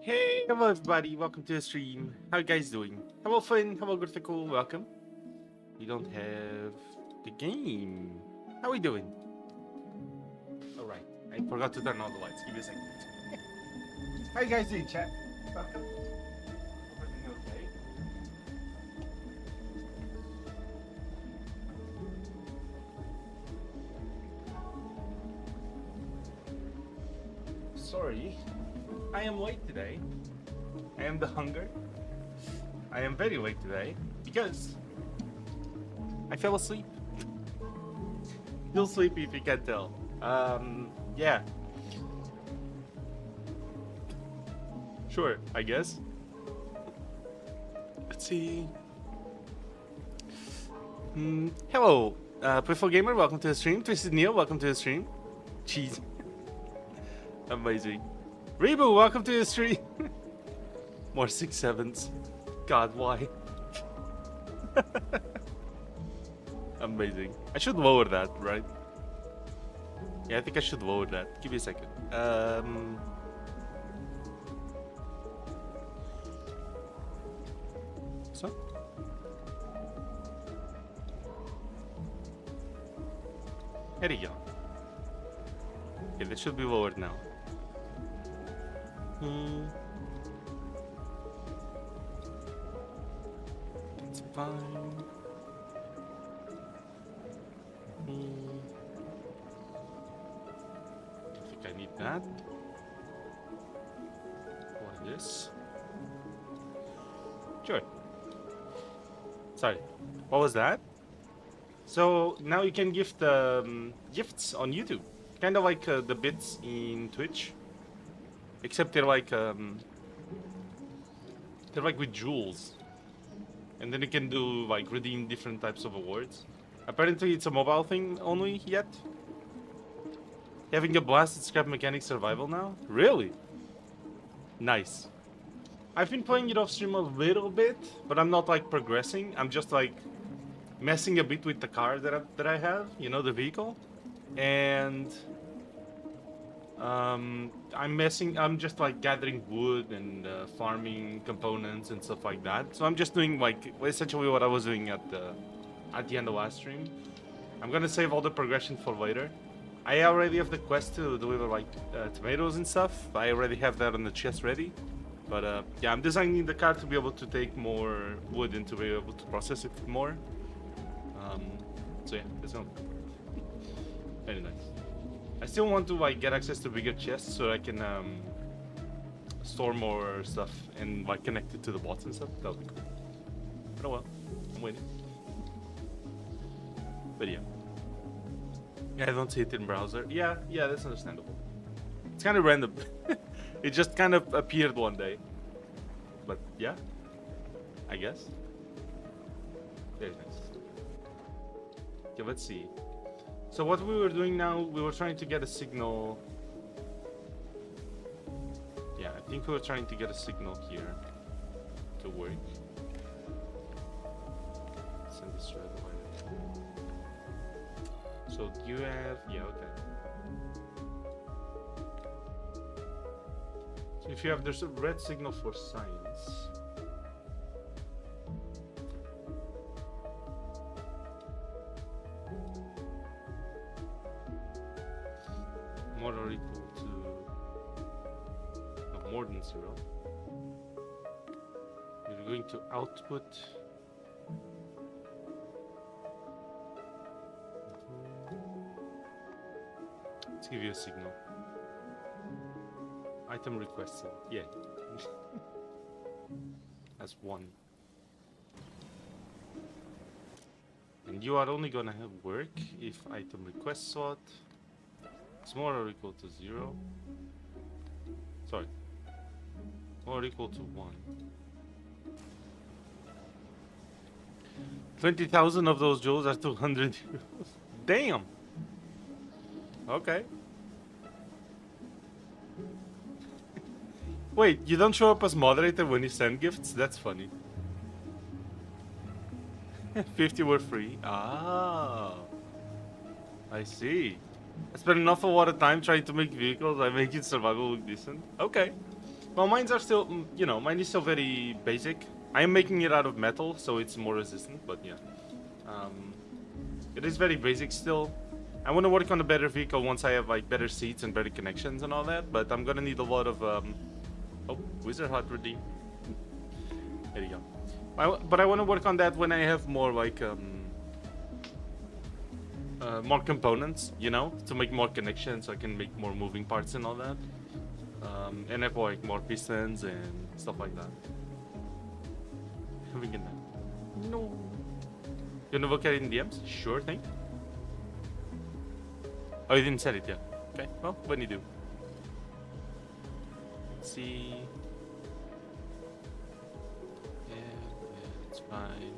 Hey, hello everybody, welcome to the stream. How you guys doing? Hello Finn, hello Griffical, welcome. We don't have the game. How we doing? Alright, I forgot to turn on the lights, give me a second. How you guys doing, chat? Welcome. Everything okay? Sorry, I am late today. I am the hunger. I am very late today because I fell asleep. Still sleepy if you can't tell. Yeah. Sure, I guess. Let's see. Hello, Playful Gamer, welcome to the stream. Twisted Neil, welcome to the stream. Jeez. Amazing. Rebo, welcome to the stream. More 6-7s. God, why? Amazing. I should lower that, right? Yeah, I think I should lower that. Give me a second. So? There you go. Okay, that should be lowered now. It's fine. I think I need that. Or this. Sure. Sorry. What was that? So now you can gift gifts on YouTube. Kind of like the bits in Twitch. Except they're like with jewels. And then you can do like redeem different types of awards. Apparently it's a mobile thing only yet. Having a blast at Scrap Mechanic Survival now? Really? Nice. I've been playing it off stream a little bit, but I'm not like progressing. I'm just like messing a bit with the car that I have, you know, the vehicle. And I'm just like gathering wood and farming components and stuff like that. So I'm just doing like essentially what I was doing at the end of last stream. I'm gonna save all the progression for later. I already have the quest to deliver like tomatoes and stuff. I already have that on the chest ready. But yeah, I'm designing the car to be able to take more wood and to be able to process it more. So yeah, that's all. Very nice. I still want to like get access to bigger chests so I can store more stuff and like connect it to the bots and stuff. That would be cool. But oh well, I'm waiting. But yeah. Yeah, I don't see it in browser. Yeah, that's understandable. It's kind of random. It just kind of appeared one day. But yeah, I guess. Very nice. Okay, let's see. So what we were doing now, we were trying to get a signal. Yeah, I think we were trying to get a signal here to work. Send this right away. So do you have, yeah, okay. So if you have, there's a red signal for science. More or equal to, no, more than 0. You're going to output. Let's give you a signal. Item requested. Yeah. as 1. And you are only gonna have work if item request slot is more or equal to 0. Sorry. More or equal to 1. 20,000 of those joules are 200 euros. Damn! Okay. Wait, you don't show up as moderator when you send gifts? That's funny. 50 were free. Ah. I see. I spent an awful lot of time trying to make vehicles. I make it survival look decent. Okay. Well, mines are still, you know, mine is still very basic. I am making it out of metal, so it's more resistant, but yeah. It is very basic still. I want to work on a better vehicle once I have like better seats and better connections and all that, but I'm gonna need a lot of, oh, Wizard Hut redeem. There you go. But I want to work on that when I have more like, more components, you know, to make more connections, so I can make more moving parts and all that. And have like more pistons and stuff like that. We can. No. You wanna look at it in DMs? Sure thing. Oh, you didn't set it yet. Okay, well, when you do. Let's see. Yeah, it's fine.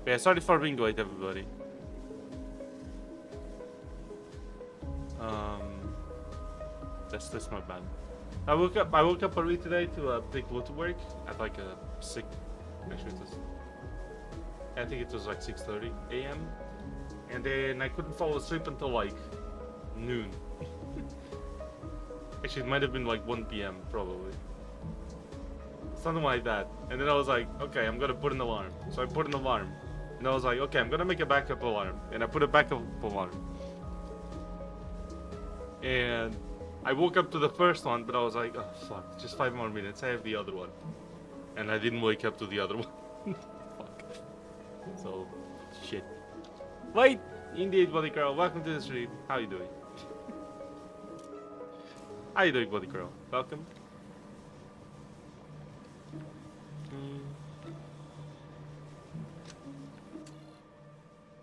Yeah, sorry for being late, everybody. That's not bad. I woke up early today to take wood to work at like a 6. Actually, it was. I think it was like 6:30 a.m. And then I couldn't fall asleep until like noon. Actually, it might have been like 1 p.m. probably. Something like that. And then I was like, okay, I'm gonna put an alarm. So I put an alarm. And I was like, okay, I'm gonna make a backup alarm. And I put a backup alarm. And I woke up to the first one, but I was like, oh fuck, just 5 more minutes, I have the other one. And I didn't wake up to the other one. Fuck. So, shit. Wait! Indeed, Buddy Girl, welcome to the stream. How you doing? How you doing, Buddy Girl? Welcome.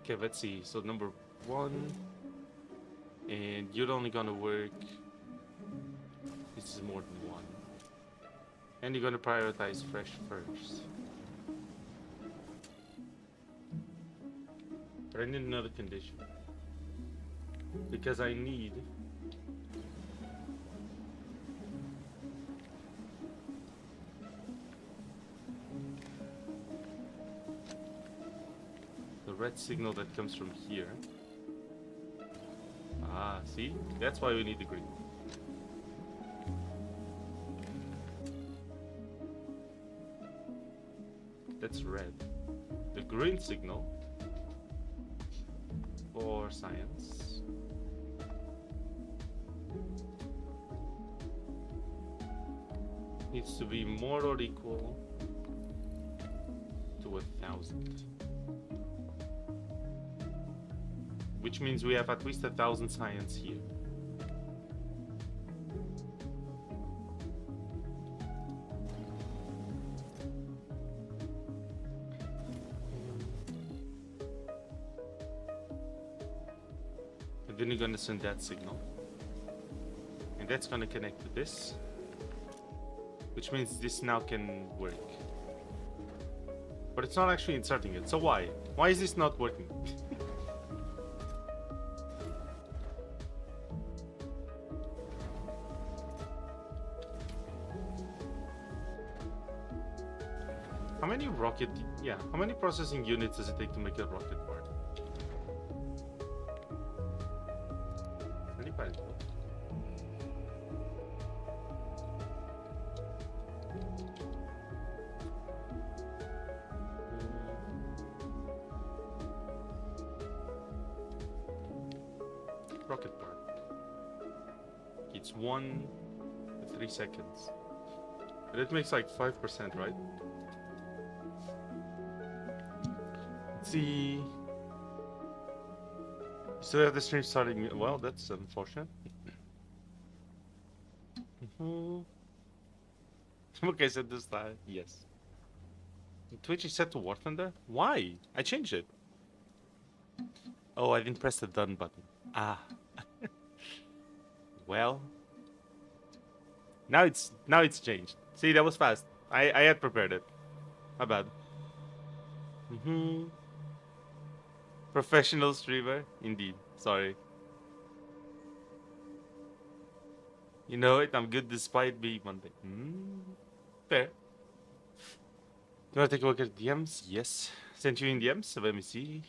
Okay, let's see. So number 1. And you're only gonna work. This is more than 1. And you're gonna prioritize fresh first. But I need another condition. Because I need the red signal that comes from here. Ah, see? That's why we need the green. That's red. The green signal for science needs to be more or equal to 1,000. Which means we have at least 1,000 science here. And then you're gonna send that signal. And that's gonna connect to this. Which means this now can work. But it's not actually inserting it, so why? Why is this not working? How many rocket... Yeah, how many processing units does it take to make a rocket part? Any kind of... Rocket part. It's 1 to 3 seconds. And it makes like 5%, right? Let's see. You still have the stream starting. Well, that's unfortunate. Okay, so this time, yes. Twitch is set to War Thunder? Why? I changed it. Oh, I didn't press the done button. Ah. Well. Now it's changed. See, that was fast. I had prepared it. My bad. Professional streamer, indeed. Sorry. You know it. I'm good despite being Monday. Fair. You wanna take a look at DMs? Yes. Sent you in DMs. Let me see.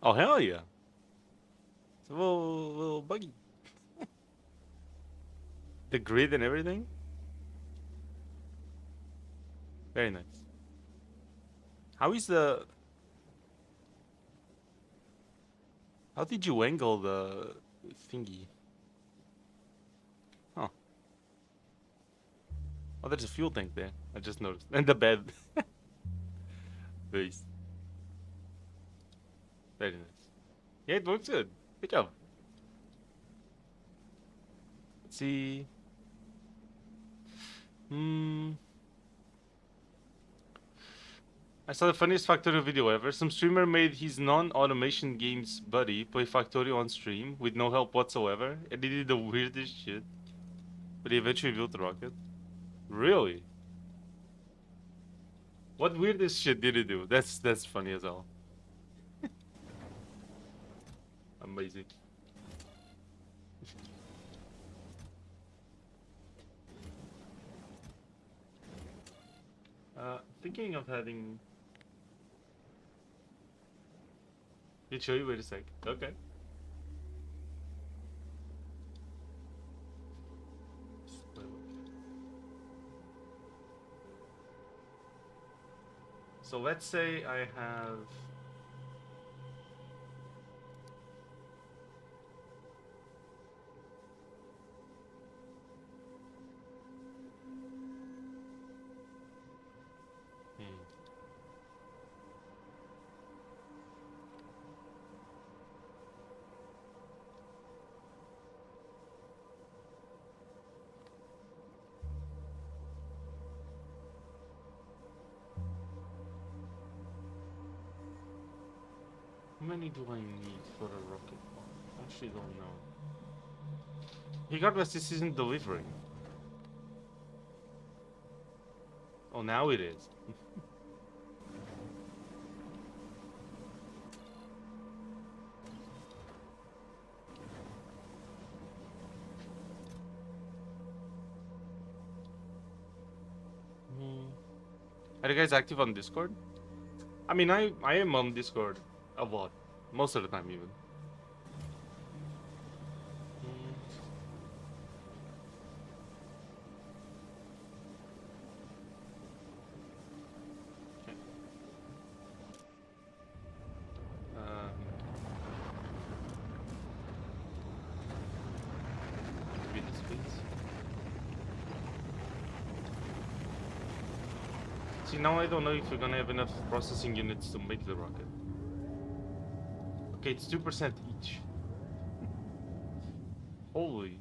Oh hell yeah. It's a little buggy. The grid and everything. Very nice. How is the? How did you angle the thingy? Huh. Oh, there's a fuel tank there. I just noticed. And the bed. Nice. Very nice. Yeah, it works good. Good job. Let's see. I saw the funniest Factorio video ever. Some streamer made his non-automation games buddy play Factorio on stream with no help whatsoever, and he did the weirdest shit. But he eventually built the rocket. Really? What weirdest shit did he do? That's funny as hell. Amazing. Thinking of having. I'll show you. Wait a sec. Okay. So let's say I have. How many do I need for a rocket bomb? I actually don't know. Regardless, this isn't delivering. Oh, now it is. Are you guys active on Discord? I mean, I am on Discord a lot. Most of the time, even. See, now I don't know if we're gonna have enough processing units to make the rocket. Okay, it's 2% each. Holy.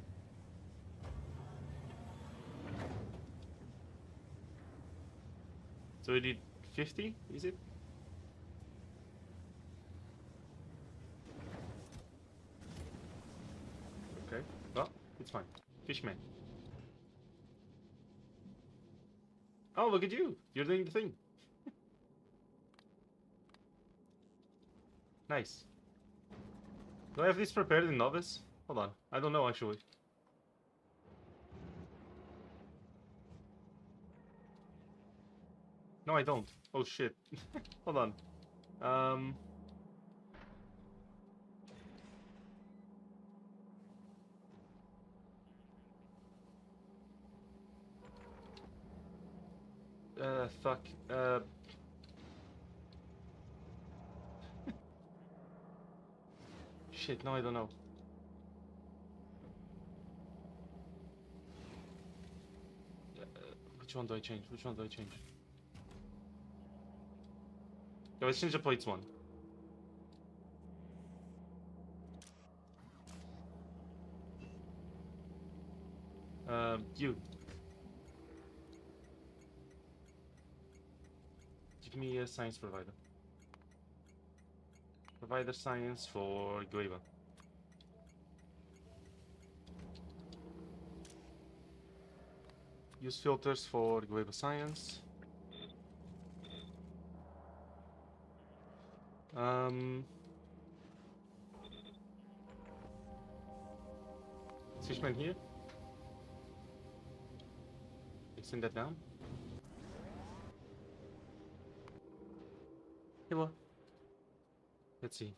So we need 50, is it? Okay, well, it's fine. Fishman. Oh, look at you! You're doing the thing. Nice. Do I have this prepared in Novice? Hold on. I don't know, actually. No, I don't. Oh, shit. Hold on. Fuck. Shit, no, I don't know. Which one do I change? Which one do I change? Yeah, let's change the plates one. You. Give me a science provider. Provider science for Gueva. Use filters for Gueva science. Fishman here. Extend that down. Hey, what? Let's see.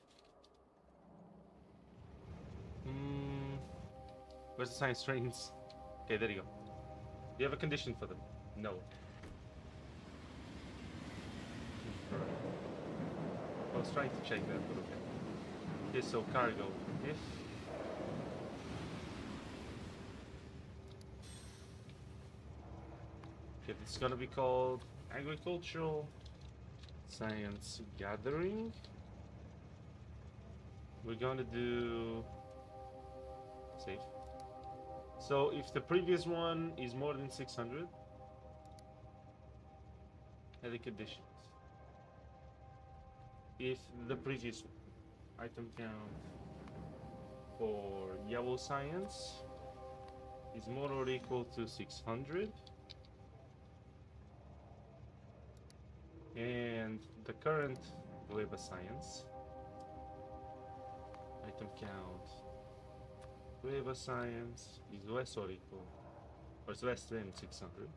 Where's the science trains? Okay, there you go. Do you have a condition for them? No. I was trying to check that, but okay. Okay, so cargo. If it's gonna be called agricultural science gathering, we're gonna do save. So if the previous one is more than 600, edit conditions. If the previous item count for yellow science is more or equal to 600, and the current labor science item count labor science is less or equal, or is less than 600.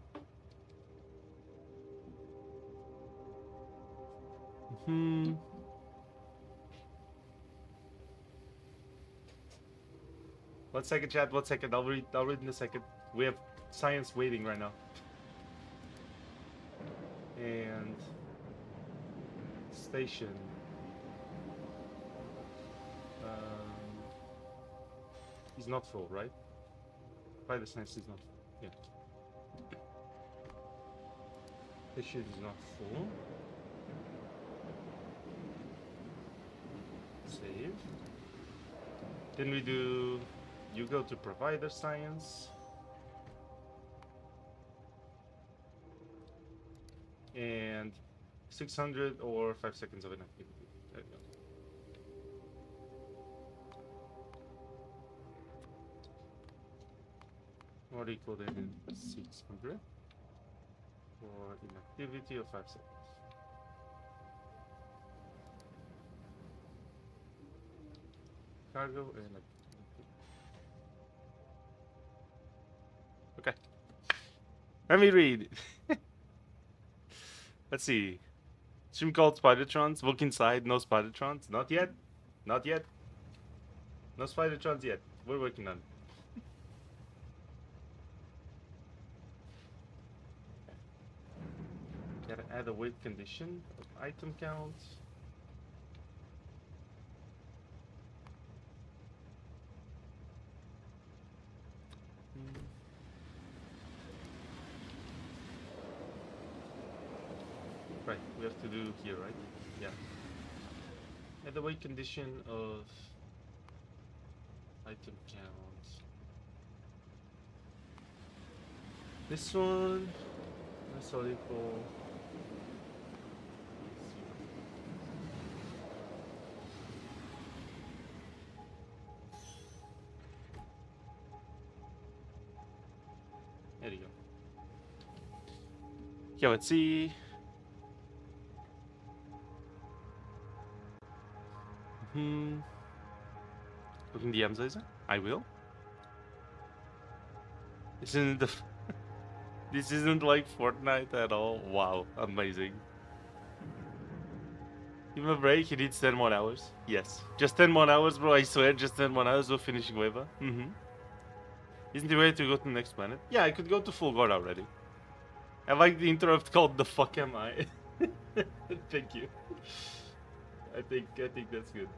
One second, chat. 1 second. I'll read in a second. We have science waiting right now. And station. He's not full, right? By the science is not full. Yeah. Station is not full. Save. Then we do. You go to provider science. And 600 or 5 seconds of inactivity. There you go. More equal than 600 for inactivity of 5 seconds. Cargo and okay. Let me read. Let's see. Stream called Spidertrons. Look inside. No Spidertrons. Not yet. Not yet. No Spidertrons yet. We're working on it. Gotta add a weight condition of item count. Right, we have to do here, right? Yeah. Add the weight condition of item count. This one, that's all equal. There you go. Yeah, let's see. Looking DMs, Lisa? I will. This isn't the. This isn't like Fortnite at all. Wow, amazing. Give him a break. He needs 10 more hours. Yes, just 10 more hours, bro. I swear, just 10 more hours of finishing Weva. Isn't the way to go to the next planet? Yeah, I could go to full guard already. I like the interrupt called "The fuck am I?" Thank you. I think that's good.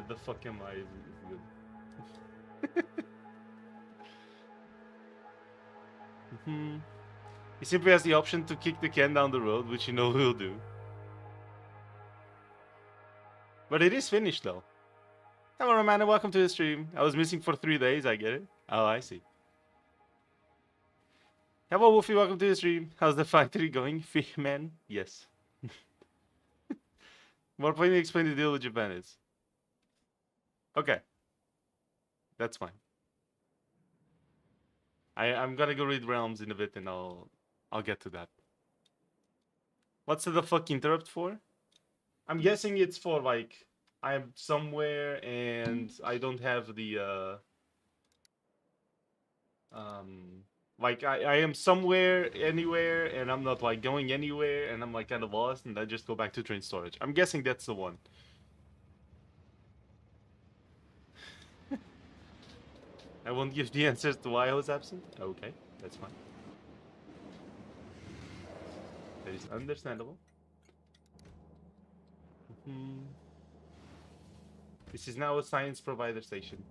The fuck am I is good. He simply has the option to kick the can down the road, which you know he'll do. But it is finished though. Hello, Romana. Welcome to the stream. I was missing for 3 days. I get it. Oh, I see. Hello, Wolfie. Welcome to the stream. How's the factory going? Fish man? Yes. More plainly explain the deal with Japan is. Okay. That's fine. I'm gonna go read realms in a bit and I'll get to that. What's the fuck interrupt for? I'm guessing it's for like I'm somewhere and I don't have the like I am somewhere anywhere and I'm not like going anywhere and I'm like kind of lost and I just go back to train storage. I'm guessing that's the one. I won't give the answers to why I was absent. Okay, that's fine. That is understandable. This is now a science provider station.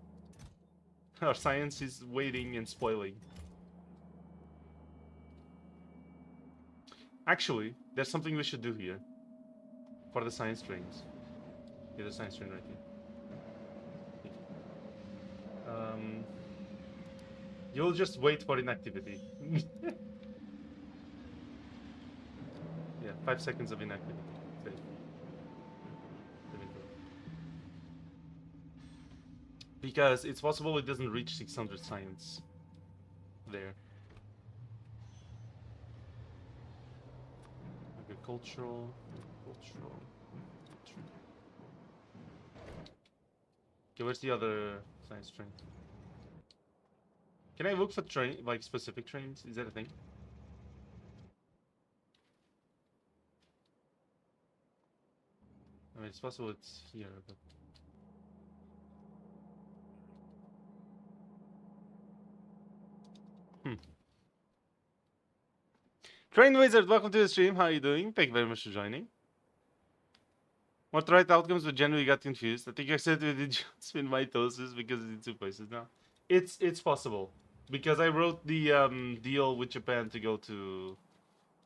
Our science is waiting and spoiling. Actually, there's something we should do here. For the science trains. Here's a science train right here. You'll just wait for inactivity. Yeah, 5 seconds of inactivity. Save. Because it's possible it doesn't reach 600 science. There. Agricultural. Okay, where's the other science train? Can I look for train, like specific trains? Is that a thing? I mean, it's possible it's here, but... Train Wizard, welcome to the stream. How are you doing? Thank you very much for joining. What right outcomes but generally got confused? I think I said we did spin mitosis because it's in 2 places now. It's possible. Because I wrote the deal with Japan to go to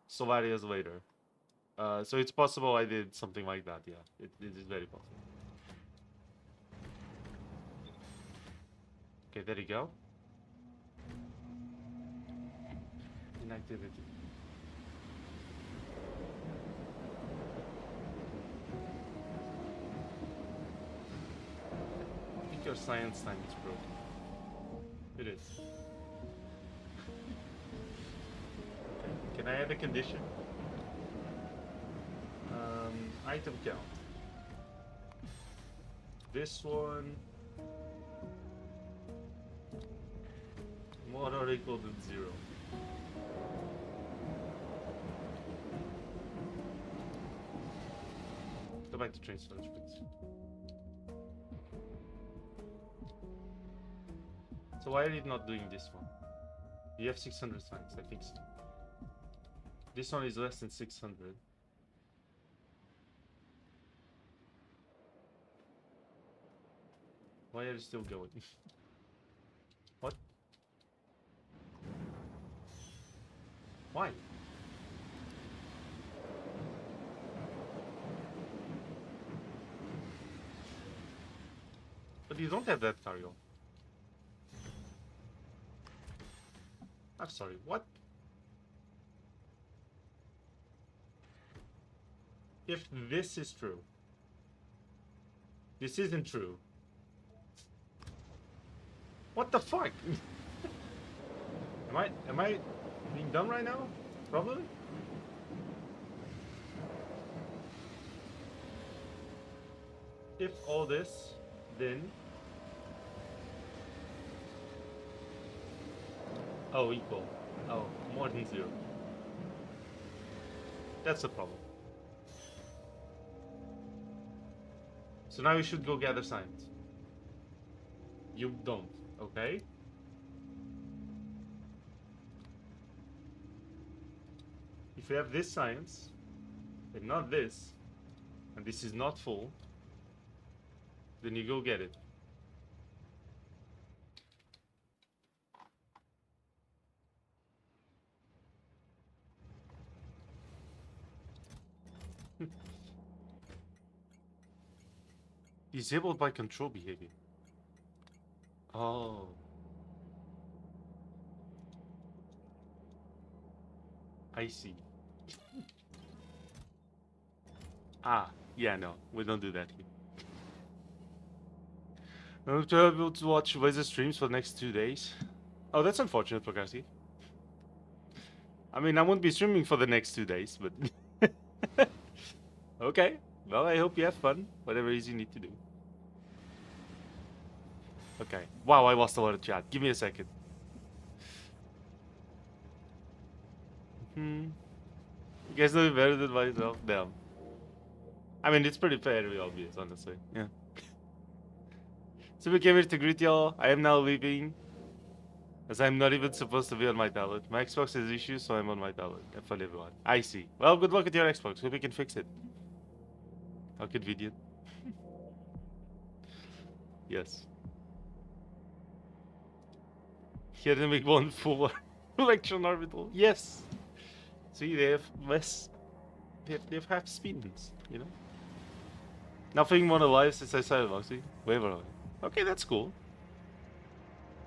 Solaria's later. So it's possible I did something like that, yeah. It is very possible. Okay, there you go. Inactivity. I think your science time is broken. It is. Okay. Can I add a condition? Item count. This one more or equal to 0. Go back to train storage, please. So why are you not doing this one? You have 600 signs, I think so. This one is less than 600. Why are you still going? What? Why? But you don't have that cargo. I'm sorry, what? If this is true. This isn't true. What the fuck? Am I being dumb right now? Probably? If all this, then... Oh, equal. Oh, more than 0. That's the problem. So now you should go gather signs. You don't, okay? If you have this science, and not this, and this is not full, then you go get it. Disabled by control behavior. Oh. I see. Ah, yeah, no, we don't do that here. I'm not able to watch Laser streams for the next 2 days. Oh, that's unfortunate, Pocassi. I mean, I won't be streaming for the next 2 days, but... Okay, well, I hope you have fun, whatever it is you need to do. Okay. Wow, I lost a lot of chat. Give me a second. You guys know better than myself? Damn. I mean, it's pretty fairly obvious, honestly. Yeah. So we came here to greet y'all. I am now leaving, as I'm not even supposed to be on my tablet. My Xbox has issues, so I'm on my tablet. Have fun, everyone. I see. Well, good luck with your Xbox. Hope we can fix it. How convenient. Yes. Here they make one full electron orbital. Yes. See, they have less. They have half speeds, you know? Nothing more alive since I started Moxie. Wave alive. Okay, that's cool.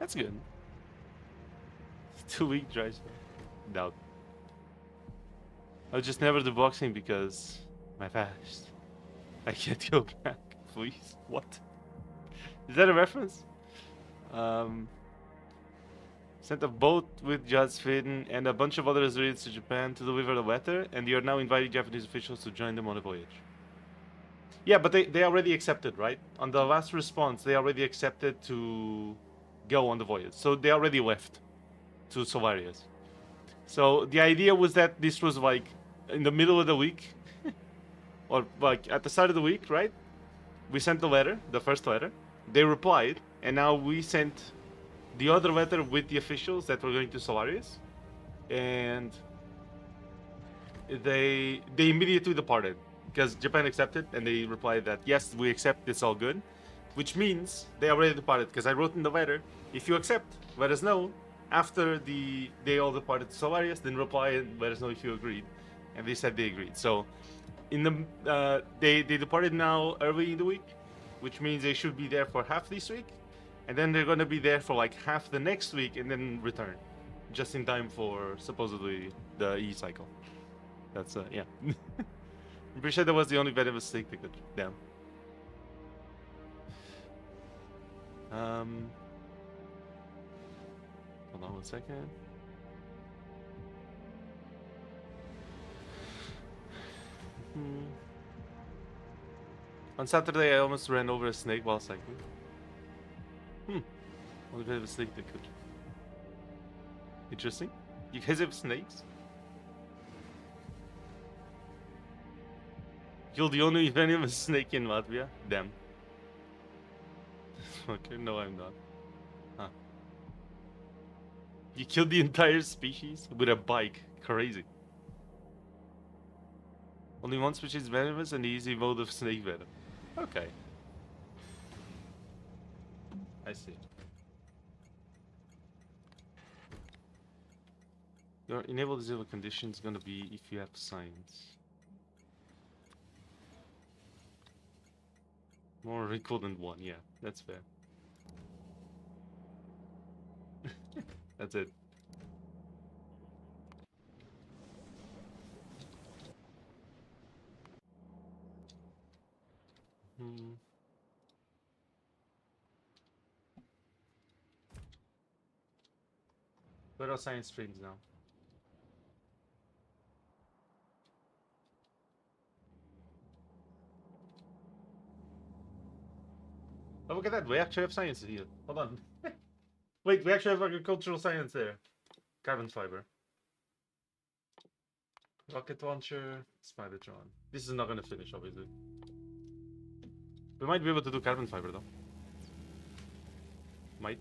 That's good. 2-week dry spell. Doubt. I'll just never do boxing because my fast. I can't go back. Please. What? Is that a reference? Sent a boat with Jazz Finn and a bunch of other Israelis to Japan to deliver the letter, and they are now inviting Japanese officials to join them on a voyage. Yeah, but they already accepted, right? On the last response, they already accepted to go on the voyage. So they already left to Solarius. So the idea was that this was like in the middle of the week, or like at the start of the week, right? We sent the letter, the first letter. They replied, and now we sent the other letter with the officials that were going to Solarius, and they immediately departed because Japan accepted, and they replied that yes, we accept, it's all good, which means they already departed. Because I wrote in the letter, if you accept, let us know. After they all departed to Solarius, then reply and let us know if you agreed, and they said they agreed. So in the they departed now early in the week, which means they should be there for half this week. And then they're gonna be there for like half the next week and then return. Just in time for supposedly the E cycle. That's yeah. I'm pretty sure that was the only venomous snake ticket. Damn. Hold on 1 second. On Saturday I almost ran over a snake while cycling. Only bit of a snake that could. Interesting. You guys have snakes? You're the only venomous snake in Latvia? Damn. Okay, no I'm not. Huh. You killed the entire species with a bike. Crazy. Only one species venomous and the easy mode of snake venom. Okay. I see. Your enable disable condition is gonna be if you have signs. More recall than one, yeah, that's fair. That's it. Where are science streams now? Oh, look at that. We actually have science here. Hold on. Wait, we actually have agricultural science there. Carbon fiber. Rocket launcher. Spidertron. This is not going to finish, obviously. We might be able to do carbon fiber, though. Might.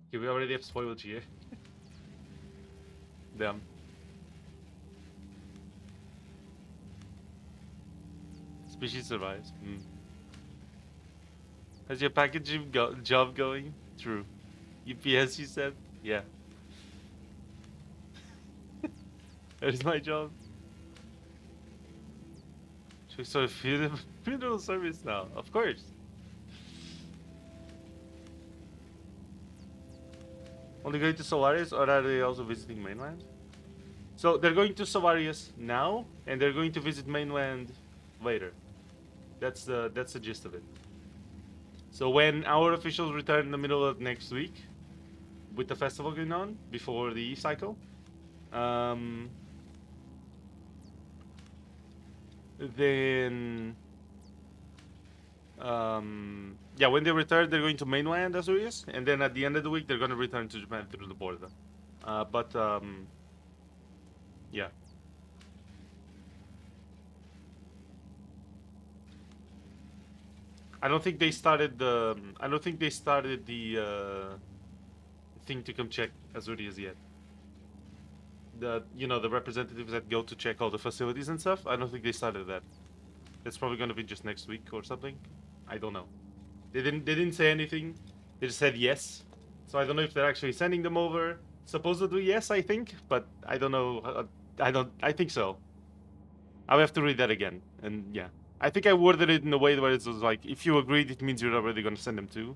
Okay, we already have spoilage here. Damn. Species survives. How's your packaging job going? True. UPS, you said? Yeah. There's my job. Should we start a funeral service now? Of course. Only going to Solarius, or are they also visiting mainland? So they're going to Solarius now, and they're going to visit mainland later. That's the gist of it. So when our officials return in the middle of next week, with the festival going on before the Eve cycle, then yeah, when they return, they're going to mainland Azurius, and then at the end of the week, they're going to return to Japan through the border. Yeah. I don't think they started the. I don't think they started the thing to come check Azurius yet. The the representatives that go to check all the facilities and stuff. I don't think they started that. That's probably going to be just next week or something. I don't know. They didn't say anything. They just said yes. So I don't know if they're actually sending them over. Supposedly yes, I think, but I don't know. I think so. I'll have to read that again. And yeah, I think I worded it in a way where it was like, if you agreed, it means you're already going to send them too.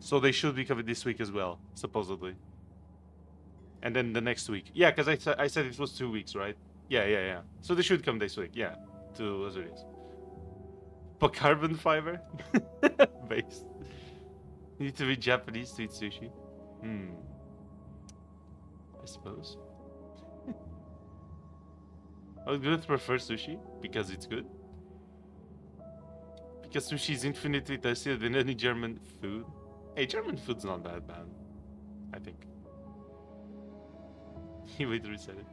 So they should be covered this week as well, supposedly. And then the next week. Yeah, because I said it was 2 weeks, right? Yeah. So they should come this week, yeah, to Azurius. But carbon fiber? Based. You need to be Japanese to eat sushi. I suppose. I would gonna prefer sushi because it's good. Because sushi is infinitely tastier than any German food. Hey, German food's not that bad, I think. He wait to reset it.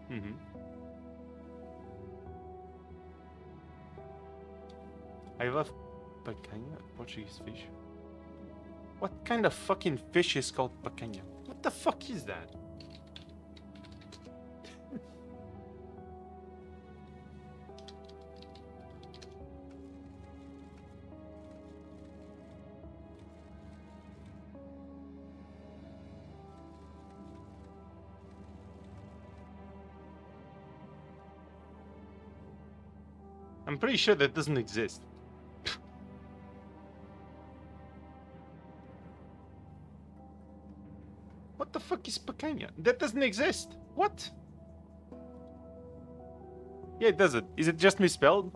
I love picanha, Portuguese fish. What kind of fucking fish is called picanha? What the fuck is that? I'm pretty sure that doesn't exist. What the fuck is picanha? That doesn't exist. What? Yeah, it doesn't. Is it just misspelled?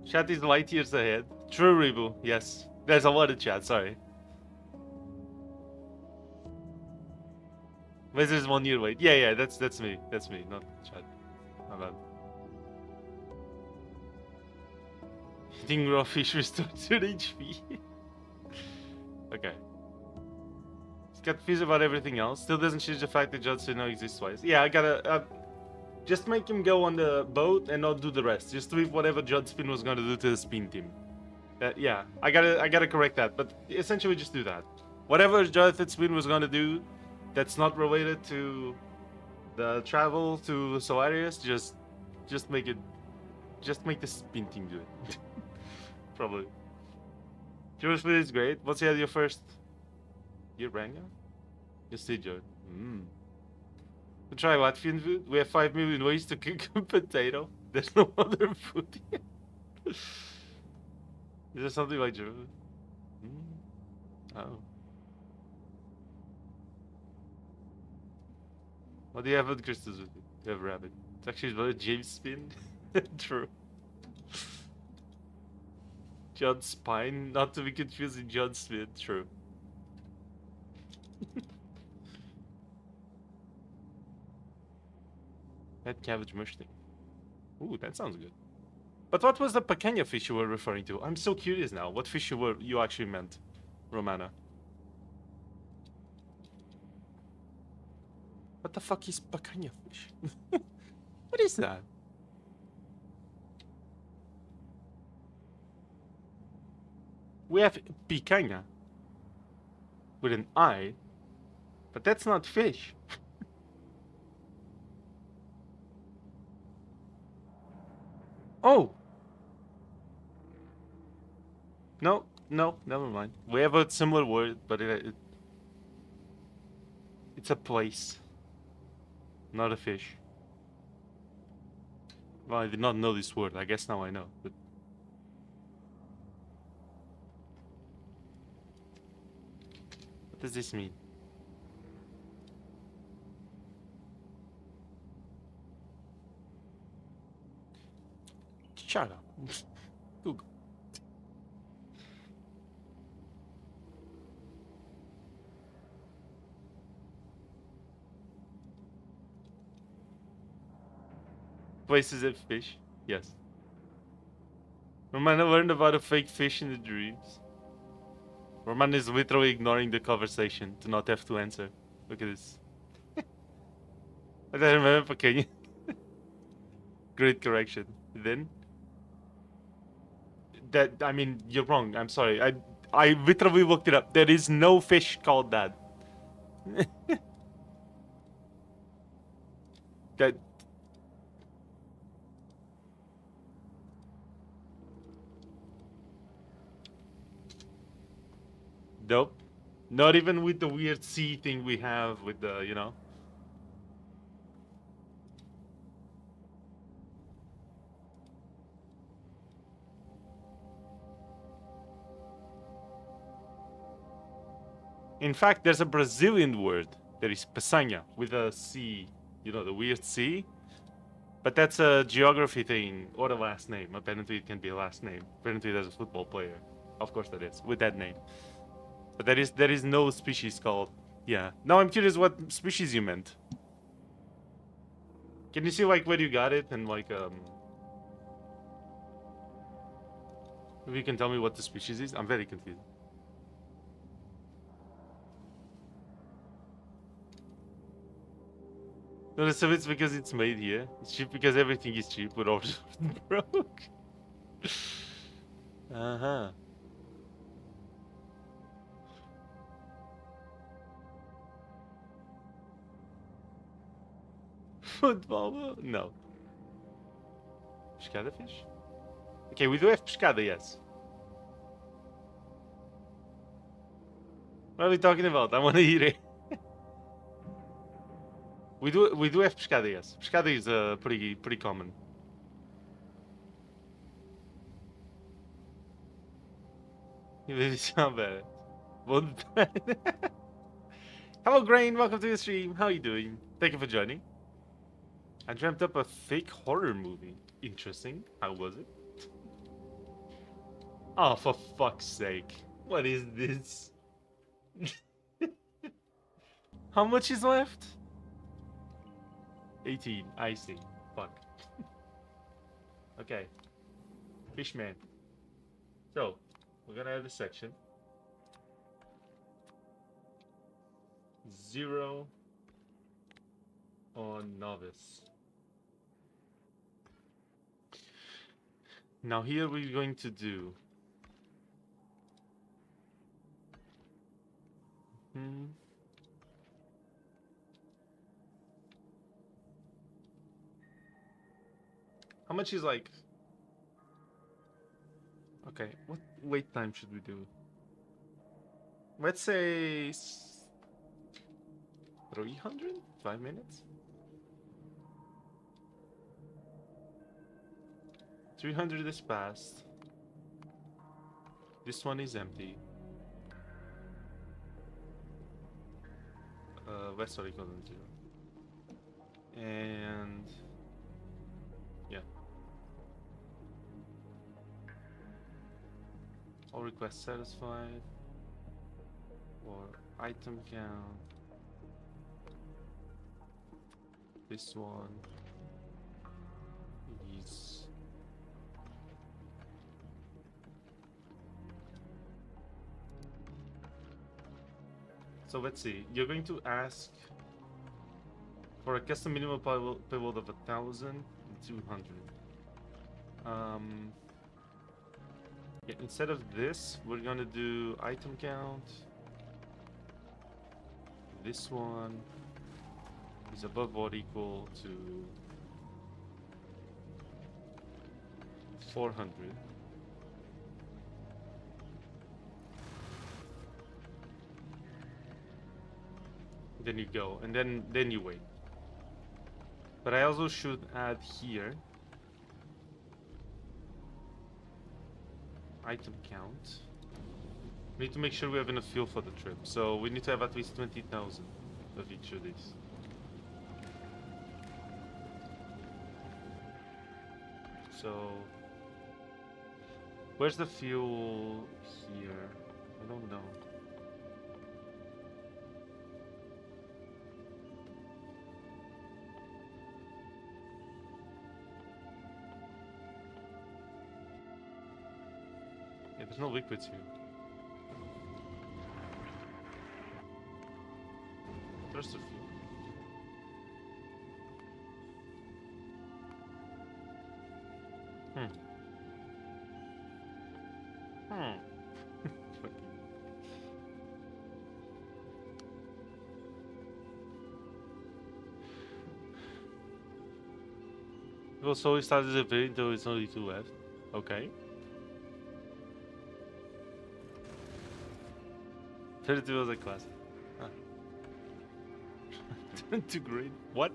Chat is light years ahead. True, Rebu. Yes. There's a lot of chat, sorry. Wizards 1 year wait. Yeah, that's me. That's me, not chat. My bad. Eating raw fish restores your HP. Okay. He's got confused about everything else. Still doesn't change the fact that Jon Snow exists twice. Yeah, I gotta... just make him go on the boat and not do the rest. Just leave whatever Judd Spin was gonna do to the Spin team. Yeah, I gotta correct that. But essentially just do that. Whatever Jonathan Spin was gonna do that's not related to the travel to Solarius, just make it... just make the Spin team do it. Probably. Jewish food is great. What's your first year Ranga? Just say Joe. To try Latvian food? We have 5 million ways to cook a potato. There's no other food here. Is there something like German? Oh. What do you have with crystals with it? You have rabbit. It's actually about a James Spin. True. John Spine, not to be confused with John Smith. True. That cabbage mush thing. Ooh, that sounds good. But what was the picanha fish you were referring to? I'm so curious now. What fish you actually meant, Romana? What the fuck is picanha fish? What is that? We have picanha with an I, but that's not fish. Oh! No, never mind. We have a similar word, but it It's a place, not a fish. Well, I did not know this word. I guess now I know. But what does this mean? Shut up. Google. Places of fish. Yes. Roman learned about a fake fish in the dreams. Roman is literally ignoring the conversation to not have to answer. Look at this. I don't remember, can you? Great correction. Then? That, I mean, you're wrong. I'm sorry. I literally looked it up. There is no fish called that. That... Nope. Not even with the weird sea thing we have with the, you know. In fact, there's a Brazilian word that is peçanha with a C, you know, the weird C. But that's a geography thing or a last name. Apparently, it can be a last name. Apparently, there's a football player. Of course, there is with that name. But there is no species called. Yeah. Now I'm curious what species you meant. Can you see like where you got it and like if you can tell me what the species is? I'm very confused. No, so it's because it's made here. It's cheap because everything is cheap. We're all broke. Uh-huh. Football? No. Pescada fish? Okay, we do have pescada, yes. What are we talking about? I want to eat it. We do have pescada, yes. Pescada is pretty common. It's not bad. Hello, Grain. Welcome to the stream. How are you doing? Thank you for joining. I dreamt up a fake horror movie. Interesting. How was it? Oh, for fuck's sake. What is this? How much is left? 18. I see. Fuck. Okay. Fishman. So, we're gonna add a section. 0 on novice. Now here we're going to do how much is like okay, what wait time should we do? Let's say 300? 5 minutes? 300 is passed. This one is empty. West or equal than 0. And yeah. All requests satisfied. Or item count. This one is so let's see. You're going to ask for a custom minimum payload of 1,200. Yeah, instead of this, we're gonna do item count. This one is above or equal to 400. then you go, and then you wait. But I also should add here item count. We need to make sure we have enough fuel for the trip, so we need to have at least 20,000 of each of these. So, where's the fuel here? I don't know. Yeah, there's no liquids here. There's the fuel. Well, so we started the video until it's only 2 left. Okay. 32 was a classic. Huh. Turned to green. What?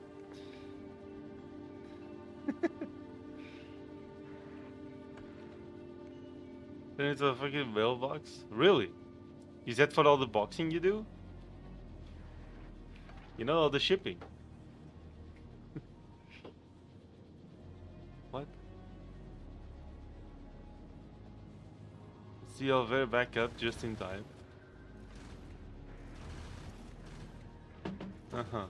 Turn into a fucking mailbox? Really? Is that for all the boxing you do? You know, all the shipping. What? See your very back up just in time. Uh-huh.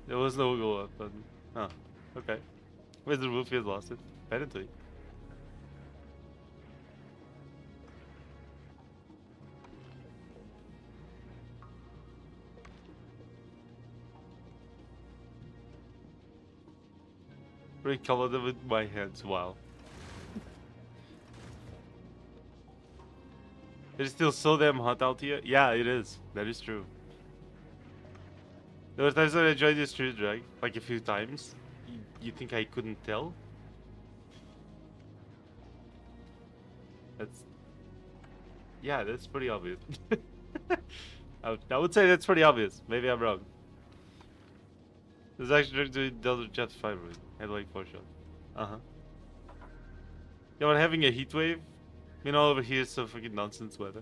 There was no go up button. Huh. Okay. Where's the roof? He has lost it. Apparently. Recolored it with my hands. Wow. It's still so damn hot out here. Yeah, it is. That is true. There were times when I enjoyed this street drag, like a few times. You think I couldn't tell? That's... Yeah, that's pretty obvious. I would say that's pretty obvious. Maybe I'm wrong. There's actually doing Delta Jet 5 with had like 4 shots. Uh-huh. Yeah, when having a heat wave, you know, over here it's so fucking nonsense weather.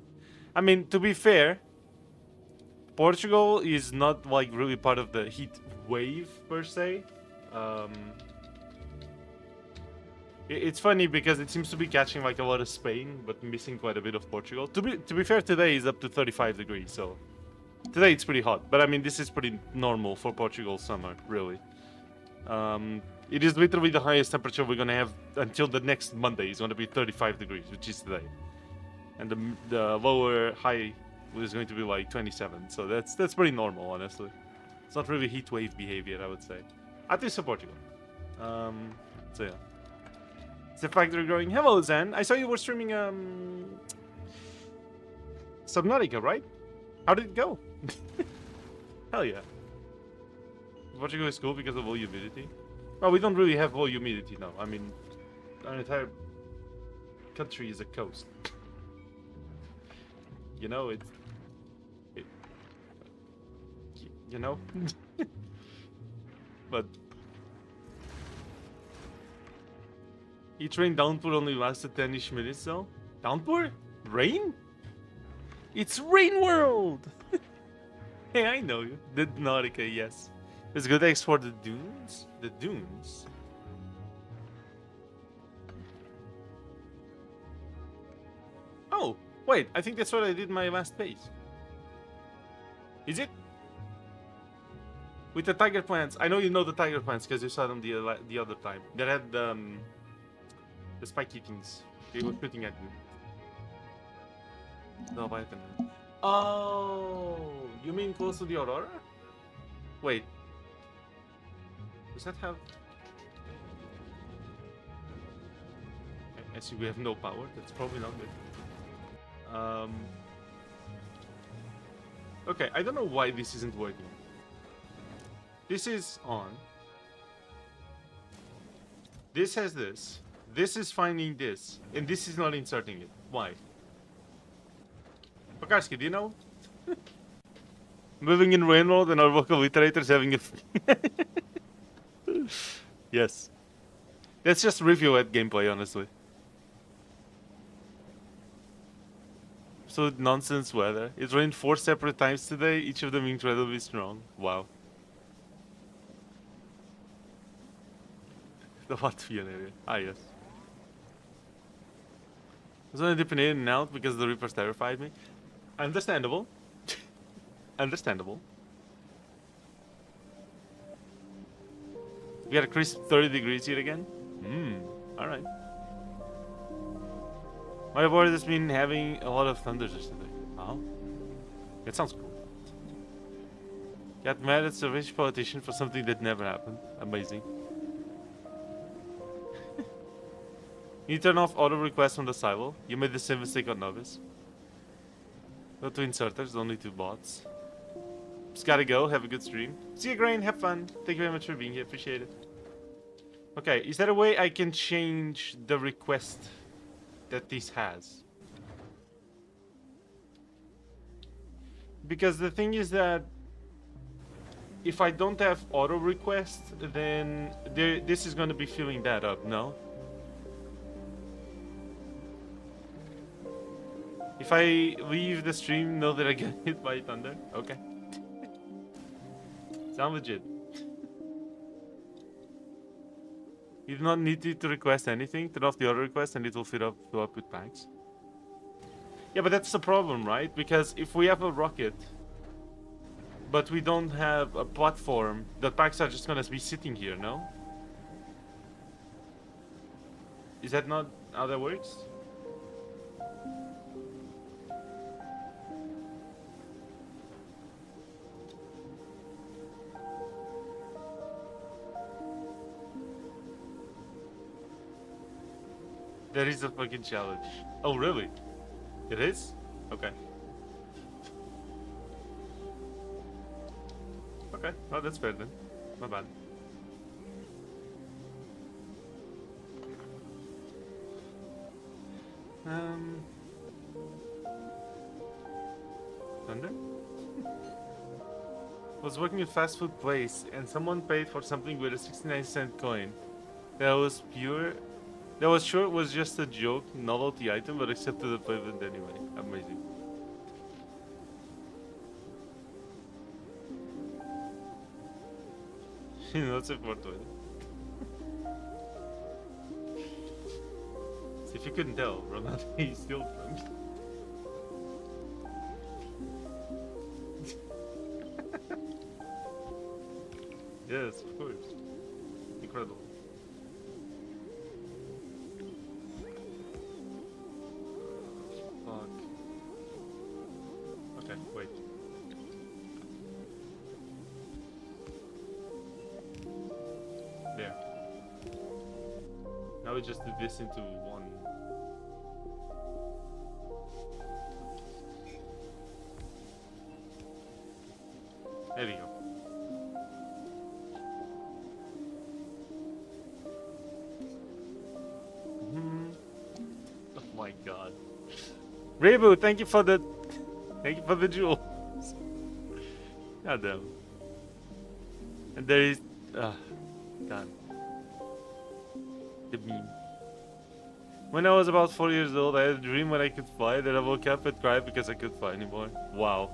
I mean, to be fair, Portugal is not like really part of the heat wave per se. It's funny because it seems to be catching like a lot of Spain, but missing quite a bit of Portugal. To be fair, today is up to 35 degrees, so today it's pretty hot. But I mean, this is pretty normal for Portugal summer, really. It is literally the highest temperature we're gonna have until the next Monday. It's gonna be 35 degrees, which is today, and the lower high is going to be like 27. So that's pretty normal, honestly. It's not really heat wave behavior, I would say, at least for Portugal. So yeah. It's the Factorio growing. Hello, Zen. I saw you were streaming Subnautica, right? How did it go? Hell yeah. Portugal is cool because of low humidity. Well, we don't really have low humidity now. I mean, our entire country is a coast. You know, you know? But each rain downpour only lasted 10-ish minutes though. Downpour? Rain? It's Rain World! Hey, I know you. The Nautica, yes. It's good to explore the dunes? The dunes? Oh, wait, I think that's what I did my last page. Is it? With the tiger plants. I know you know the tiger plants because you saw them the other time. That had the spiky things. They were shooting at you. No, what happened? Oh, you mean close to the Aurora? Wait. Does that have... I see we have no power. That's probably not good. Okay, I don't know why this isn't working. This is on. This has this. This is finding this, and this is not inserting it. Why? Pakarski, do you know? Moving in railroad and our vocal iterators having a... Yes. Let's just review at gameplay, honestly. Absolute nonsense weather. It rained 4 separate times today, each of them incredibly strong. Wow. The Latvian area. Ah, yes. I was only dipping in and out because the Reapers terrified me. Understandable. Understandable. We got a crisp 30 degrees here again. Alright. My board has been having a lot of thunders yesterday. Oh. That sounds cool. Got mad at a rich politician for something that never happened. Amazing. You turn off auto requests on the silo. You made the same mistake on Novice. Go to inserters, only 2 bots. Just gotta go, have a good stream. See you, Grain, have fun. Thank you very much for being here, appreciate it. Okay, is there a way I can change the request that this has? Because the thing is that if I don't have auto request, then this is gonna be filling that up, no? If I leave the stream, know that I get hit by thunder? Okay. Sound legit. You do not need to request anything. Turn off the auto request and it will fill up with packs. Yeah, but that's the problem, right? Because if we have a rocket, but we don't have a platform, the packs are just gonna be sitting here, no? Is that not how that works? There is a fucking challenge. Oh, really? It is? Okay. Okay, well, that's fair then. Not bad. Thunder? Was working at fast food place and someone paid for something with a 69-cent coin. That was pure. That was sure it was just a joke, novelty item, but accepted the payment anyway. Amazing. Not so far to it. See, if you couldn't tell, Ronaldo is still drunk. Yes, of course. Incredible. Fuck. Okay, wait. There. Now we just do this into one. There we go. Oh my god. Reboot, thank you for the jewels. God damn. And there is God. The meme. When I was about 4 years old, I had a dream when I could fly, then I woke up and cried because I couldn't fly anymore. Wow.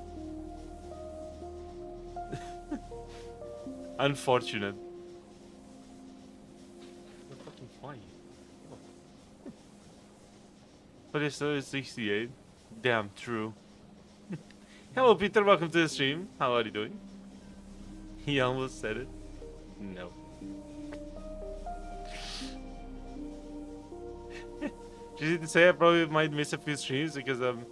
Unfortunate. I'm fucking flying. Oh. But it's still 68. Damn true. Hello Peter, welcome to the stream. How are you doing? He almost said it. No. Just need to say I probably might miss a few streams because I'm...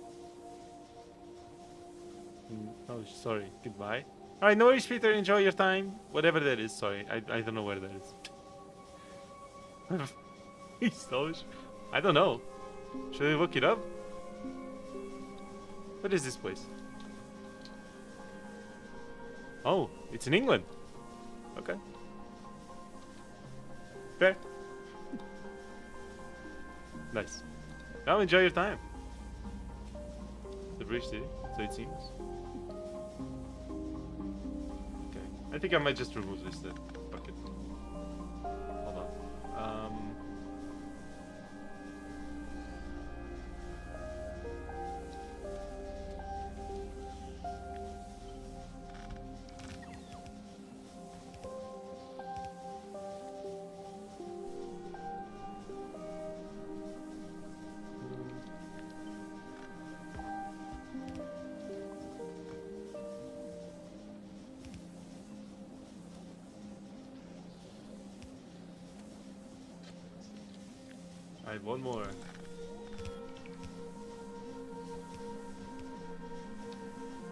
Oh, sorry. Goodbye. Alright, no worries, Peter. Enjoy your time. Whatever that is. Sorry. I don't know where that is. He's Polish? I don't know. Should I look it up? What is this place? Oh, it's in England. Okay. Fair. Nice. Now enjoy your time. The bridge city, so it seems. Okay. I think I might just remove this then. Fuck it. Hold on. I have one more.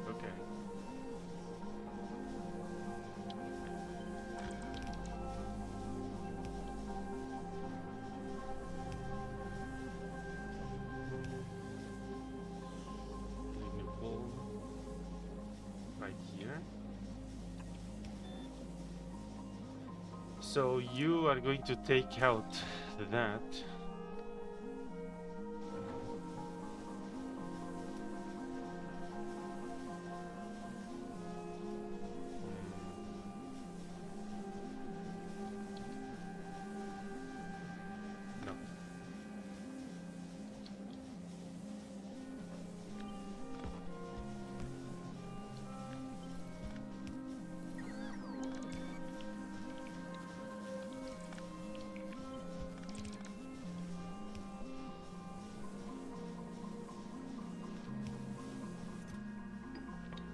Okay. Renewable. Right here. So you are going to take out that. No.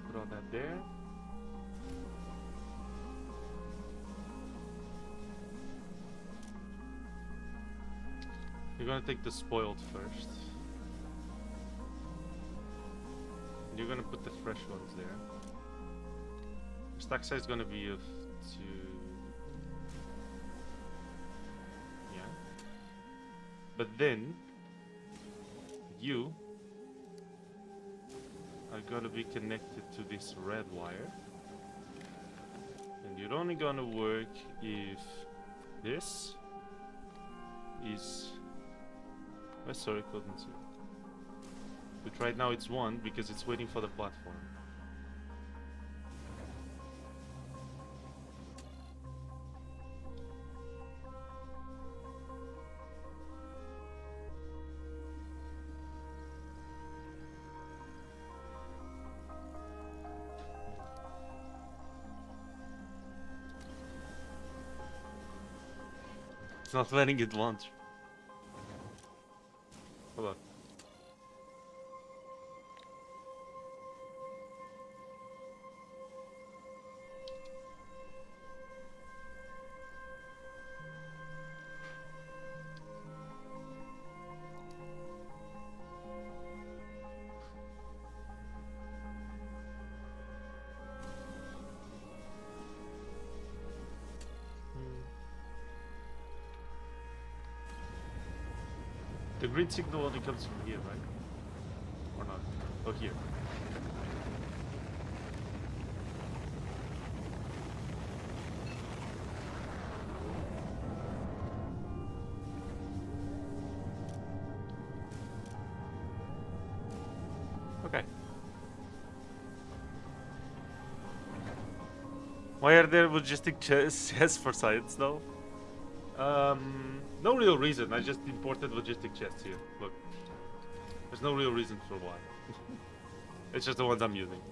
Put all that there. You're gonna take the spoiled first. And you're gonna put the fresh ones there. Stack size is gonna be of 2. Yeah. But then you are gonna be connected to this red wire. And you're only gonna work if this is... Oh, sorry, couldn't see. But right now it's 1 because it's waiting for the platform. It's not letting it launch. Hold on. The green signal only comes from here, right? Or not? Oh, here. Okay. Why are there logistic chests for science though? No real reason. I just imported logistic chests here. Look. There's no real reason for why. It's just the ones I'm using.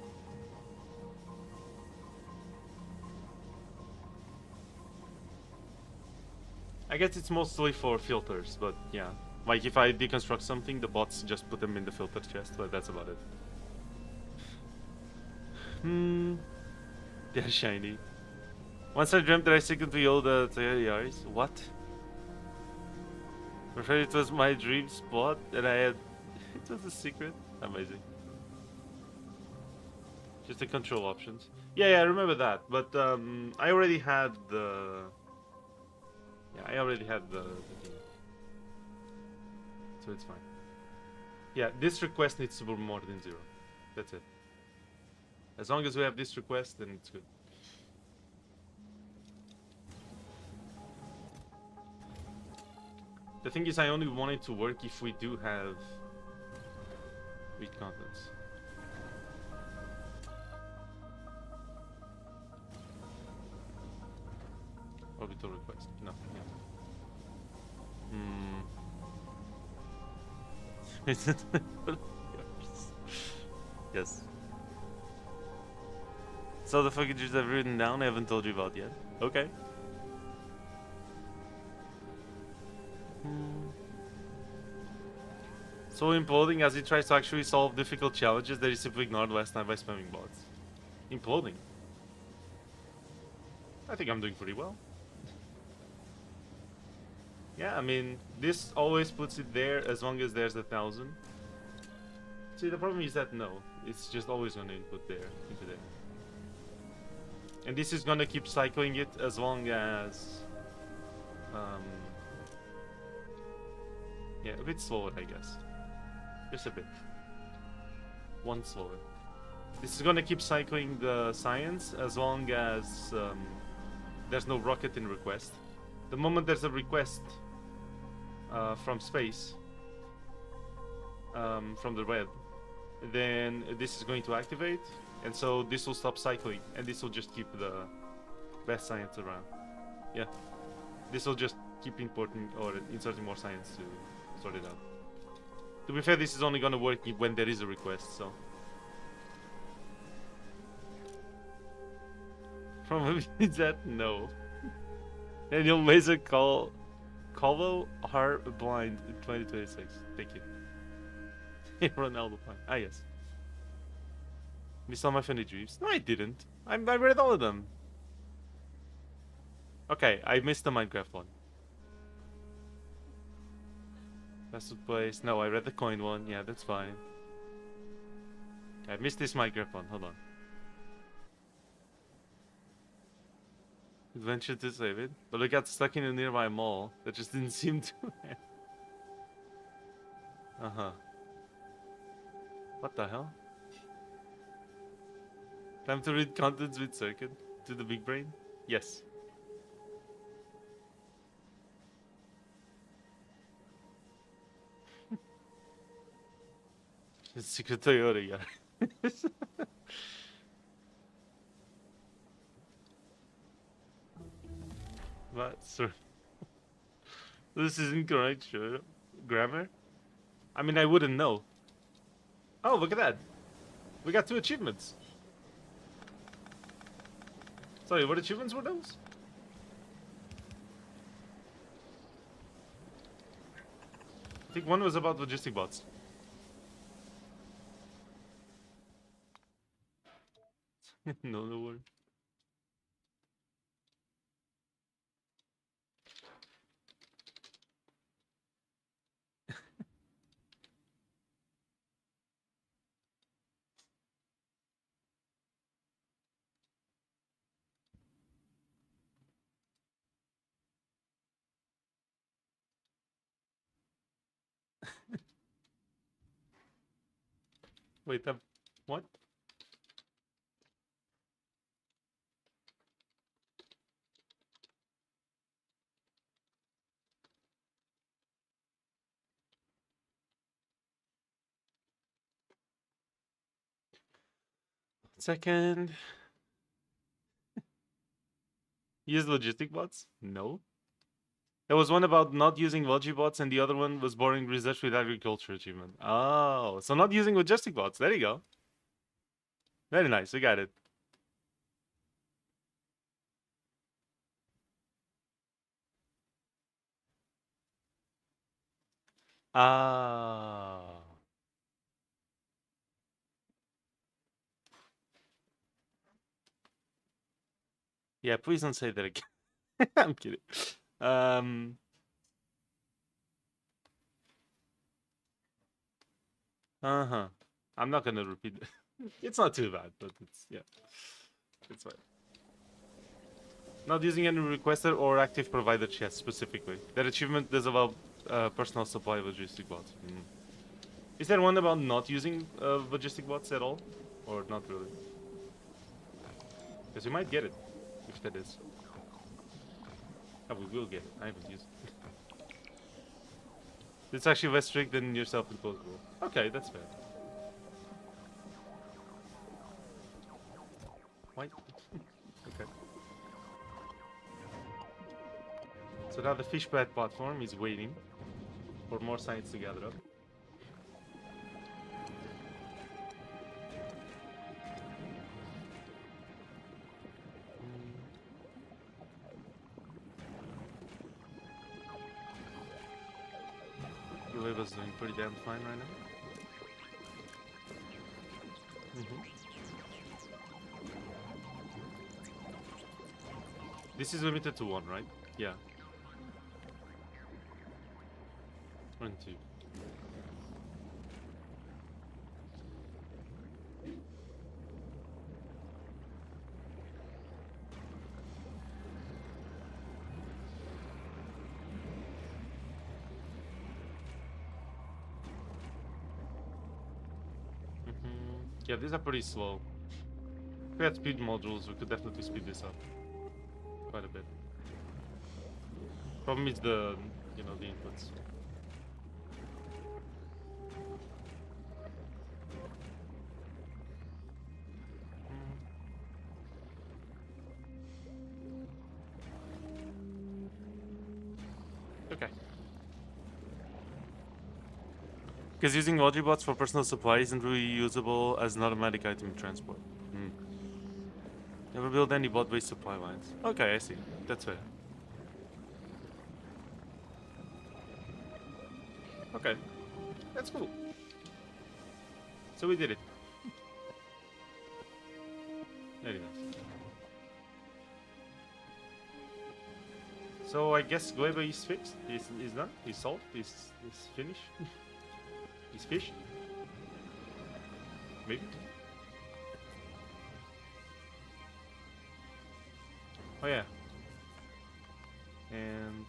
I guess it's mostly for filters, but yeah. Like if I deconstruct something, the bots just put them in the filter chest, but that's about it. They're shiny. Once I dreamt that I secretly owned the Toyota. What? I'm afraid it was my dream spot and I had... It was a secret. Amazing. Just the control options. Yeah, I remember that. But I already had the... Yeah, I already had the thing. So it's fine. Yeah, this request needs to be more than 0. That's it. As long as we have this request, then it's good. The thing is, I only want it to work if we do have read contents. Orbital request. No. Yeah. Yes. So the packages I've written down, I haven't told you about yet. Okay. So imploding as he tries to actually solve difficult challenges that he simply ignored last night by spamming bots. Imploding. I think I'm doing pretty well. Yeah, I mean, this always puts it there as long as there's 1,000. See, the problem is that no, it's just always gonna input there, into there. And this is gonna keep cycling it as long as... yeah, a bit slower, I guess. Just a bit. One slower. This is gonna keep cycling the science as long as there's no rocket in request. The moment there's a request from space, from the red, then this is going to activate, and so this will stop cycling, and this will just keep the best science around. Yeah, this will just keep importing or inserting more science to sort it out. To be fair, this is only gonna work when there is a request, so. Probably that no. And you'll laser call Colvo Heart Blind in 2026. Thank you. Ronaldo Blind. Ah, yes. Missed all my funny dreams. No, I didn't. I read all of them. Okay, I missed the Minecraft one. Best place. No, I read the coin one. Yeah, that's fine. I missed this Minecraft one. Hold on. Adventure to save it, but I got stuck in a nearby mall that just didn't seem to. What the hell? Time to read contents with circuit to the big brain? Yes. It's Secret Toyota, yeah. What, sir? This is incorrect, sure. Grammar? I mean, I wouldn't know. Oh, look at that. We got 2 achievements. Sorry, what achievements were those? I think one was about logistic bots. No word. Wait, what? Second. Use logistic bots? No. There was one about not using logi bots, and the other one was boring research with agriculture achievement. Oh, so not using logistic bots. There you go. Very nice. We got it. Ah. Yeah, please don't say that again. I'm kidding. Uh-huh. I'm not gonna repeat it. It's not too bad, but it's, yeah. It's fine. Not using any requested or active provider chests specifically. That achievement does allow personal supply logistic bots. Is there one about not using logistic bots at all? Or not really? Because we might get it, if that is. Oh, we will get it. I haven't used it. It's actually less strict than your self-imposed rule. Okay, that's fair. Why? Okay. So now the fish pad platform is waiting for more science to gather up. Ueva's doing pretty damn fine right now. This is limited to 1, right? Yeah. 1 and 2. Yeah, these are pretty slow. If we had speed modules, we could definitely speed this up quite a bit. Problem is the, you know, the inputs. Okay. Because using Logibots for personal supply isn't really usable as an automatic item transport. Never build any bot-based supply lines. Okay, I see. That's fair. Okay. That's cool. So we did it. Very nice. So I guess Gueva is fixed. Is done. Is solved. Is finished. Is fish. Maybe. Oh yeah. And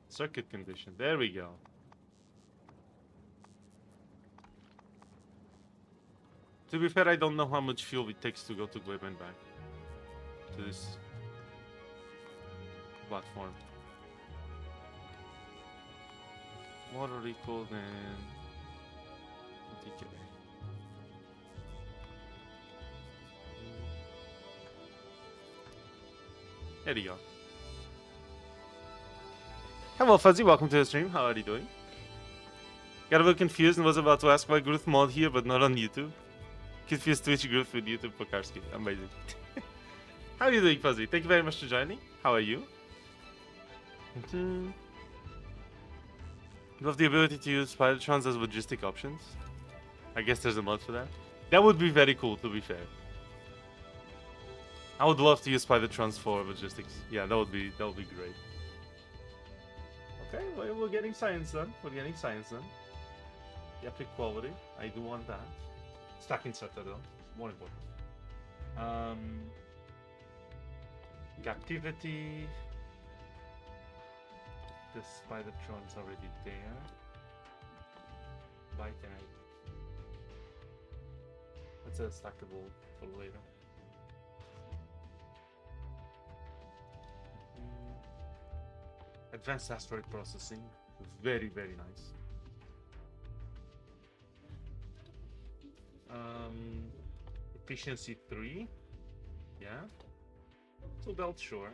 circuit condition. There we go. To be fair, I don't know how much fuel it takes to go to Gueva and back to this platform. Water equal and DK. There you go. Hello Fuzzy, welcome to the stream. How are you doing? Got a bit confused and was about to ask why Gruth mod here but not on YouTube. Confused Twitch Gruth with YouTube Pokarski. Amazing. How are you doing, Fuzzy? Thank you very much for joining. How are you? You have the ability to use Spidertrons as logistic options. I guess there's a mod for that. That would be very cool, to be fair. I would love to use Spidertrons for logistics. Yeah, that would be great. Okay, well, we're getting science done. We're getting science done. Epic quality. I do want that. Stacking setter though, more important. Captivity. The Spidertron's already there. Bite and that's a stackable for later. Advanced asteroid processing, very nice. Efficiency 3, yeah. So belt sure.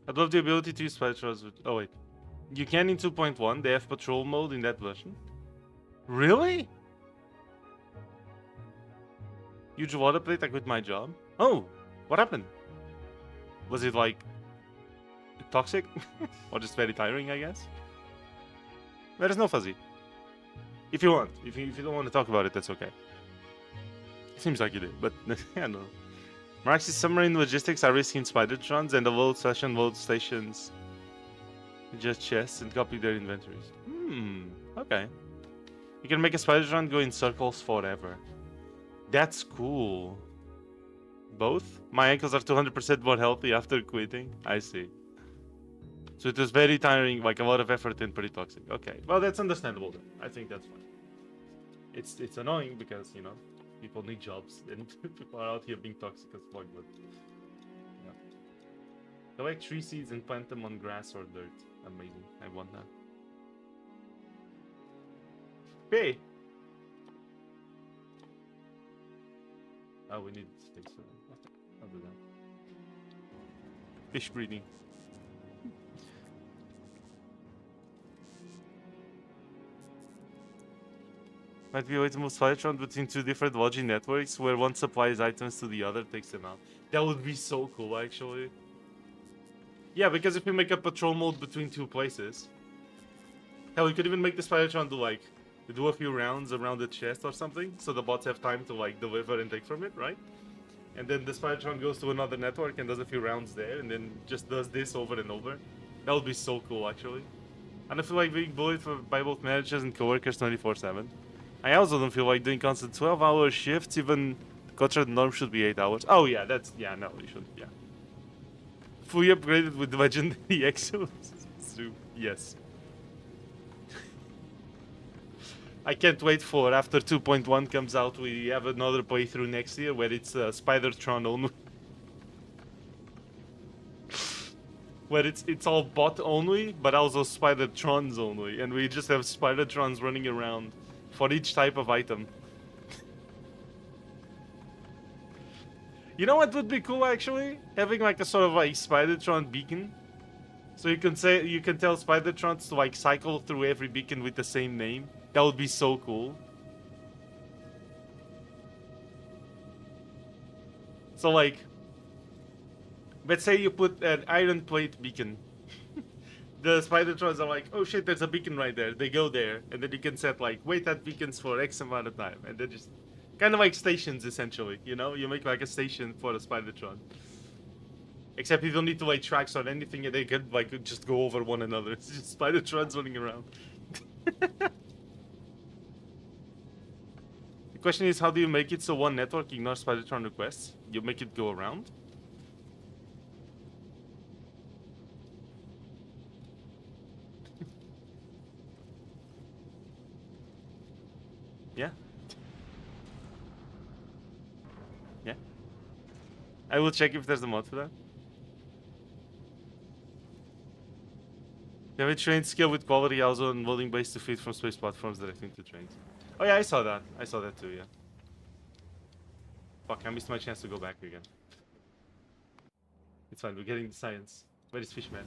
I'd love the ability to use Spidertrons with... Oh wait. You can in 2.1, they have patrol mode in that version. Really? Huge water plate, I quit my job. Oh, what happened? Was it like... toxic? Or just very tiring, I guess? There is no Fuzzy. If you want. If you don't want to talk about it, that's okay. Seems like you did, but yeah, no. Maraxi's submarine logistics are risky in Spidertrons, and the load stations just chests and copy their inventories. Okay. You can make a Spidertron go in circles forever. That's cool. Both? My ankles are 200% more healthy after quitting. I see. So it was very tiring, like a lot of effort and pretty toxic. Okay, well that's understandable then. I think that's fine. It's annoying because, you know, People need jobs, and people are out here being toxic as fuck, but yeah. Collect tree seeds and plant them on grass or dirt. Amazing. I want that. Hey! Oh, we need sticks for that. I'll do that. Fish breeding. Might be a way to move Spidertrons between two different lodging networks, where one supplies items to the other, takes them out. That would be so cool, actually. Yeah, because if we make a patrol mode between two places, hell, we could even make the Spidertron do a few rounds around the chest or something, so the bots have time to like deliver and take from it, right? And then the Spidertron goes to another network and does a few rounds there, and then just does this over and over. That would be so cool, actually. And I feel like being bullied by both managers and coworkers 24/7. I also don't feel like doing constant 12-hour shifts, even the culture norm should be 8 hours. Oh yeah, no, we should, yeah. Fully upgraded with legendary exos. Yes. I can't wait for after 2.1 comes out, we have another playthrough next year where it's Spidertron only. Where it's all bot only, but also Spidertrons only, and we just have Spidertrons running around for each type of item. You know what would be cool, actually? Having like a sort of like Spidertron beacon. So you can tell Spidertrons to like cycle through every beacon with the same name. That would be so cool. So like, let's say you put an iron plate beacon. The Spidertrons are like, oh shit, there's a beacon right there. They go there, and then you can set like, wait at beacons for X amount of time, and then just kind of like stations essentially. You know, you make like a station for a Spidertron. Except you don't need to lay tracks on anything, and they can like just go over one another. It's just Spidertrons running around. The question is, how do you make it so one network ignores Spidertron requests? You make it go around? Yeah. Yeah. I will check if there's a mod for that. You have a train skill with quality also and loading base to feed from space platforms directly into trains. Oh yeah, I saw that. I saw that too, yeah. Fuck, I missed my chance to go back again. It's fine, we're getting the science. Where is Fishman?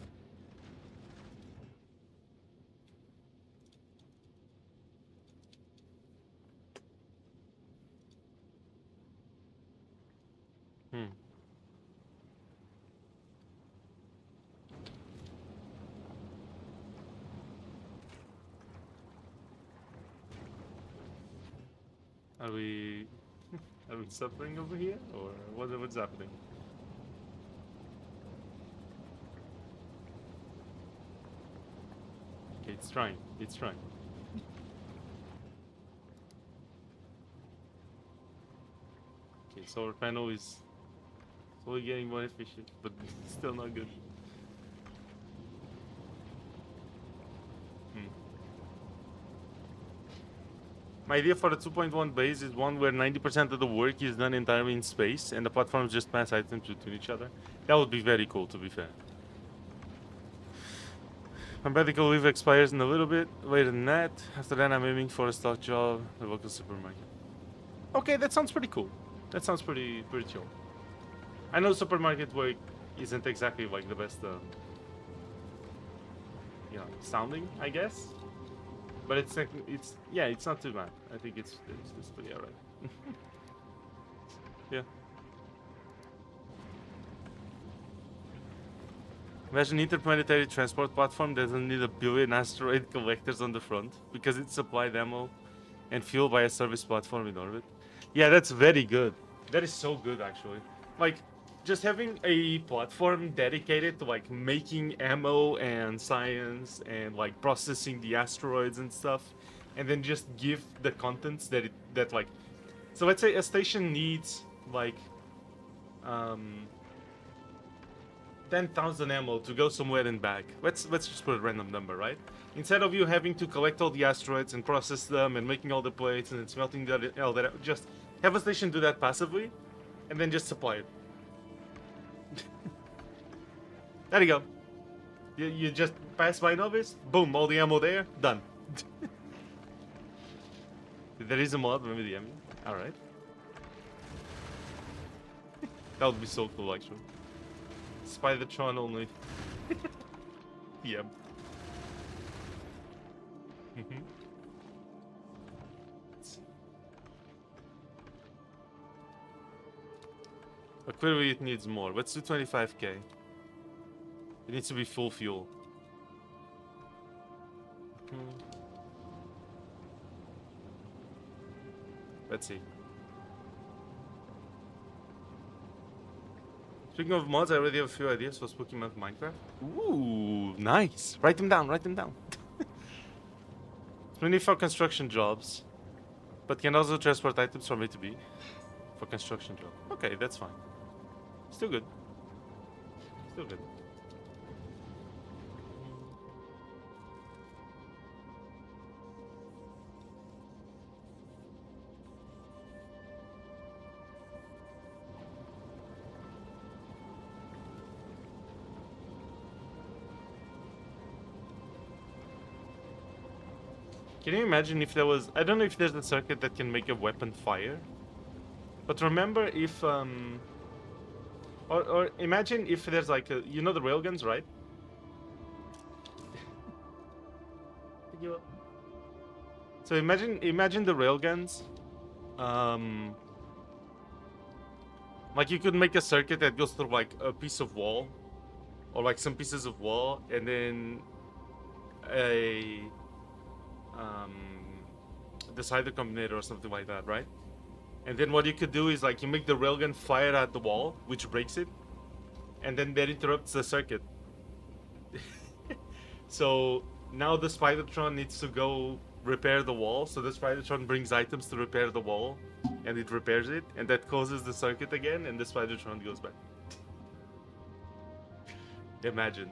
Are we suffering over here, or what's happening? Okay, it's trying. It's trying. Okay, solar panel is slowly getting more efficient, but still not good. My idea for the 2.1 base is one where 90% of the work is done entirely in space, and the platforms just pass items between each other. That would be very cool, to be fair. My medical leave expires in a little bit later than that. After that, I'm aiming for a stock job at a local supermarket. Okay, that sounds pretty cool. That sounds pretty chill. I know supermarket work isn't exactly like the best, you know, sounding, I guess. But it's not too bad. I think it's pretty alright. Yeah. Imagine interplanetary transport platform doesn't need a billion asteroid collectors on the front because it's supplied ammo and fuel by a service platform in orbit. Yeah, that's very good. That is so good, actually. Like, just having a platform dedicated to like making ammo and science and like processing the asteroids and stuff, and then just give the contents that like, so let's say a station needs like 10,000 ammo to go somewhere and back. Let's just put a random number, right? Instead of you having to collect all the asteroids and process them and making all the plates and then smelting all that, just have a station do that passively, and then just supply it. There you go. You just pass by novice, boom, all the ammo there, done. There is a mod, maybe the ammo. Alright. That would be so cool, actually. Spidertron only. Yep. But clearly it needs more. Let's do 25k. It needs to be full fuel. Let's see. Speaking of mods, I already have a few ideas for Spooky Month Minecraft. Ooh, nice. Write them down, write them down. 24 construction jobs, but can also transport items from A to B for construction job. Okay, that's fine. Still good. Still good. Can you imagine if there was... I don't know if there's a circuit that can make a weapon fire. But remember if... Or imagine if there's like a... You know the railguns, right? So imagine the railguns. Like you could make a circuit that goes through like a piece of wall. Or like some pieces of wall. And then... decider combinator or something like that, right? And then what you could do is like you make the railgun fire at the wall, which breaks it, and then that interrupts the circuit. So now the Spidertron needs to go repair the wall, so the Spidertron brings items to repair the wall, and it repairs it, and that closes the circuit again, and the Spidertron goes back. Imagine.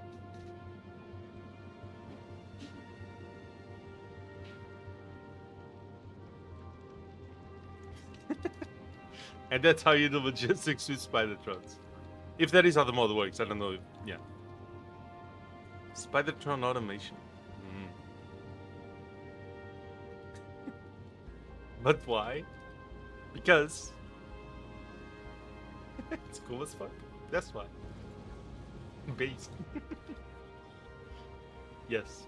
And that's how you do logistics with Spidertrons. If that is how the mod works, I don't know. Yeah. Spidertron automation. But why? Because it's cool as fuck. That's why. Base. Yes.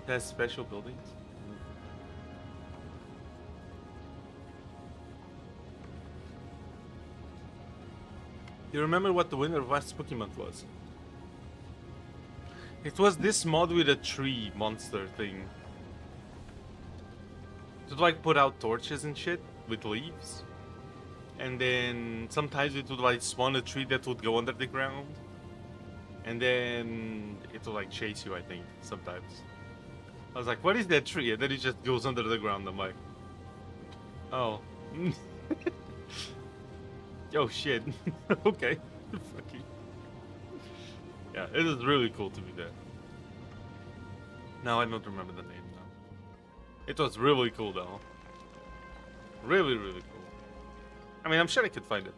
It has special buildings. You remember what the winner of last Spooky Month was? It was this mod with a tree monster thing. It would like put out torches and shit with leaves. And then sometimes it would like spawn a tree that would go under the ground. And then it would like chase you, I think, sometimes. I was like, what is that tree? And then it just goes under the ground. I'm like, oh. Oh shit. Okay. Fucking. Yeah, it is really cool to be there. Now I don't remember the name now. It was really cool though. Really, really cool. I mean, I'm sure I could find it.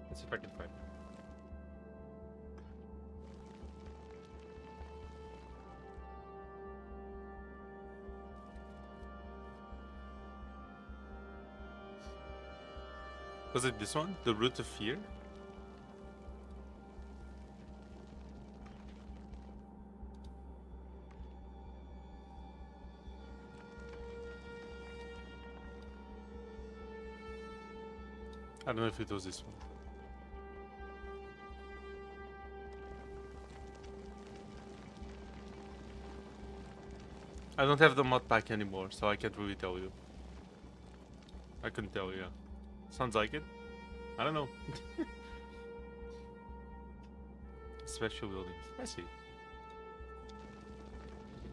Let's see if I can find it. Was it this one? The Root of Fear? I don't know if it was this one. I don't have the mod pack anymore, so I can't really tell you. I couldn't tell you. Sounds like it. I don't know. Special buildings. I see.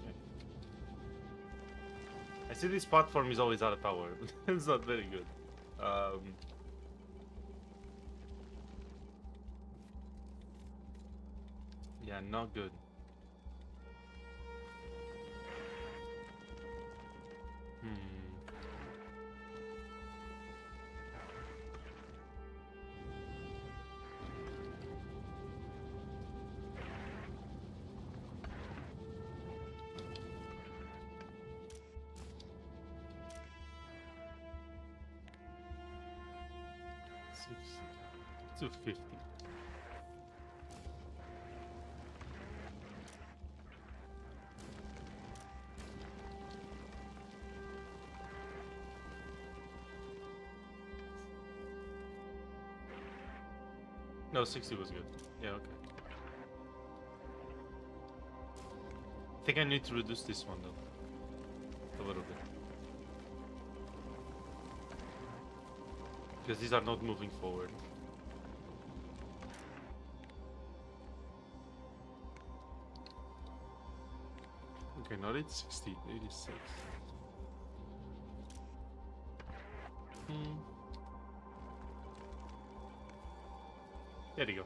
Okay. I see this platform is always out of power. It's not very good. Yeah, not good. Hmm. Six, 250. No, 60 was good. Yeah, okay. I think I need to reduce this one though. A little bit. Because these are not moving forward. Okay, not 860, 86. There you go.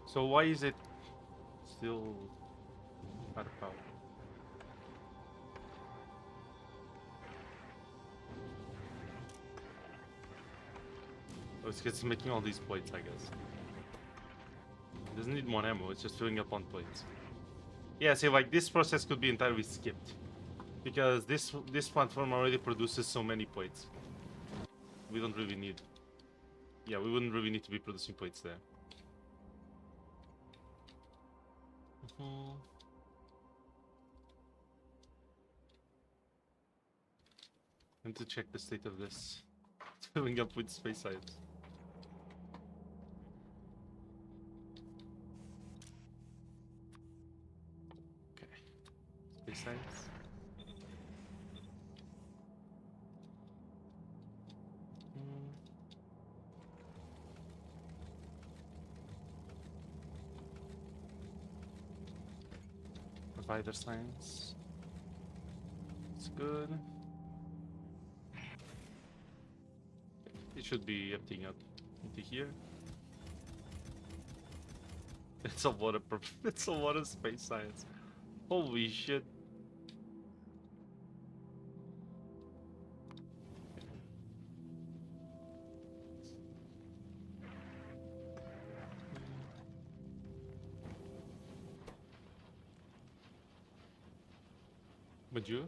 So why is it still out of power? Oh, it's because it's making all these plates, I guess. It doesn't need more ammo, it's just filling up on plates. Yeah, see, like, this process could be entirely skipped. Because this platform already produces so many plates. We don't really need... Yeah, we wouldn't really need to be producing plates there. I need to check the state of this. It's filling up with space science. Okay. Space science. Provider science. It's good. It should be emptying up into here. It's a lot of it's a lot of space science. Holy shit. Bonjour.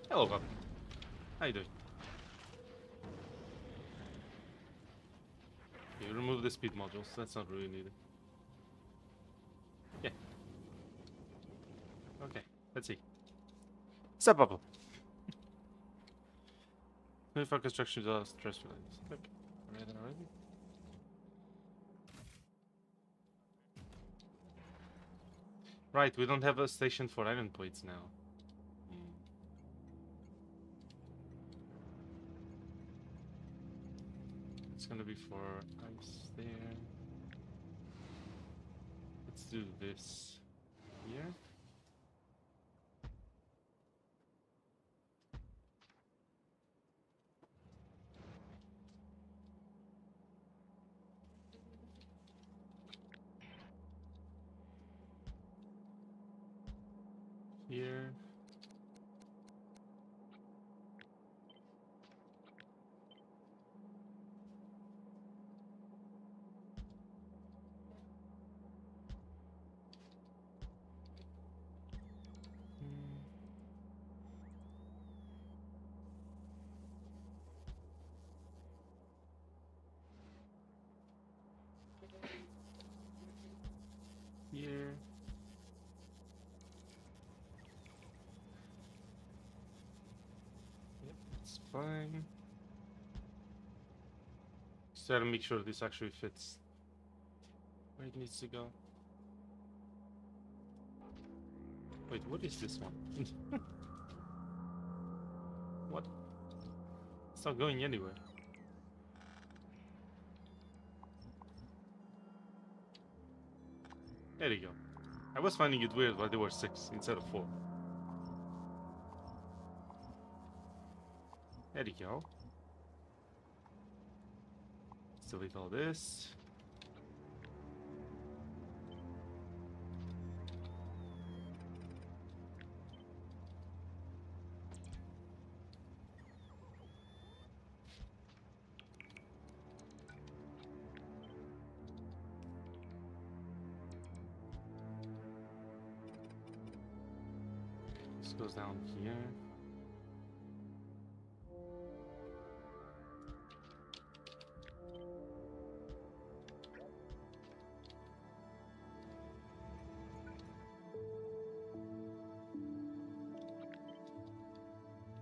Hello, Bob. How you doing? Okay, remove the speed modules. That's not really needed. Yeah. Okay, let's see. What's up, Pablo? Maybe for construction without stress related. Okay. Read that already? Right, we don't have a station for iron plates now. It's gonna be for ice there. Let's do this here. Here. fine. Just gotta make sure this actually fits where it needs to go. Wait, what is this one? What? It's not going anywhere. There you go. I was finding it weird why there were 6 instead of 4. There you go. Let's delete all this. This goes down here.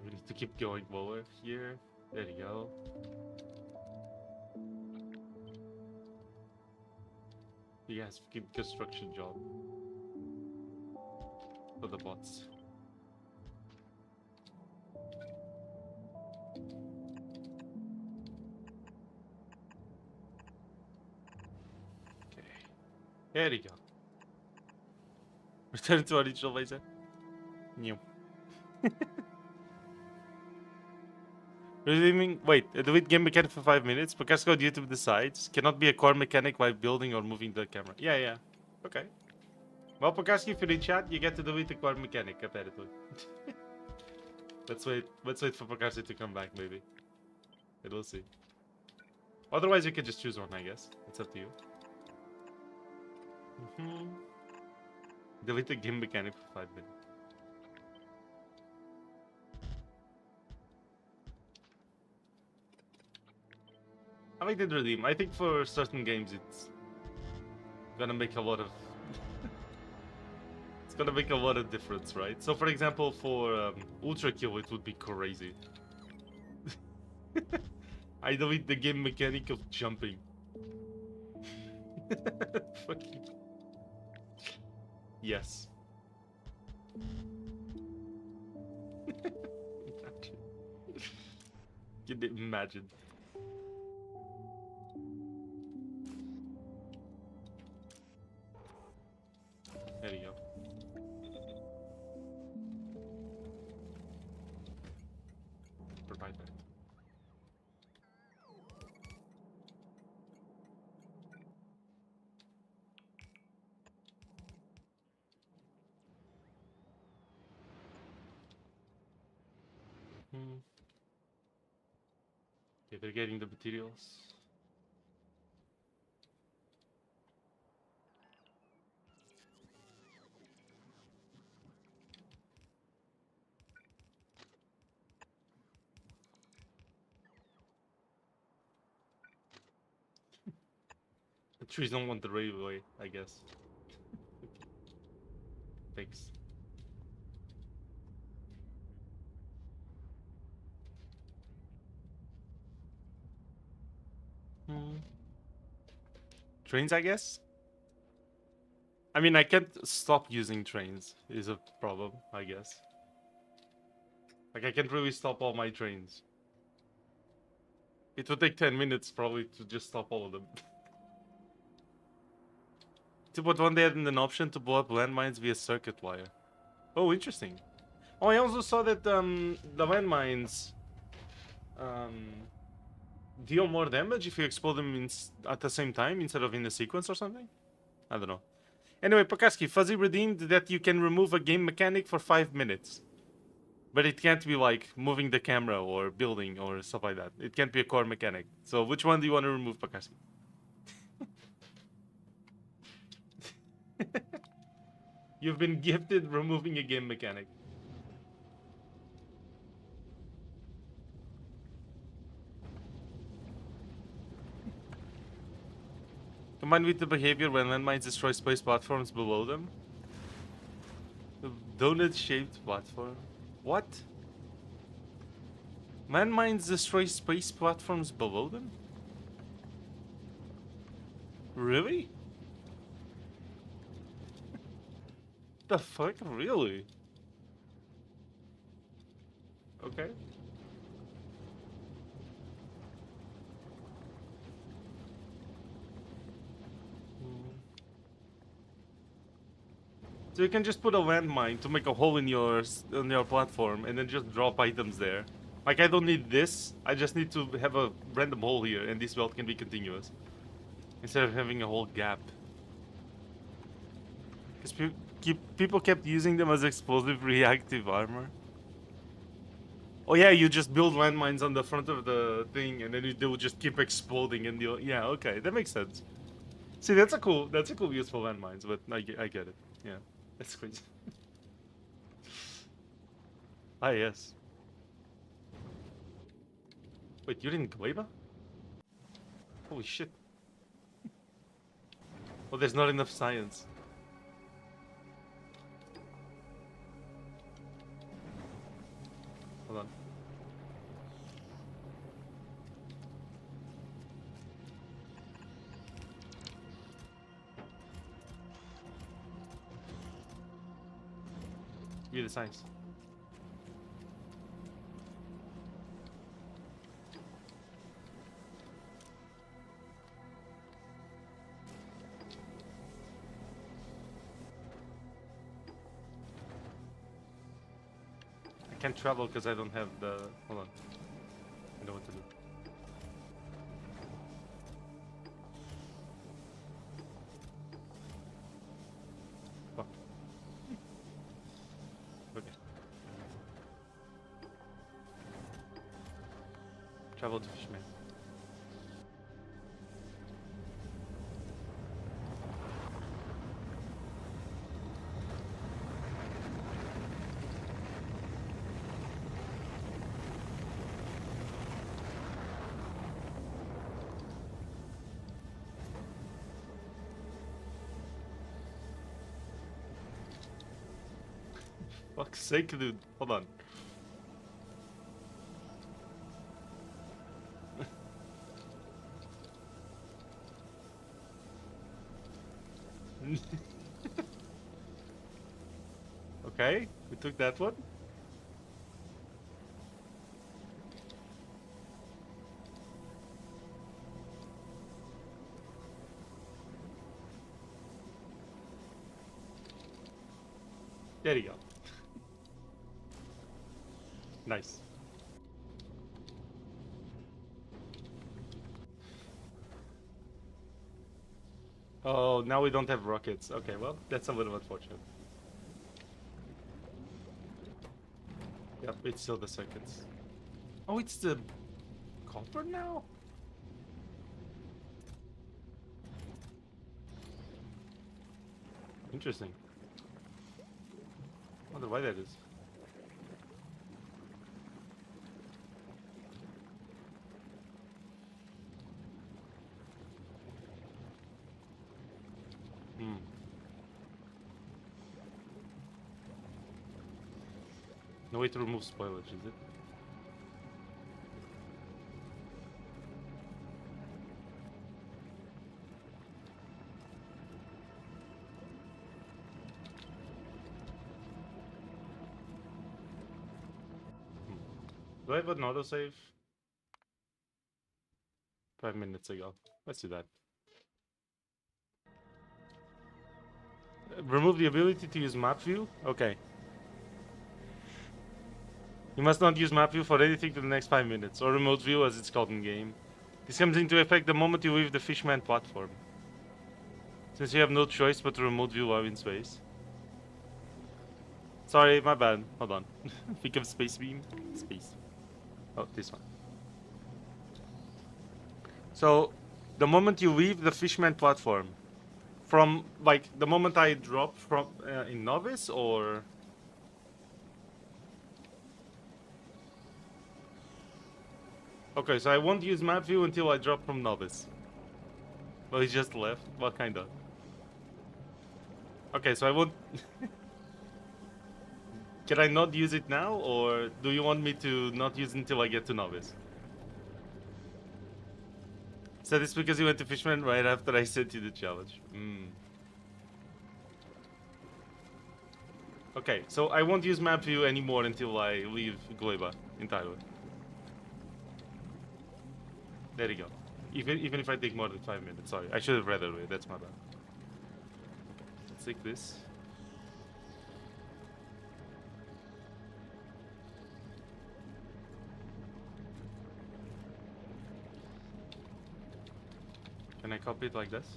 We need to keep going lower here. There you go. You guys keep construction job for the bots. Okay. There you go. Return to original laser. New. Redeeming. Wait, do it game mechanic for 5 minutes. Because code YouTube decides cannot be a core mechanic while building or moving the camera. Yeah. Okay. Well, Pokaski, if you're in chat, you get to do it the core mechanic, apparently. Let's wait for Pokaski to come back, maybe. We'll see. Otherwise, you can just choose one, I guess. It's up to you. Delete the game mechanic for 5 minutes. I like the redeem. I think for certain games, it's gonna make a lot of... it's gonna make a lot of difference, right? So, for example, for Ultra Kill, it would be crazy. I delete the game mechanic of jumping. Fucking... Yes. Can you imagine? There you go. Provide that. Okay, they're getting the materials. The trees don't want the railway, I guess. Thanks. Trains, I guess? I mean, I can't stop using trains, is a problem, I guess. Like, I can't really stop all my trains. It would take 10 minutes, probably, to just stop all of them. But one day I had an option to blow up landmines via circuit wire. Oh, interesting. Oh, I also saw that the landmines deal more damage if you explode them at the same time instead of in a sequence or something? I don't know. Anyway, Pokaski, Fuzzy redeemed that you can remove a game mechanic for 5 minutes. But it can't be like moving the camera or building or stuff like that. It can't be a core mechanic. So which one do you want to remove, Pokaski? You've been gifted removing a game mechanic. Combined with the behavior when landmines destroy space platforms below them. The donut-shaped platform. What? Landmines destroy space platforms below them? Really? The fuck? Really? Okay. So you can just put a landmine to make a hole in your platform and then just drop items there. Like I don't need this. I just need to have a random hole here, and this belt can be continuous instead of having a whole gap. Because people kept using them as explosive reactive armor. Oh yeah, you just build landmines on the front of the thing, and then they will just keep exploding. And yeah, okay, that makes sense. See, that's a cool use for landmines, but I get it. Yeah, that's crazy. Ah yes. Wait, you're in Gleba? Holy shit. Well, there's not enough science. Hold on. Give me the science. I can't travel because I don't have the... Hold on. I know what to do. Fuck. Okay. Travel to Fishman. Fuck's sake, dude. Hold on. Okay, we took that one. There you go. Nice. Oh, now we don't have rockets. Okay, well, that's a little unfortunate. Yep, it's still the seconds. Oh, it's the copper now? Interesting. Wonder why that is. Hmm. No way to remove spoilage, is it? Do I have an autosave? 5 minutes ago. Let's do that. Remove the ability to use map view? Okay. You must not use map view for anything for the next 5 minutes, or remote view as it's called in game. This comes into effect the moment you leave the Fishman platform. Since you have no choice but to remote view while in space. Sorry, my bad. Hold on. Think of space beam. Space. Oh, this one. So, the moment you leave the Fishman platform, from like the moment I drop from in novice, or okay, so I won't use map view until I drop from novice. Well, he just left. What kind of? Okay, so I won't. Can I not use it now, or do you want me to not use it until I get to novice? So this because you went to Fishman right after I sent you the challenge. Okay, so I won't use map view anymore until I leave Gleba entirely. There you go. Even if I take more than 5 minutes. Sorry, I should have read that way. That's my bad. Okay, let's take this. Can I copy it like this?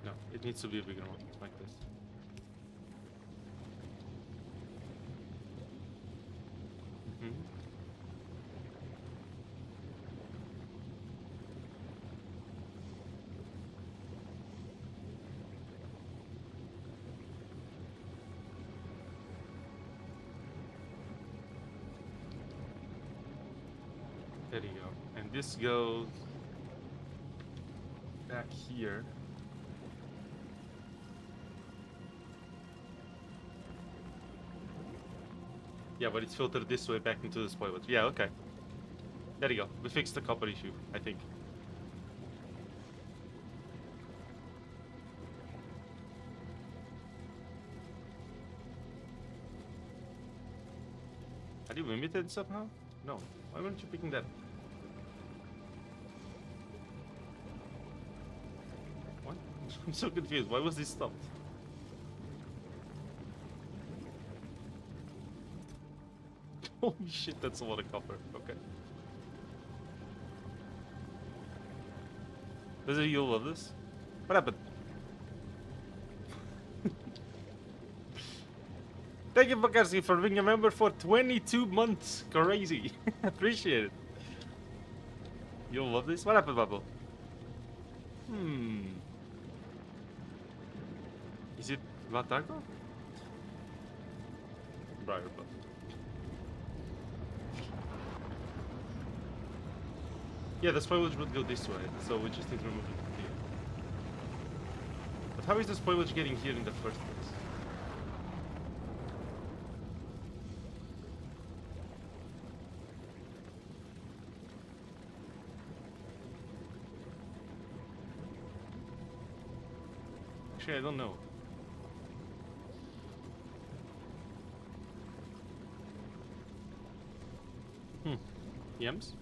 No, it needs to be a bigger one, like this. There you go. And this goes back here. Yeah, but it's filtered this way back into the spoilage. Yeah, okay. There you go. We fixed the copper issue, I think. Are you limited somehow? No. Why weren't you picking that? What? I'm so confused. Why was this stopped? Holy shit, that's a lot of copper. Okay. Does it you'll love this? What happened? Thank you, Bakarski, for being a member for 22 months. Crazy. Appreciate it. You'll love this. What happened, Bubble? Is it Lataco? Briar Buff. Yeah, the spoilage would go this way, so we just need to remove it from here. But how is the spoilage getting here in the first place? Actually, I don't know. Yams?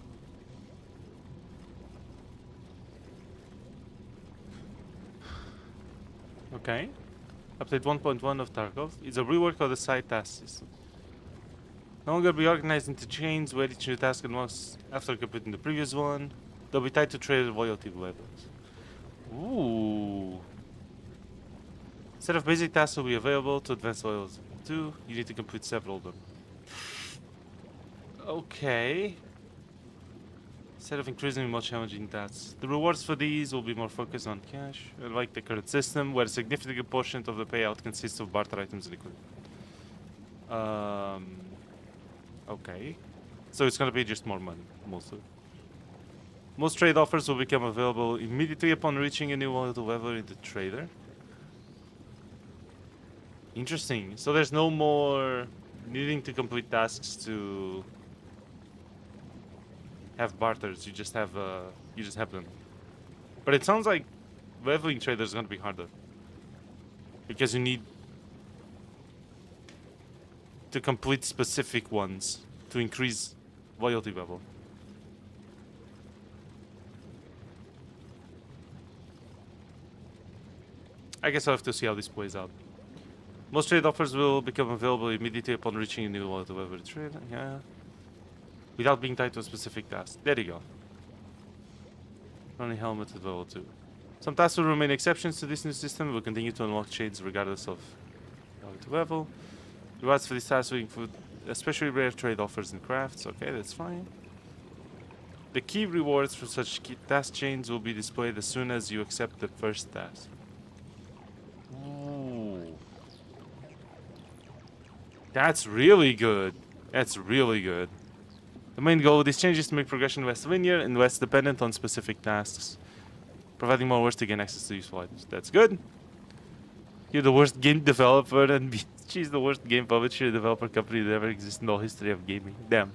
Okay. Update 1.1 of Tarkov is a rework of the side task system. No longer be organized into chains where each new task unlocks after completing the previous one. They'll be tied to trader loyalty levels. Ooh. Set of basic tasks will be available to advanced loyalty 2. You need to complete several of them. Okay. Instead of increasingly more challenging tasks. The rewards for these will be more focused on cash, unlike the current system, where a significant portion of the payout consists of barter items and equipment. Okay. So it's gonna be just more money, mostly. Most trade offers will become available immediately upon reaching a new loyalty level in the trader. Interesting. So there's no more needing to complete tasks to have barters. You just have them. But it sounds like leveling traders is gonna be harder because you need to complete specific ones to increase loyalty level. I guess I'll have to see how this plays out. Most trade offers will become available immediately upon reaching a new loyalty level. Yeah. Without being tied to a specific task. There you go. Only helmet at level 2. Some tasks will remain exceptions to this new system. We'll continue to unlock shades regardless of level. Rewards for these tasks will include especially rare trade offers and crafts. Okay, that's fine. The key rewards for such task chains will be displayed as soon as you accept the first task. Ooh. That's really good. That's really good. The main goal of this change is to make progression less linear and less dependent on specific tasks. Providing more ways to gain access to useful items. That's good. You're the worst game developer and she's the worst game publisher developer company that ever existed in the whole history of gaming. Damn.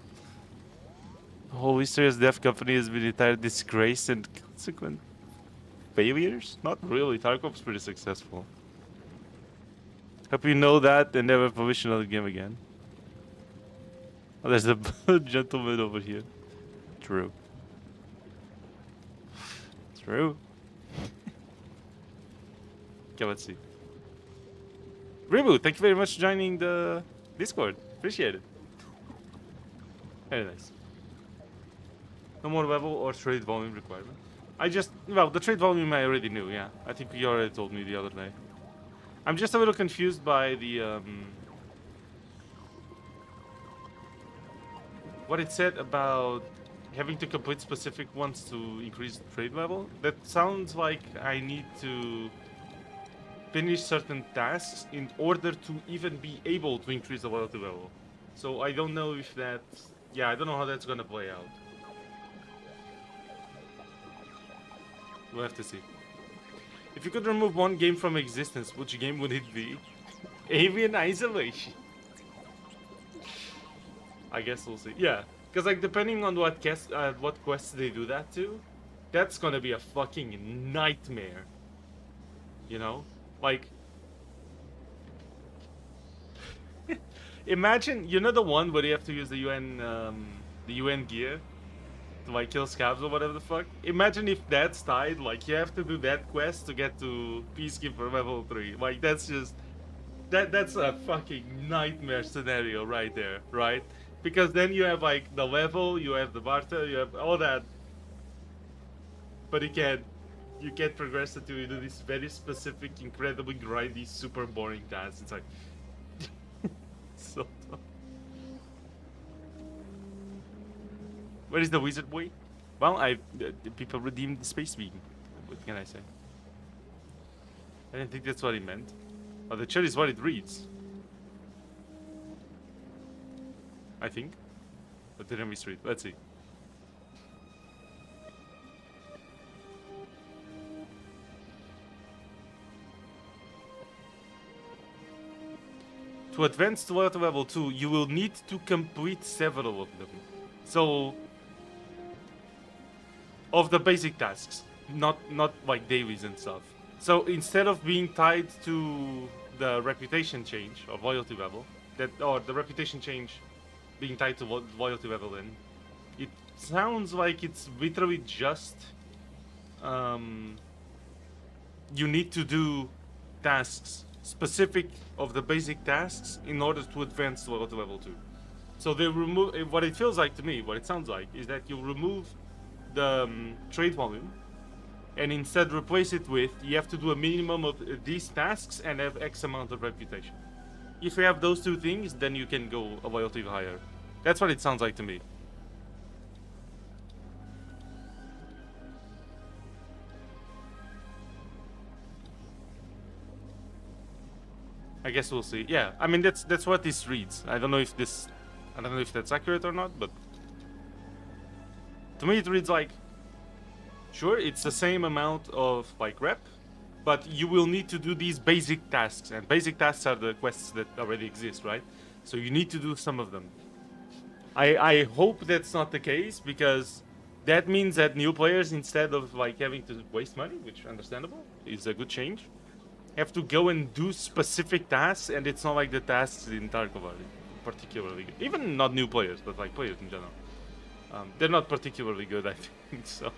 The whole history of the dev company has been entire disgrace and consequent failures? Not really. Tarkov's pretty successful. Hope you know that and never publish another game again. Oh, there's a gentleman over here. True. True. Okay, let's see. Reboot, thank you very much for joining the Discord. Appreciate it. Very nice. No more level or trade volume requirement. Well, the trade volume I already knew, yeah. I think you already told me the other day. I'm just a little confused by the, what it said about having to complete specific ones to increase trade level. That sounds like I need to finish certain tasks in order to even be able to increase the loyalty level. So I don't know if that's... Yeah, I don't know how that's gonna play out. We'll have to see. If you could remove one game from existence, which game would it be? Avian Isolation. I guess we'll see. Yeah, because like depending on what quests they do that to, that's gonna be a fucking nightmare. You know, like imagine, you know, the one where you have to use the UN gear to like kill scabs or whatever the fuck. Imagine if that's tied, like you have to do that quest to get to Peacekeeper level 3. Like that's just that's a fucking nightmare scenario right there, right? Because then you have like the level, you have the barter, you have all that, but you can't progress until you do this very specific, incredibly grindy, super boring task. It's like so tough. Where is the wizard boy? Well, the people redeemed the space being. What can I say? I didn't think that's what he meant. Oh, the chat is what it reads. I think. But didn't misread. Let's see. To advance to level 2, you will need to complete several of them. So, of the basic tasks, not like dailies and stuff. So instead of being tied to the reputation change of loyalty level, or the reputation change being tied to loyalty level, then it sounds like it's literally just you need to do tasks specific of the basic tasks in order to advance to level 2. So they remove, what it feels like to me, what it sounds like, is that you remove the trade volume and instead replace it with, you have to do a minimum of these tasks and have X amount of reputation. If you have those two things, then you can go a loyalty higher. That's what it sounds like to me. I guess we'll see. Yeah, I mean that's what this reads. I don't know if that's accurate or not, but to me it reads like, sure, it's the same amount of like rep, but you will need to do these basic tasks, and basic tasks are the quests that already exist, right? So you need to do some of them. I hope that's not the case, because that means that new players, instead of like having to waste money, which understandable, is a good change, have to go and do specific tasks, and it's not like the tasks in Tarkov are particularly good. Even not new players, but like players in general. They're not particularly good, I think, so.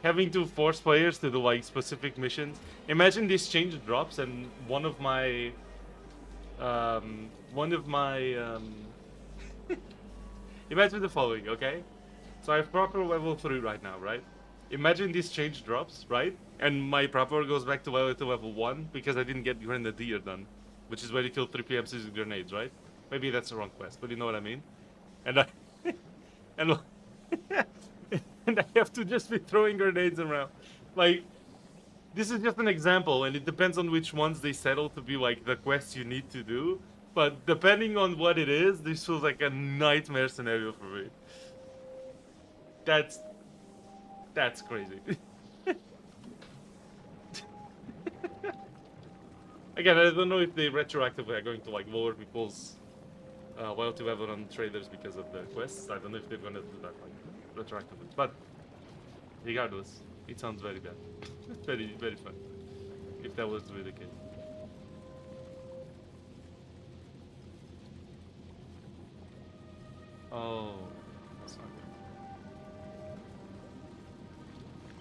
Having to force players to do like specific missions. Imagine this change drops and one of my imagine the following, okay? So I have proper level 3 right now, right? Imagine this change drops, right? And my proper goes back to level 1 because I didn't get Grenadier done, which is where you kill 3 PMCs with grenades, right? Maybe that's the wrong quest, but you know what I mean? And and I have to just be throwing grenades around. Like, this is just an example, and it depends on which ones they settle to be like the quests you need to do. But depending on what it is, this feels like a nightmare scenario for me. That's crazy. Again, I don't know if they retroactively are going to like lower people's loyalty level on traders because of the quests. I don't know if they're gonna do that like retroactively. But regardless, it sounds very bad. Very, very fun. If that was to be the case. Oh, that's not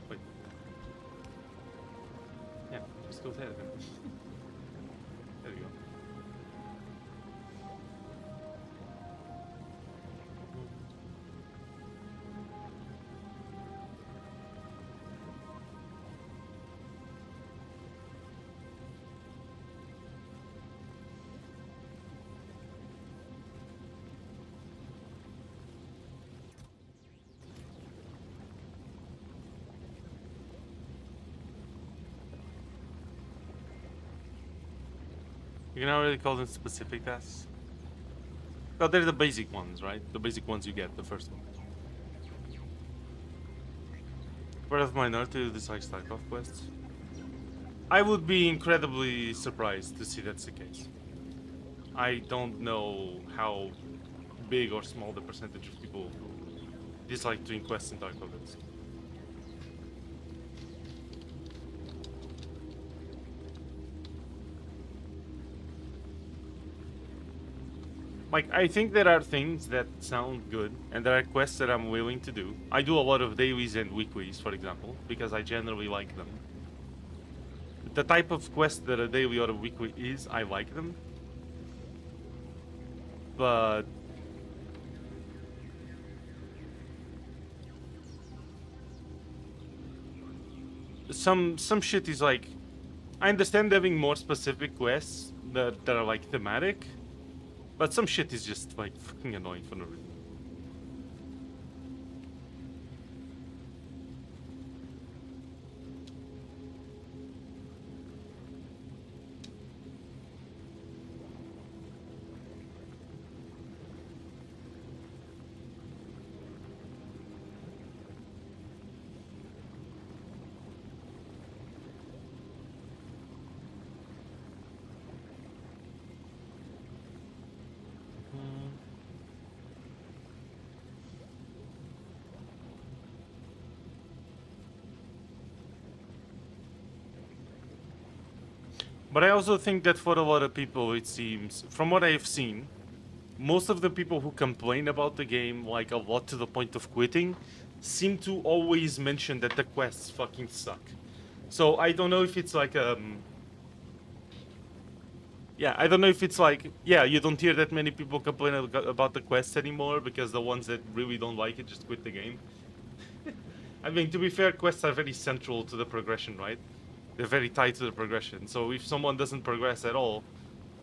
good. Wait. Yeah, just go there then. There you go. You can already call them specific tasks. Well, they're the basic ones, right? The basic ones you get, the first one. Part of minority dislikes Tarkov quests. I would be incredibly surprised to see that's the case. I don't know how big or small the percentage of people dislike doing quests in Tarkov is. Like, I think there are things that sound good, and there are quests that I'm willing to do. I do a lot of dailies and weeklies, for example, because I generally like them. The type of quest that a daily or a weekly is, I like them. But some shit is like, I understand having more specific quests that are like thematic, but some shit is just like fucking annoying for no reason. But I also think that for a lot of people, it seems, from what I've seen, most of the people who complain about the game, like a lot to the point of quitting, seem to always mention that the quests fucking suck. So I don't know if it's like yeah, I don't know if it's like, yeah, you don't hear that many people complain about the quests anymore because the ones that really don't like it just quit the game. I mean, to be fair, quests are very central to the progression, right? They're very tied to the progression. So if someone doesn't progress at all,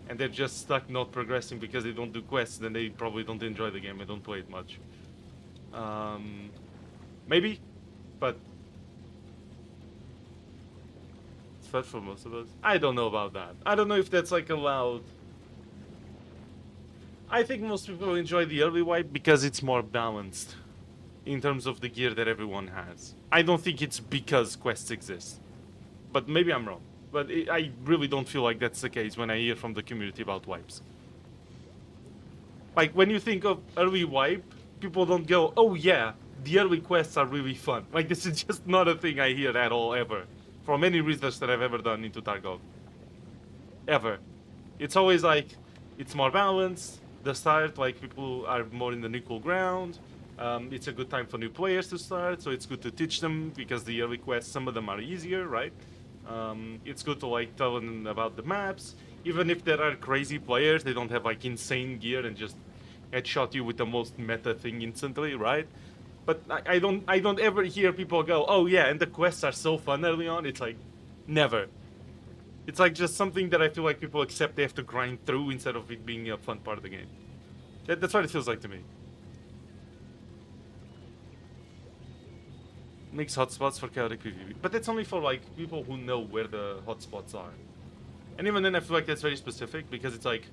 and they're just stuck not progressing because they don't do quests, then they probably don't enjoy the game and don't play it much. Maybe, but it's fun for most of us. I don't know about that. I don't know if that's like allowed. I think most people enjoy the early wipe because it's more balanced in terms of the gear that everyone has. I don't think it's because quests exist. But maybe I'm wrong. But I really don't feel like that's the case when I hear from the community about wipes. Like, when you think of early wipe, people don't go, oh yeah, the early quests are really fun. Like, this is just not a thing I hear at all, ever. From any research that I've ever done into Tarkov. Ever. It's always like, it's more balanced. The start, like, people are more in the neutral ground. It's a good time for new players to start, so it's good to teach them, because the early quests, some of them are easier, right? It's good to like tell them about the maps. Even if there are crazy players, they don't have like insane gear and just headshot you with the most meta thing instantly, right? But I don't ever hear people go, oh yeah, and the quests are so fun early on. It's like, never. It's like just something that I feel like people accept they have to grind through instead of it being a fun part of the game. That's what it feels like to me. Makes hotspots for chaotic PvP. But that's only for like people who know where the hotspots are. And even then I feel like that's very specific because it's like,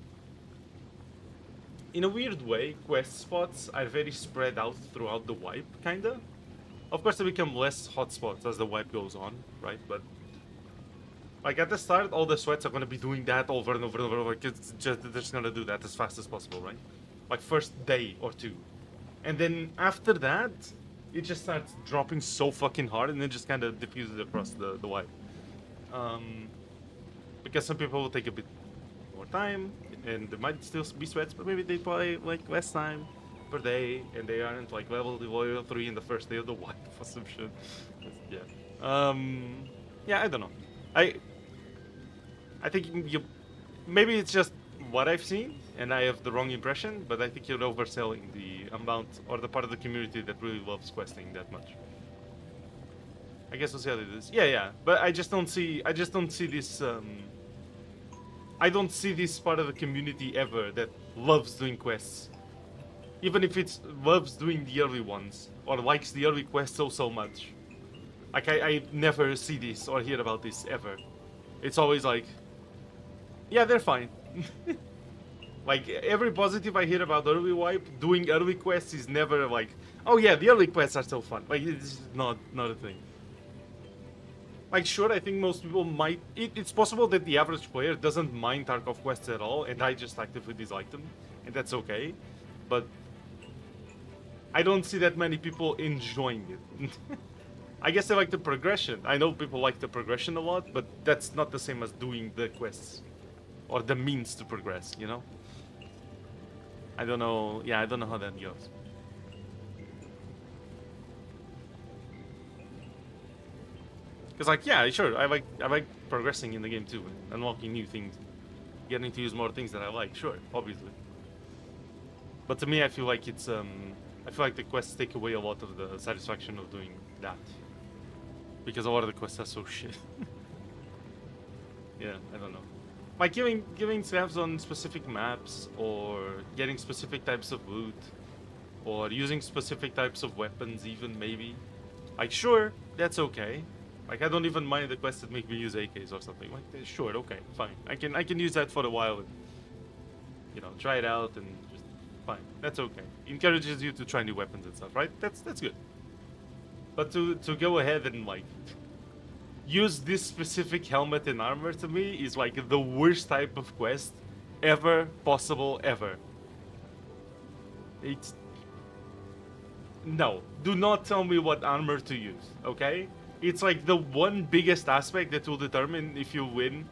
in a weird way, quest spots are very spread out throughout the wipe, kinda. Of course they become less hotspots as the wipe goes on, right? But Like at the start, all the sweats are gonna be doing that over and over and over. Like it's just they're just gonna do that as fast as possible, right? Like first day or two, and then after that, it just starts dropping so fucking hard, and then just kind of diffuses across the wipe. Because some people will take a bit more time, and there might still be sweats, but maybe they play like less time per day, and they aren't like level 3 in the first day of the wipe for some shit. Yeah. Yeah, I don't know. I think you maybe it's just what I've seen, and I have the wrong impression, but I think you're overselling the amount or the part of the community that really loves questing that much. I guess we'll see how it is. Yeah, but I just don't see this. I don't see this part of the community ever that loves doing quests, even if it's loves doing the early ones or likes the early quests so much. Like I never see this or hear about this ever. It's always like, yeah, they're fine. Like every positive I hear about early wipe, doing early quests is never like, oh yeah, the early quests are so fun. Like it's not a thing. Like sure, I think most people might. It's possible that the average player doesn't mind Tarkov quests at all, and I just actively dislike them, and that's okay. But I don't see that many people enjoying it. I guess they like the progression. I know people like the progression a lot, but that's not the same as doing the quests or the means to progress, you know? I don't know. Yeah, I don't know how that goes. Because like, yeah, sure, I like progressing in the game too, unlocking new things, getting to use more things that I like, sure, obviously. But to me, I feel like it's I feel like the quests take away a lot of the satisfaction of doing that. Because a lot of the quests are so shit. Yeah, I don't know. Like giving saves on specific maps, or getting specific types of loot, or using specific types of weapons even, maybe. Like, sure, that's okay. Like, I don't even mind the quests that make me use AKs or something. Like, sure, okay, fine. I can use that for a while and, you know, try it out and just, fine. That's okay. Encourages you to try new weapons and stuff, right? That's good. But to go ahead and, like, use this specific helmet and armor, to me, is, like, the worst type of quest ever possible, ever. It's... No. Do not tell me what armor to use, okay? It's, like, the one biggest aspect that will determine if you win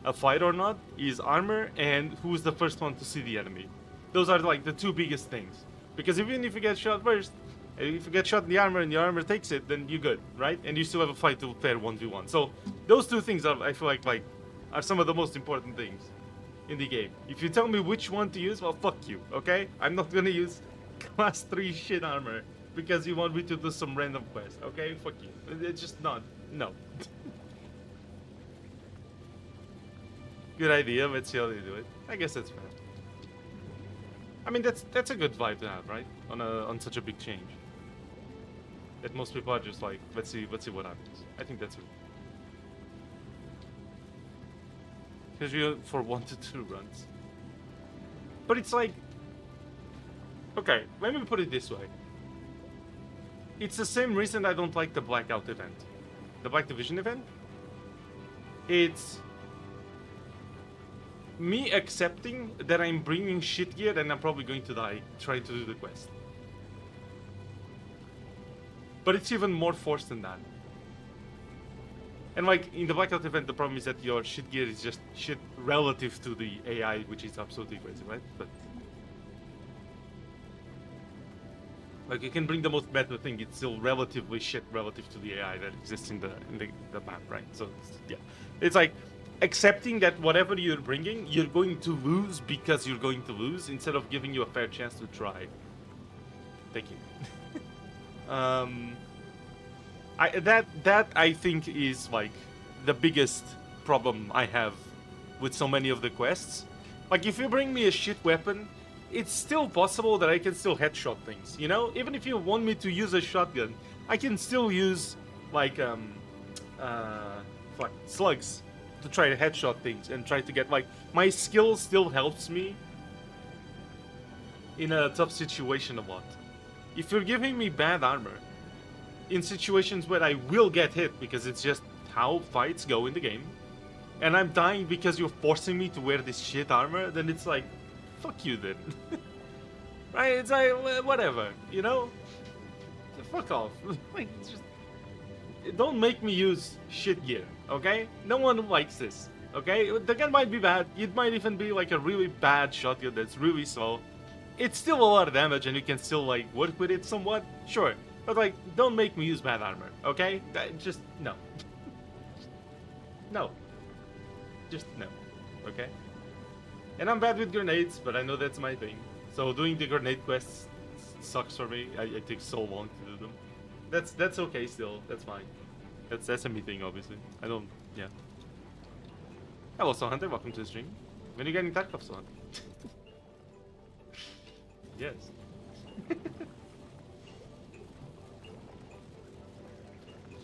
a fight or not is armor and who's the first one to see the enemy. Those are, like, the two biggest things. Because even if you get shot first, if you get shot in the armor and your armor takes it, then you're good, right? And you still have a fight to fair 1v1. So those two things are, I feel like are some of the most important things in the game. If you tell me which one to use, well, fuck you, okay? I'm not gonna use class 3 shit armor because you want me to do some random quest, okay? Fuck you. It's just not. No. Good idea. Let's see how they do it. I guess that's fair. I mean, that's a good vibe to have, right? On such a big change. That most people are just like, let's see what happens. I think that's good. Because you're for 1 to 2 runs. But it's like, okay, let me put it this way. It's the same reason I don't like the Blackout event. The Black Division event. It's me accepting that I'm bringing shit gear and I'm probably going to die trying to do the quest. But it's even more forced than that. And like in the Blackout event, the problem is that your shit gear is just shit relative to the AI, which is absolutely crazy, right? But like you can bring the most meta thing, it's still relatively shit relative to the AI that exists in the map, right? So yeah, it's like accepting that whatever you're bringing, you're going to lose because you're going to lose, instead of giving you a fair chance to try. Thank you. That I think is like the biggest problem I have with so many of the quests. Like if you bring me a shit weapon, it's still possible that I can still headshot things, you know? Even if you want me to use a shotgun, I can still use like slugs to try to headshot things and try to get, like, my skill still helps me in a tough situation a lot. If you're giving me bad armor in situations where I will get hit because it's just how fights go in the game, and I'm dying because you're forcing me to wear this shit armor, then it's like, fuck you then. Right? It's like, whatever, you know? Fuck off. Like, just don't make me use shit gear, okay? No one likes this, okay? The gun might be bad. It might even be like a really bad shotgun that's really slow. It's still a lot of damage and you can still like work with it somewhat, sure. But like, don't make me use bad armor, okay? Just, no. No. Just no, okay? And I'm bad with grenades, but I know that's my thing. So doing the grenade quests sucks for me. I take so long to do them. That's okay still. That's fine. That's a me thing, obviously. I don't. Yeah. Hello, Soul Hunter. Welcome to the stream. When are you getting Tarkov, Soul Hunter? Yes.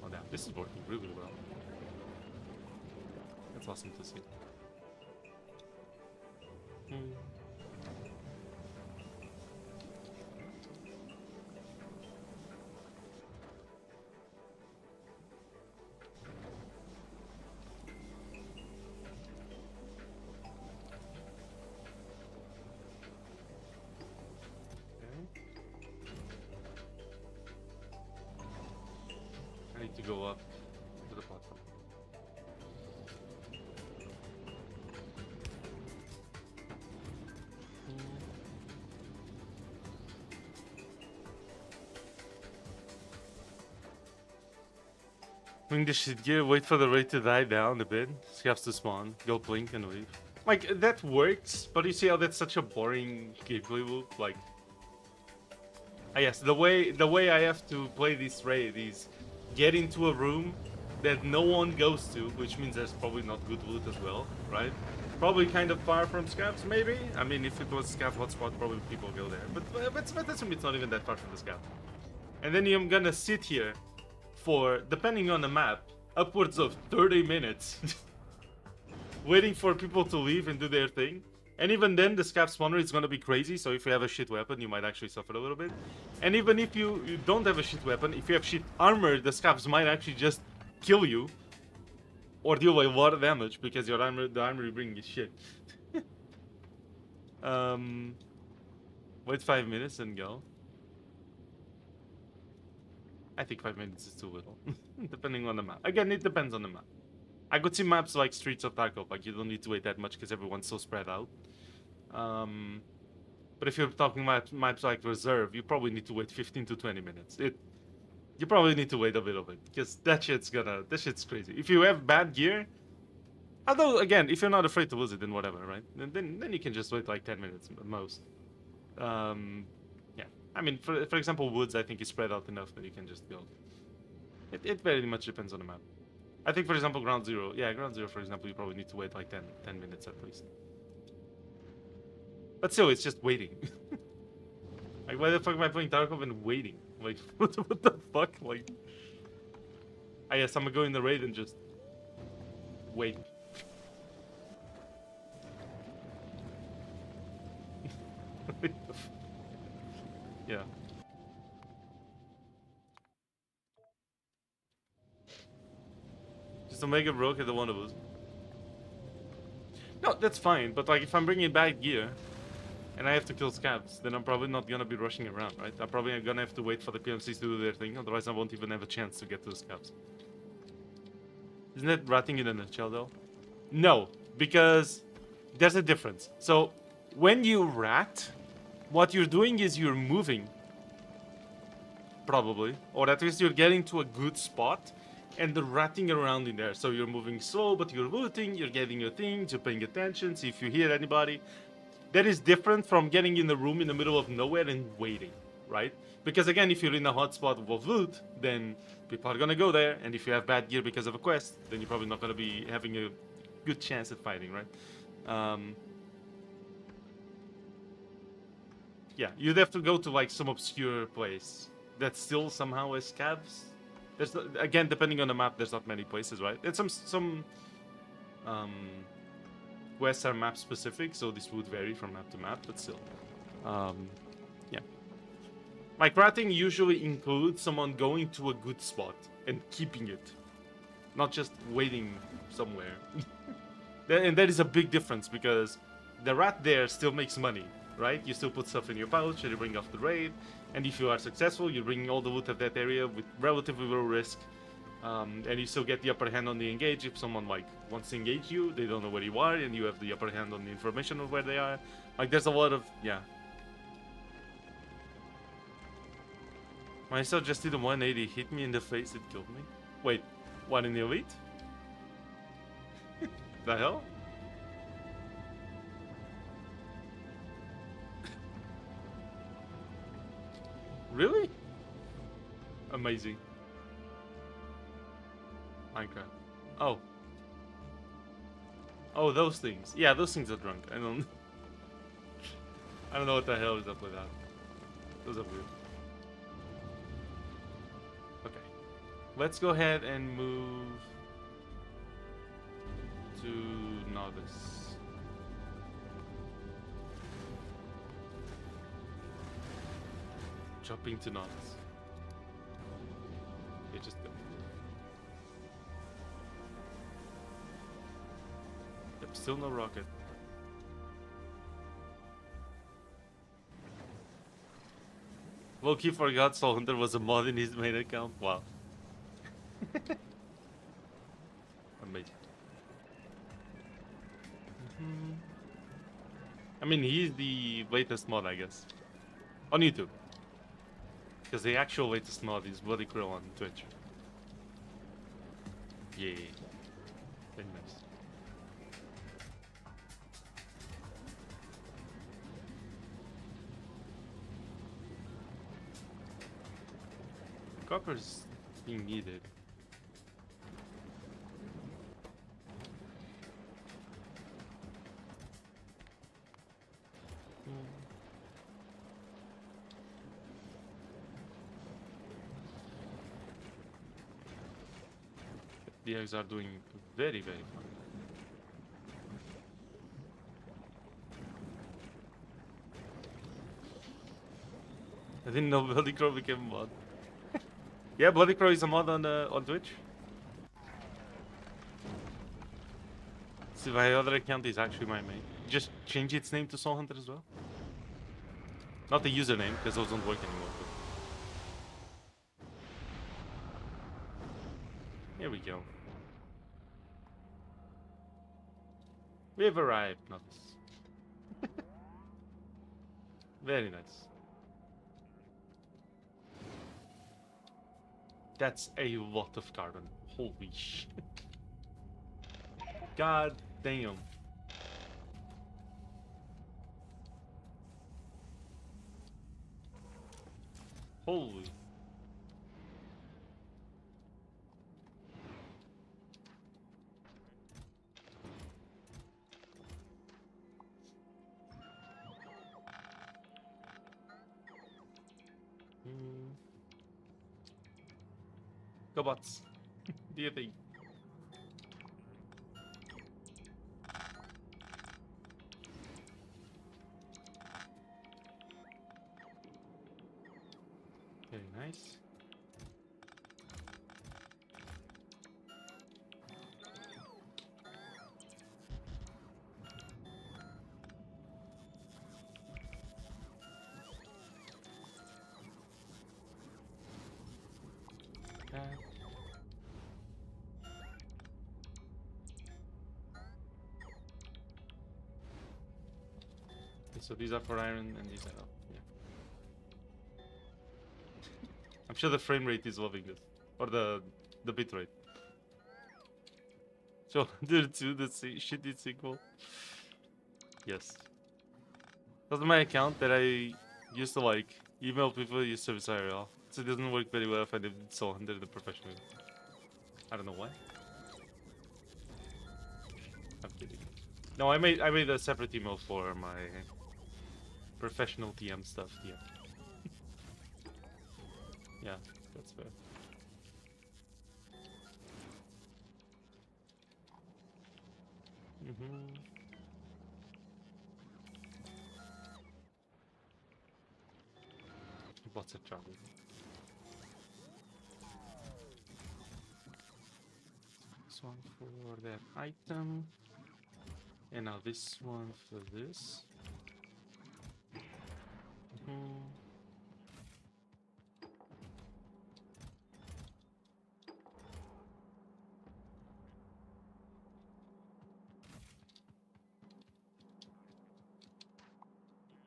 Oh damn, this is working really well. That's awesome to see. I need to go up to the platform. Bring the shit gear, wait for the raid to die down a bit, scraps to spawn, go blink and leave. Like, that works, but you see how that's such a boring gameplay loop? Like, yes, the way I have to play this raid is get into a room that no one goes to, which means there's probably not good loot as well, right? Probably kind of far from scraps, maybe? I mean, if it was scrap hotspot, probably people go there. But that's it's not even that far from the scrap. And then I'm gonna sit here for, depending on the map, upwards of 30 minutes waiting for people to leave and do their thing. And even then, the scrap spawner is gonna be crazy, so if you have a shit weapon, you might actually suffer a little bit. And even if you don't have a shit weapon, if you have shit armor, the scraps might actually just kill you. Or deal like a lot of damage, because the armor you bring is shit. Wait 5 minutes and go. I think 5 minutes is too little, depending on the map. Again, it depends on the map. I could see maps like Streets of Tarkov, like you don't need to wait that much because everyone's so spread out. But if you're talking maps like Reserve, you probably need to wait 15 to 20 minutes. You probably need to wait a little bit because that shit's crazy. If you have bad gear, although again, if you're not afraid to lose it, then whatever, right? Then you can just wait like 10 minutes at most. Yeah, I mean, for example, Woods, I think is spread out enough that you can just go. It very much depends on the map. I think, for example, Ground Zero. Yeah, Ground Zero, for example, you probably need to wait like 10 minutes at least. But still, it's just waiting. Like, why the fuck am I playing Tarkov and waiting? Like, what the fuck? Like, I guess I'm gonna go in the raid and just wait. Yeah. Just Omega broke at the one of us. No, that's fine, but like if I'm bringing back gear and I have to kill scabs, then I'm probably not gonna be rushing around, right? I'm probably gonna have to wait for the PMCs to do their thing, otherwise I won't even have a chance to get to the scabs. Isn't that ratting in a nutshell though? No, because there's a difference. So when you rat, what you're doing is you're moving, probably, or at least you're getting to a good spot and the ratting around in there. So you're moving slow, but you're looting, you're getting your things, you're paying attention, see if you hear anybody. That is different from getting in the room in the middle of nowhere and waiting, right? Because again, if you're in a hotspot of loot, then people are gonna go there, and if you have bad gear because of a quest, then you're probably not gonna be having a good chance at fighting, right? Yeah, you'd have to go to like some obscure place that still somehow has scabs. There's, again, depending on the map, there's not many places, right? And some quests are map specific, so this would vary from map to map, but still. Yeah. Like, ratting usually includes someone going to a good spot and keeping it. Not just waiting somewhere. And that is a big difference because the rat there still makes money, right? You still put stuff in your pouch and you bring off the raid, and if you are successful, you bring all the loot of that area with relatively low risk, and you still get the upper hand on the engage. If someone like wants to engage you, they don't know where you are, and you have the upper hand on the information of where they are. Like there's a lot of Myself just did a 180, hit me in the face, it killed me. Wait, what in the elite? The hell? Really? Amazing. Minecraft. Oh. Oh, those things. Yeah, those things are drunk. I don't know what the hell is up with that. Those are weird. Okay. Let's go ahead and move to Novice. Jumping to Novice. Yeah, just go. Yep, still no rocket. Loki forgot Soul Hunter was a mod in his main account. Wow. Amazing. I mean, he's the latest mod, I guess. On YouTube. Because the actual latest mod is Bloody Crow on Twitch. Yeah. Very nice. Copper's being needed. The eggs are doing very, very fine. I didn't know Bloody Crow became a mod. Yeah, Bloody Crow is a mod on Twitch. See, my other account is actually my main. Just change its name to Soul Hunter as well. Not the username, because those don't work anymore. But... here we go. We have arrived, Novice. Very nice. That's a lot of carbon. Holy shit. God damn. Holy. Go bots. Do you think? Very nice. So these are for iron and these are yeah. I'm sure the frame rate is loving this. Or the bit rate. So dude to the shitty sequel. Yes. That's my account that I used to like email people use service IRL. So it doesn't work very well if I did Soul Hunter the professional. I don't know why. I'm kidding. No, I made a separate email for my professional TM stuff, yeah. Yeah, that's fair. Lots of trouble. This one for that item. And now this one for this.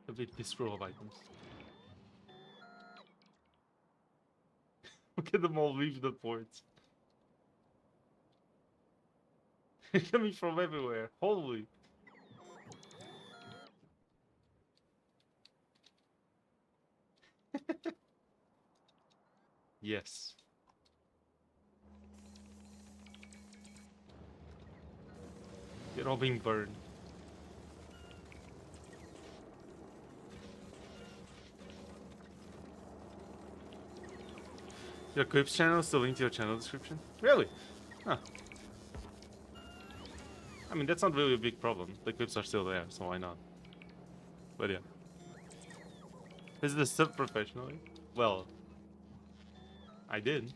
A bit this row of items. Look at them all leave the ports. They're coming from everywhere. Holy. Yes. You're all being burned. Your Quips channel is the link to your channel description? Really? Huh. I mean, that's not really a big problem. The Quips are still there, so why not? But yeah. Is this sub professionally? Well, I did.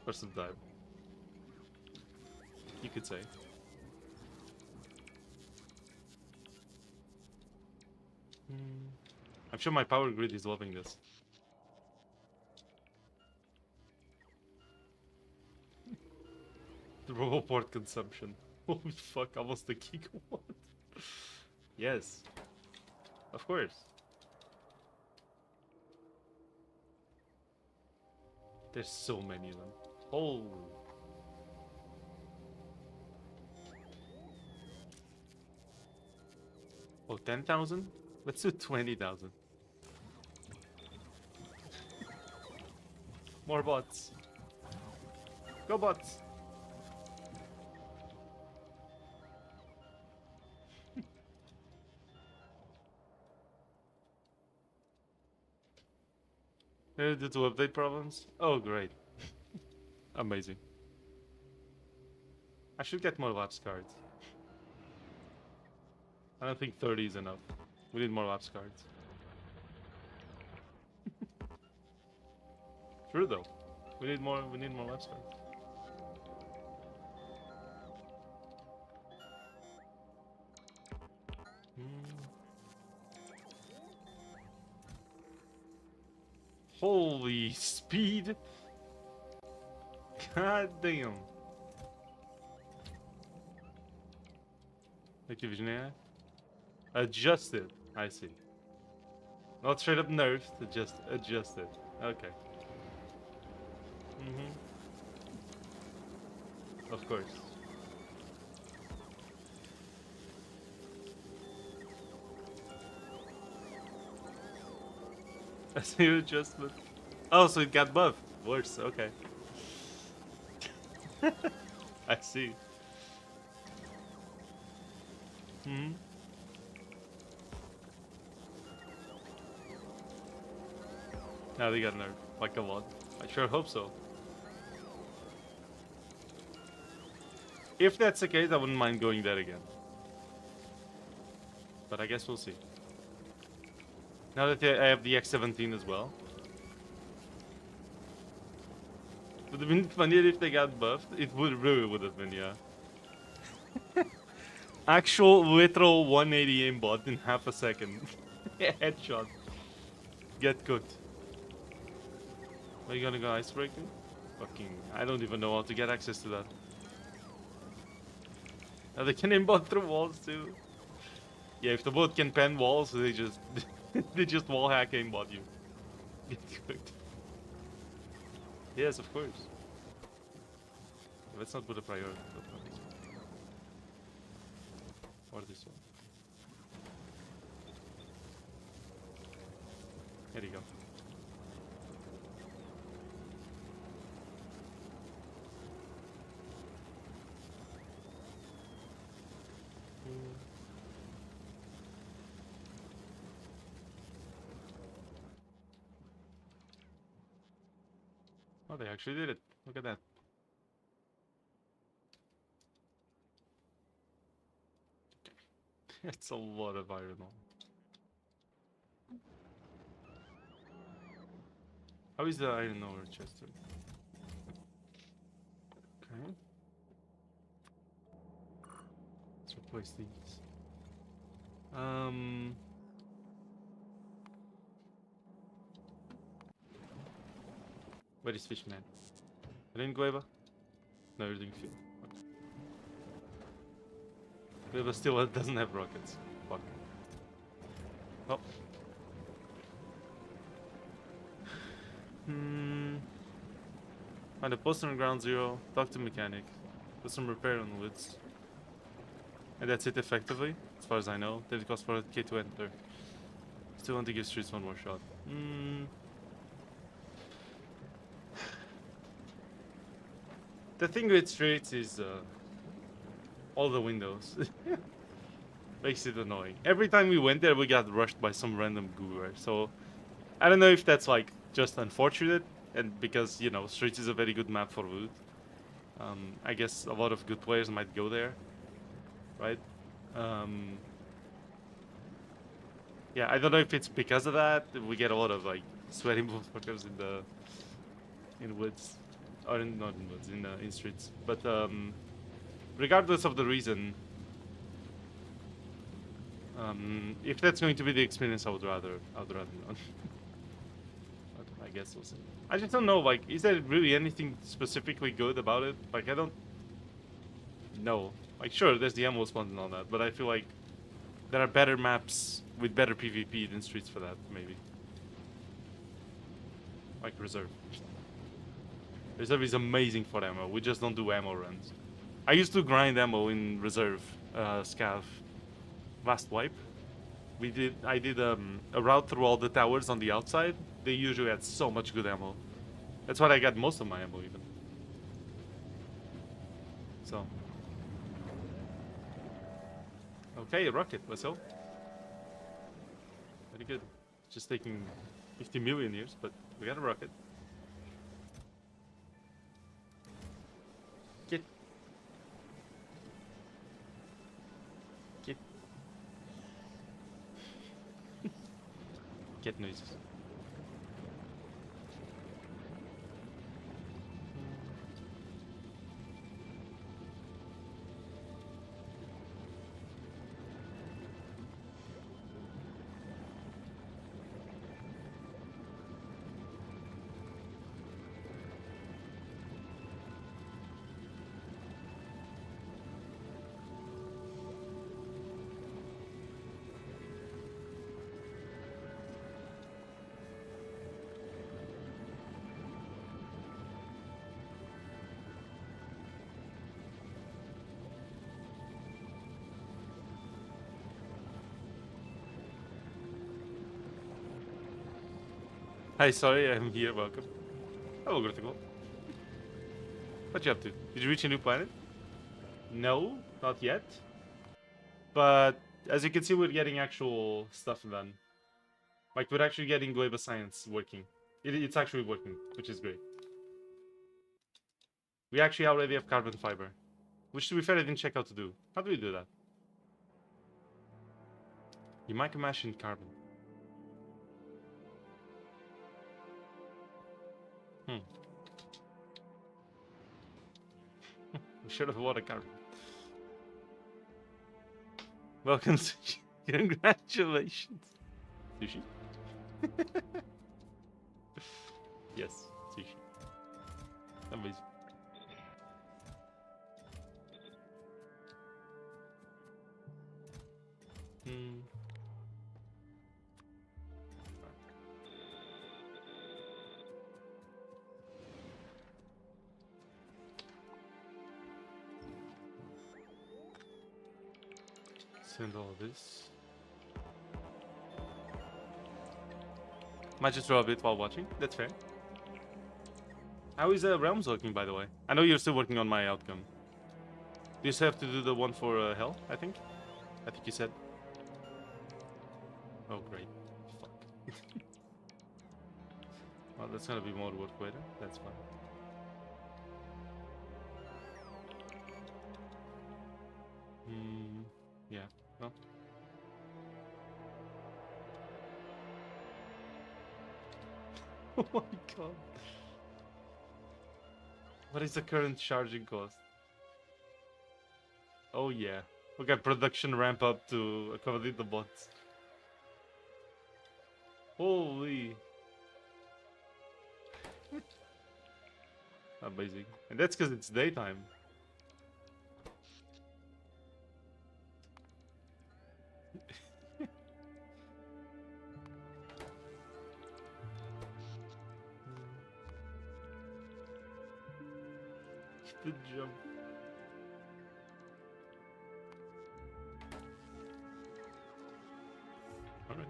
For some time. You could say. I'm sure my power grid is loving this. The Roboport consumption. Holy fuck, almost a gigawatt. Yes. Of course. There's so many of them. Holy. Oh, 10,000? Let's do 20,000. More bots. Go bots. Due to update problems? Oh, great. Amazing. I should get more lapse cards. I don't think 30 is enough. We need more lapse cards. True though. We need more lapse cards. Holy speed! God damn. Activision AI? Adjusted. I see. Not straight up nerfed, just adjusted. Okay. Of course. I see adjustment. Oh, so it got buffed. Worse, okay. I see. Now they got nerfed. Like a lot. I sure hope so. If that's the case, I wouldn't mind going there again. But I guess we'll see. Now that I have the X17 as well. Would have been funnier if they got buffed. It really would have been, yeah. Actual literal 180 aimbot in half a second. Headshot. Get cooked. Are you gonna go icebreaking? Fucking, I don't even know how to get access to that. Now they can aimbot through walls too. Yeah, if the bot can pen walls, they just they just wall hack aimbot you. Get cooked. Yes, of course. Let's not put a priority. Or this one. There you go. Oh, they actually did it. Look at that. It's a lot of iron ore. How is the iron ore chest? Okay. place these. Where is Fishman? You're in Gueva? No, you're doing fuel. Okay. Gueva still doesn't have rockets. Fuck. Oh. Find a poster on ground zero, talk to mechanic, do some repair on the woods. And that's it effectively, as far as I know. Then it costs 400k to enter. Still want to give streets one more shot. The thing with streets is all the windows. Makes it annoying. Every time we went there, we got rushed by some random goober. So I don't know if that's like just unfortunate, and because you know streets is a very good map for wood. I guess a lot of good players might go there, right? Yeah, I don't know if it's because of that we get a lot of like sweaty motherfuckers in woods, or not in woods, in streets. But regardless of the reason, if that's going to be the experience, I would rather not. But I guess we'll see. I just don't know. Like, is there really anything specifically good about it? Like, I don't know. Like, sure, there's the ammo spawns and all that, but I feel like there are better maps with better PvP than streets for that, maybe. Like Reserve. Reserve is amazing for ammo. We just don't do ammo runs. I used to grind ammo in Reserve, Scav. Last wipe. I did a route through all the towers on the outside. They usually had so much good ammo. That's what I got most of my ammo even. So. Okay, a rocket, let's go. Very good. Just taking 50 million years, but we got a rocket. Get. Get. Get noises. Hi, sorry, I'm here, welcome. Hello, Gratical. What you up to? Did you reach a new planet? No, not yet. But as you can see, we're getting actual stuff done. Like, we're actually getting Gleba Science working. It's actually working, which is great. We actually already have carbon fiber. Which, to be fair, I didn't check how to do. How do we do that? You might mash in carbon. We should have water carbon. Welcome, Sushi. Congratulations. Sushi? Yes, Sushi. Amazing. Send all of this. Might just draw a bit while watching. That's fair. How is Realms working, by the way? I know you're still working on my outcome. Do you still have to do the one for Hell, I think? I think you said. Oh, great. Fuck. Well, that's gonna be more work later. That's fine. Yeah. Well. Oh my god. What is the current charging cost? Oh yeah. Okay, production ramp up to accommodate the bots. Holy. Amazing. And that's because it's daytime. The jump. Alright.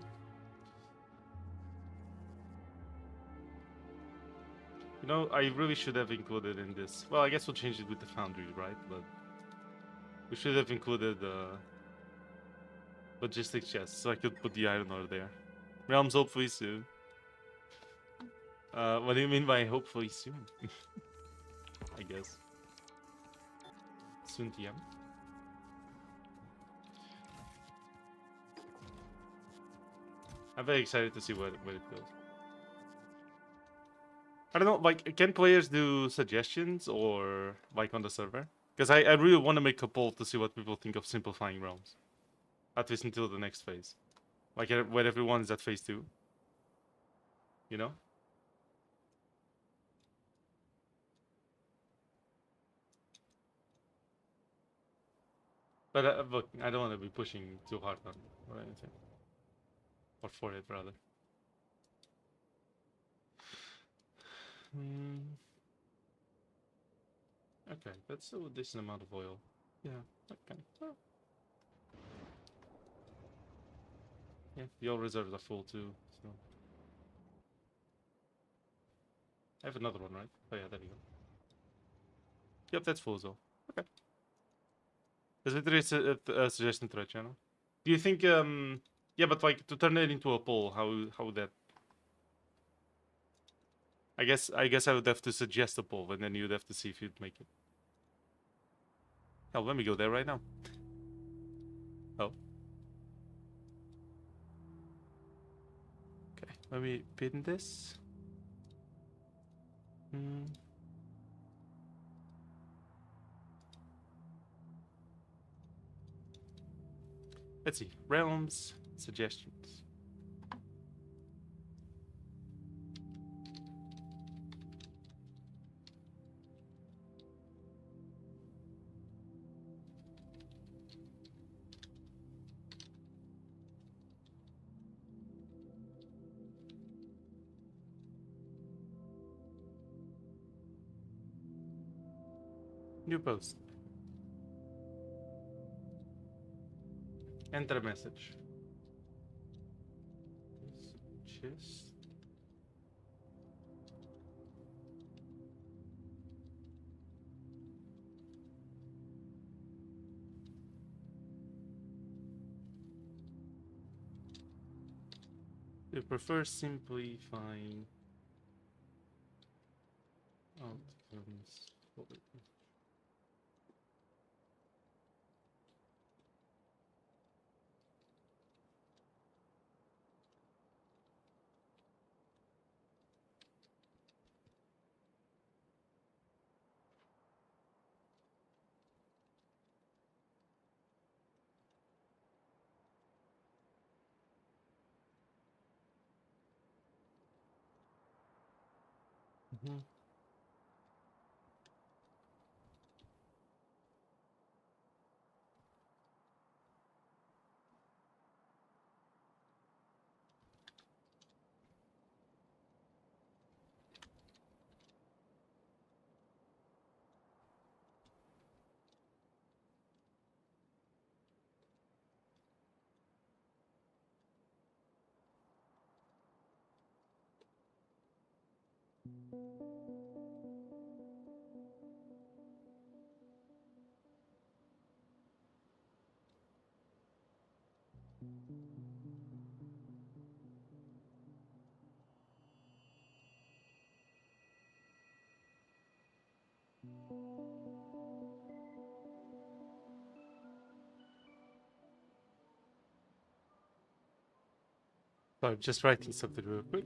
You know, I really should have included in this. Well, I guess we'll change it with the foundry, right? But we should have included logistics chest so I could put the iron ore there. Realms hopefully soon. What do you mean by hopefully soon? I guess. Soon TM. I'm very excited to see where it goes. I don't know, like, can players do suggestions or like on the server? Because I really want to make a poll to see what people think of simplifying realms. At least until the next phase. Like, when everyone is at phase 2. You know? But look, I don't want to be pushing too hard on or anything. Or for it, rather. Okay, that's still a decent amount of oil. Yeah, okay. Well, yeah, the oil reserves are full too, so... I have another one, right? Oh yeah, there we go. Yep, that's full as well. Okay. There's literally a suggestion thread channel. Do you think, yeah, but like, to turn it into a poll, how would that... I guess I would have to suggest a poll, and then you'd have to see if you'd make it. Hell, let me go there right now. Oh. Okay, let me pin this. Let's see. Realms, suggestions. New post. Enter a message. Chest. You prefer simplifying outcomes. So I'm just writing something real quick.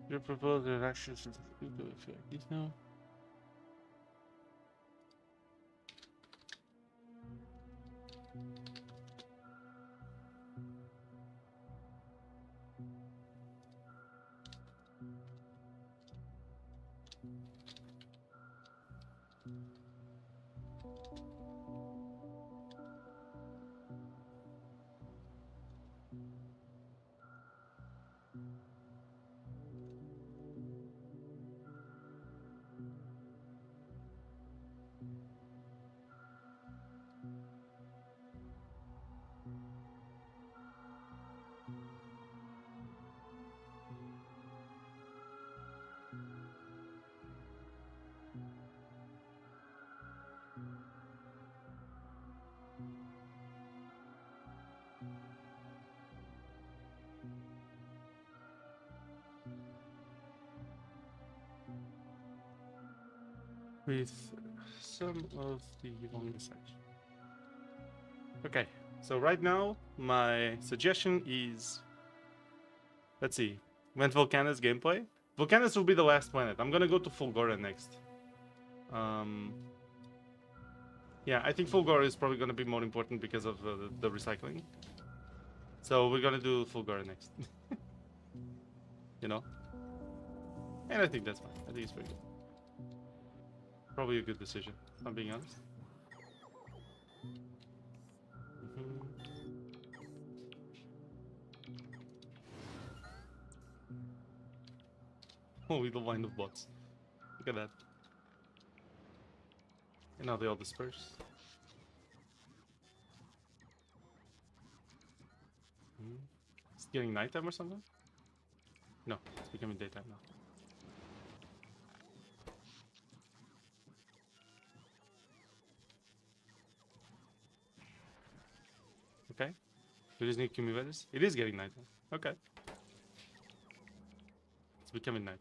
Your proposed actions to effect this now. With some of the wrong message. Okay, so right now my suggestion is, let's see, went Volcanus gameplay. Volcanus will be the last planet. I'm gonna go to Fulgora next. Yeah, I think Fulgora is probably gonna be more important because of the recycling. So we're gonna do Fulgora next. You know? And I think that's fine. I think it's pretty good. Probably a good decision, if I'm being honest. Holy, the line of bots. Look at that. And now they all disperse. It's getting nighttime or something? No, it's becoming daytime now. Okay. We just need Cumivetus. It is getting nighttime. Okay. It's becoming night.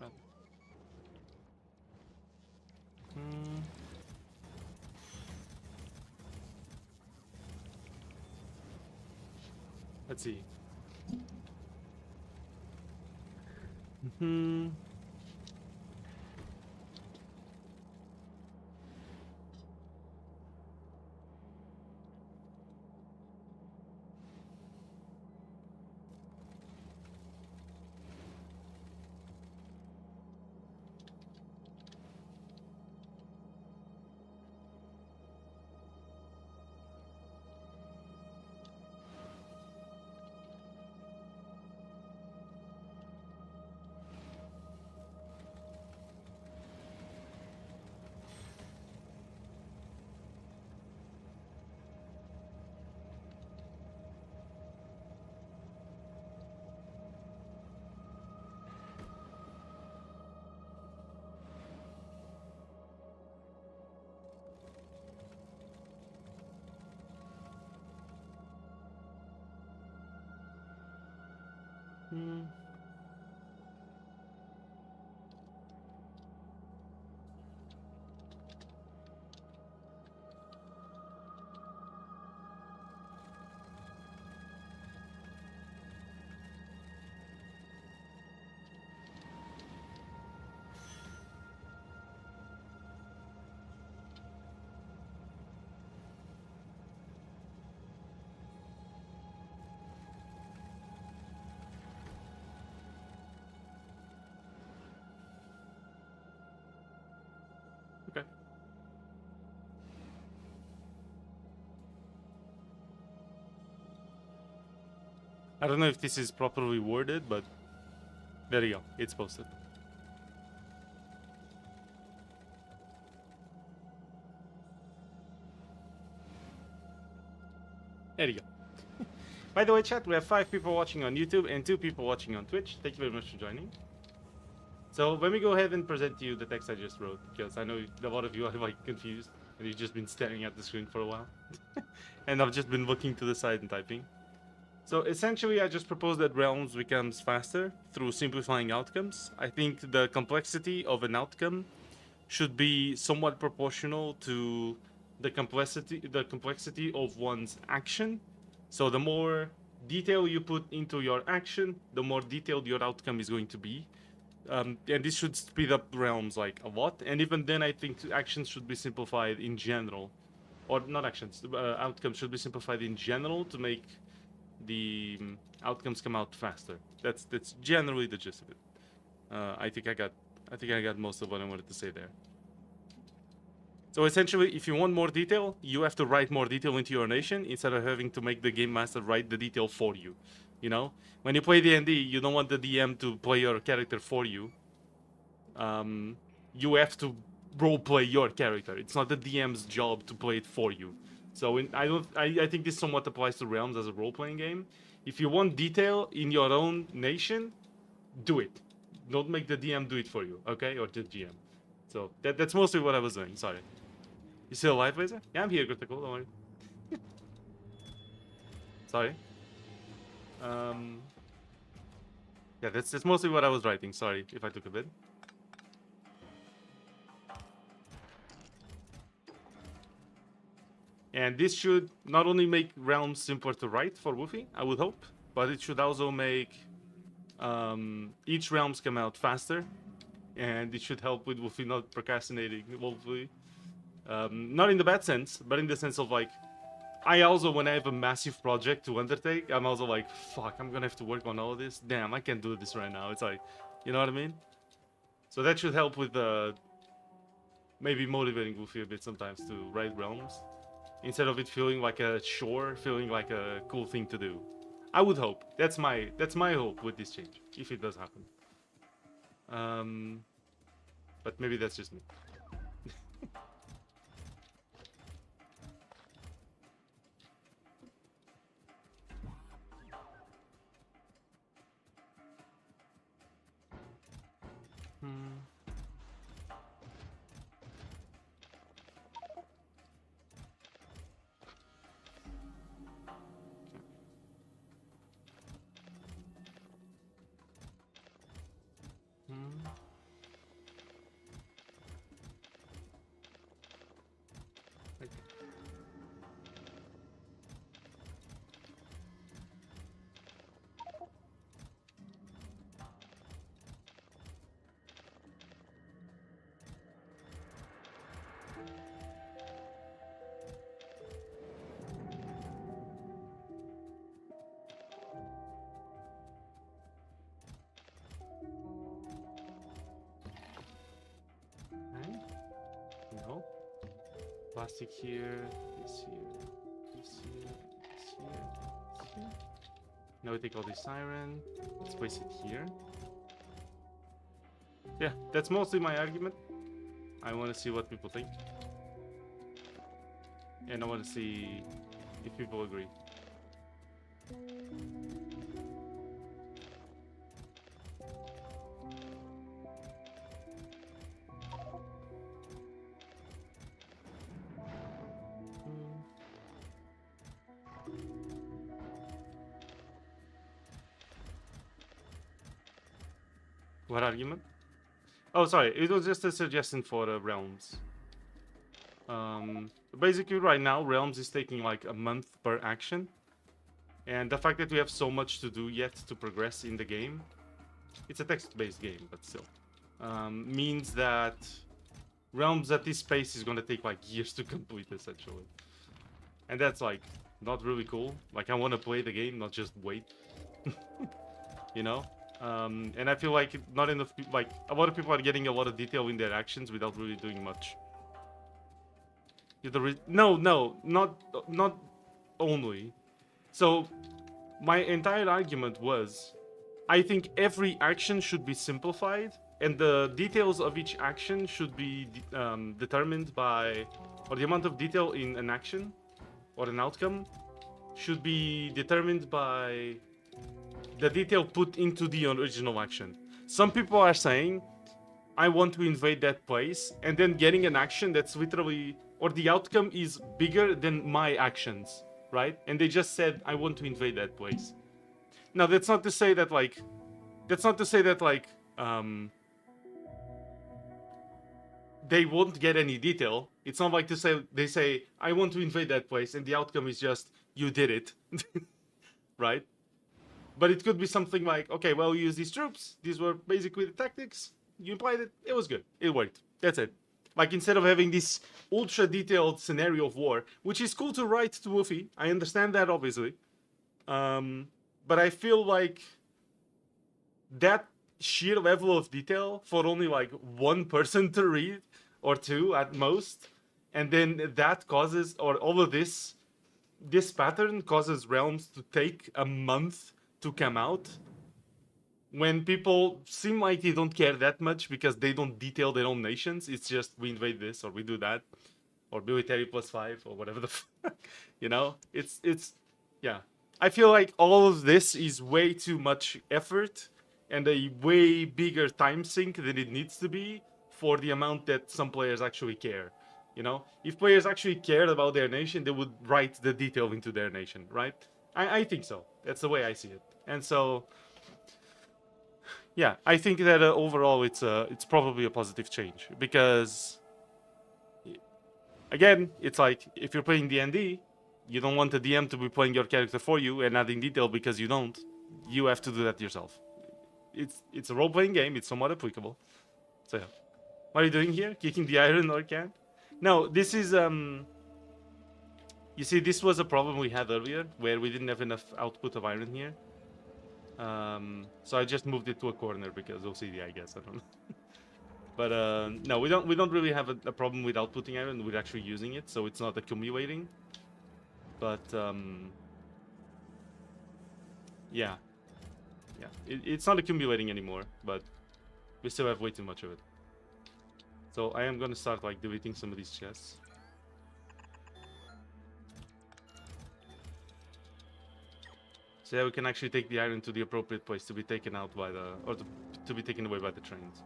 Right. Let's see. Hmm. Okay. I don't know if this is properly worded, but there you go. It's posted. There you go. By the way, chat, we have 5 people watching on YouTube and 2 people watching on Twitch. Thank you very much for joining. So let me go ahead and present to you the text I just wrote, because I know a lot of you are like confused and you've just been staring at the screen for a while. And I've just been looking to the side and typing. So essentially, I just propose that realms becomes faster through simplifying outcomes. I think the complexity of an outcome should be somewhat proportional to the complexity of one's action. So the more detail you put into your action, the more detailed your outcome is going to be. And this should speed up realms like a lot. And even then, I think actions should be simplified in general, or not actions. Outcomes should be simplified in general to make the outcomes come out faster. That's generally the gist of it. I think I got most of what I wanted to say there. So essentially, if you want more detail, you have to write more detail into your nation instead of having to make the game master write the detail for you. You know, when you play D&D, you don't want the DM to play your character for you. You have to role play your character. It's not the DM's job to play it for you. So I think this somewhat applies to Realms as a role-playing game. If you want detail in your own nation, do it. Don't make the DM do it for you, okay? Or the GM. So that's mostly what I was doing. Sorry. You still alive, Laser? Yeah, I'm here, Critical. Don't worry. Sorry. Yeah, that's mostly what I was writing. Sorry if I took a bit. And this should not only make realms simpler to write for Woofy, I would hope, but it should also make each realms come out faster, and it should help with Woofy not procrastinating, hopefully. Not in the bad sense, but in the sense of like, I also, when I have a massive project to undertake, I'm also like, fuck, I'm gonna have to work on all of this. Damn, I can't do this right now. It's like, you know what I mean? So that should help with maybe motivating Woofy a bit sometimes to write realms. Instead of it feeling like a chore, feeling like a cool thing to do. I would hope. That's my hope with this change, if it does happen. But maybe that's just me. No. Plastic here, this here, this here, this here, this here. Now we take all this siren. Let's place it here. Yeah, that's mostly my argument. I want to see what people think. And I want to see if people agree. What argument? Oh, sorry. It was just a suggestion for realms. Basically, right now, realms is taking like a month per action, and the fact that we have so much to do yet to progress in the game, it's a text-based game, but still, means that realms at this pace is gonna take like years to complete, essentially, and that's like not really cool. Like, I want to play the game, not just wait. You know. And I feel like not enough. Like, a lot of people are getting a lot of detail in their actions without really doing much. No, not only. So, my entire argument was, I think every action should be simplified, and the details of each action should be determined by, or the amount of detail in an action or an outcome should be determined by the detail put into the original action. Some people are saying, I want to invade that place, and then getting an action that's literally, or the outcome is bigger than my actions, right? And they just said, I want to invade that place. Now, that's not to say that, like, they won't get any detail. It's not like they say, I want to invade that place, and the outcome is just, you did it, right? But it could be something like, okay, well, you use these troops. These were basically the tactics. You applied it. It was good. It worked. That's it. Like, instead of having this ultra detailed scenario of war, which is cool to write to Wolfie. I understand that, obviously. But I feel like that sheer level of detail for only like one person to read, or two at most, and then that causes, or all of this pattern causes realms to take a month to come out, when people seem like they don't care that much because they don't detail their own nations. It's just, we invade this, or we do that, or military +5, or whatever the fuck, you know? It's yeah. I feel like all of this is way too much effort and a way bigger time sink than it needs to be for the amount that some players actually care. You know, if players actually cared about their nation, they would write the detail into their nation, right? I think so. That's the way I see it. And so, yeah, I think that overall it's probably a positive change, because, again, it's like, if you're playing D&D, you don't want the DM to be playing your character for you and adding detail because you don't. You have to do that yourself. It's a role-playing game. It's somewhat applicable. So yeah. What are you doing here? Kicking the iron or can? No, this is you see, this was a problem we had earlier where we didn't have enough output of iron here. So I just moved it to a corner because OCD, I guess. I don't know. But no, we don't really have a problem with outputting iron. We're actually using it, so it's not accumulating. But yeah, it's not accumulating anymore. But we still have way too much of it. So I am gonna start like deleting some of these chests. So yeah, we can actually take the iron to the appropriate place to be taken out by the, or to be taken away by the trains.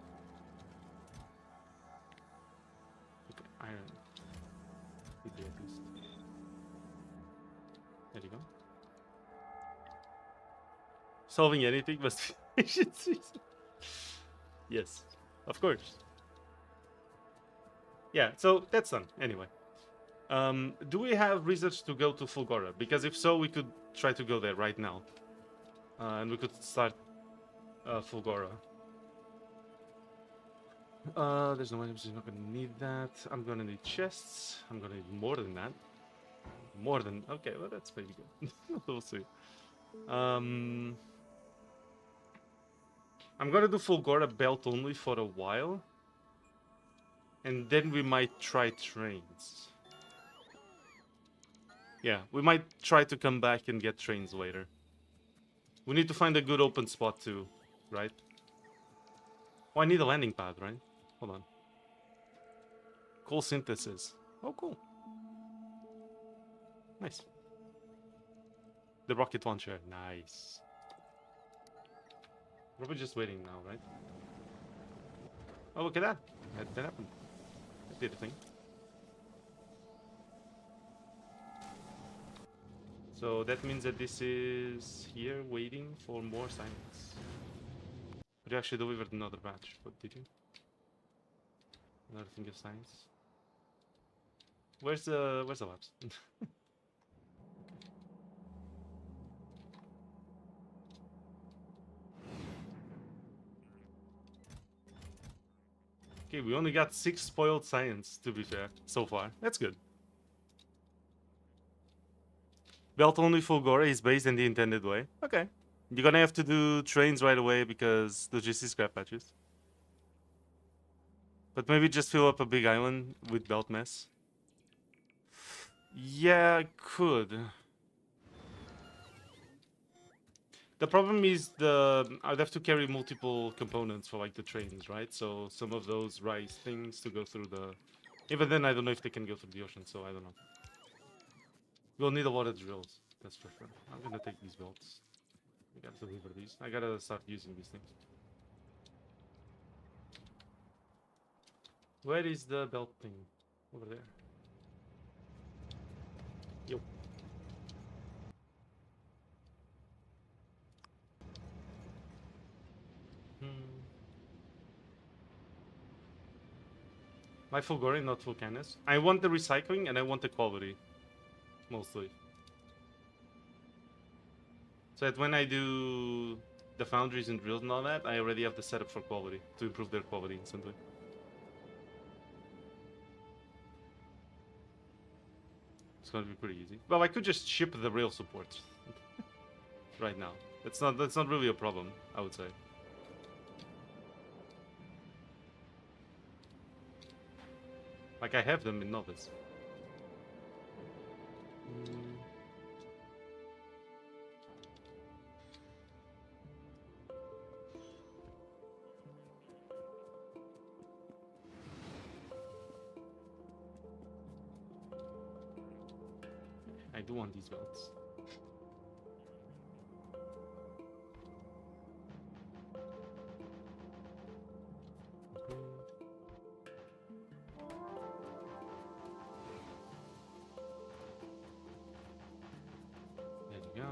Okay, iron. There you go. Solving anything must be efficiency. Yes, of course. Yeah, so that's done anyway. Do we have research to go to Fulgora? Because if so, we could try to go there right now. And we could start Fulgora. There's no items, you're not gonna need that. I'm gonna need chests. I'm gonna need more than that. More than, okay, well that's pretty good. We'll see. I'm gonna do Fulgora belt only for a while. And then we might try trains. Yeah, we might try to come back and get trains later. We need to find a good open spot too, right? Oh, I need a landing pad, right? Hold on. Coal synthesis. Oh, cool. Nice. The rocket launcher. Nice. We're just waiting now, right? Oh, look at that. That happened. That did a thing. So that means that this is here waiting for more science. But you actually delivered another batch. What did you? Another thing of science. Where's the labs? Okay, we only got 6 spoiled science, to be fair, so far. That's good. Belt only Fulgora is based in the intended way. Okay. You're gonna have to do trains right away because those GC scrap patches. But maybe just fill up a big island with belt mess. Yeah, I could. The problem is I'd have to carry multiple components for like the trains, right? So some of those rice things to go through the... Even then, I don't know if they can go through the ocean, so I don't know. We'll need a lot of drills, that's for sure. I'm gonna take these belts. I gotta deliver these. I gotta start using these things. Where is the belt thing? Over there. Yo. My Fulgori, not Vulcanus. I want the recycling and I want the quality. Mostly. So that when I do the foundries and drills and all that, I already have the setup for quality. To improve their quality instantly. It's gonna be pretty easy. Well, I could just ship the rail supports. Right now. That's not really a problem, I would say. Like, I have them in Novice. I do want these belts. There you go.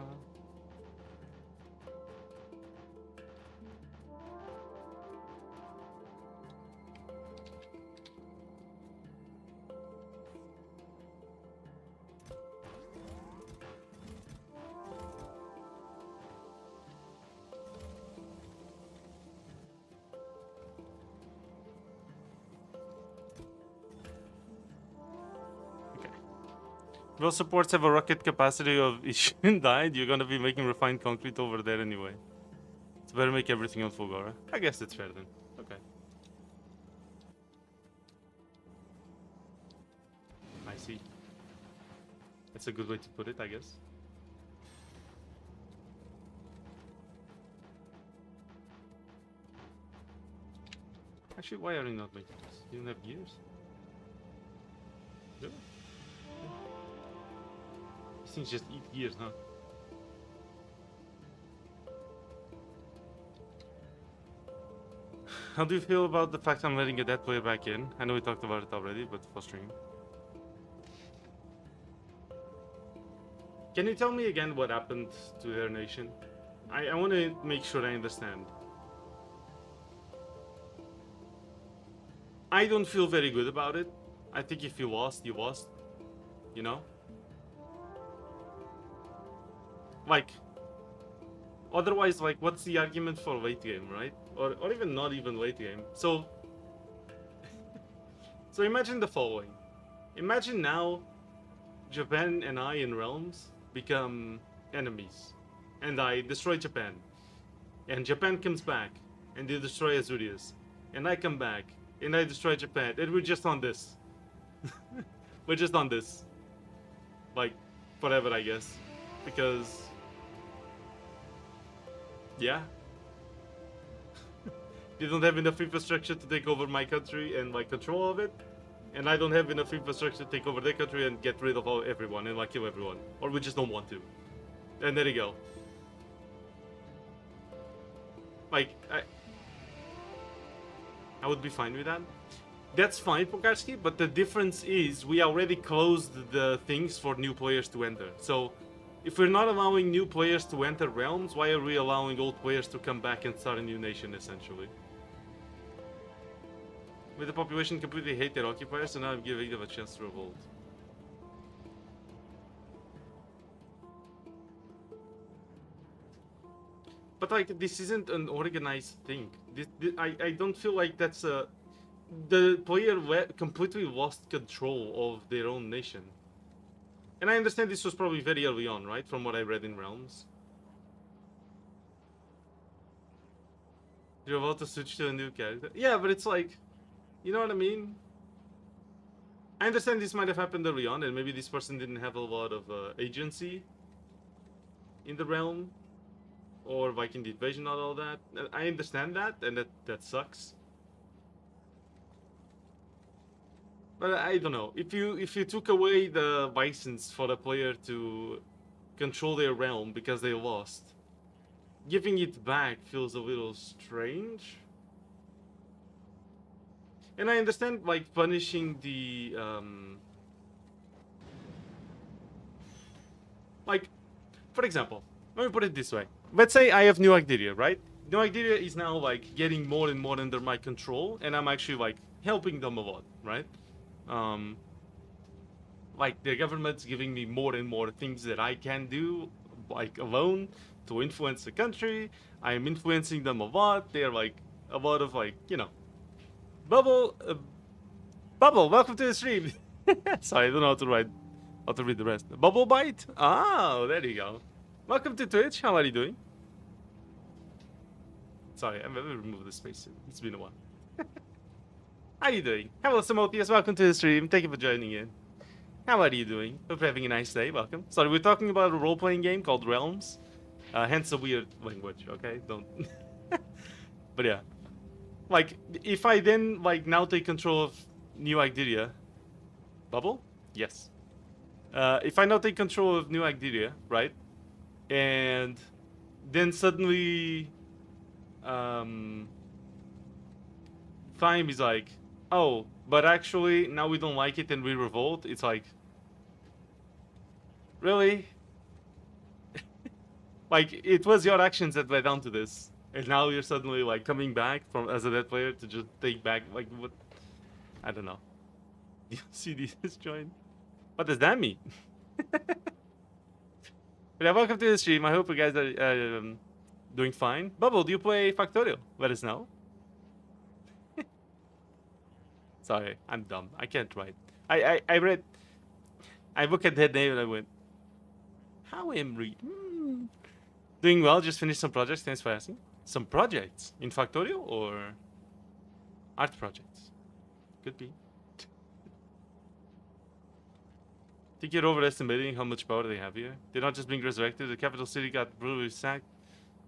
Well, supports have a rocket capacity of Ishin died. You're gonna be making refined concrete over there anyway. It's better make everything on Fulgora. I guess it's fair then. Okay. I see. That's a good way to put it, I guess. Actually, why are you not making this? You don't have gears? Really? These things just eat gears, huh? How do you feel about the fact I'm letting a dead player back in? I know we talked about it already, but for stream. Can you tell me again what happened to their nation? I want to make sure I understand. I don't feel very good about it. I think if you lost, you lost. You know? Like, otherwise, like, what's the argument for late game, right? Or even not even late game. So imagine the following. Imagine now Japan and I in Realms become enemies. And I destroy Japan. And Japan comes back. And they destroy Azurius. And I come back. And I destroy Japan. And we're just on this. We're just on this. Like, forever, I guess. Because... yeah. They don't have enough infrastructure to take over my country and like control of it. And I don't have enough infrastructure to take over their country and get rid of everyone and like kill everyone. Or we just don't want to. And there you go. Like, I would be fine with that. That's fine, Pokarski, but the difference is we already closed the things for new players to enter. So If we're not allowing new players to enter realms, why are we allowing old players to come back and start a new nation, essentially? With the population completely hate their occupiers, so now I'm giving them a chance to revolt. But like, this isn't an organized thing. I don't feel like that's a... The player completely lost control of their own nation. And I understand this was probably very early on, right? From what I read in Realms. You're about to switch to a new character. Yeah, but it's like... You know what I mean? I understand this might have happened early on, and maybe this person didn't have a lot of agency in the realm. Or Viking Invasion, not all that. I understand that, and that sucks. But I don't know. If you took away the license for the player to control their realm because they lost, giving it back feels a little strange. And I understand, like, punishing the like, for example, let me put it this way. Let's say I have New Agdiria, right? New Agdiria is now like getting more and more under my control, and I'm actually like helping them a lot, right? Like the government's giving me more and more things that I can do, like alone, to influence the country. I am influencing them a lot. They're like a lot of like, you know, Bubble, Bubble, welcome to the stream. Sorry, I don't know how to read the rest. Bubble Bite? Oh, there you go. Welcome to Twitch. How are you doing? Sorry, I've removed the space. It's been a while. How are you doing? Hello, Samotius. Welcome to the stream. Thank you for joining in. How are you doing? Hope you're having a nice day. Welcome. Sorry, we're talking about a role-playing game called Realms. Hence a weird language, okay? Don't... But yeah. Like, if I then, like, now take control of New Agdiria... Bubble? Yes. If I now take control of New Agdiria, right? And then suddenly... Thyme is like, oh, but actually, now we don't like it and we revolt. It's like... Really? Like, it was your actions that led down to this. And now you're suddenly, like, coming back from as a dead player to just take back, like, what? I don't know. You see this join? What does that mean? But yeah, welcome to the stream. I hope you guys are doing fine. Bubble, do you play Factorio? Let us know. Sorry, I'm dumb. I can't write. I look at that name and I went, how am read? Doing well, just finished some projects, thanks for asking. Some projects? In Factorio or art projects? Could be. Think you're overestimating how much power they have here. They're not just being resurrected, the capital city got brutally sacked.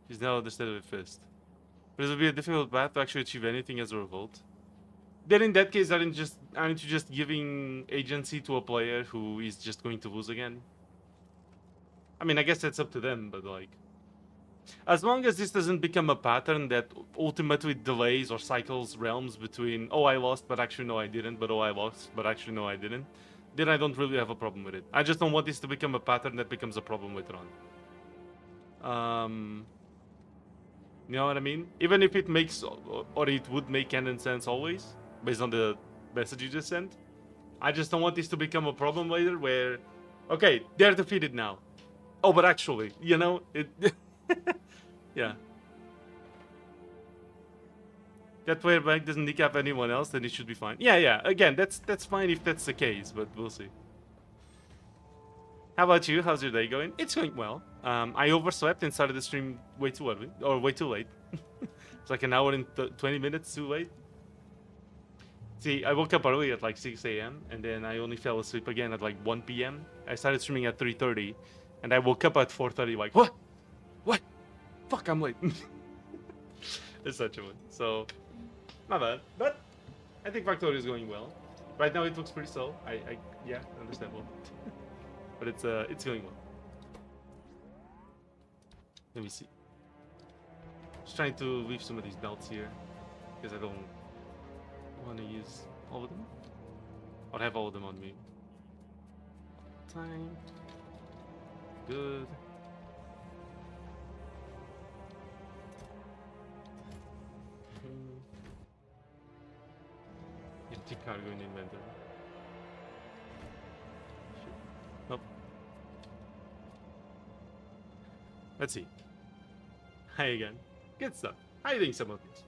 She's now at the state of a fist. But it will be a difficult path to actually achieve anything as a revolt. Then in that case, aren't you just giving agency to a player who is just going to lose again? I mean, I guess that's up to them, but like... As long as this doesn't become a pattern that ultimately delays or cycles realms between, oh, I lost, but actually no, I didn't, but oh, I lost, but actually no, I didn't, then I don't really have a problem with it. I just don't want this to become a pattern that becomes a problem later on. You know what I mean? Even if it makes, or it would make canon sense always, based on the message you just sent. I just don't want this to become a problem later where, okay, they're defeated now. Oh, but actually, you know, it... Yeah. That player bank doesn't kneecap anyone else, then it should be fine. Yeah. Again, that's fine if that's the case, but we'll see. How about you? How's your day going? It's going well. I overslept and started the stream way too early, or way too late. It's like an hour and 20 minutes too late. See, I woke up early at like 6 a.m. and then I only fell asleep again at like 1 p.m. I started streaming at 3:30, and I woke up at 4:30 like, what? What? Fuck, I'm late. Essentially. So, not bad. But I think Factorio is going well. Right now it looks pretty slow. Yeah, understandable. But it's going well. Let me see. Just trying to leave some of these belts here because I don't want to use all of them or have all of them on me. Time. good. Empty cargo in inventory. Nope. Let's see. Hi again. Good stuff. How are you doing, some of these?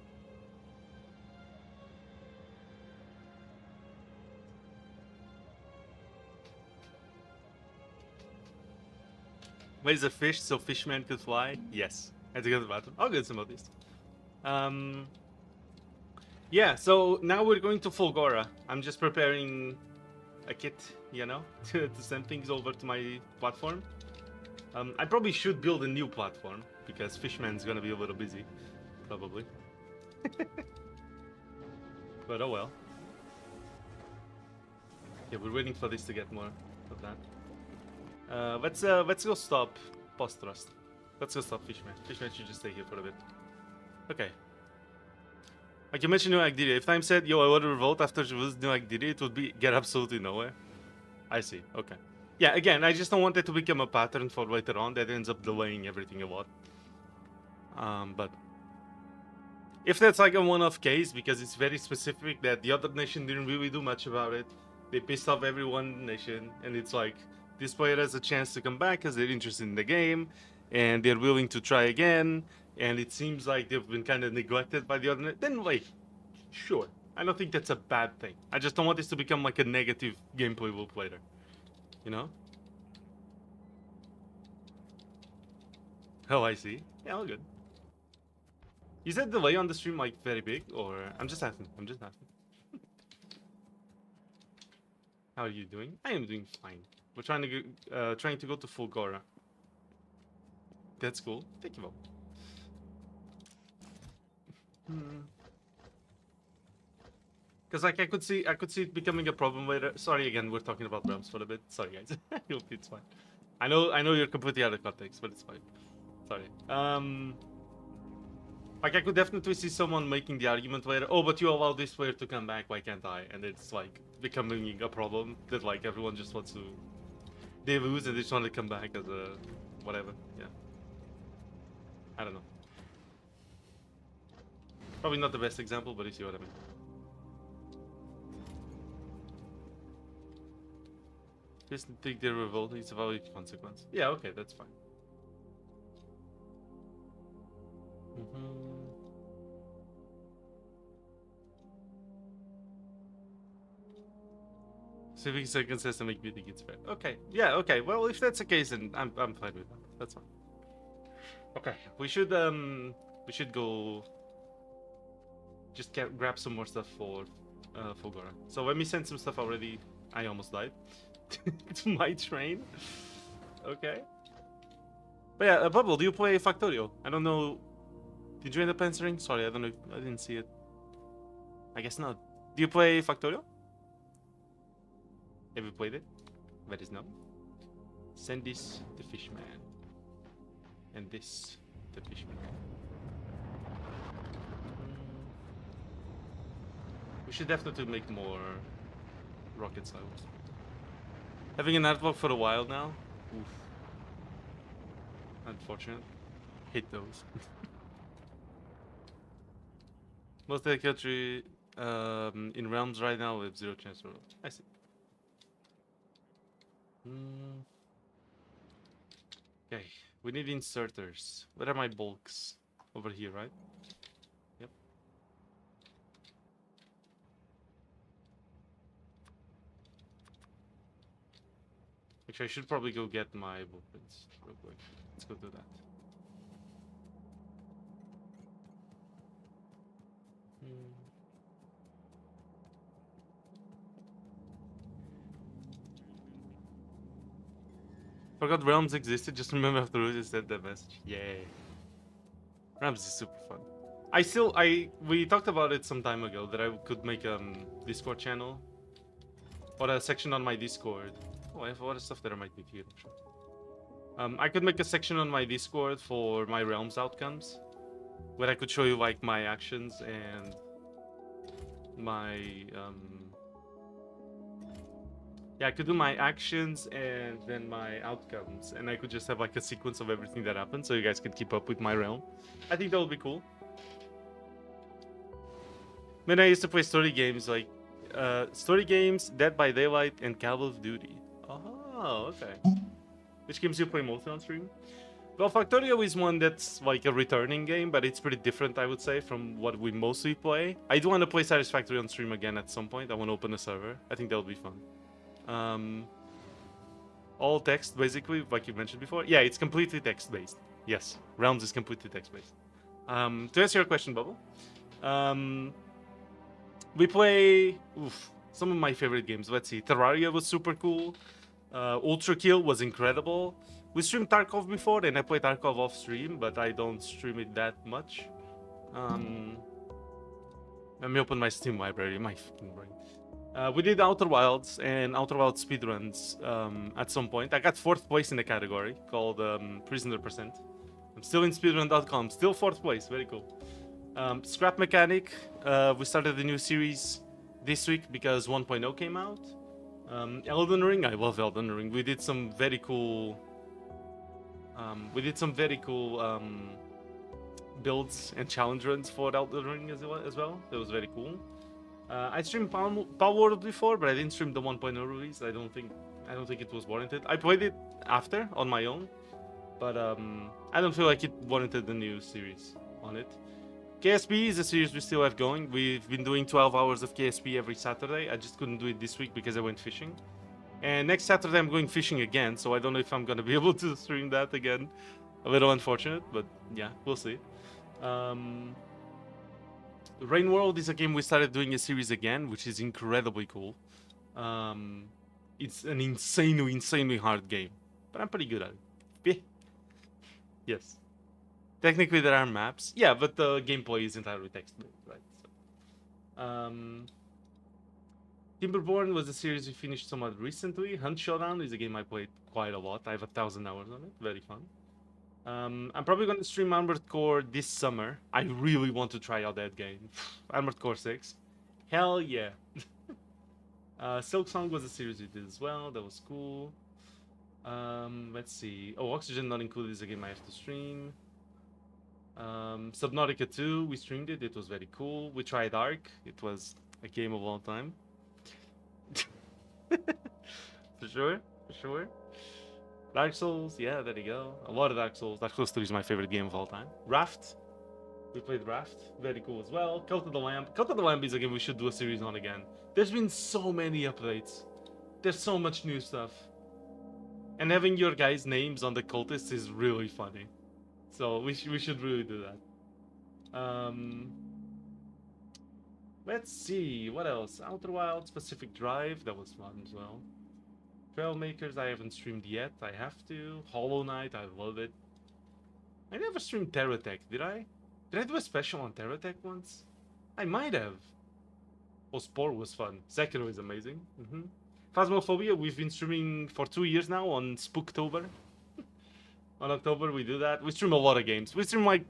Where is a fish so fishman could fly? Yes. I had to go to the bathroom. All good, some of these. Yeah, so now we're going to Fulgora. I'm just preparing a kit, you know, to send things over to my platform. I probably should build a new platform because Fishman's gonna be a little busy, probably. But oh well. Yeah, we're waiting for this to get more of that. Let's go stop Post Trust. Let's go stop Fishman. Fishman should just stay here for a bit. Okay. Like you mentioned New Agdiria. If time said, yo, I want to revolt after she was New Agdiria, it would be get absolutely nowhere. I see. Okay. Yeah, again, I just don't want it to become a pattern for later on that ends up delaying everything a lot. But if that's like a one-off case, because it's very specific that the other nation didn't really do much about it, they pissed off every one nation, and it's like, this player has a chance to come back because they're interested in the game, and they're willing to try again, and it seems like they've been kind of neglected by the other, then like, sure. I don't think that's a bad thing. I just don't want this to become like a negative gameplay loop later. You know? Oh, I see. Yeah, all good. Is that delay on the stream like very big, or I'm just asking? I'm just asking. How are you doing? I am doing fine. We're trying to go to Fulgora. That's cool. Thank you, Bob. Because like I could see it becoming a problem later. Sorry again, we're talking about realms for a bit. Sorry guys. It's fine. I know you're completely out of context, but it's fine. Sorry. Like I could definitely see someone making the argument later, oh, but you allow this player to come back, why can't I? And it's like becoming a problem that like everyone just wants to, they lose and they just want to come back as a whatever. Yeah. I don't know. Probably not the best example, but you see what I mean. Just think they're revolting, it's a valid consequence. Yeah, okay, that's fine. Civic seconds has to make me think it's fair. Okay, yeah, okay. Well, if that's the case, then I'm fine with that. That's fine. Okay, we should go. Just grab some more stuff for Fulgora. So let me send some stuff already. I almost died to my train. Okay. But yeah, Bubble, do you play Factorio? I don't know. Did you end up answering? Sorry, I don't know. I didn't see it. I guess not. Do you play Factorio? Have you played it? That is no. Send this to Fishman. And this to Fishman. We should definitely make more rocket silos. Having an artwork for a while now? Oof. Unfortunate. Hate those. Most of the country in realms right now with 0 chance for. I see. Okay, we need inserters. Where are my bulks? Over here, right? Yep. Actually, I should probably go get my blueprints real quick. Let's go do that. Forgot realms existed, just remember after Rudy said that message. Yay. Realms is super fun. We talked about it some time ago that I could make a Discord channel. Or a section on my Discord. Oh, I have a lot of stuff that I might need here. I could make a section on my Discord for my realms outcomes. Where I could show you like my actions and my Yeah, I could do my actions and then my outcomes, and I could just have like a sequence of everything that happened, so you guys can keep up with my realm. I think that would be cool. When I used to play story games, like story games, Dead by Daylight, and Call of Duty. Oh, okay. Which games do you play mostly on stream? Well, Factorio is one that's like a returning game, but it's pretty different, I would say, from what we mostly play. I do want to play Satisfactory on stream again at some point. I want to open a server. I think that would be fun. All text, basically, like you mentioned before. Yeah, it's completely text-based. Yes, Realms is completely text-based. To answer your question, Bubble, we play some of my favorite games. Let's see. Terraria was super cool. Ultra Kill was incredible. We streamed Tarkov before, and I played Tarkov off stream, but I don't stream it that much. Let me open my Steam library. My fucking brain. We did Outer Wilds and Outer Wilds speedruns at some point. I got 4th place in the category called Prisoner Percent. I'm still in speedrun.com, still 4th place. Very cool. Scrap Mechanic. We started a new series this week because 1.0 came out. Elden Ring. I love Elden Ring. We did some very cool. Builds and challenge runs for Elden Ring as well. That was very cool. I streamed Power World before, but I didn't stream the 1.0 release. I don't think it was warranted. I played it after on my own, but I don't feel like it warranted the new series on it. KSP is a series we still have going. We've been doing 12 hours of KSP every Saturday. I just couldn't do it this week because I went fishing. And next Saturday I'm going fishing again, so I don't know if I'm gonna be able to stream that again. A little unfortunate, but yeah, we'll see. Rain World is a game we started doing a series again, which is incredibly cool. It's an insanely hard game, but I'm pretty good at it. Yes. Technically there are maps. Yeah, but the gameplay is entirely text-based, right? So, Timberborn was a series we finished somewhat recently. Hunt Showdown is a game I played quite a lot. I have 1,000 hours on it. Very fun. I'm probably going to stream Armored Core this summer. I really want to try out that game. Armored Core 6. Hell yeah. Silk Song was a series we did as well. That was cool. Let's see. Oh, Oxygen Not Included is a game I have to stream. Subnautica 2, we streamed it. It was very cool. We tried Ark. It was a game of all time. For sure. Dark Souls, yeah, there you go. A lot of Dark Souls. Dark Souls 3 is my favorite game of all time. Raft. We played Raft. Very cool as well. Cult of the Lamb. Cult of the Lamb is a game we should do a series on again. There's been so many updates. There's so much new stuff. And having your guys' names on the cultists is really funny. So we should really do that. Let's see, what else? Outer Wilds, Pacific Drive, that was fun as well. Trailmakers, I haven't streamed yet. I have to. Hollow Knight, I love it. I never streamed Terratech, did I? Did I do a special on Terratech once? I might have. Oh, Spore was fun. Sekiro is amazing. Phasmophobia, we've been streaming for 2 years now on Spooktober. On October, we do that. We stream a lot of games. We stream like...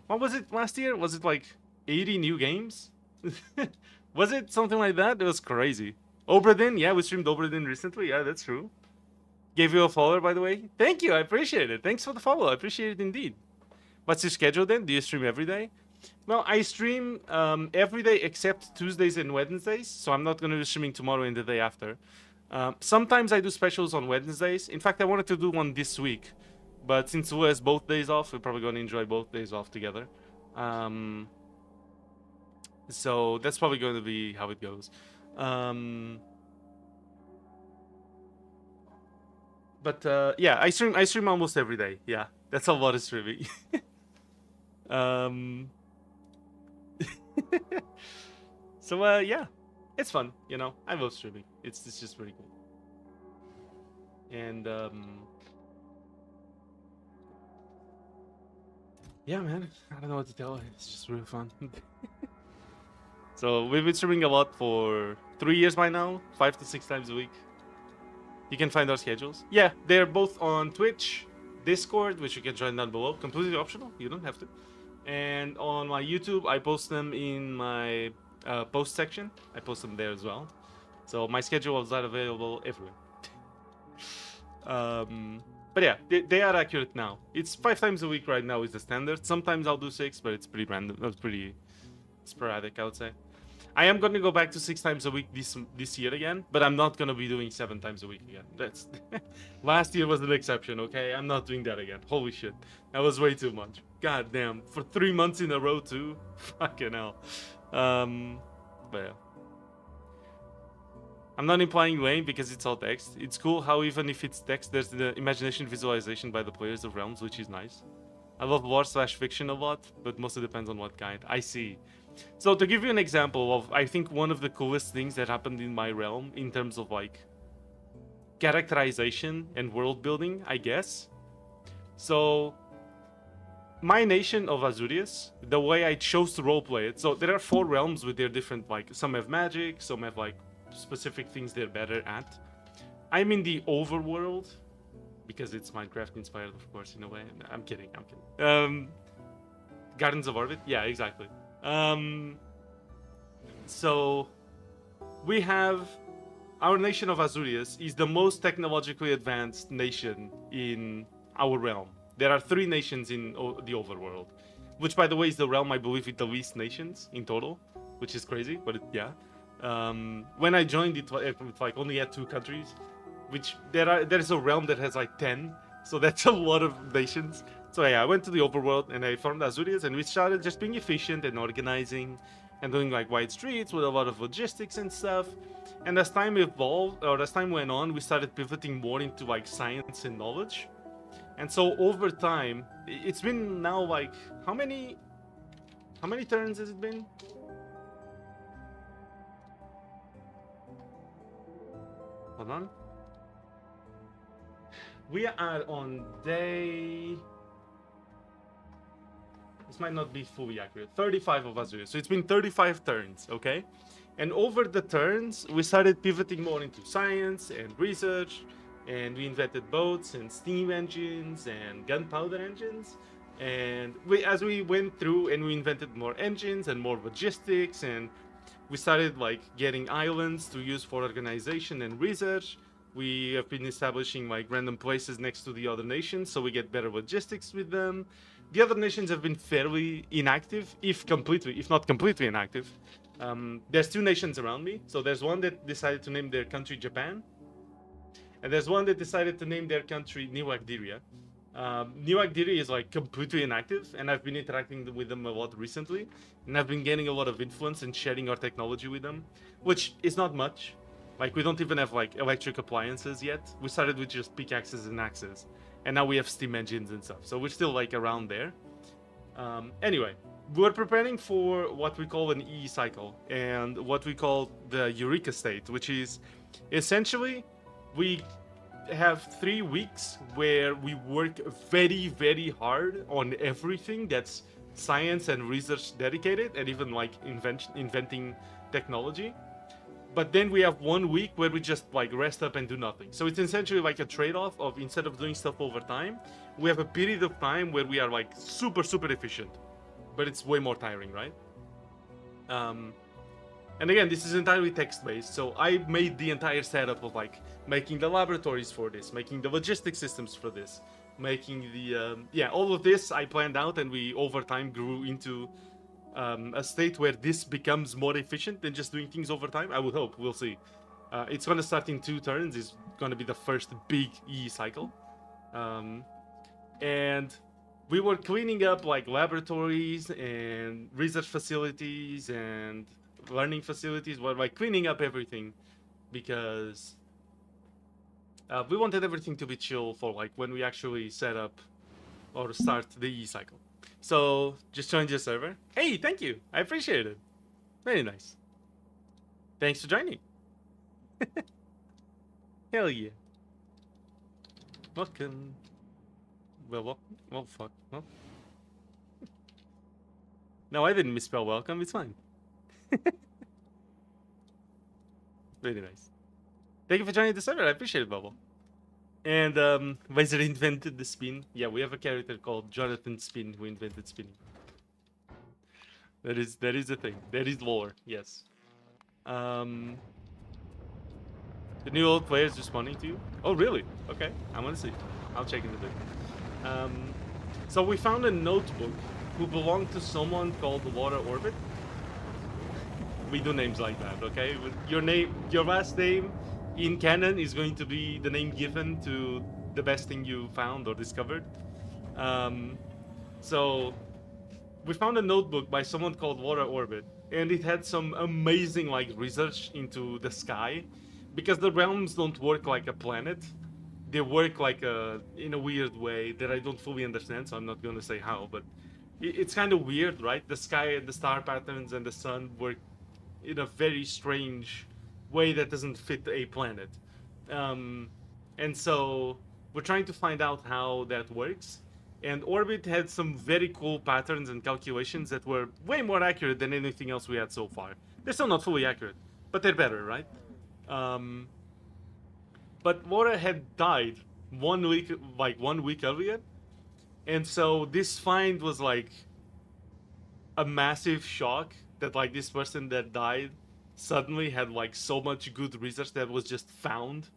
What was it last year? Was it like 80 new games? Was it something like that? It was crazy. Obradin, yeah, we streamed Obradin recently. Yeah, that's true. Gave you a follower, by the way. Thank you, I appreciate it. Thanks for the follow, I appreciate it indeed. What's your schedule then? Do you stream every day? Well, I stream every day except Tuesdays and Wednesdays, so I'm not going to be streaming tomorrow and the day after. Sometimes I do specials on Wednesdays. In fact, I wanted to do one this week, but since Lou has both days off, we're probably going to enjoy both days off together. So that's probably going to be how it goes. Yeah, I stream almost every day. Yeah, that's a lot of streaming. So yeah, it's fun, you know. I love streaming. It's just really cool. And yeah, man, I don't know what to tell you. It's just really fun. So we've been streaming a lot for 3 years by now, 5 to 6 times a week. You can find our schedules. Yeah, they're both on Twitch, Discord, which you can join down below. Completely optional. You don't have to. And on my YouTube, I post them in my post section. I post them there as well. So my schedule is not available everywhere. But yeah, they are accurate now. It's 5 times a week right now is the standard. Sometimes I'll do 6, but it's pretty random. It's pretty sporadic, I would say. I am gonna go back to 6 times a week this year again, but I'm not gonna be doing 7 times a week again. That's last year was an exception, okay? I'm not doing that again. Holy shit, that was way too much. God damn, for 3 months in a row too. Fucking hell. But yeah. I'm not implying lame because it's all text. It's cool how even if it's text, there's the imagination visualization by the players of realms, which is nice. I love lore/fiction a lot, but mostly depends on what kind. I see. So to give you an example of, I think one of the coolest things that happened in my realm in terms of like characterization and world building, I guess. So my nation of Azurius, the way I chose to roleplay it, so there are 4 realms with their different, like, some have magic, some have like specific things they're better at. I'm in the overworld because it's Minecraft inspired, of course, in a way. I'm kidding. Gardens of Orbit, yeah, exactly. So we have our nation of Azurius is the most technologically advanced nation in our realm. There are 3 nations in the overworld, which, by the way, is the realm I believe with the least nations in total, which is crazy, but yeah. When I joined it like only had 2 countries, which there's a realm that has like 10, so that's a lot of nations. So yeah, I went to the overworld and I formed Azurius, and we started just being efficient and organizing and doing like wide streets with a lot of logistics and stuff. And as time evolved, or as time went on, we started pivoting more into like science and knowledge. And so over time, it's been now like how many turns has it been? Hold on. We are on day... This might not be fully accurate. 35 of Azurius. So it's been 35 turns, okay? And over the turns, we started pivoting more into science and research, and we invented boats and steam engines and gunpowder engines. And as we went through and we invented more engines and more logistics, and we started like getting islands to use for organization and research. We have been establishing like random places next to the other nations so we get better logistics with them. The other nations have been fairly inactive, if not completely inactive. There's 2 nations around me. So there's one that decided to name their country Japan, and there's one that decided to name their country New Agdiria. New Agdiria is like completely inactive, and I've been interacting with them a lot recently, and I've been gaining a lot of influence and sharing our technology with them, which is not much. Like, we don't even have like electric appliances yet. We started with just pickaxes and axes, and now we have steam engines and stuff, so we're still like around there. Anyway, we're preparing for what we call an E cycle, and what we call the Eureka state, which is essentially we have 3 weeks where we work very, very hard on everything that's science and research dedicated, and even like inventing technology. But then we have 1 week where we just like rest up and do nothing. So it's essentially like a trade-off of, instead of doing stuff over time, we have a period of time where we are like super, super efficient, but it's way more tiring, right? And again, this is entirely text-based, so I made the entire setup of like making the laboratories for this, making the logistic systems for this, making the all of this I planned out, and we over time grew into a state where this becomes more efficient than just doing things over time. I would hope. We'll see. It's going to start in 2 turns. It's going to be the first big E cycle. And we were cleaning up like laboratories and research facilities and learning facilities. We're like cleaning up everything because we wanted everything to be chill for like when we actually set up or start the E cycle. So just joined your server. Hey, thank you. I appreciate it. Very nice. Thanks for joining. Hell yeah. Welcome. Well, fuck. Well. No, I didn't misspell welcome. It's fine. Very nice. Thank you for joining the server. I appreciate it, Bubble. And Wizard invented the spin. Yeah, we have a character called Jonathan Spin who invented spinning. That is a thing. That is lore. Yes. The new old players responding to you? Oh, really? Okay, I want to see. I'll check in a bit. So we found a notebook who belonged to someone called Water Orbit. We do names like that, okay? Your name, your last name in canon is going to be the name given to the best thing you found or discovered. So we found a notebook by someone called Water Orbit, and it had some amazing like research into the sky, because the realms don't work like a planet. They work like in a weird way that I don't fully understand, so I'm not gonna say how, but it's kind of weird, right? The sky and the star patterns and the sun work in a very strange way that doesn't fit a planet. And so we're trying to find out how that works. And Orbit had some very cool patterns and calculations that were way more accurate than anything else we had so far. They're still not fully accurate, but they're better, right? But Laura had died 1 week, like 1 week earlier, and so this find was like a massive shock that like this person that died suddenly had like so much good research that was just found,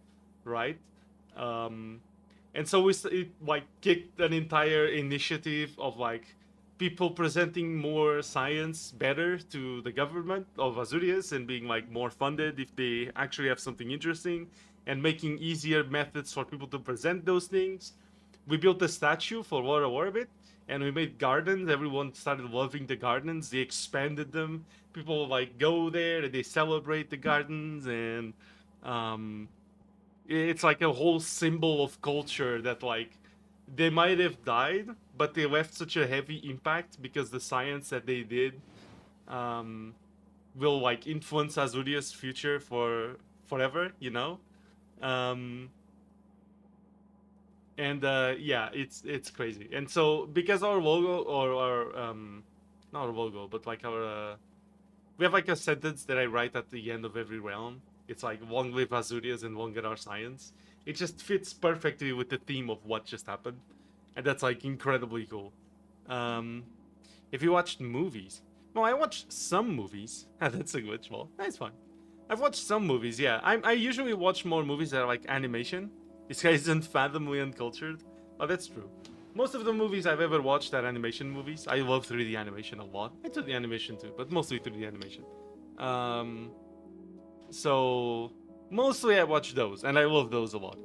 right? And so it like kicked an entire initiative of like people presenting more science better to the government of Azurius and being like more funded if they actually have something interesting, and making easier methods for people to present those things. We built a statue for Water Orbit, and we made gardens. Everyone started loving the gardens. They expanded them. People like go there and they celebrate the gardens, and it's like a whole symbol of culture that like they might have died, but they left such a heavy impact because the science that they did will like influence Azuria's future for forever, you know. Yeah, it's crazy. And so because our logo or our not our logo, but like our we have like a sentence that I write at the end of every realm. It's like long live Azurias and longer our science. It just fits perfectly with the theme of what just happened, and that's like incredibly cool. If you watched movies, well, I watched some movies. That's a glitch. Well, that's fine. I've watched some movies. Yeah, I usually watch more movies that are like animation. This guy isn't fathomably uncultured. Oh, that's true. Most of the movies I've ever watched are animation movies. I love 3D animation a lot. I 2D animation too, but mostly 3D animation. So mostly I watch those, and I love those a lot.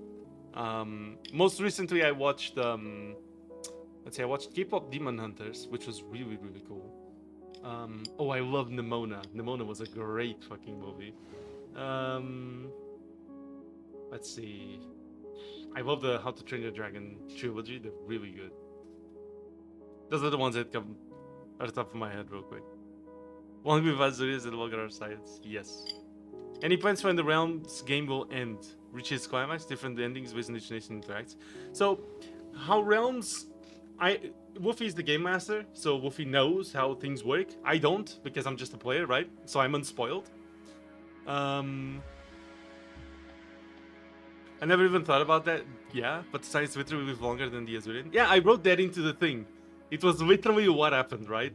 Most recently I watched let's see, I watched K-pop Demon Hunters, which was really cool. Oh, I love Nimona. Nimona was a great fucking movie. Let's see. I love the How to Train Your Dragon trilogy. They're really good. Those are the ones that come at the top of my head real quick. One with Azurias and Vulgar Science. Yes. Any plans for when the Realms game will end? Reaches climax, different endings based on each nation interacts. So, how Realms... Wolfie is the game master, so Wolfie knows how things work. I don't, because I'm just a player, right? So I'm unspoiled. I never even thought about that. Yeah, but science literally lives longer than the Azurian. Yeah, I wrote that into the thing. It was literally what happened, right?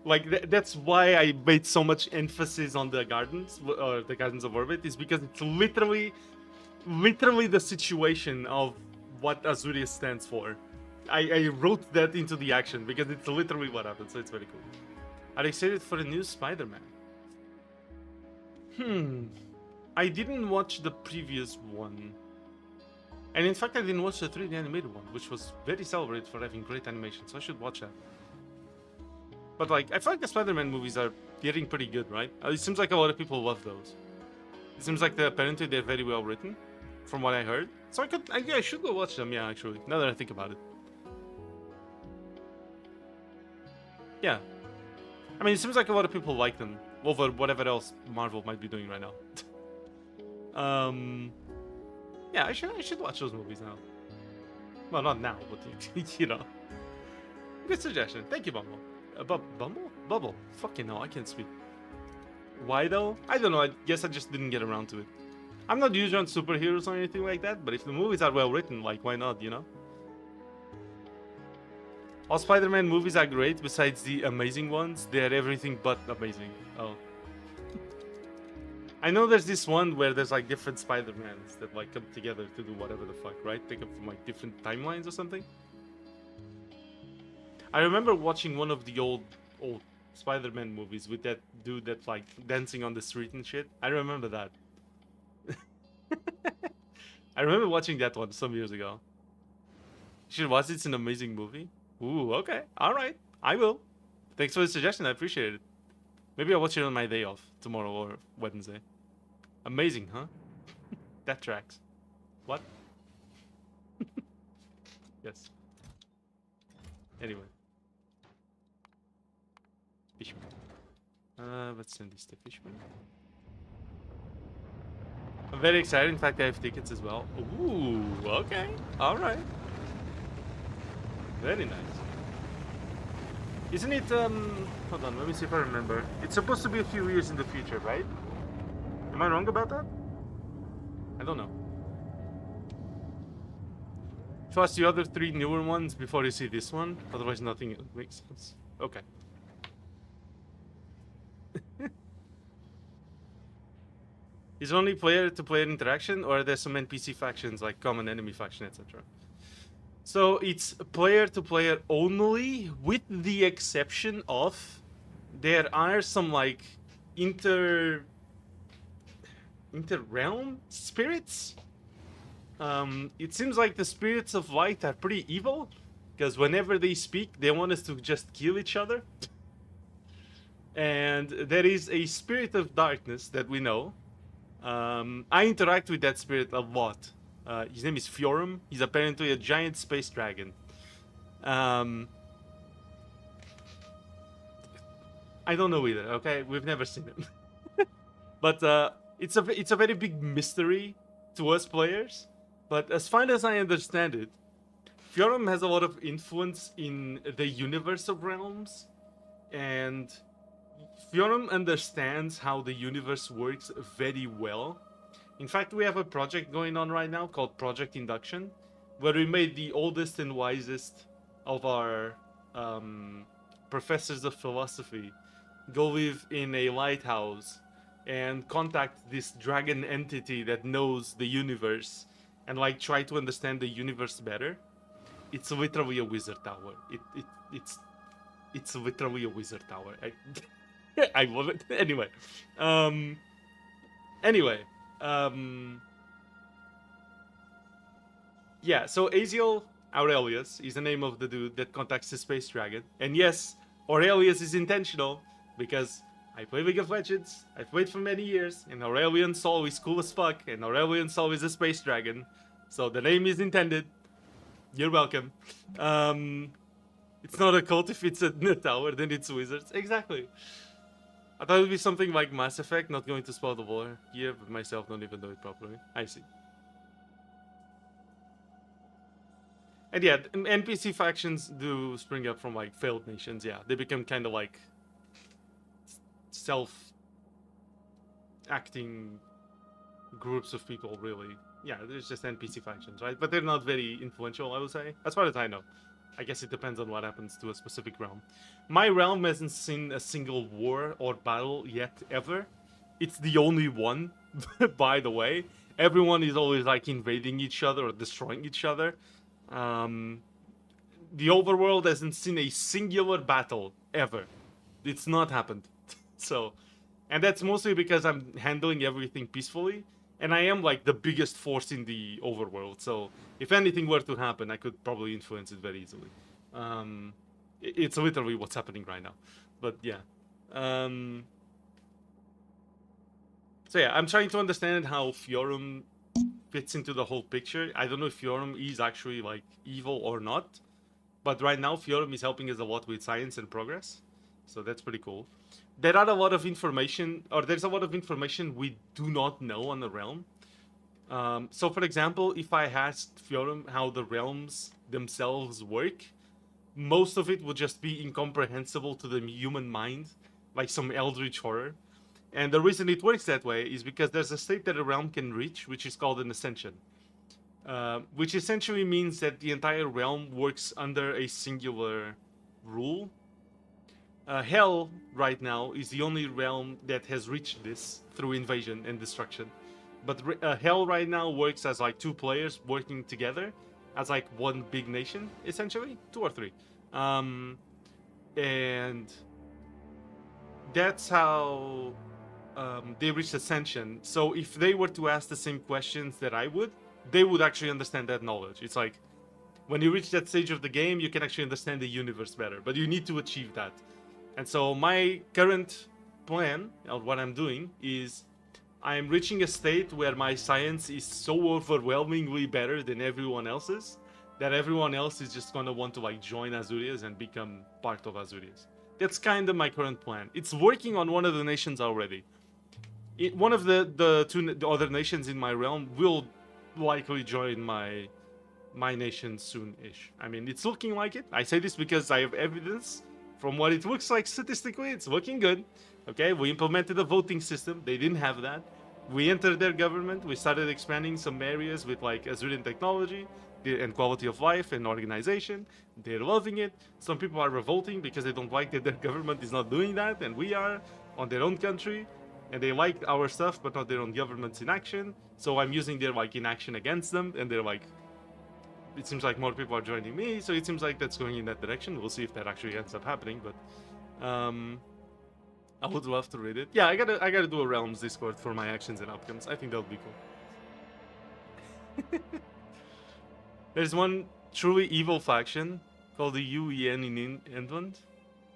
Like, that's why I made so much emphasis on the gardens, or the Gardens of Orbit, is because it's literally the situation of what Azurius stands for. I wrote that into the action because it's literally what happened, so it's very cool. Are you excited for the new Spider-Man? I didn't watch the previous one. And in fact, I didn't watch the 3D animated one, which was very celebrated for having great animation, so I should watch that. But like, I feel like the Spider-Man movies are getting pretty good, right? It seems like a lot of people love those. It seems like apparently they're very well written, from what I heard. So I should go watch them, yeah, actually, now that I think about it. Yeah. I mean, it seems like a lot of people like them over whatever else Marvel might be doing right now. Yeah, I should watch those movies now. Well, not now, but you know. Good suggestion. Thank you, Bumble. Bumble? Bubble. Fucking hell, I can't speak. Why though? I don't know. I guess I just didn't get around to it. I'm not usually on superheroes or anything like that, but if the movies are well written, like, why not, you know? All Spider-Man movies are great, besides the amazing ones. They're everything but amazing. Oh. I know there's this one where there's like different Spider-Mans that like come together to do whatever the fuck, right? They come from like different timelines or something. I remember watching one of the old Spider-Man movies with that dude that's like dancing on the street and shit. I remember that. I remember watching that one some years ago. Shit, was it's an amazing movie? Ooh, okay, all right, I will. Thanks for the suggestion, I appreciate it. Maybe I'll watch it on my day off tomorrow or Wednesday. Amazing, huh? That tracks. What? Yes. Anyway. Fishman. Let's send this to Fishman. I'm very excited. In fact, I have tickets as well. Ooh, okay. Alright. Very nice. Isn't it, hold on, let me see if I remember. It's supposed to be a few years in the future, right? Am I wrong about that? I don't know. Trust the other 3 newer ones before you see this one, otherwise nothing makes sense. Okay. Is it only player-to-player interaction, or are there some NPC factions like common enemy faction, etc.? So it's player-to-player only, with the exception of there are some like inter-realm spirits. It seems like the spirits of light are pretty evil, because whenever they speak, they want us to just kill each other. And there is a spirit of darkness that we know. I interact with that spirit a lot. His name is Fiorum. He's apparently a giant space dragon. I don't know either, okay? We've never seen him. But it's a very big mystery to us players. But as far as I understand it, Fiorum has a lot of influence in the universe of realms. And Fiorum understands how the universe works very well. In fact, we have a project going on right now called Project Induction, where we made the oldest and wisest of our professors of philosophy go live in a lighthouse and contact this dragon entity that knows the universe and like try to understand the universe better. It's literally a wizard tower. It's literally a wizard tower. I love it. Anyway. Yeah, so Aziel Aurelius is the name of the dude that contacts the space dragon. And yes, Aurelius is intentional, because I play League of Legends, I've played for many years, and Aurelian Sol is cool as fuck, and Aurelian Sol is a space dragon. So the name is intended. You're welcome. It's not a cult if it's a tower, then it's wizards. Exactly. I thought it would be something like Mass Effect, not going to spoil the lore here, but myself don't even know it properly. I see. And yeah, NPC factions do spring up from like failed nations, yeah. They become kind of like self-acting groups of people, really. Yeah, there's just NPC factions, right? But they're not very influential, I would say. As far as I know. I guess it depends on what happens to a specific realm. My realm hasn't seen a single war or battle yet, ever. It's the only one, by the way. Everyone is always like invading each other or destroying each other. The overworld hasn't seen a singular battle, ever. It's not happened. So, and that's mostly because I'm handling everything peacefully. And I am like the biggest force in the overworld, so if anything were to happen, I could probably influence it very easily. It's literally what's happening right now. But yeah. So yeah, I'm trying to understand how Fiorum fits into the whole picture. I don't know if Fiorum is actually like evil or not. But right now, Fiorum is helping us a lot with science and progress. So that's pretty cool. There are a lot of information, or there's a lot of information we do not know on the realm. So for example, if I asked Fiorum how the realms themselves work, most of it would just be incomprehensible to the human mind, like some eldritch horror. And the reason it works that way is because there's a state that a realm can reach, which is called an ascension. Which essentially means that the entire realm works under a singular rule. Hell right now is the only realm that has reached this through invasion and destruction. But Hell right now works as like two players working together as like one big nation, essentially, two or three. And that's how they reached ascension. So if they were to ask the same questions that I would, they would actually understand that knowledge. It's like when you reach that stage of the game, you can actually understand the universe better, but you need to achieve that. And so my current plan, or what I'm doing, is I'm reaching a state where my science is so overwhelmingly better than everyone else's that everyone else is just gonna want to like join Azurias and become part of Azurias. That's kind of my current plan. It's working on one of the nations already. One of the other nations in my realm will likely join my nation soon-ish. I mean, it's looking like it. I say this because I have evidence. From what it looks like statistically, it's looking good. Okay, we implemented a voting system. They didn't have that. We entered their government. We started expanding some areas with like Azurian technology and quality of life and organization. They're loving it. Some people are revolting because they don't like that their government is not doing that, and we are on their own country, and they like our stuff but not their own governments in action. So I'm using their like inaction against them, and they're like, it seems like more people are joining me, so it seems like that's going in that direction. We'll see if that actually ends up happening, but I would love to read it. Yeah, I gotta do a Realms Discord for my actions and outcomes. I think that would be cool. There's one truly evil faction called the UEN in England,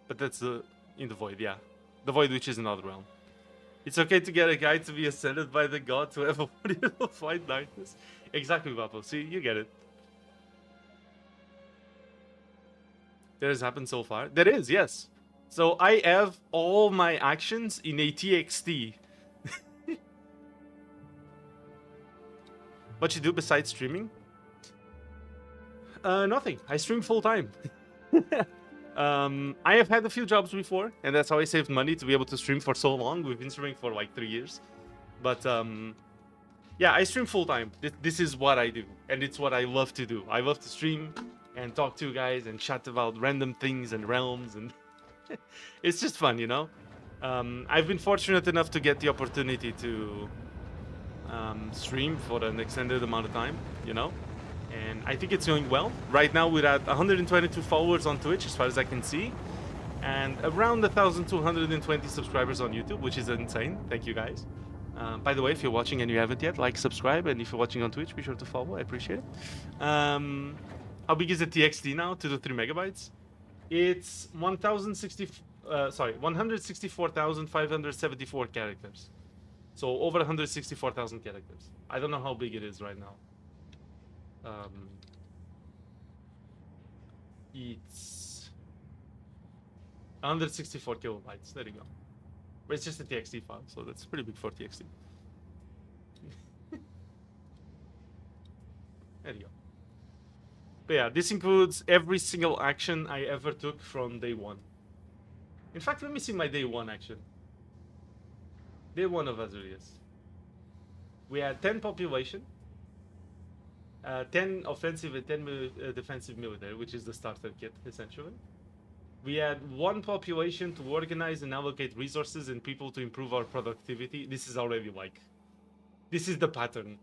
but that's in the Void, yeah. The Void, which is another realm. It's okay to get a guy to be ascended by the god to have a body of fight darkness. Exactly, Vapo. See, you get it. That has happened so far? That is, yes. So I have all my actions in a TXT. What you do besides streaming? Nothing. I stream full time. I have had a few jobs before, and that's how I saved money to be able to stream for so long. We've been streaming for like 3 years. But yeah, I stream full time. This is what I do, and it's what I love to do. I love to stream and talk to you guys and chat about random things and realms, and it's just fun, you know. I've been fortunate enough to get the opportunity to stream for an extended amount of time, you know, and I think it's going well. Right now we're at 122 followers on Twitch as far as I can see, and around 1,220 subscribers on YouTube, which is insane. Thank you guys. By the way, if you're watching and you haven't yet, like, subscribe, and if you're watching on Twitch, be sure to follow. I appreciate it. How big is the TXT now? 2 to 3 megabytes? It's 164,574 characters. So over 164,000 characters. I don't know how big it is right now. It's 164 kilobytes. There you go. But it's just a TXT file, so that's pretty big for TXT. There you go. But yeah, this includes every single action I ever took from day one. In fact, let me see my day one action. Day one of Azurias. We had 10 population, 10 offensive and 10 defensive military, which is the starter kit, essentially. We had 1 population to organize and allocate resources and people to improve our productivity. This is already like... This is the pattern.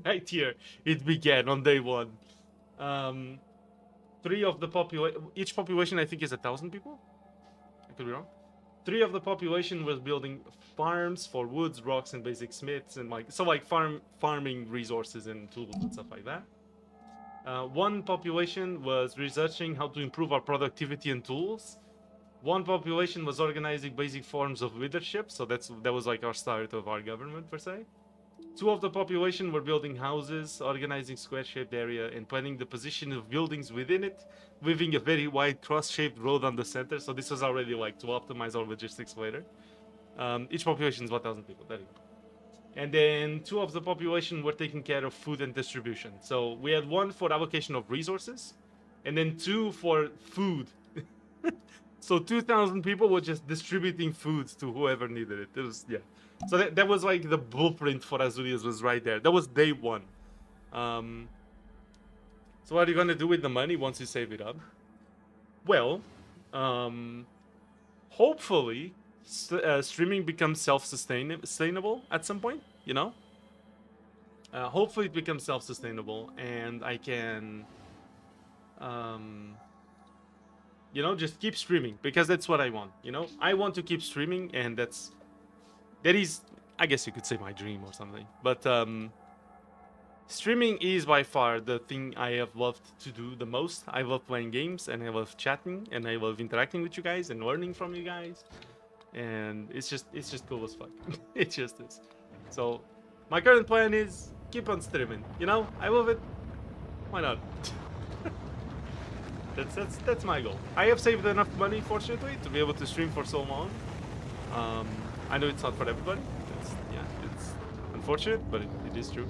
Right here. It began on day one. 3 of the population... Each population, I think, is 1,000 people? I could be wrong. 3 of the population was building farms for woods, rocks, and basic smiths, and like... So, like, farming resources and tools and stuff like that. 1 population was researching how to improve our productivity and tools. 1 population was organizing basic forms of leadership, so that was like our start of our government, per se. 2 of the population were building houses, organizing square-shaped area, and planning the position of buildings within it, leaving a very wide cross-shaped road on the center, so this was already like to optimize our logistics later. Each population is 1,000 people, there you go. And then 2 of the population were taking care of food and distribution. So we had 1 for allocation of resources, and then 2 for food. So 2,000 people were just distributing food to whoever needed it. It was, yeah. So that was like the blueprint for Azurias was right there. That was day 1. So what are you gonna do with the money once you save it up? Well, hopefully streaming becomes self-sustainable at some point, you know. Hopefully it becomes self-sustainable and I can um, you know, just keep streaming, because that's what I want, you know. I want to keep streaming, and that is, I guess you could say, my dream or something. But streaming is by far the thing I have loved to do the most. I love playing games, and I love chatting, and I love interacting with you guys and learning from you guys. And it's just cool as fuck. It just is. So my current plan is keep on streaming. You know, I love it. Why not? That's my goal. I have saved enough money, fortunately, to be able to stream for so long. I know it's not for everybody. It's unfortunate, but it is true.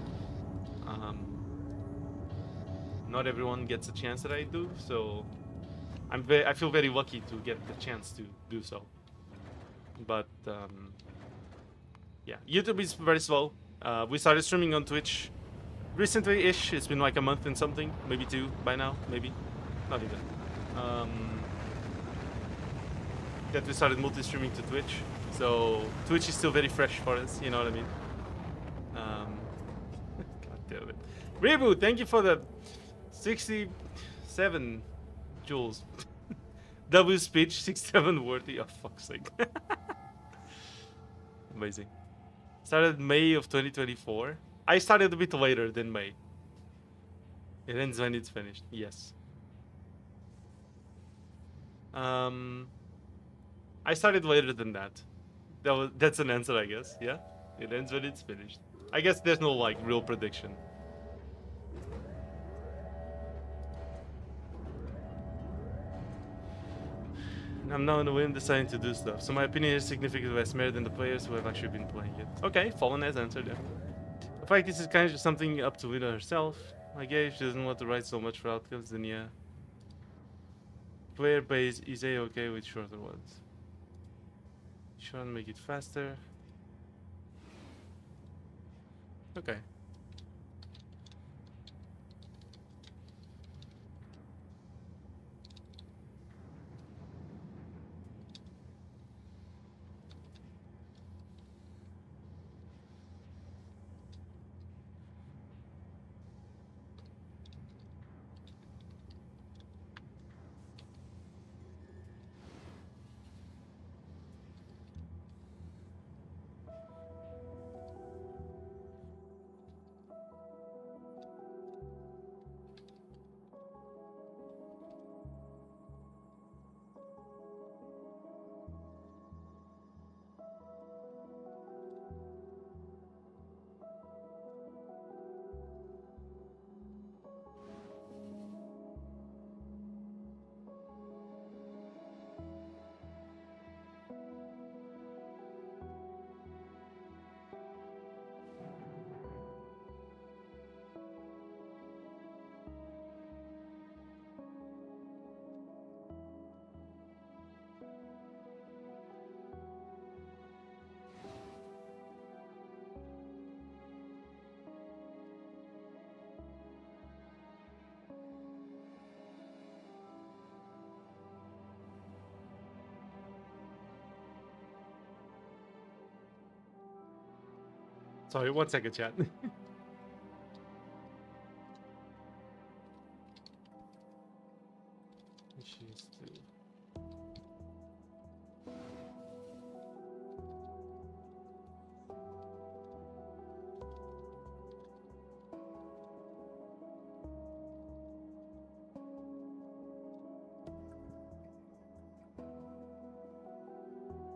Not everyone gets a chance that I do, so I feel very lucky to get the chance to do so. But yeah, YouTube is very slow. We started streaming on Twitch recently-ish. It's been like a month and something, maybe 2 by now, maybe. Not even. That we started multi-streaming to Twitch. So Twitch is still very fresh for us, you know what I mean? God damn it. Reboot, thank you for the 67 joules. W speech, 67 worthy. Oh, fuck's sake. Amazing. Started May of 2024. I started a bit later than May. It ends when it's finished. Yes. I started later than that. That's an answer, I guess. Yeah, it ends when it's finished. I guess there's no like real prediction. I'm now in the whim deciding to do stuff, so my opinion is significantly less merit than the players who have actually been playing it. Okay, Fallen has answered. Yeah. I feel like this is kind of just something up to Lina herself. I guess if she doesn't want to write so much for outcomes, then yeah. Player base is a-okay with shorter ones. Try and make it faster. Okay. Sorry, 1 second, chat.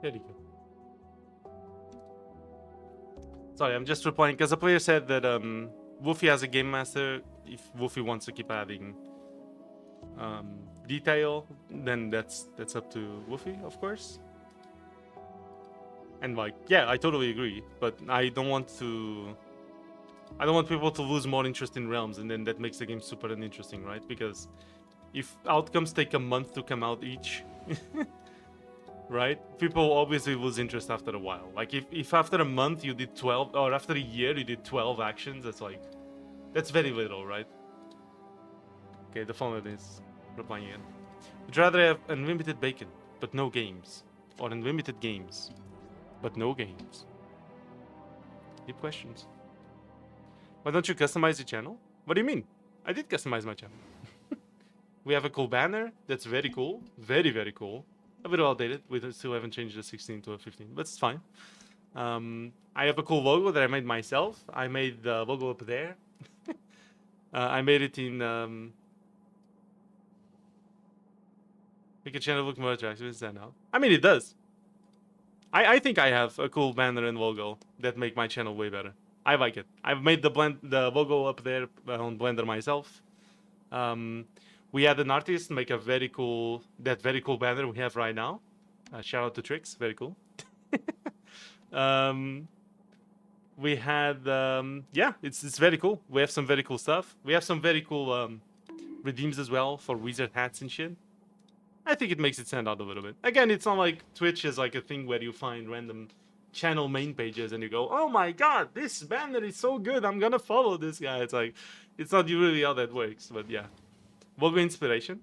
There you go. Sorry, I'm just replying because the player said that Wolfie has a game master. If Wolfie wants to keep adding detail, then that's up to Wolfie, of course. And like, yeah, I totally agree. But I don't want people to lose more interest in Realms, and then that makes the game super uninteresting, right? Because if outcomes take a month to come out each, right? People obviously lose interest after a while. Like if after a month you did 12, or after a year you did 12 actions, that's very little, right? Okay, the phone is replying again. Would rather have unlimited bacon, but no games. or unlimited games, but no games? Deep questions. Why don't you customize your channel? What do you mean? I did customize my channel. We have a cool banner. That's very cool. Very, very cool. A bit outdated. We still haven't changed the 16 to a 15, but it's fine. I have a cool logo that I made myself. I made the logo up there. I made it in... make a channel look more attractive instead now. I mean, it does. I think I have a cool banner and logo that make my channel way better. I like it. I've made the logo up there on Blender myself. We had an artist make a very cool banner we have right now. Shout out to Trix, very cool. We had yeah, it's very cool. We have some very cool stuff. We have some very cool redeems as well for wizard hats and shit. I think it makes it stand out a little bit. Again, it's not like Twitch is like a thing where you find random channel main pages and you go, oh my god, this banner is so good, I'm gonna follow this guy. It's like, it's not really how that works, but yeah. Logo inspiration.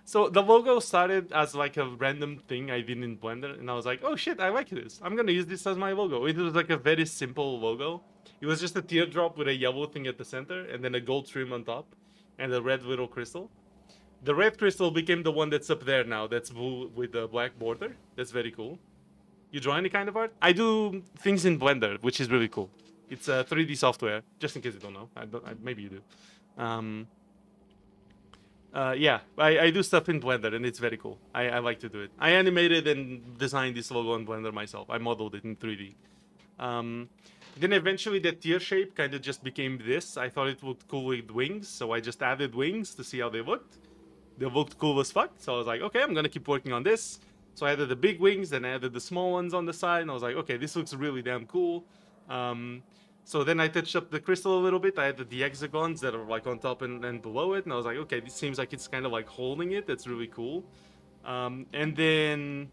So the logo started as like a random thing I did in Blender, and I was like, oh shit, I like this. I'm gonna use this as my logo. It was like a very simple logo. It was just a teardrop with a yellow thing at the center, and then a gold trim on top, and a red little crystal. The red crystal became the one that's up there now. That's blue with the black border. That's very cool. You draw any kind of art? I do things in Blender, which is really cool. It's a 3D software, just in case you don't know. Maybe you do. Yeah, I do stuff in Blender, and it's very cool. I like to do it. I animated and designed this logo in Blender myself. I modeled it in 3D. Then eventually the tear shape kind of just became this. I thought it looked cool with wings, so I just added wings to see how they looked. They looked cool as fuck, so I was like, okay, I'm gonna keep working on this. So I added the big wings, then I added the small ones on the side, and I was like, okay, this looks really damn cool. So then I touched up the crystal a little bit. I added the hexagons that are like on top and below it, and I was like, okay, this seems like it's kind of like holding it. That's really cool. And then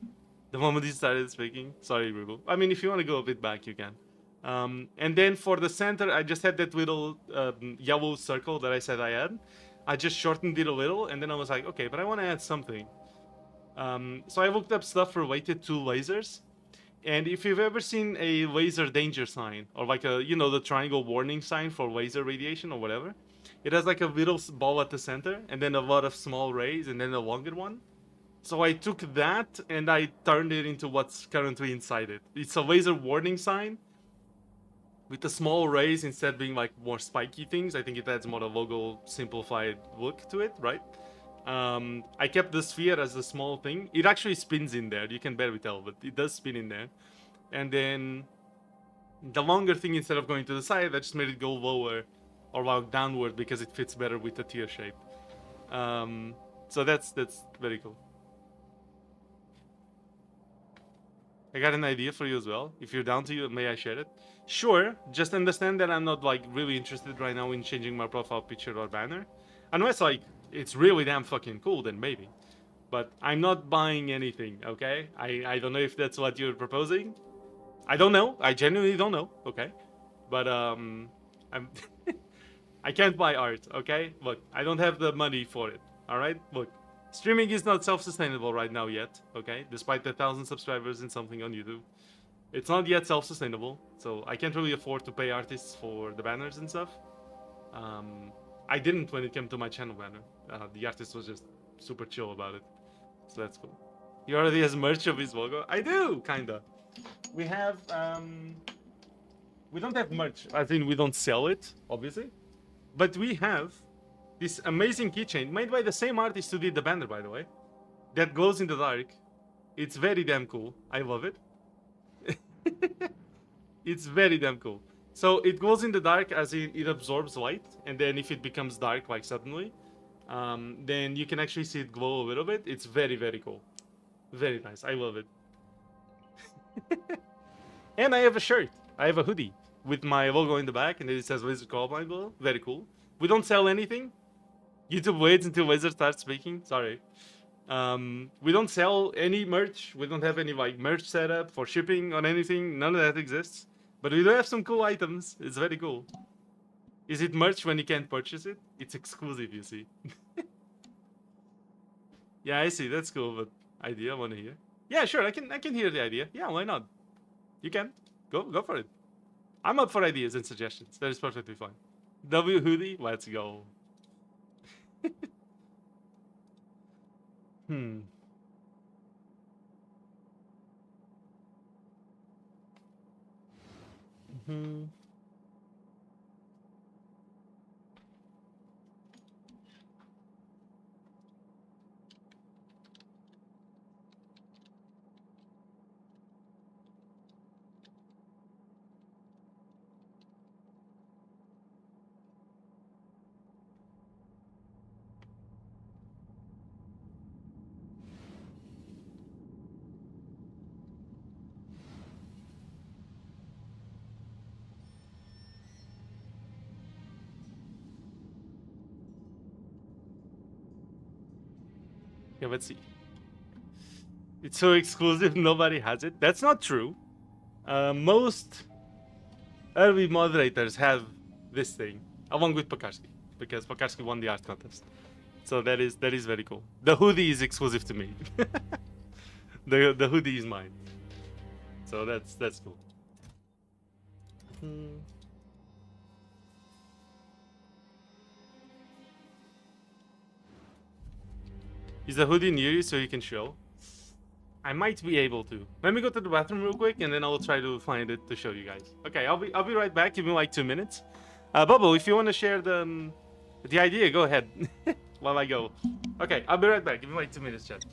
the moment he started speaking, sorry, Rubo. I mean, if you want to go a bit back, you can. And then for the center, I just had that little yellow circle that I said I had. I just shortened it a little, and then I was like, okay, but I want to add something. So I looked up stuff related to lasers. And if you've ever seen a laser danger sign, or like a, you know, the triangle warning sign for laser radiation or whatever, it has like a little ball at the center, and then a lot of small rays, and then a longer one. So I took that, and I turned it into what's currently inside it. It's a laser warning sign, with the small rays instead being like more spiky things. I think it adds more a logo simplified look to it, right? I kept the sphere as a small thing. It actually spins in there. You can barely tell, but it does spin in there. And then the longer thing, instead of going to the side, I just made it go lower or like downward because it fits better with the tear shape. So that's very cool. I got an idea for you as well. If you're down to it, may I share it? Sure, just understand that I'm not like really interested right now in changing my profile picture or banner. Unless like it's really damn fucking cool, then maybe. But I'm not buying anything, okay? I don't know if that's what you're proposing. I don't know. I genuinely don't know, okay? But I'm I can't buy art, okay? Look, I don't have the money for it, alright? Look, streaming is not self-sustainable right now yet, okay? Despite the 1,000 subscribers and something on YouTube. It's not yet self-sustainable, so I can't really afford to pay artists for the banners and stuff. I didn't when it came to my channel banner. The artist was just super chill about it, so that's cool. He already has merch of his logo. I do, kinda. We have, we don't have merch, as in we don't sell it, obviously. But we have this amazing keychain made by the same artist who did the banner, by the way, that glows in the dark. It's very damn cool. I love it. It's very damn cool. So it glows in the dark as in it absorbs light, and then if it becomes dark like suddenly, then you can actually see it glow a little bit. It's very, very cool. Very nice. I love it. And I have a shirt. I have a hoodie with my logo in the back, and it says Wizard Callblind below. Very cool. We don't sell anything. YouTube waits until Wizard starts speaking. Sorry. We don't sell any merch. We don't have any like merch setup for shipping on anything. None of that exists. But we do have some cool items. It's very cool. Is it merch when you can't purchase it? It's exclusive, you see. Yeah, I see. That's cool, but idea, I want to hear. Yeah, sure. I can hear the idea. Yeah, why not? You can go for it. I'm up for ideas and suggestions. That is perfectly fine. W hoodie, let's go. Hmm. Hmm. Yeah, let's see. It's so exclusive, nobody has it. That's not true. Most early moderators have this thing, along with Pakarski, because Pakarski won the art contest. So that is very cool. The hoodie is exclusive to me. The hoodie is mine. So that's cool. Hmm. Is the hoodie near you so you can show? I might be able to. Let me go to the bathroom real quick, and then I'll try to find it to show you guys. Okay, I'll be right back. Give me like 2 minutes. Bubble, if you want to share the idea, go ahead while I go. Okay, I'll be right back. Give me like 2 minutes, chat.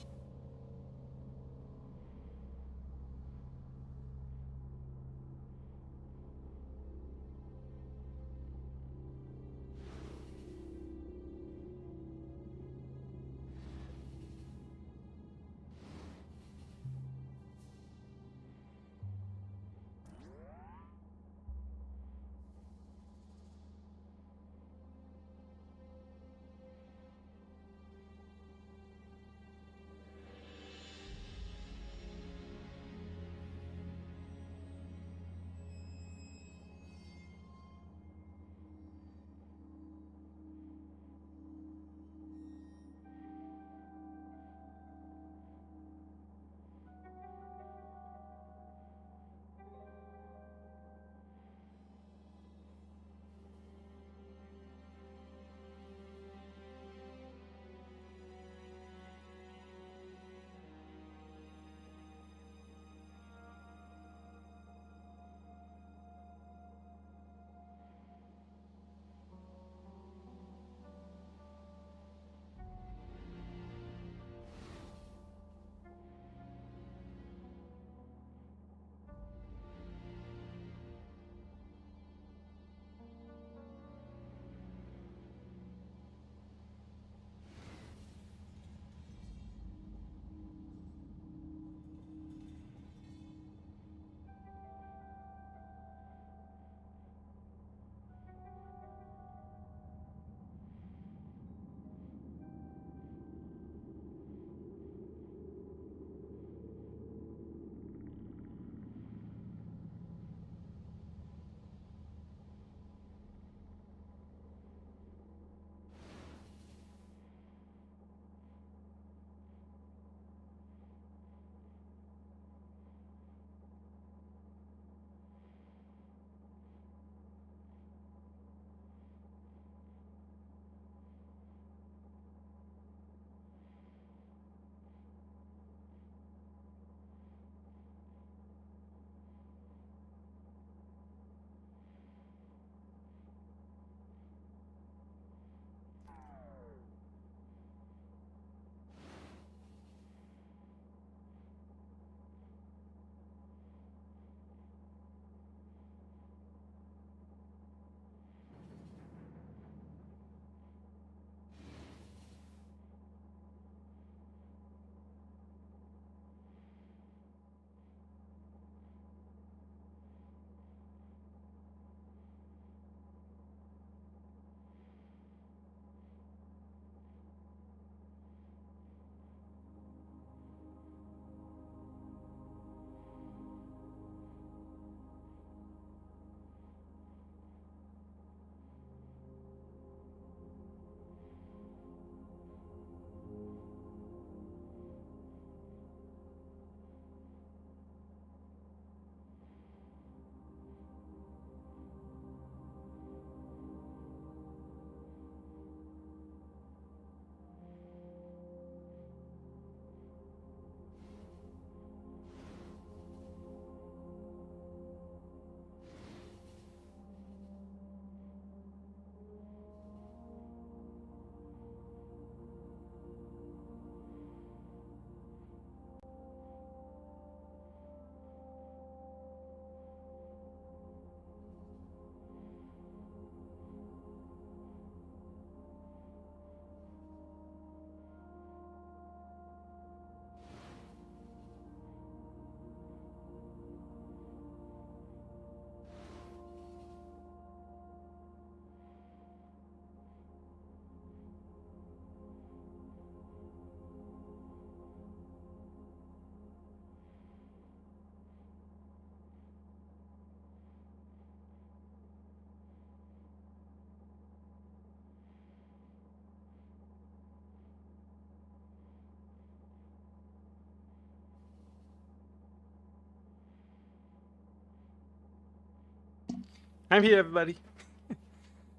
I'm here, everybody.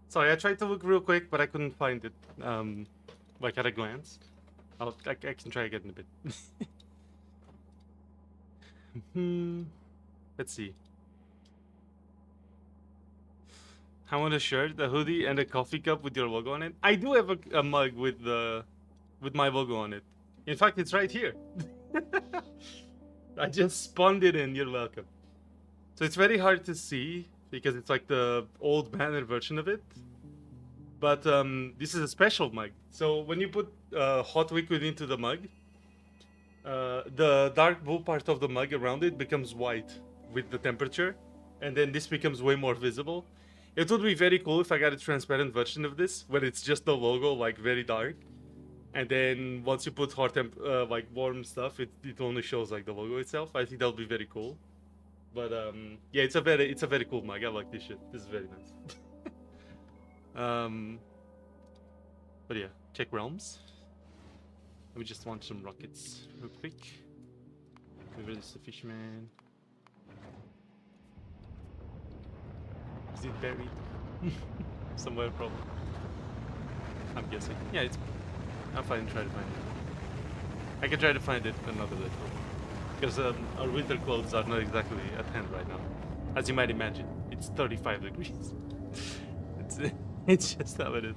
Sorry, I tried to look real quick, but I couldn't find it. Like at a glance. I can try again in a bit. Let's see. I want a shirt, a hoodie, and a coffee cup with your logo on it. I do have a mug with my logo on it. In fact, it's right here. I just spawned it in. You're welcome. So it's very hard to see because it's like the old banner version of it. But this is a special mug. So when you put hot liquid into the mug, the dark blue part of the mug around it becomes white with the temperature, and then this becomes way more visible. It would be very cool if I got a transparent version of this, where it's just the logo, like very dark, and then once you put hot like warm stuff, it only shows like the logo itself. I think that would be very cool. But yeah, it's a very cool mug. I like this shit. This is very nice. But yeah, check realms. Let me just launch some rockets real quick. Maybe this is the fishman. Is it buried? Somewhere probably. I'm guessing. Yeah, it's... I'll try to find it. I can try to find it another day. Because our winter clothes are not exactly at hand right now. As you might imagine, it's 35 degrees. It's just how it is.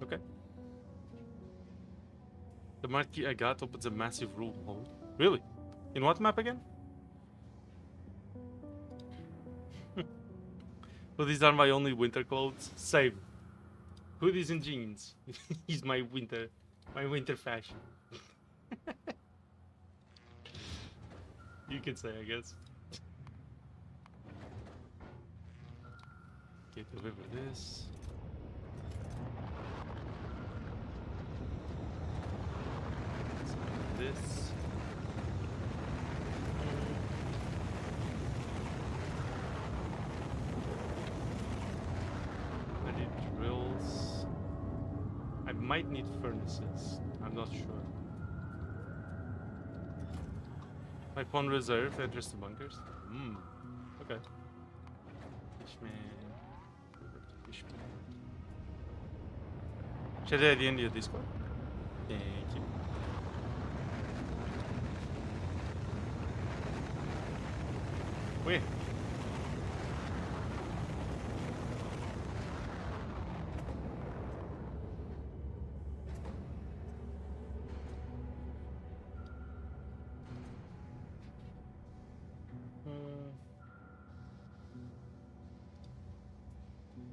Okay. The marquee I got opens a massive room hole. Really? In what map again? So these are my only winter clothes. Same. Hoodies and jeans. Is my winter fashion. You could say, I guess. Okay, deliver this. This. I need drills. I might need furnaces. I'm not sure. My pawn reserve, enters the bunkers. Okay. Fishman. Fishman. Should I add the end of your Discord? Thank you. Wait.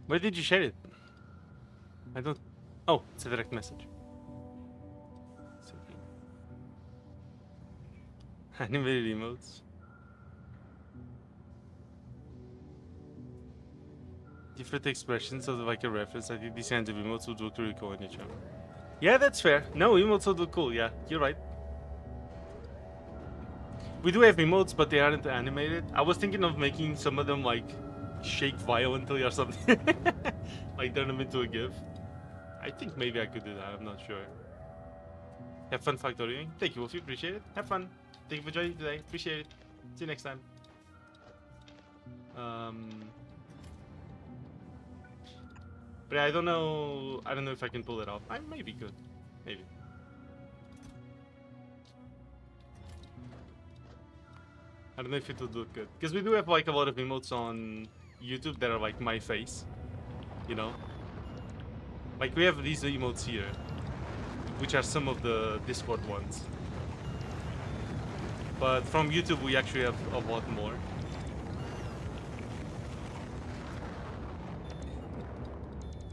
Where did you share it? I don't... Oh, it's a direct message. Animated emotes. Different expressions of like a reference. I think these kinds of emotes would look really cool on your channel. Yeah, that's fair. No, emotes would look cool. Yeah, you're right. We do have emotes, but they aren't animated. I was thinking of making some of them like shake violently or something. Like turn them into a GIF. I think maybe I could do that. I'm not sure. Have fun factoring. Thank you, Wolfie. Appreciate it. Have fun. Thank you for joining today. Appreciate it. See you next time. But yeah, I don't know if I can pull it off. I maybe could. Maybe. I don't know if it would look good. Because we do have like a lot of emotes on YouTube that are like my face. You know? Like we have these emotes here. Which are some of the Discord ones. But from YouTube we actually have a lot more.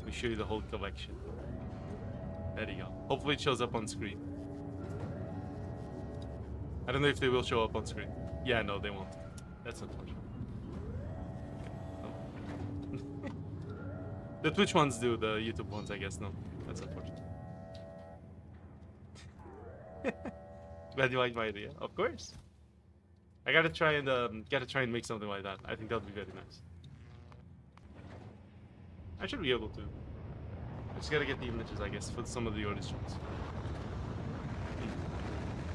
We show you the whole collection. There you go. Hopefully it shows up on screen. I don't know if they will show up on screen. Yeah, no, they won't. That's unfortunate. Oh. The Twitch ones do, the YouTube ones I guess no. That's unfortunate. Glad you like my idea. Of course. I gotta try and make something like that. I think that would be very nice. I should be able to. I just gotta get the images, I guess, for some of the early streams.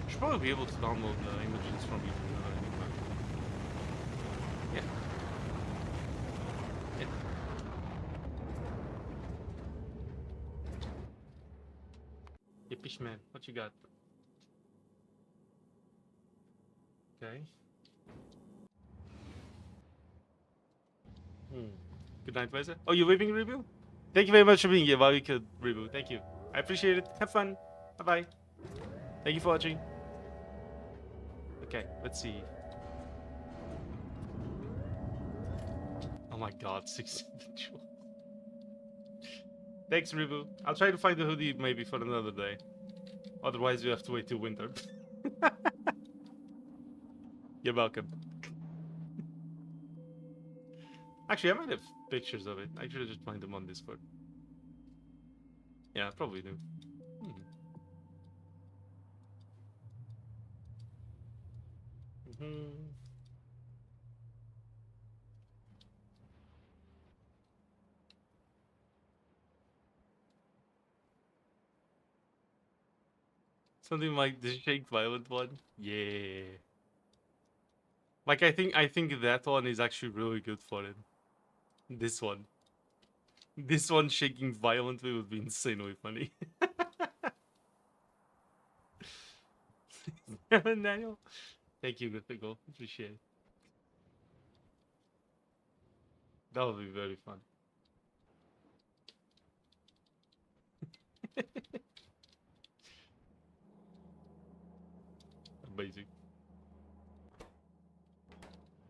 Should probably be able to download the images from YouTube now that I think about it. Yeah. Yippish man, what you got? Okay. Good night, Weiser. Oh, you're leaving, Reboot? Thank you very much for being here while you could, Reboot. Thank you. I appreciate it. Have fun. Bye-bye. Thank you for watching. Okay, let's see. Oh my god, 16 jewel. Thanks, Reboot. I'll try to find the hoodie maybe for another day. Otherwise, you have to wait till winter. You're welcome. Actually, I might have pictures of it. I should just find them on Discord. Yeah, I probably do. Something like the Shake Violent one. Yeah. Like I think that one is actually really good for it. This one. This one shaking violently would be insanely funny. Daniel. Thank you, good to go. Appreciate it. That would be very fun. Amazing.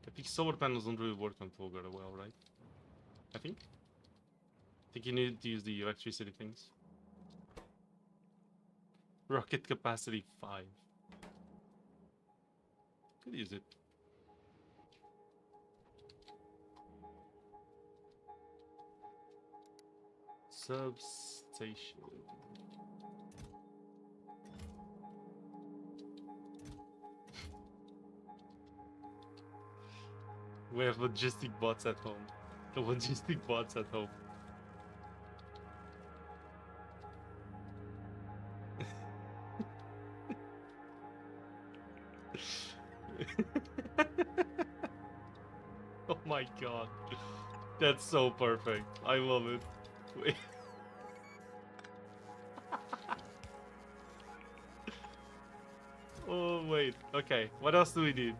I think solar panels don't really work on Tolga well, right? I think you need to use the electricity things. Rocket capacity 5. Could use it. Substation. We have logistic bots at home. The logistic bots at home. Oh my god. That's so perfect. I love it. Wait. Oh wait. Okay. What else do we need?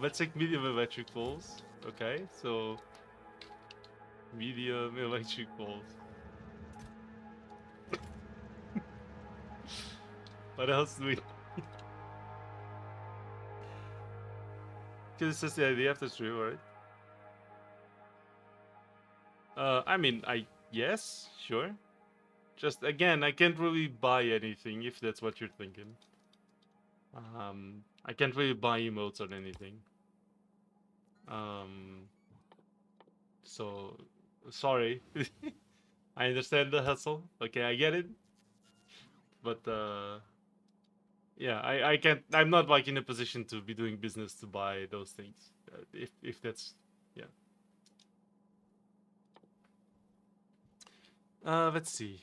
Let's take medium electric poles. Okay, so medium electric poles. What else do we? Because it's just the idea of the stream, right? I mean, yes, sure. Just again, I can't really buy anything if that's what you're thinking. I can't really buy emotes or anything. So sorry. I understand the hustle. Okay, I get it. But yeah, I can't. I'm not like in a position to be doing business to buy those things. If that's yeah. Let's see.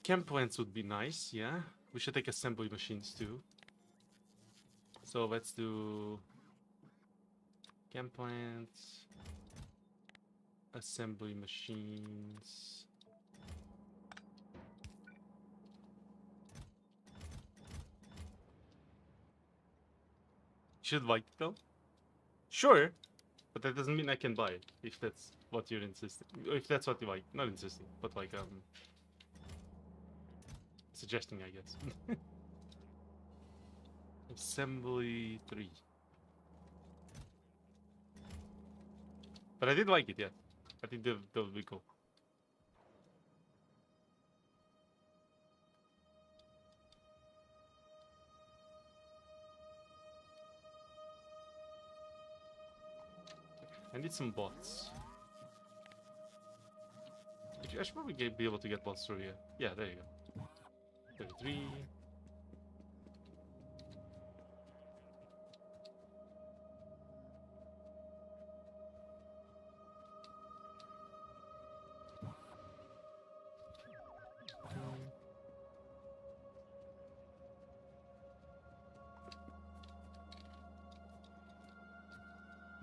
Chem plants would be nice. Yeah, we should take assembly machines too. So let's do chem plants, assembly machines. Should like it though? Sure, but that doesn't mean I can buy it if that's what you're insisting. If that's what you like, not insisting, but like suggesting, I guess. Assembly 3. But I did like it, yeah. I think that would be cool. I need some bots. I should probably be able to get bots through here. Yeah, there you go. 33.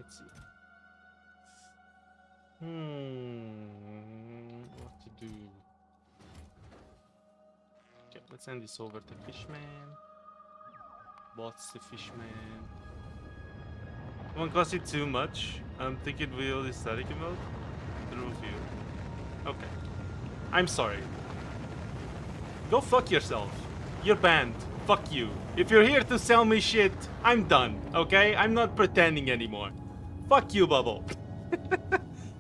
Let's see. What to do? Okay, let's send this over to Fishman. What's the Fishman? Won't cost it too much. I'm thinking we'll static mode. Through view. Okay. I'm sorry. Go fuck yourself. You're banned. Fuck you. If you're here to sell me shit, I'm done. Okay? I'm not pretending anymore. Fuck you, Bubble.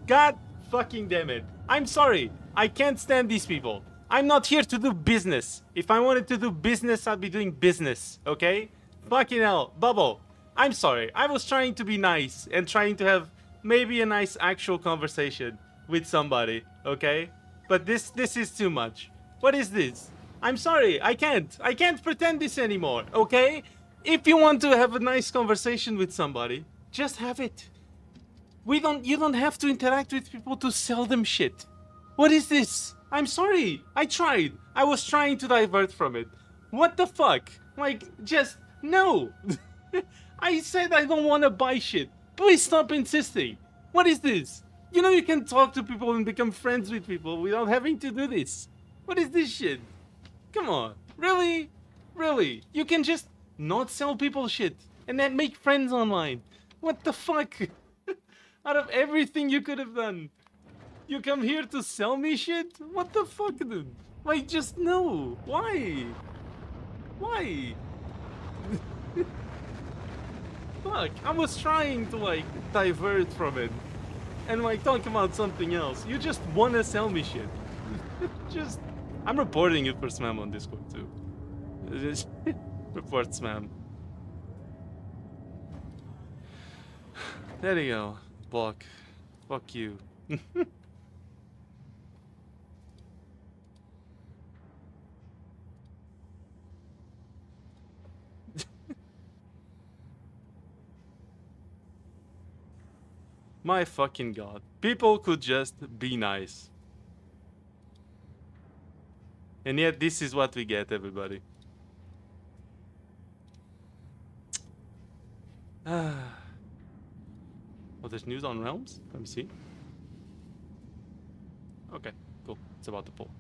God fucking damn it. I'm sorry. I can't stand these people. I'm not here to do business. If I wanted to do business, I'd be doing business. Okay? Fucking hell. Bubble. I'm sorry. I was trying to be nice and trying to have maybe a nice actual conversation with somebody. Okay? But this is too much. What is this? I'm sorry. I can't pretend this anymore. Okay? If you want to have a nice conversation with somebody, just have it. You don't have to interact with people to sell them shit. What is this? I'm sorry. I tried. I was trying to divert from it. What the fuck? Like, just no. I said I don't want to buy shit. Please stop insisting. What is this? You know you can talk to people and become friends with people without having to do this. What is this shit? Come on. Really? Really? You can just not sell people shit and then make friends online. What the fuck? Out of everything you could have done, you come here to sell me shit? What the fuck, dude? Like, just no. Why? Why? Fuck, I was trying to, like, divert from it and, like, talk about something else. You just wanna sell me shit. Just... I'm reporting it for spam on Discord, too. Just report spam. There you go. Block. Fuck you. My fucking god. People could just be nice. And yet this is what we get, everybody. Oh, there's news on Realms? Let me see. Okay, cool. It's about to pull.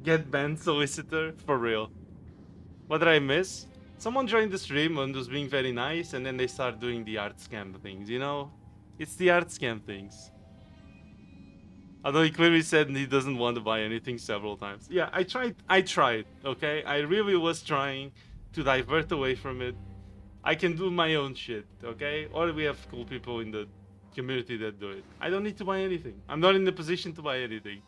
Get banned, solicitor? For real. What did I miss? Someone joined the stream and was being very nice, and then they start doing the art scam things, you know? It's the art scam things. Although he clearly said he doesn't want to buy anything several times. Yeah, I tried, okay? I really was trying to divert away from it. I can do my own shit, okay? Or we have cool people in the community that do it. I don't need to buy anything. I'm not in the position to buy anything.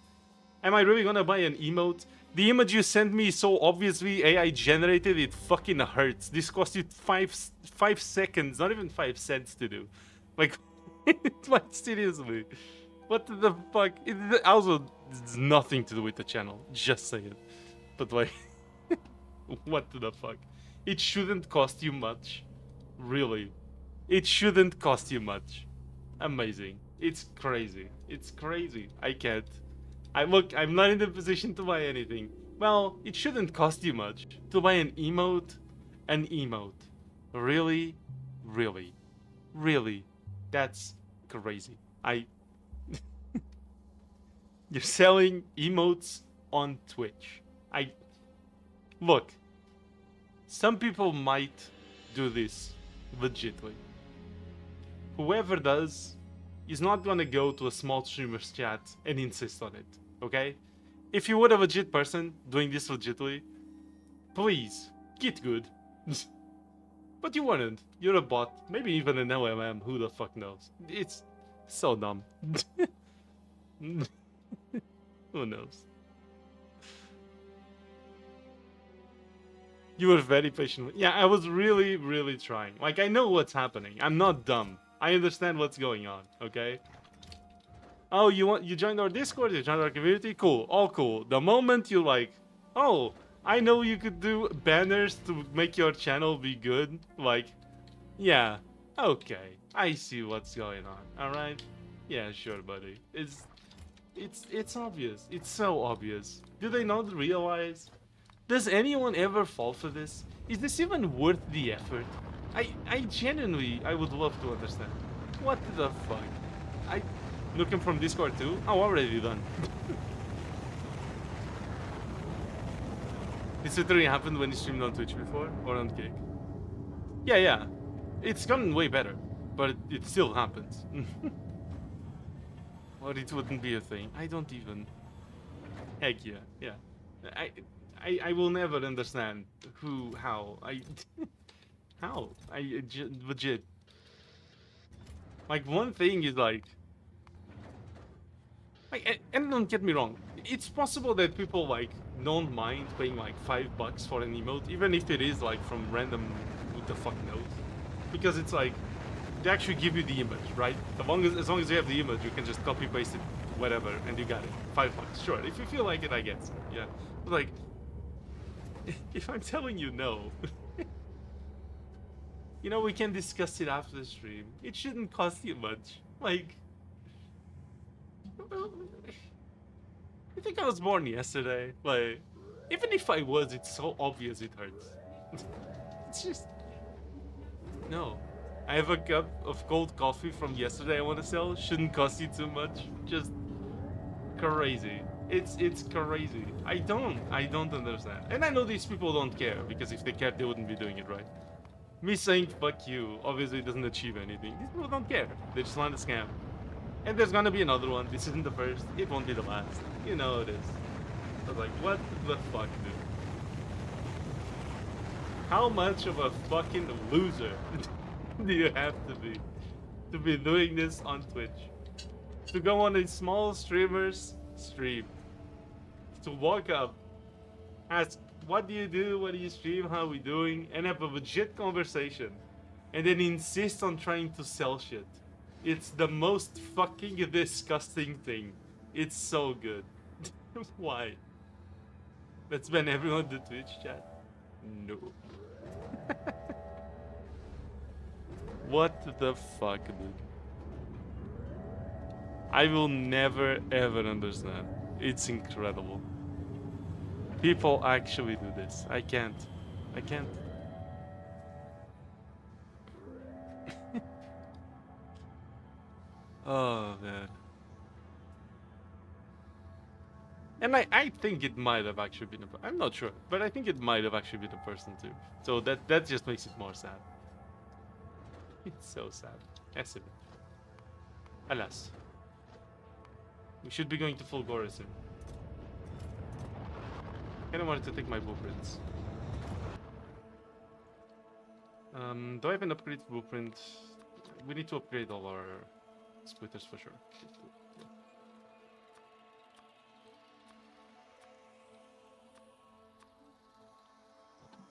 Am I really gonna buy an emote? The image you sent me is so obviously AI generated, it fucking hurts. This cost you 5 seconds, not even 5 cents to do. Like, like seriously. What the fuck? It also, it's nothing to do with the channel, just saying. But like, what the fuck? It shouldn't cost you much. Really. It shouldn't cost you much. Amazing. It's crazy. It's crazy. I can't. Look, I'm not in the position to buy anything. Well, it shouldn't cost you much to buy an emote. An emote. Really? Really? Really? That's crazy. You're selling emotes on Twitch. Look. Some people might do this legitly. Whoever does is not gonna go to a small streamer's chat and insist on it, okay? If you were a legit person doing this legitly, please, get good. But you weren't. You're a bot. Maybe even an LLM. Who the fuck knows? It's so dumb. Who knows? You were very patient. Yeah, I was really, really trying. Like, I know what's happening. I'm not dumb. I understand what's going on, okay? Oh, you joined our Discord, you joined our community? Cool, all cool. The moment you like, oh, I know you could do banners to make your channel be good. Like, yeah, okay. I see what's going on, alright? Yeah, sure, buddy. It's obvious. It's so obvious. Do they not realize Does anyone ever fall for this? Is this even worth the effort? I genuinely, I would love to understand. What the fuck? I looking from Discord too? Oh, already done. This literally happened when you streamed on Twitch before or on Kick. Yeah, yeah. It's gotten way better, but it still happens. Or it wouldn't be a thing. I don't even. Heck yeah, yeah. I will never understand who, how. How? Legit. Like, one thing is like, and don't get me wrong, it's possible that people like don't mind paying like $5 for an emote, even if it is like from random who the fuck knows, because it's like they actually give you the image, right? As long as you have the image, you can just copy paste it, whatever, and you got it. $5, sure. If you feel like it, I guess. Yeah, but like, if I'm telling you no, you know, we can discuss it after the stream. It shouldn't cost you much. Like, you think I was born yesterday? Like, even if I was, it's so obvious it hurts. It's just... No. I have a cup of cold coffee from yesterday I want to sell. Shouldn't cost you too much. Just crazy. It's crazy. I don't understand. And I know these people don't care, because if they cared, they wouldn't be doing it, right? Me saying fuck you obviously doesn't achieve anything. These people don't care. They just want to scam. And there's gonna be another one. This isn't the first. It won't be the last. You know it is. But like, what the fuck, dude? How much of a fucking loser do you have to be doing this on Twitch? To go on a small streamer's stream, to walk up, ask, what do you do, what do you stream, how are we doing, and have a legit conversation, and then insist on trying to sell shit. It's the most fucking disgusting thing. It's so good. Why? Let's ban everyone to Twitch chat? No. What the fuck, dude? I will never ever understand. It's incredible. People actually do this. I can't. I can't. Oh, man. And I think it might have actually been a... I'm not sure, but I think it might have actually been a person too. So that just makes it more sad. It's so sad. That's it. Alas. We should be going to full gore soon. I kinda wanted to take my blueprints. Do I have an upgrade blueprint? We need to upgrade all our splitters for sure.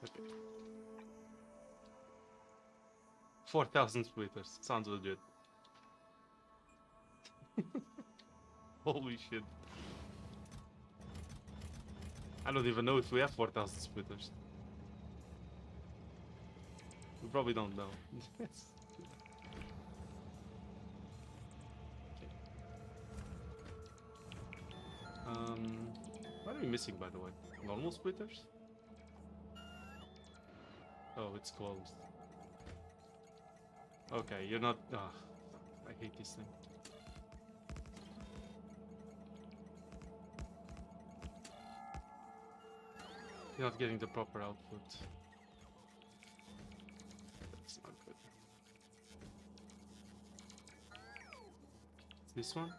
Okay. 4,000 splitters. Sounds legit. Holy shit. I don't even know if we have 4,000 splitters. We probably don't know. What are we missing, by the way? Normal splitters? Oh, it's closed. Okay, you're not... Ugh, I hate this thing. You're not getting the proper output. That's not good. This one?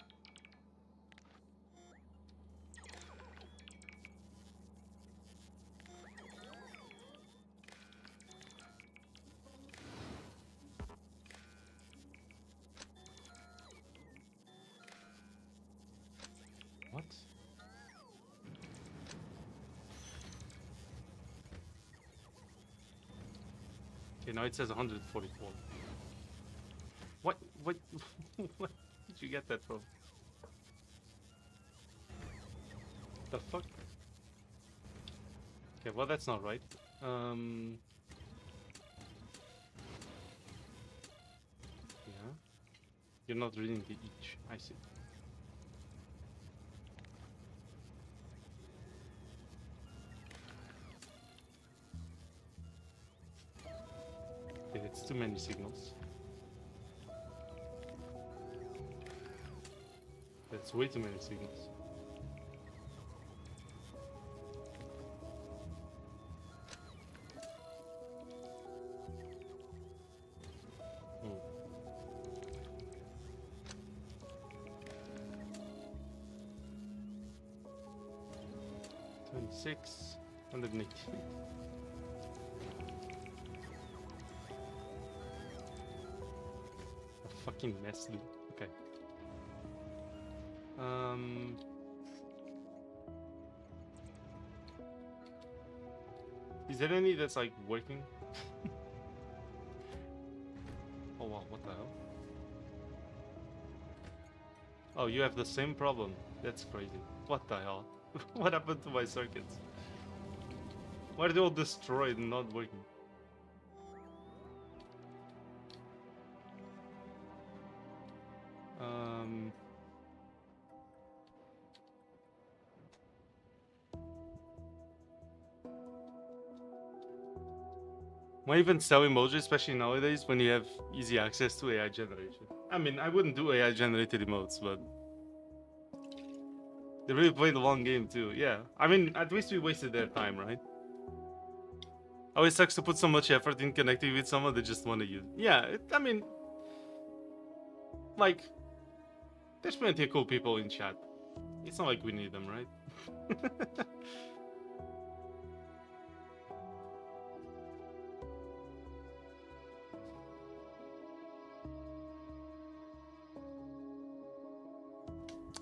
What? Okay, now it says 144. What? What? What did you get that from? The fuck? Okay, well that's not right. Yeah. You're not reading the each. I see. too many signals. That's way too many signals. Hmm. 26, 180. A fucking mess, dude. Okay. Is there any that's like working? Oh wow, what the hell? Oh, you have the same problem. That's crazy. What the hell? What happened to my circuits? Why are they all destroyed and not working? Why even sell emojis, especially nowadays when you have easy access to AI generation? I mean, I wouldn't do AI generated emotes, but they really play the long game too. Yeah, I mean, at least we wasted their time, right? Always sucks to put so much effort in connecting with someone they just want to use. Yeah, I mean, like, there's plenty of cool people in chat. It's not like we need them, right?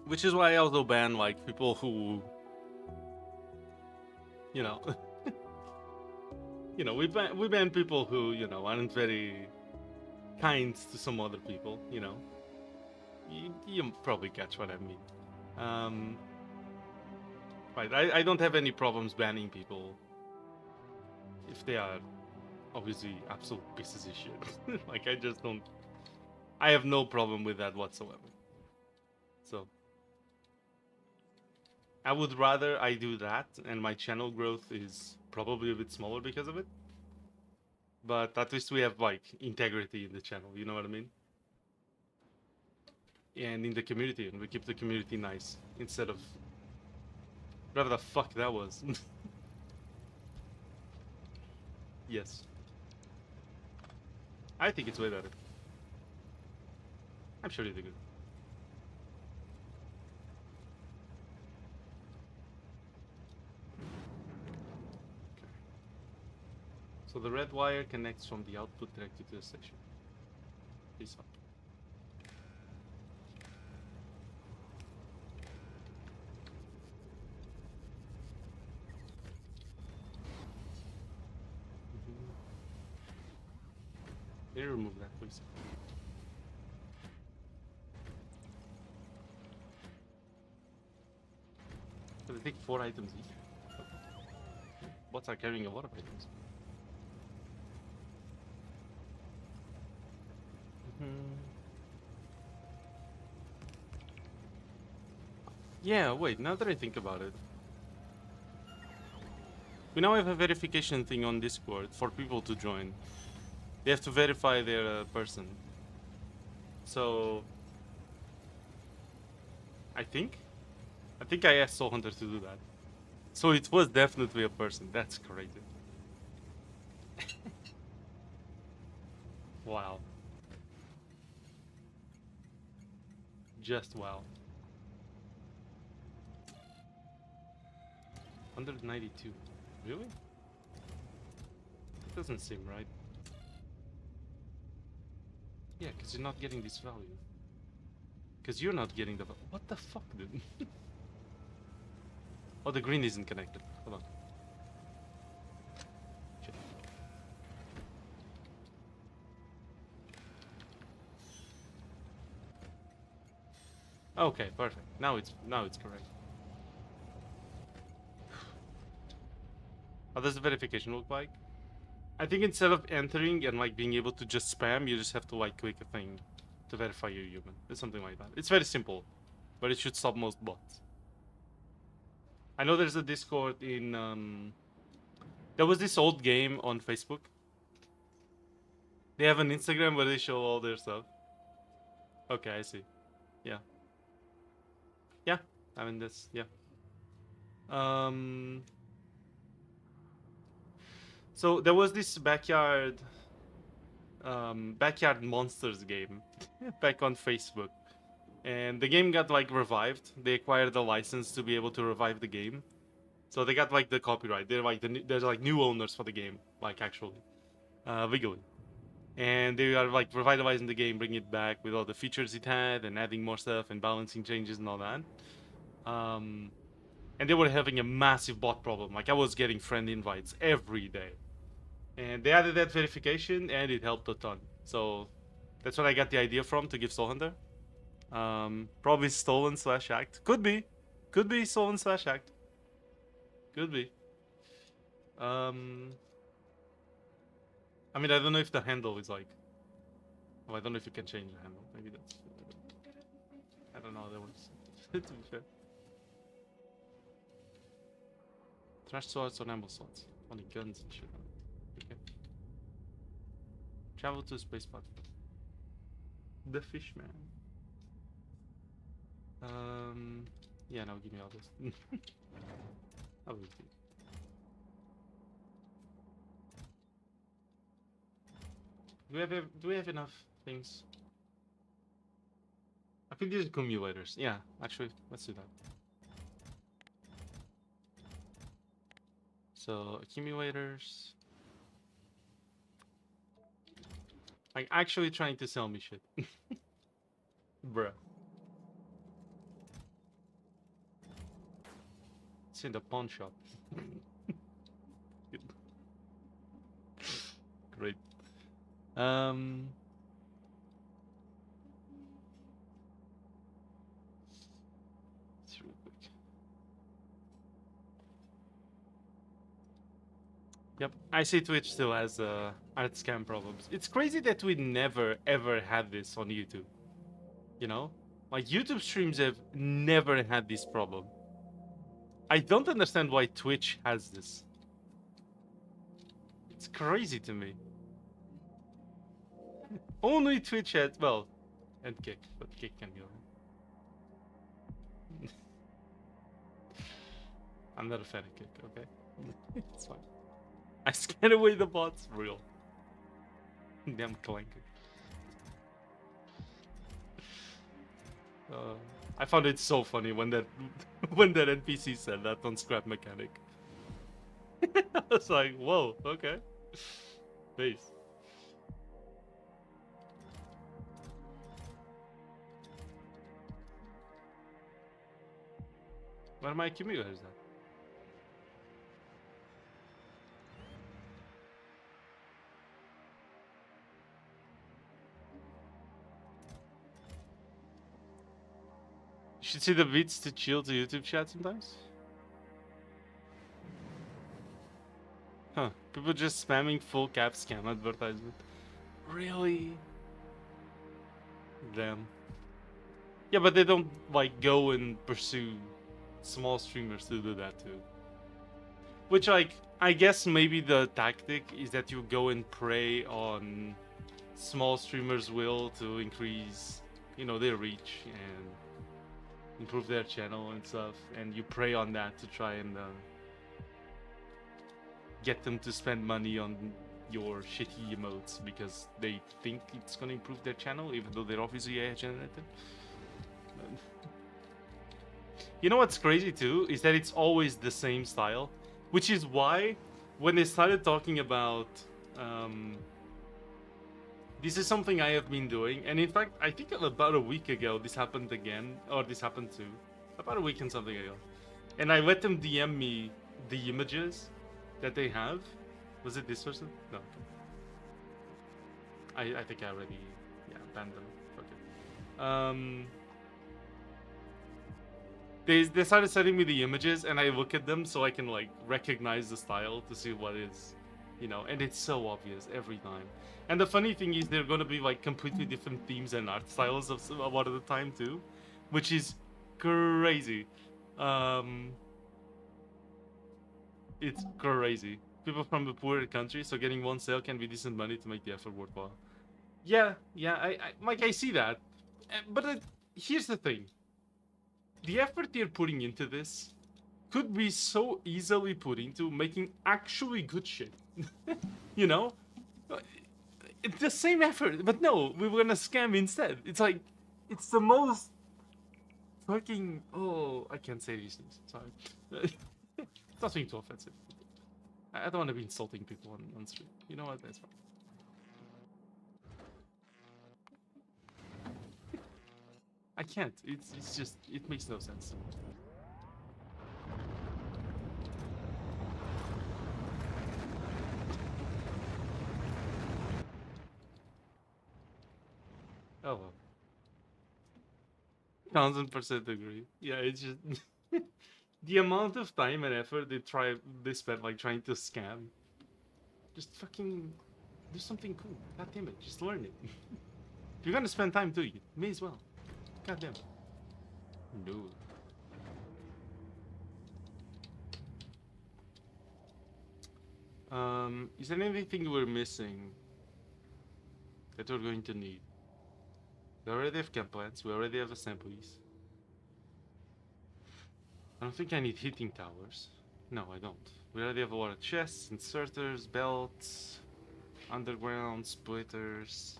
Which is why I also ban like people who, you know, we ban people who aren't very kind to some other people. You probably catch what I mean. Right, I don't have any problems banning people if they are obviously absolute pieces of shit. Like I have no problem with that whatsoever. So I would rather I do that, and my channel growth is probably a bit smaller because of it. But at least we have like integrity in the channel, you know what I mean? And in the community, and we keep the community nice instead of whatever the fuck that was. Yes. I think it's way better. I'm sure you do good. So the red wire connects from the output directly to the station. Peace out. Can you remove that, please? So they take 4 items each. Bots are carrying a lot of items. Yeah, wait, now that I think about it. We now have a verification thing on Discord for people to join. They have to verify their person. So I think I asked Soul Hunter to do that. So it was definitely a person. That's crazy. Wow. Just wow. 192. Really? That doesn't seem right. Yeah, because you're not getting this value. Because you're not getting the... What the fuck, dude? Oh, the green isn't connected. Hold on. Shit. Okay, perfect. Now it's correct. How does the verification look like? I think instead of entering and like being able to just spam, you just have to like click a thing to verify you're human. It's something like that. It's very simple, but it should stop most bots. I know there's a Discord in there was this old game on Facebook. They have an Instagram where they show all their stuff. Okay, I see. Yeah. Yeah. I mean, that's yeah. Um. So there was this backyard monsters game back on Facebook, and the game got like revived. They acquired the license to be able to revive the game, so they got like the copyright. They're like there's like new owners for the game, like actually, legally, and they are like revitalizing the game, bringing it back with all the features it had, and adding more stuff and balancing changes and all that. Um, and they were having a massive bot problem. Like I was getting friend invites every day, and they added that verification, and it helped a ton. So that's what I got the idea from to give Soul Hunter. Probably stolen slash hacked. Could be stolen slash hacked. Could be. Um, I mean, I don't know if the handle is like. Well, I don't know if you can change the handle. Maybe that's. I don't know how that works. To be fair. Trash swords or ammo slots. Only guns and shit. Okay. Travel to a space platform. The Fishman. Yeah, no, give me all this. I'll leave it. Do we have enough things? I think these are accumulators. Yeah, actually, let's do that. So accumulators. Like actually trying to sell me shit. Bruh. It's in the pawn shop. Great. It's real quick. Yep, I see Twitch still has art scam problems. It's crazy that we never ever had this on YouTube. You know? Like YouTube streams have never had this problem. I don't understand why Twitch has this. It's crazy to me. Only Twitch has, well, and Kick, but Kick can go. I'm not a fan of Kick, okay? It's fine. I scared away the bots, real. Damn clanker. I found it so funny when that when that NPC said that on Scrap Mechanic. I was like, whoa, okay. Base. Where are my accumulators at? You should see the beats to chill to YouTube chat sometimes. Huh. People just spamming full cap scam advertisement. Really? Damn. Yeah, but they don't like go and pursue small streamers to do that too. Which like I guess maybe the tactic is that you go and prey on small streamers' will to increase, you know, their reach and improve their channel and stuff, and you prey on that to try and get them to spend money on your shitty emotes because they think it's gonna improve their channel, even though they're obviously AI generated. You know what's crazy too is that it's always the same style, which is why when they started talking about this is something I have been doing, and in fact I think about a week ago this happened again, or this happened too, about a week and something ago, and I let them DM me the images that they have. Was it this person? No. I think I already banned them. Okay. They started sending me the images, and I look at them so I can like recognize the style to see what is, you know, and it's so obvious every time. And the funny thing is they're gonna be like completely different themes and art styles of a lot of the time too, which is crazy. It's crazy. People from the poorer countries, so getting one sale can be decent money to make the effort worthwhile. Yeah, I see that. But here's the thing. The effort you're putting into this could be so easily put into making actually good shit. You know? It's the same effort, but no, we were gonna scam instead. It's like, it's the most fucking... Oh, I can't say these things. Sorry. It's not being too offensive. I don't want to be insulting people on stream. You know what? That's fine. I can't. It's just, it makes no sense. Oh well. 1000% agree. Yeah, it's just the amount of time and effort they spent like trying to scam. Just fucking do something cool. God damn it, just learn it. If you're gonna spend time doing it, may as well. God damn. No. Is there anything we're missing that we're going to need? We already have camp plants, we already have assemblies. I don't think I need heating towers. No, I don't. We already have a lot of chests, inserters, belts, underground, splitters.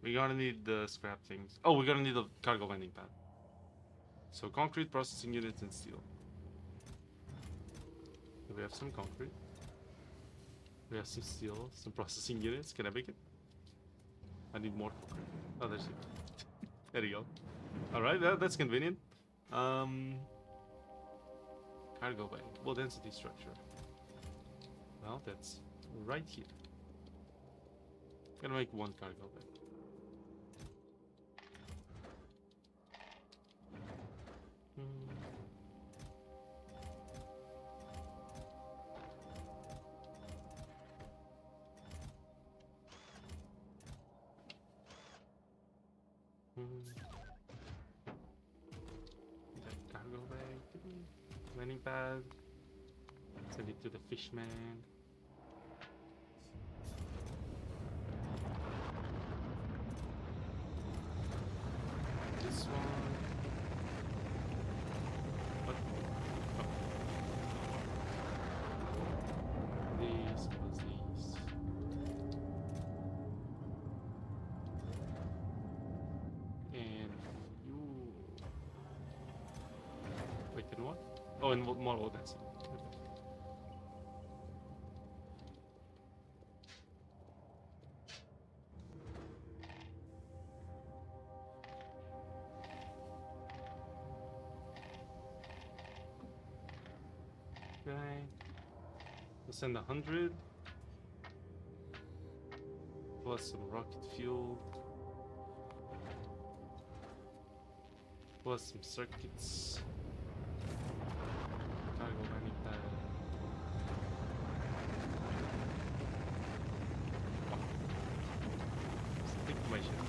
We're gonna need the scrap things. Oh, we're gonna need a cargo landing pad. So concrete, processing units, and steel. We have some concrete. We have some steel, some processing units. Can I make it? I need more concrete. Oh, there's it. There you go. Alright, that's convenient. Cargo bay. Low density structure. Well, that's right here. Gonna make one cargo bay. That cargo bag, landing pad. Send it to the fishman. This one. What? Oh. These plus these. And you. Wait, in what? Oh, and more low density. Okay. We'll send 100 plus some rocket fuel plus some circuits. Cargo landing pad. Oh. Stick to my ship.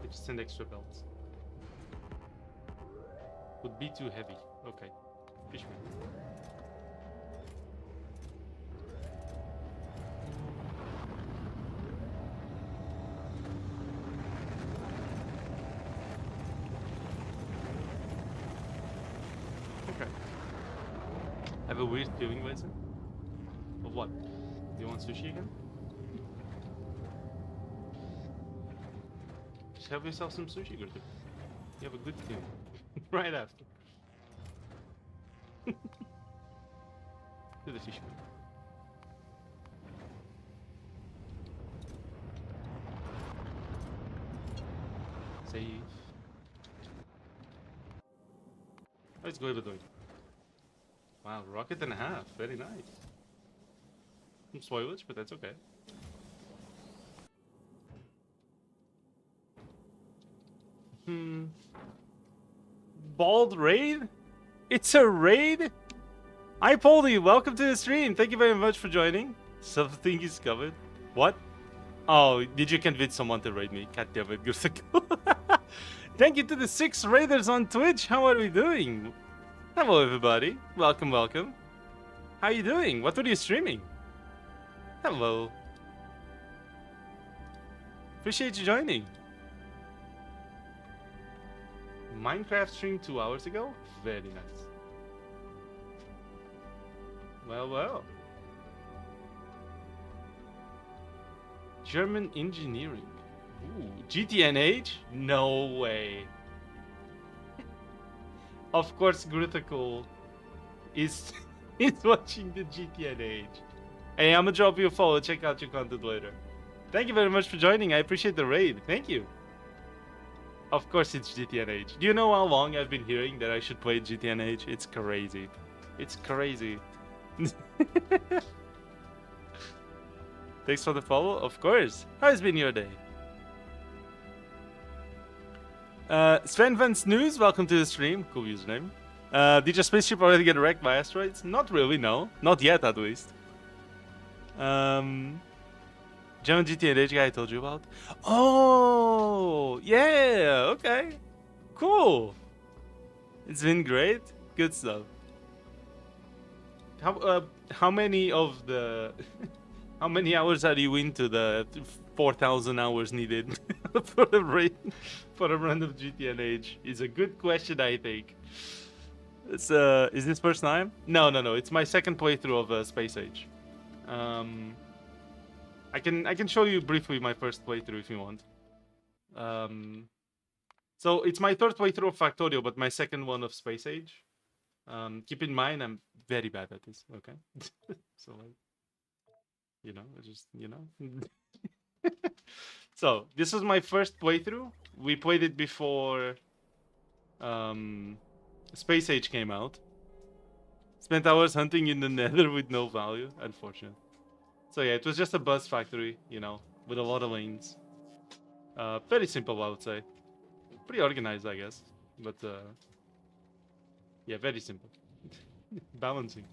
They just send extra belts. Would be too heavy. Okay. Fishman. Okay. I have a weird feeling, Mason. Of what? Do you want sushi again? Just have yourself some sushi, Gurtu. You have a good feeling. Right after. To the fishman. Save. Let's go doing. Wow, rocket and a half. Very nice. Some spoilage, but that's okay. Bald raid? It's a raid? Hi Polly, welcome to the stream. Thank you very much for joining. Something is covered. What? Oh, did you convince someone to raid me? God damn it, Gursak. Thank you to the 6 raiders on Twitch. How are we doing? Hello, everybody. Welcome, welcome. How you doing? What were you streaming? Hello. Appreciate you joining. Minecraft stream 2 hours ago? Very nice. Well, well. German engineering. Ooh, GTNH? No way. Of course, Gritical is watching the GTNH. Hey, I'm gonna drop you a follow. Check out your content later. Thank you very much for joining. I appreciate the raid. Thank you. Of course, it's GTNH. Do you know how long I've been hearing that I should play GTNH? It's crazy. It's crazy. Thanks for the follow. Of course. How's been your day? Sven Van Snooze, welcome to the stream. Cool username. Did your spaceship already get wrecked by asteroids? Not really, no. Not yet, at least. German GTNH guy I told you about? Oh, yeah, okay. Cool. It's been great. Good stuff. How many of the... How many hours are you into the 4,000 hours needed for a run of GTNH? Is a good question, I think. It's is this first time? No. It's my second playthrough of Space Age. I can show you briefly my first playthrough if you want. So it's my third playthrough of Factorio, but my second one of Space Age. Keep in mind I'm very bad at this. Okay, so like, So this was my first playthrough. We played it before Space Age came out. Spent hours hunting in the nether with no value, unfortunate. So yeah, it was just a bus factory, with a lot of lanes. Very simple, I would say. Pretty organized, I guess. But yeah, very simple. Balancing.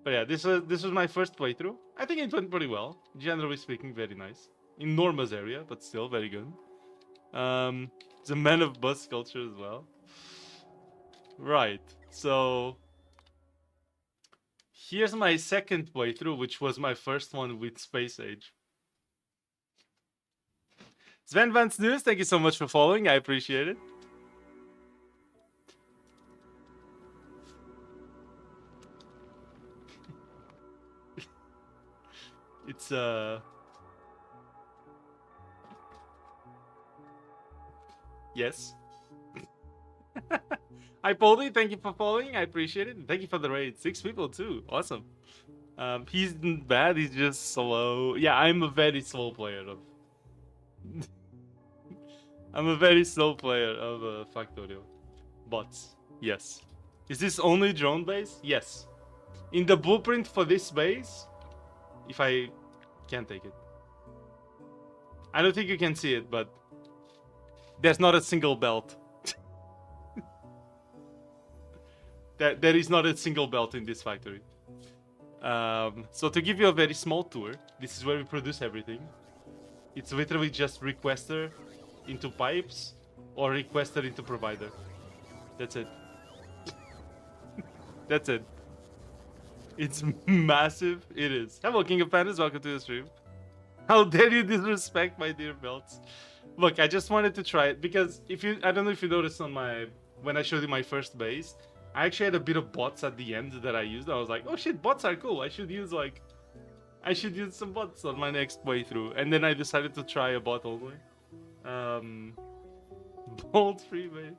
But yeah, this was my first playthrough. I think it went pretty well. Generally speaking, very nice. Enormous area, but still very good. It's a man of bus culture as well. Right, so here's my second playthrough, which was my first one with Space Age. Sven Van Snoes, thank you so much for following. I appreciate it. It's yes. Hi Poldy, thank you for following. I appreciate it. And thank you for the raid. 6 people too. Awesome. He's not bad, he's just slow. Yeah, I'm a very slow player of I'm a very slow player of Factorio. Bots. Yes. Is this only drone base? Yes. In the blueprint for this base, if I can't take it. I don't think you can see it, but there's not a single belt. There is not a single belt in this factory. So to give you a very small tour, this is where we produce everything. It's literally just requester into pipes or requester into provider. That's it. That's it. It's massive. It is. Hello, King of Pandas. Welcome to the stream. How dare you disrespect my dear belts? Look, I just wanted to try it because I don't know if you noticed on when I showed you my first base, I actually had a bit of bots at the end that I used. I was like, oh shit, bots are cool. I should use some bots on my next playthrough. And then I decided to try a bot only. Bolt free base.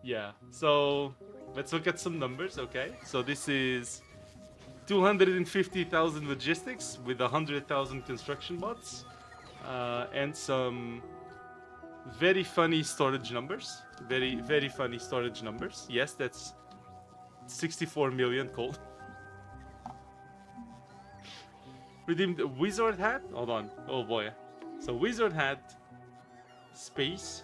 Yeah. So let's look at some numbers. Okay. So this is 250,000 logistics with 100,000 construction bots, and some very funny storage numbers. Very, very funny storage numbers. Yes, that's 64 million coal. Redeemed wizard hat. Hold on. Oh boy. So wizard hat, space.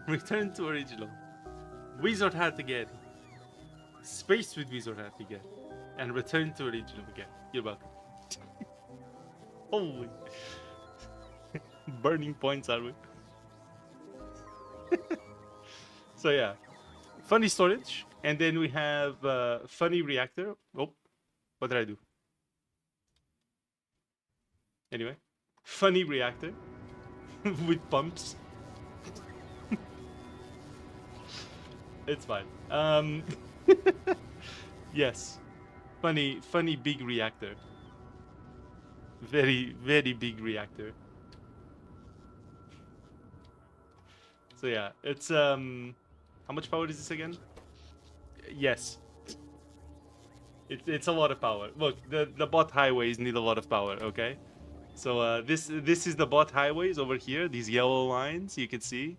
Return to original. Wizard hat again. Space with wizard hat again. And return to original again. You're welcome. Holy. Burning points, are we? So yeah, funny storage, and then we have funny reactor. Oh, what did I do? Anyway, funny reactor with pumps. It's fine. Yes, funny big reactor. Very big reactor. So yeah, it's how much power is this again? Yes, it's a lot of power. Look, the bot highways need a lot of power. Okay, so this is the bot highways over here. These yellow lines you can see,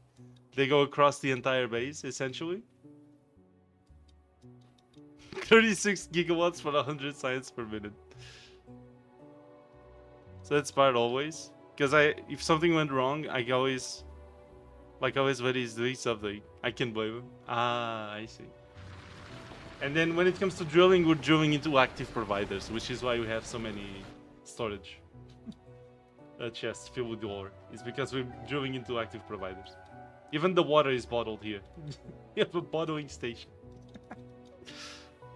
they go across the entire base essentially. 36 gigawatts for 100 science per minute. So that's part always. Because if something went wrong, I always, like always when he's doing something, I can blame him. Ah, I see. And then when it comes to drilling, we're drilling into active providers, which is why we have so many storage chests filled with ore. It's because we're drilling into active providers. Even the water is bottled here. We have a bottling station.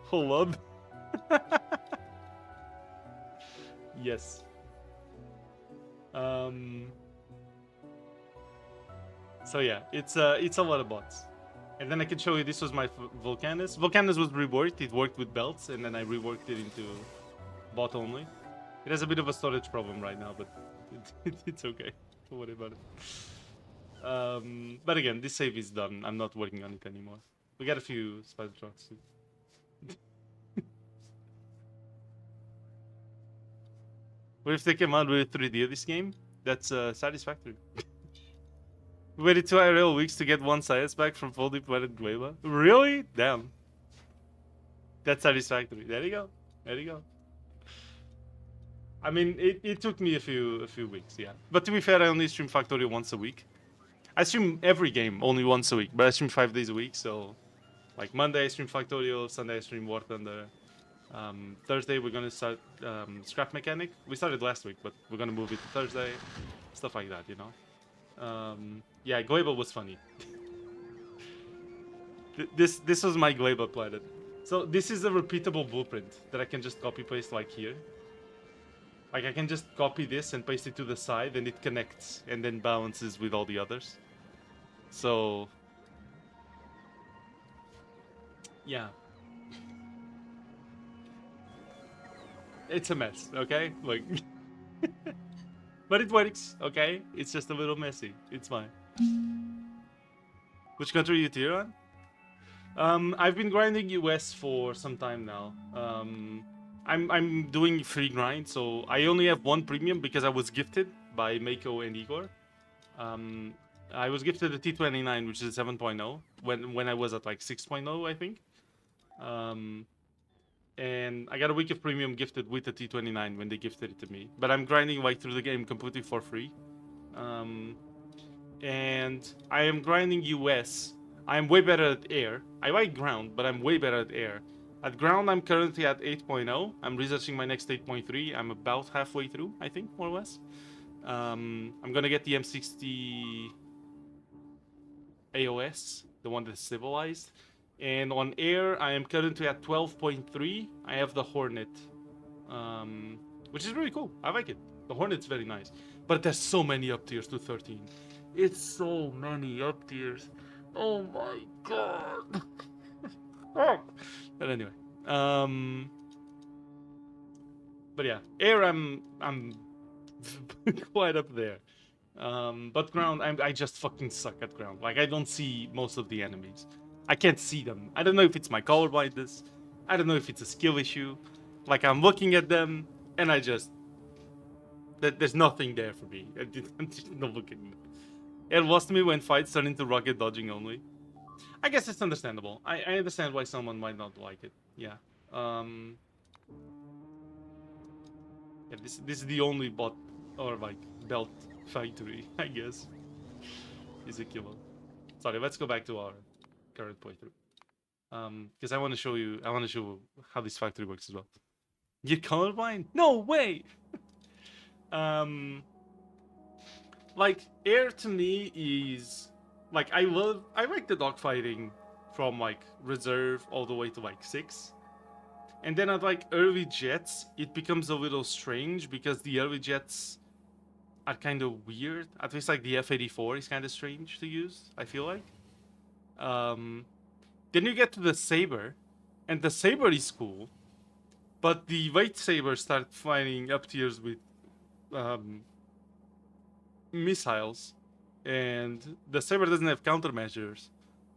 Hold up. Yes. So yeah, it's a lot of bots. And then I can show you, this was my Volcanus. Volcanus was reworked. It worked with belts, and then I reworked it into bot only. It has a bit of a storage problem right now, but it's okay. Don't worry about it. But again, this save is done. I'm not working on it anymore. We got a few Spidertrons too. What if they came out with 3D this game? That's satisfactory. We waited 2 IRL weeks to get 1 science back from fully planted Gueva. Really? Damn. That's satisfactory. There you go. There you go. I mean, it took me a few weeks, yeah. But to be fair, I only stream Factorio once a week. I stream every game only once a week, but I stream 5 days a week, so... Like, Monday I stream Factorio, Sunday I stream War Thunder. Thursday we're gonna start Scrap Mechanic. We started last week, but we're gonna move it to Thursday. Stuff like that, you know? Yeah, Gleba was funny. This was my Gleba planet. So this is a repeatable blueprint that I can just copy paste like here. Like I can just copy this and paste it to the side, and it connects and then balances with all the others. So yeah, it's a mess. Okay, like, but it works. Okay, it's just a little messy. It's fine. Which country are you tier on? I've been grinding US for some time now. I'm doing free grind, so I only have 1 premium because I was gifted by Mako and Igor. I was gifted a T29, which is 7.0, when I was at like 6.0, I think. And I got a week of premium gifted with the T29 when they gifted it to me. But I'm grinding like through the game completely for free. And I am grinding US. I am way better at air. I like ground, but I'm way better at air. At ground, I'm currently at 8.0. I'm researching my next 8.3. I'm about halfway through, I think, more or less. I'm gonna get the M60 AOS, the one that's civilized. And on air, I am currently at 12.3. I have the Hornet, which is really cool. I like it. The Hornet's very nice. But there's so many up tiers to 13. It's so many up tiers. Oh my god. But anyway, but yeah, air I'm quite up there. But ground, I just fucking suck at ground. Like I don't see most of the enemies. I can't see them. I don't know if it's my color blindness. I don't know if it's a skill issue. Like I'm looking at them and I just there's nothing there for me. I'm just not looking. It lost me when fights turn into rocket dodging only. I guess it's understandable. I understand why someone might not like it. Yeah. Yeah, this is the only bot or like belt factory, I guess. Is a killer. Sorry, let's go back to our current playthrough. Because I want to show you how this factory works as well. You're colorblind? No way! Like air to me is like I like the dogfighting from like reserve all the way to like 6. And then at like early jets, it becomes a little strange because the early jets are kind of weird. At least like the F-84 is kind of strange to use, I feel like. Then you get to the Saber, and the Saber is cool, but the lightsabers start flying up tiers with missiles, and the Saber doesn't have countermeasures,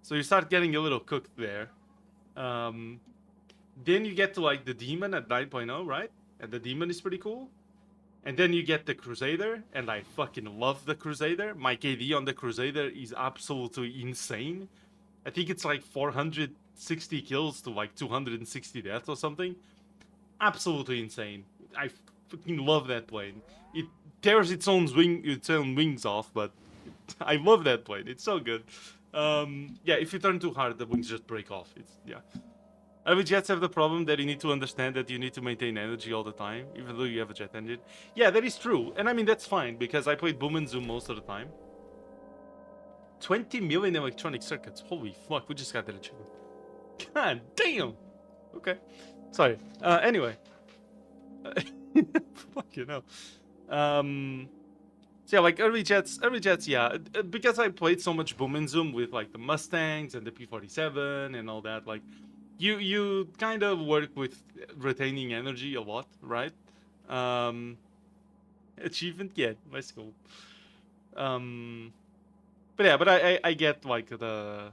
so you start getting a little cooked there. Then you get to like the Demon at 9.0, right? And the Demon is pretty cool. And then you get the Crusader, and I fucking love the Crusader. My KD on the Crusader is absolutely insane. I think it's like 460 kills to like 260 deaths or something. Absolutely insane. I fucking love that plane. It tears its own wings off, but I love that plane. It's so good. Yeah, if you turn too hard, the wings just break off. Yeah. Early jets have the problem that you need to understand that you need to maintain energy all the time, even though you have a jet engine. Yeah, that is true. And I mean, that's fine, because I played boom and zoom most of the time. 20 million electronic circuits. Holy fuck, we just got that achievement. God damn! Okay. Sorry. Anyway. Fuck you know. So yeah, like early jets, yeah. Because I played so much boom and zoom with like the Mustangs and the P-47 and all that, like, you kind of work with retaining energy a lot, right? Achievement, yeah, let's go. But yeah, but I get like the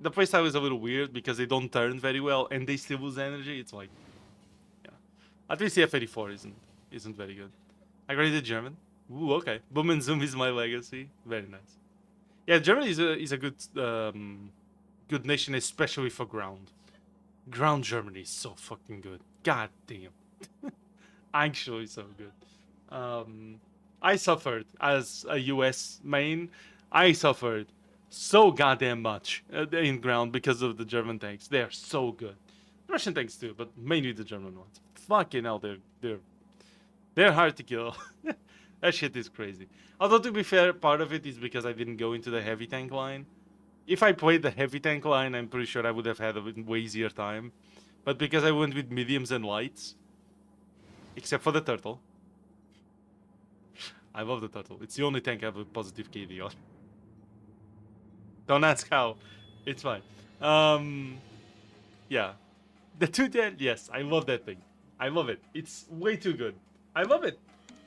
playstyle is a little weird because they don't turn very well and they still lose energy. It's like, yeah, at least the F-84 isn't very good. I graded German. Ooh, okay. Boom and zoom is my legacy. Very nice. Yeah, Germany is a good good nation, especially for ground. Ground Germany is so fucking good. God damn. Actually so good. I suffered as a US main. I suffered so goddamn much in ground because of the German tanks. They are so good. Russian tanks too, but mainly the German ones. Fucking hell, they're hard to kill. That shit is crazy. Although to be fair, part of it is because I didn't go into the heavy tank line. If I played the heavy tank line, I'm pretty sure I would have had a way easier time. But because I went with mediums and lights, except for the turtle. I love the turtle. It's the only tank I have a positive KD on. Don't ask how. It's fine. Yeah. The 210, yes, I love that thing. I love it. It's way too good. I love it.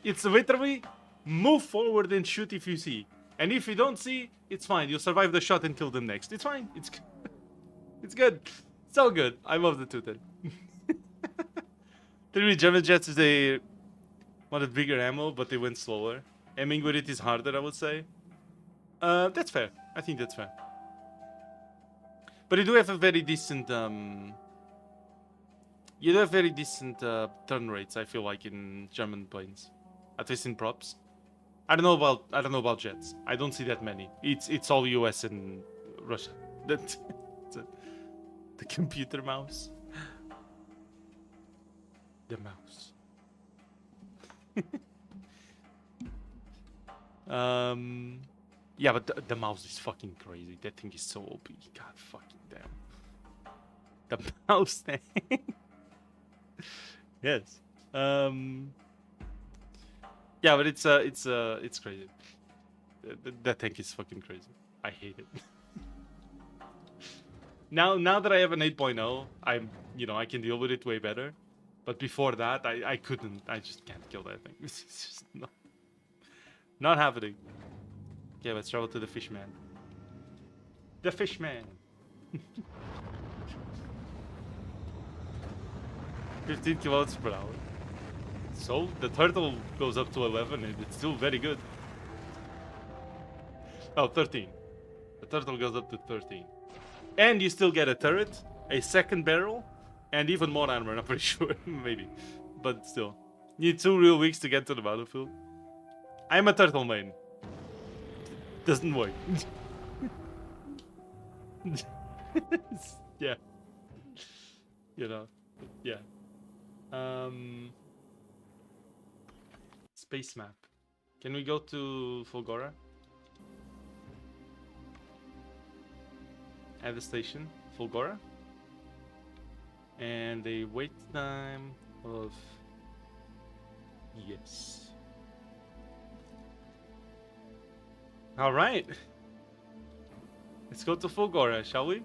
It's literally move forward and shoot if you see. And if you don't see, it's fine. You'll survive the shot and kill them next. It's fine. It's good. So good. I love the 210. The German jets is a wanted bigger ammo, but they went slower. Aiming with it is harder, I would say. That's fair. I think that's fair. But you do have a very decent you do have very decent turn rates, I feel like, in German planes. At least in props. I don't know about jets. I don't see that many. It's all US and Russia. That's the computer mouse. The mouse. Yeah, but the mouse is fucking crazy. That thing is so OP. God fucking damn. The mouse thing. Yes. Yeah, but it's crazy. That tank is fucking crazy. I hate it. Now that I have an 8.0, I can deal with it way better. But before that, I couldn't. I just can't kill that thing. It's just not happening. Okay, let's travel to the fishman. The fishman. 15 kilometers per hour. So the turtle goes up to 11 and it's still very good. Oh, 13. The turtle goes up to 13. And you still get a turret, a second barrel, and even more armor, I'm pretty sure. Maybe. But still. You need 2 real weeks to get to the battlefield. I'm a turtle main. Doesn't work. Yeah. You know. Yeah. Space map. Can we go to Fulgora? at the station, Fulgora. And a wait time of... Yes. Alright. Let's go to Fulgora, shall we?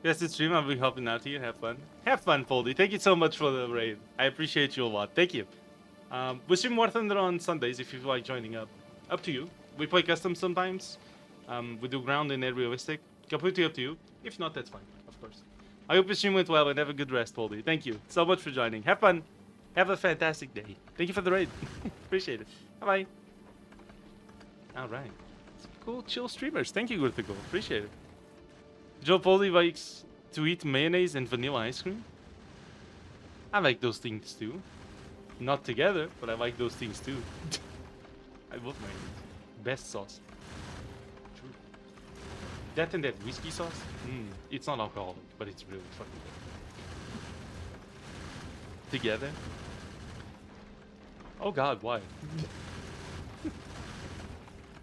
Yes, it's stream. I'll be helping out here. Have fun. Have fun, Foldy. Thank you so much for the raid. I appreciate you a lot. Thank you. We stream War Thunder on Sundays if you feel like joining up. Up to you. We play custom sometimes. We do ground and realistic. Completely up to you. If not, that's fine, of course. I hope your stream went well and have a good rest, Foldy. Thank you so much for joining. Have fun. Have a fantastic day. Thank you for the raid. Appreciate it. Bye-bye. Alright. Cool, chill streamers. Thank you, Gurthigo. Appreciate it. Joe Foldy likes to eat mayonnaise and vanilla ice cream. I like those things too. Not together, but I like those things too. I love mayonnaise. Best sauce. True. That and that whiskey sauce? It's not alcoholic, but it's really fucking good. Together? Oh god, why?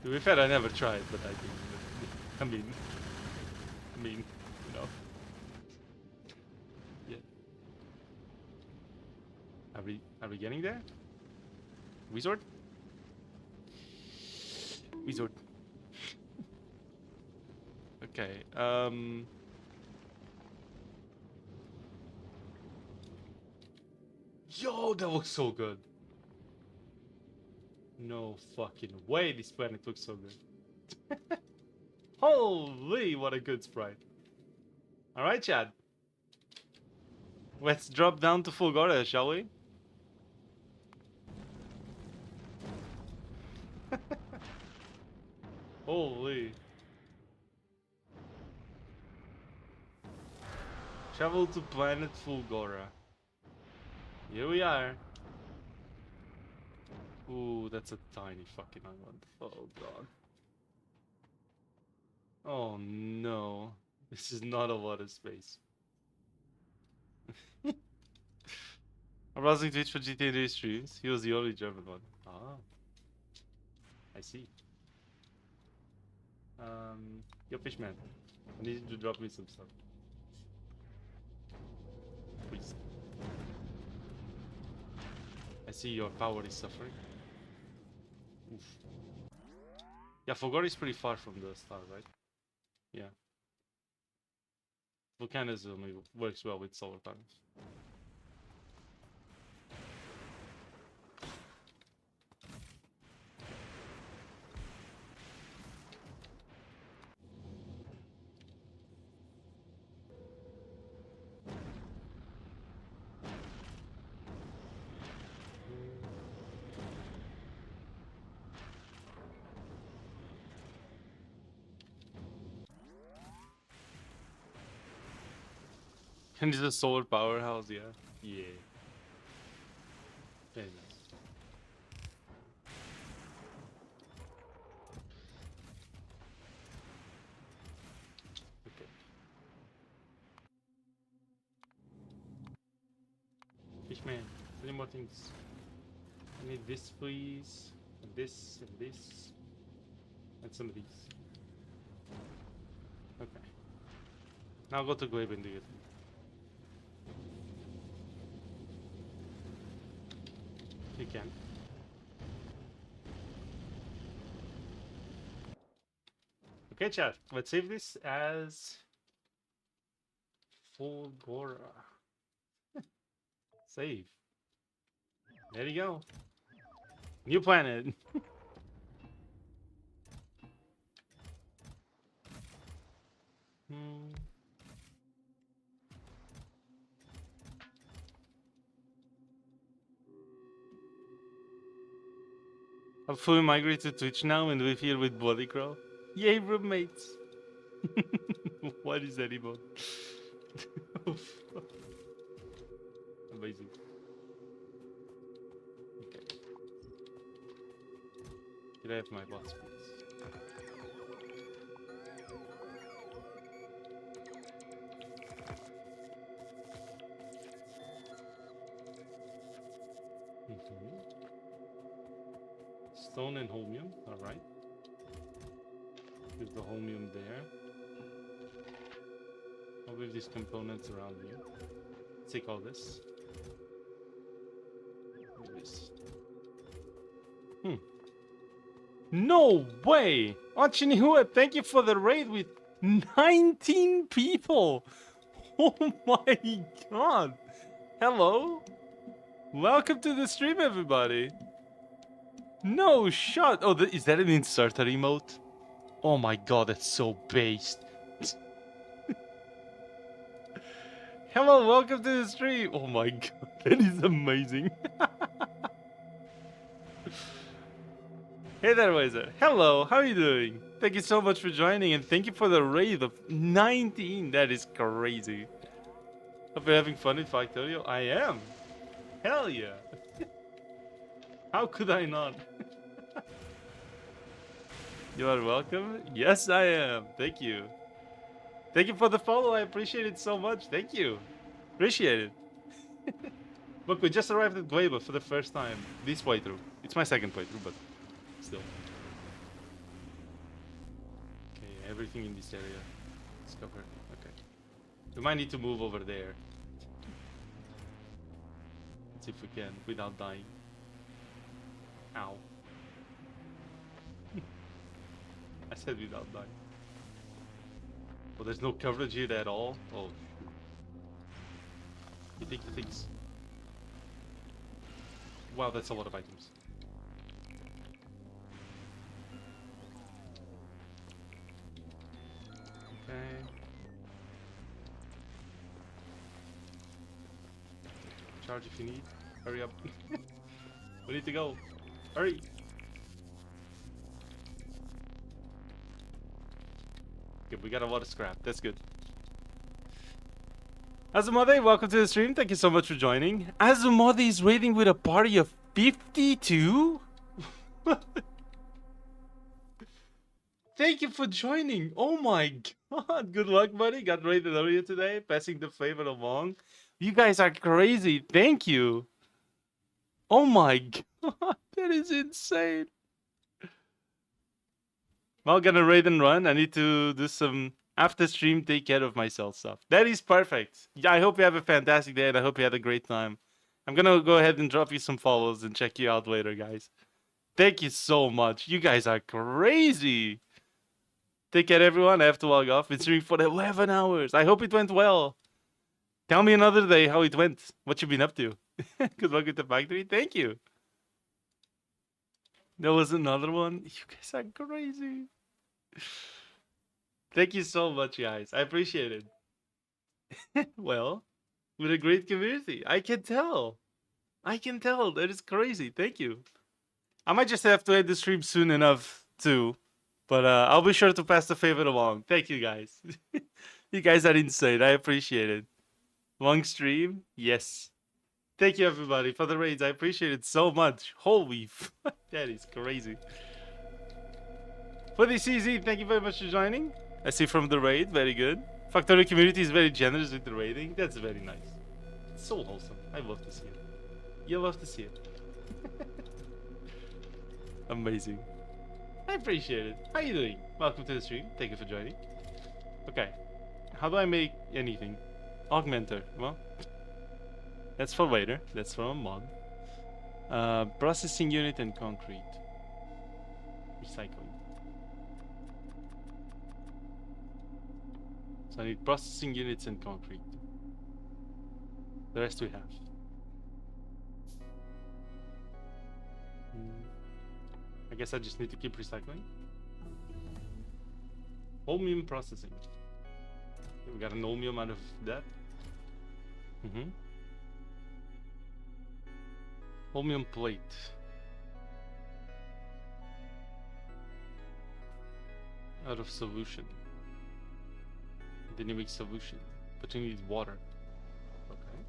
To be fair, I never tried, but I think... I mean, you know. Yeah. Are we getting there? Wizard? Wizard. Okay, Yo, that looks so good. No fucking way this planet looks so good. Holy, what a good sprite. Alright, Chad. Let's drop down to Fulgora, shall we? Holy. Travel to planet Fulgora. Here we are. Ooh, that's a tiny fucking island. Oh god. Oh no. This is not a lot of space. I'm browsing Twitch for GTA 3 streams. He was the only German one. Ah. I see. Yo, Fishman. I need you to drop me some stuff. Please. I see your power is suffering. Oof. Yeah, Fulgora is pretty far from the star, right? Yeah. Volcanism works well with solar panels. And it's a solar powerhouse, yeah. Yeah. Very nice. Okay. Fishman, three more things. I need this, please. And this, and this. And some of these. Okay. Now go to Glaive and do it. You can. Okay, chat. Let's save this as Fulgora. Save. There you go. New planet. I've fully migrated to Twitch now and live here with Bloody Crow. Yay, roommates! What is that emote? Amazing. Okay. Can I have my bots, please? Stone and holmium, alright. There's the holmium there. I'll move these components around here. Let's take all this. Move this. No way! Ochinihua, thank you for the raid with 19 people! Oh my god! Hello? Welcome to the stream, everybody! No shot! Oh, is that an inserter emote? Oh my god, that's so based. Hello, welcome to the stream! Oh my god, that is amazing. Hey there, Wazer. Hello, how are you doing? Thank you so much for joining, and thank you for the raid of 19. That is crazy. Hope you're having fun in Factorio. I am. Hell yeah. How could I not? You are welcome. Yes, I am. Thank you. Thank you for the follow. I appreciate it so much. Thank you. Appreciate it. Look, we just arrived at Gueva for the first time. This playthrough. It's my second playthrough, but still. Okay, everything in this area is covered. Okay. We might need to move over there. Let's see if we can without dying. Ow. I said without dying. Well, there's no coverage here at all. Oh, shoot. You take the things. Wow, that's a lot of items. Okay. Charge if you need. Hurry up. We need to go. Hurry. Good, we got a lot of scrap. That's good. Azumode, welcome to the stream. Thank you so much for joining. Azumode is raiding with a party of 52? Thank you for joining. Oh my god. Good luck, buddy. Got raided earlier today. Passing the favor along. You guys are crazy. Thank you. Oh my god. That is insane. Well, gonna raid and run. I need to do some after stream take care of myself stuff. That is perfect. Yeah, I hope you have a fantastic day and I hope you had a great time. I'm gonna go ahead and drop you some follows and check you out later, guys. Thank you so much. You guys are crazy. Take care, everyone. I have to log off. Been streaming for 11 hours. I hope it went well. Tell me another day how it went. What you been up to. Good luck with the factory. Thank you. There was another one. You guys are crazy. Thank you so much, guys. I appreciate it. Well, with a great community. I can tell. I can tell. That is crazy. Thank you. I might just have to end the stream soon enough, too. But I'll be sure to pass the favor along. Thank you, guys. You guys are insane. I appreciate it. Long stream? Yes. Thank you, everybody, for the raids. I appreciate it so much. Holy fuck, that is crazy. For the CZ, thank you very much for joining. I see from the raid, very good. Factorio community is very generous with the raiding. That's very nice. It's so wholesome. I love to see it. You love to see it. Amazing. I appreciate it. How you doing? Welcome to the stream. Thank you for joining. Okay. How do I make anything? Augmenter. Well, that's for later. That's from a mod. Processing unit and concrete. Recycling. So I need processing units and concrete. The rest we have. I guess I just need to keep recycling. Holmium processing. Okay, we got an holmium out of that. Holmium plate. Out of solution. Then you make solution. But you need water. Okay.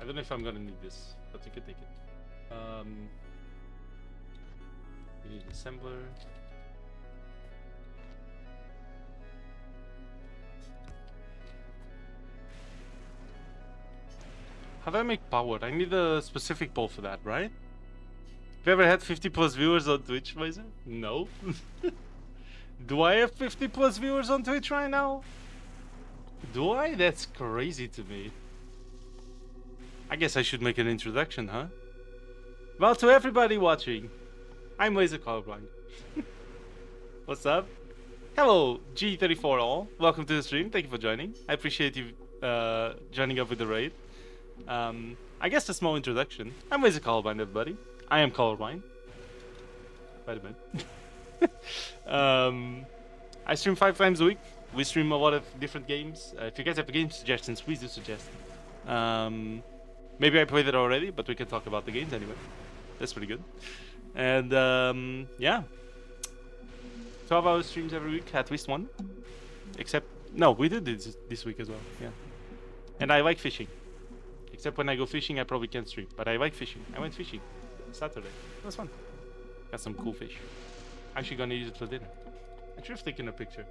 I don't know if I'm gonna need this, but you can take it. You need assembler. How do I make power? I need a specific pole for that, right? Have you ever had 50+ viewers on Twitch, Weiser? No. Do I have 50 plus viewers on Twitch right now? Do I? That's crazy to me. I guess I should make an introduction, huh? Well, to everybody watching, I'm Laser Colorblind. What's up? Hello, G34 all. Welcome to the stream. Thank you for joining. I appreciate you joining up with the raid. I guess a small introduction. I'm Laser Colorblind, everybody. I am colorblind. Wait a minute. I stream 5 times a week. We stream a lot of different games. If you guys have game suggestions, please do suggest. Maybe I played it already, but we can talk about the games anyway. That's pretty good. And yeah, 12-hour streams every week, at least one. Except, no, we did this week as well. Yeah. And I like fishing. Except when I go fishing, I probably can't stream. But I like fishing. I went fishing Saturday. It was fun. Got some cool fish. Actually gonna use it for dinner. I should have taken a picture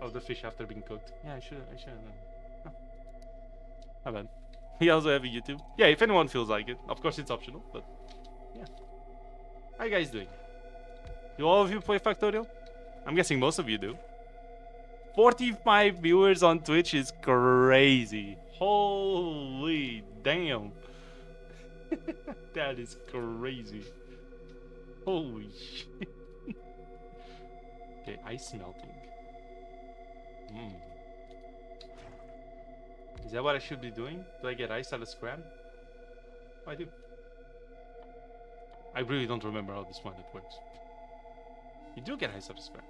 of the fish after being cooked. Yeah, I should have done. Oh. My bad. We also have a YouTube. Yeah, if anyone feels like it. Of course it's optional, but yeah. How you guys doing? Do all of you play Factorio? I'm guessing most of you do. 45 viewers on Twitch is crazy. Holy damn. That is crazy. Holy shit. Okay, ice melting. Is that what I should be doing? Do I get ice out of scrap? Oh, I do. I really don't remember how this planet works. You do get ice out of scrap.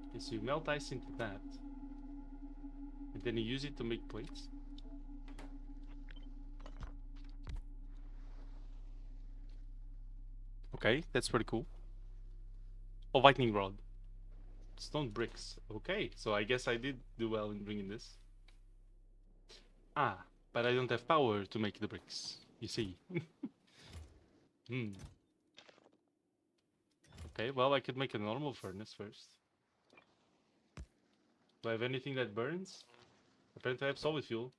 Okay, so you melt ice into that. And then you use it to make plates. Okay, that's pretty cool. Oh, lightning rod. Stone bricks. Okay, so I guess I did do well in bringing this. Ah, but I don't have power to make the bricks. You see. Okay, well, I could make a normal furnace first. Do I have anything that burns? Apparently I have solid fuel.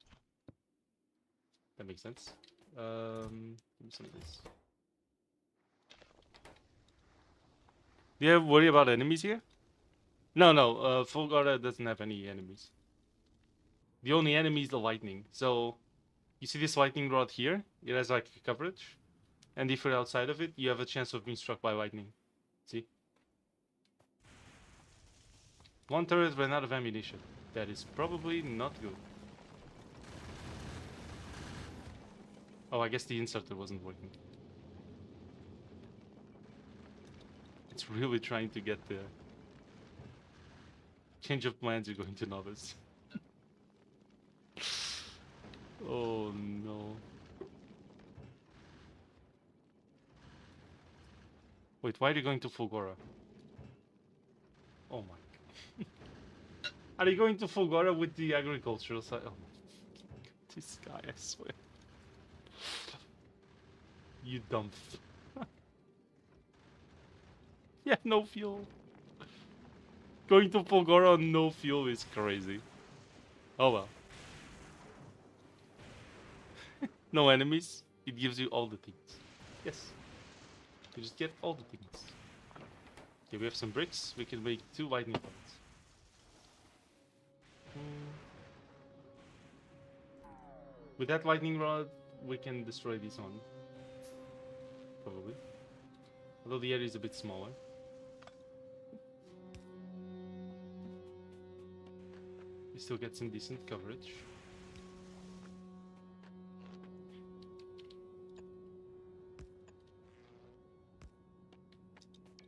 That makes sense. Give me some of this. Do you worry about enemies here? No, Fulgora doesn't have any enemies. The only enemy is the lightning. So, you see this lightning rod here? It has like coverage. And if you're outside of it, you have a chance of being struck by lightning. See? One turret ran out of ammunition. That is probably not good. Oh, I guess the inserter wasn't working. It's really trying to get the change of plans. You're going to novice. Oh no. Wait, why are you going to Fulgora? Oh my god. Are you going to Fulgora with the agricultural side? Oh, this guy, I swear. You dumb. Yeah, no fuel. Going to Fulgora on no fuel is crazy. Oh well. No enemies. It gives you all the things. Yes. You just get all the things. Okay, we have some bricks. We can make 2 lightning points. With that lightning rod, we can destroy this one. Probably. Although the area is a bit smaller. We still get some decent coverage.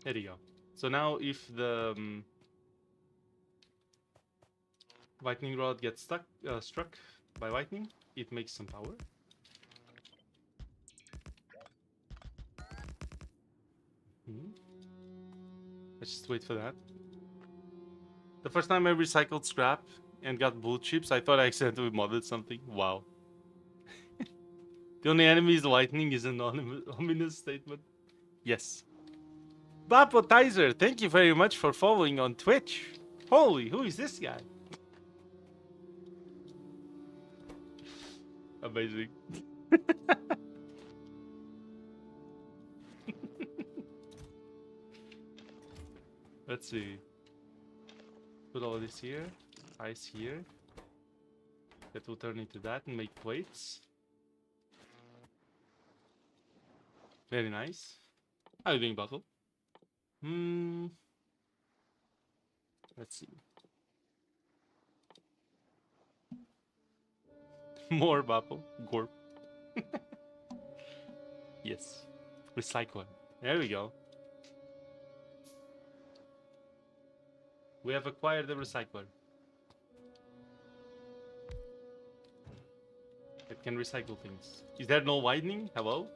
There you go. So now if the lightning rod gets struck by lightning, it makes some power. Let's just wait for that. The first time I recycled scrap and got bullet chips, I thought I accidentally modded something. Wow. The only enemy is lightning is an ominous statement. Yes. Bapotizer, thank you very much for following on Twitch. Holy, who is this guy? Amazing. Let's see. Put all this here. Ice here. That will turn into that and make plates. Very nice. How are you doing, Bottle? Let's see. More Bottle. Gorp. Yes. Recycle. There we go. We have acquired the recycler. It can recycle things. Is there no lightning? Hello?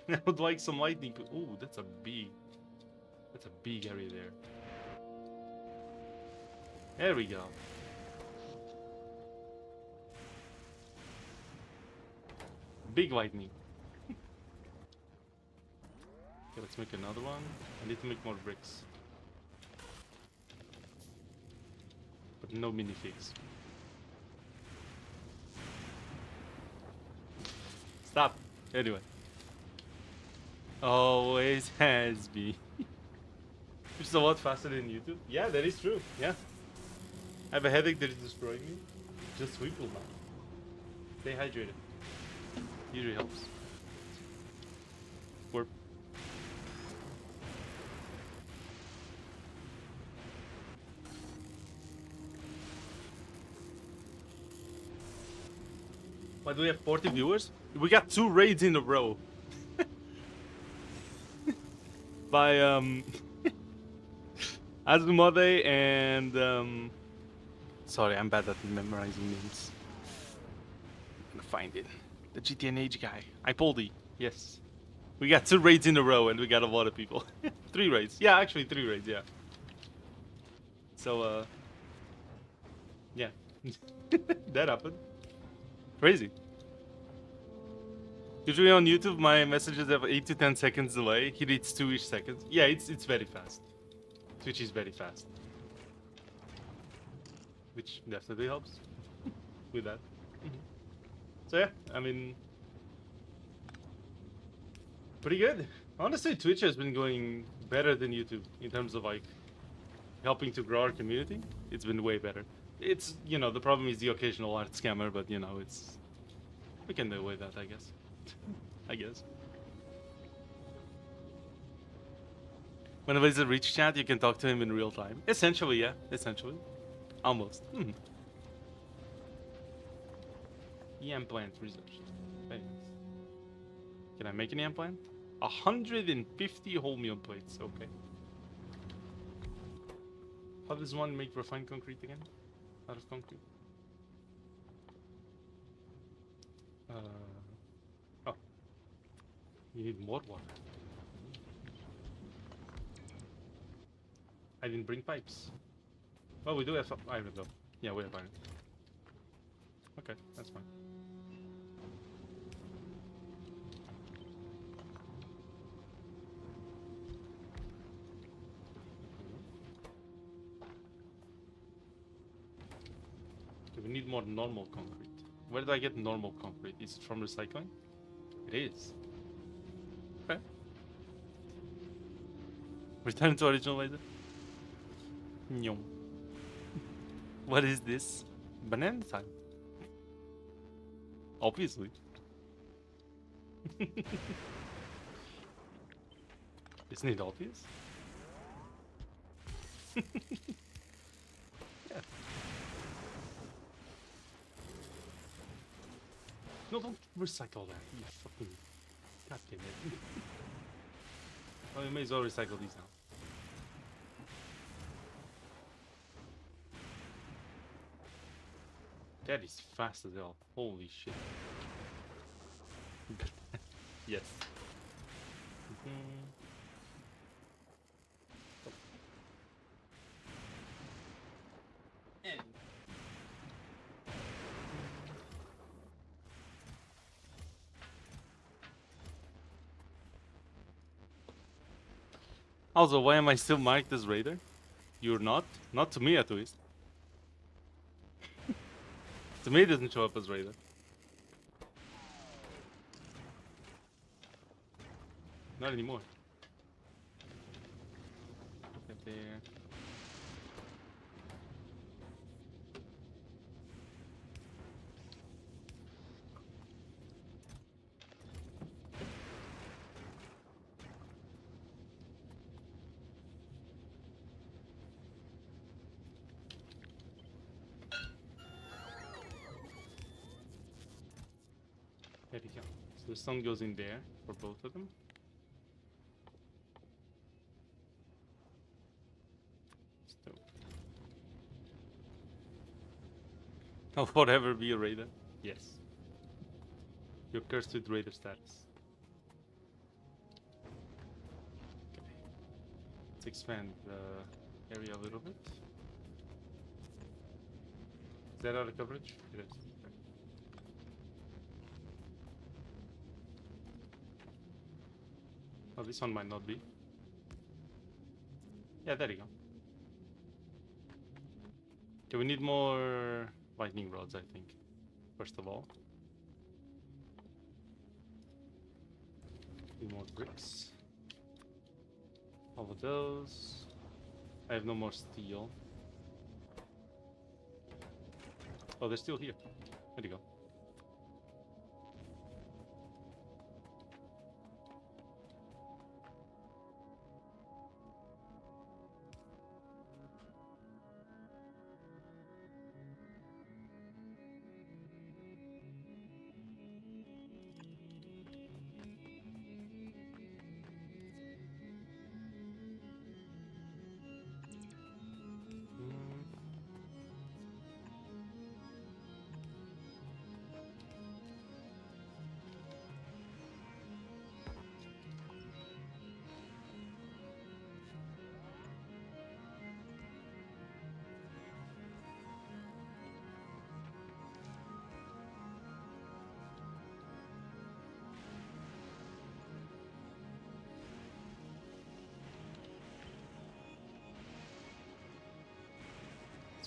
I would like some lightning. Ooh, that's a big area there. There we go. Big lightning. Okay, let's make another one. I need to make more bricks. But no minifigs. Stop. Anyway. Always has been. Which is a lot faster than YouTube. Yeah, that is true. Yeah. I have a headache that is destroying me. Just Weeple now. Stay hydrated. Usually helps. Warp. Why do we have 40 viewers? We got 2 raids in a row. By Azumode and sorry, I'm bad at memorizing names. I'm gonna find it. The GTNH guy. Ipoldi. Yes. We got 2 raids in a row and we got a lot of people. 3 raids. Yeah, actually 3 raids, yeah. So yeah. That happened. Crazy. Usually on YouTube, my messages have 8 to 10 seconds delay. Here it's 2-ish seconds. Yeah, it's very fast. Twitch is very fast. Which definitely helps with that. So yeah, I mean, pretty good. Honestly, Twitch has been going better than YouTube in terms of like helping to grow our community. It's been way better. It's, you know, the problem is the occasional art scammer, but you know, it's, we can deal with that, I guess. I guess. Whenever there's a reach chat, you can talk to him in real time. Essentially, yeah. Essentially. Almost. EM plant research. Very nice. Can I make an EM plant? 150 whole meal plates. Okay. How does one make refined concrete again? Out of concrete? Oh. You need more water. I didn't bring pipes. Well, we do have iron though. Yeah, we have iron. Okay, that's fine. Okay, we need more normal concrete. Where do I get normal concrete? Is it from recycling? It is. Okay. Return to original laser. Nyom. What is this? Banana time. Obviously. Isn't it obvious? Yeah. No, don't recycle that. You fucking... God damn it. Well, you may as well recycle these now. That is fast as hell. Holy shit. Yes. Also, why am I still marked as Raider? You're not? Not to me at least. To me it doesn't show up as Raider. Not anymore. there. There we go. So the stone goes in there for both of them. Stone. I'll forever be a raider. Yes. You're cursed with raider status. Okay. Let's expand the area a little bit. Is that out of coverage? It is. Okay. Oh, this one might not be. Yeah, there you go. Okay, we need more lightning rods, I think. First of all. Need more bricks. All of those. I have no more steel. Oh, they're still here. There you go.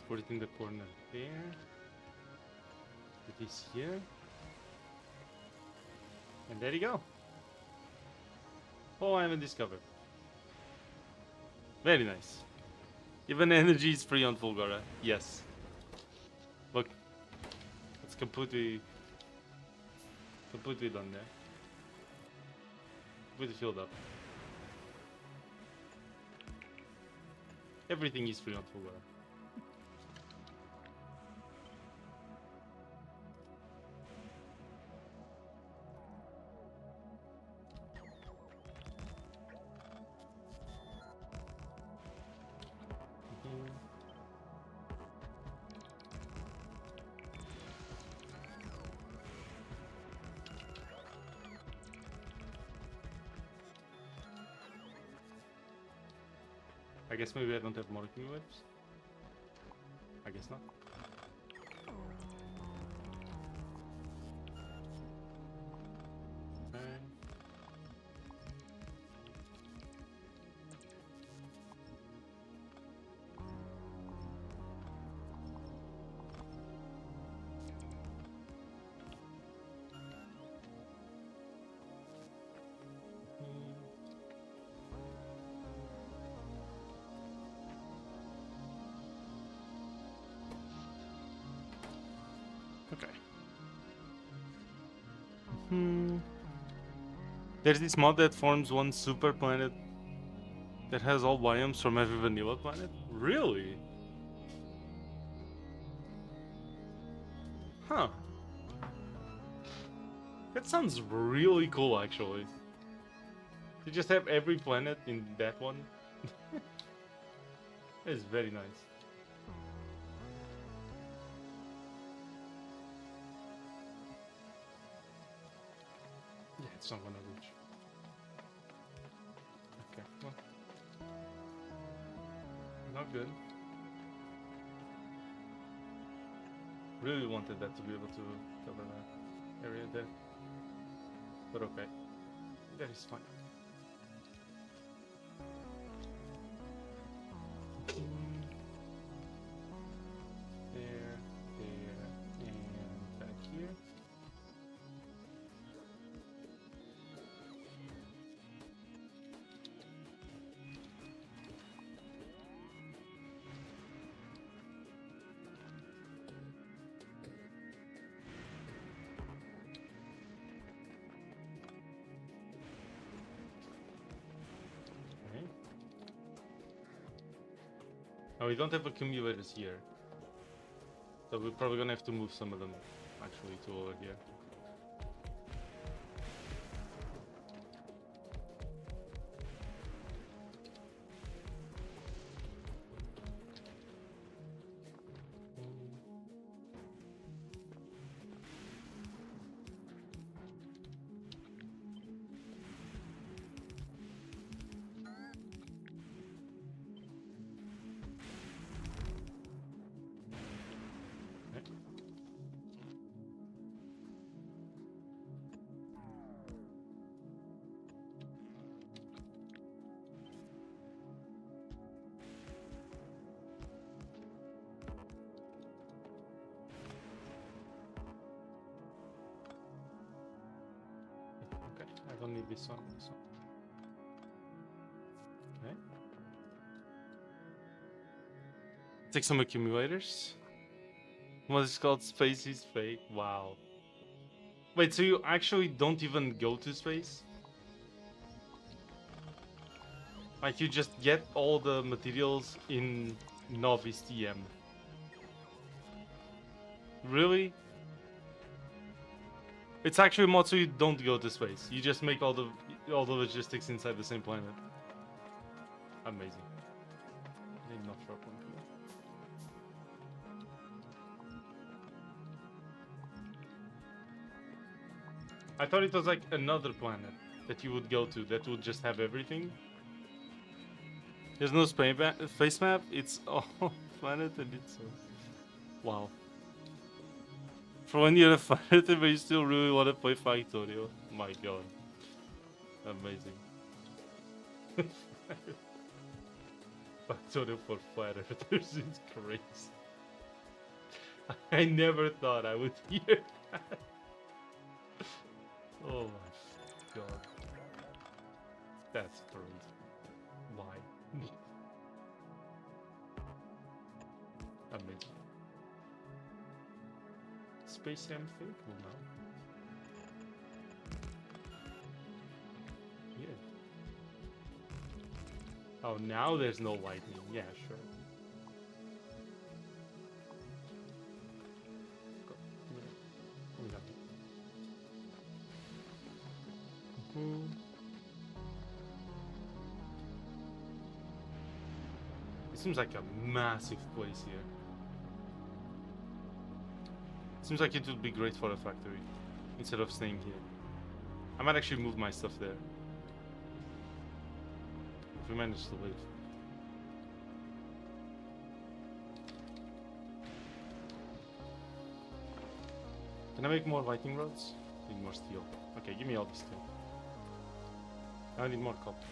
Put it in the corner there. Put this here. And there you go. Oh, I haven't discovered. Very nice. Even energy is free on Fulgora. Yes. Look. It's completely done there. Completely filled up. Everything is free on Fulgora. I guess maybe I don't have marking webs. I guess not. Okay. There's this mod that forms one super planet that has all biomes from every vanilla planet? Really? Huh. That sounds really cool, actually. To just have every planet in that one. It's very nice. Yeah, it's not gonna reach. Okay, well. Not good. Really wanted that to be able to cover that area there. But okay. That is fine. There, and back here. Oh, we don't have accumulators here. So we're probably gonna have to move some of them actually to over here. Okay, I don't need this one. Okay. Take some accumulators. What is called space is fake. Wow. Wait, so you actually don't even go to space? Like you just get all the materials in Novice TM? Really? It's actually a mod so you don't go to space. You just make all the logistics inside the same planet. Amazing. Maybe not sharp one. I thought it was like another planet that you would go to that would just have everything. There's no face map. It's all planet and it's wow. For when you're a fighter, but you still really want to play Factorio. My god. Amazing. Factorio for flat earthers is crazy. I never thought I would hear that. Oh my god. That's crazy. Why? Amazing. Space Am faithful now. Yeah. Oh, now there's no lightning. Yeah, sure. Go. We got it. It seems like a massive place here. Seems like it would be great for a factory instead of staying here. I might actually move my stuff there. If we manage to live. Can I make more lightning rods? Need more steel. Okay, give me all the steel. I need more copper.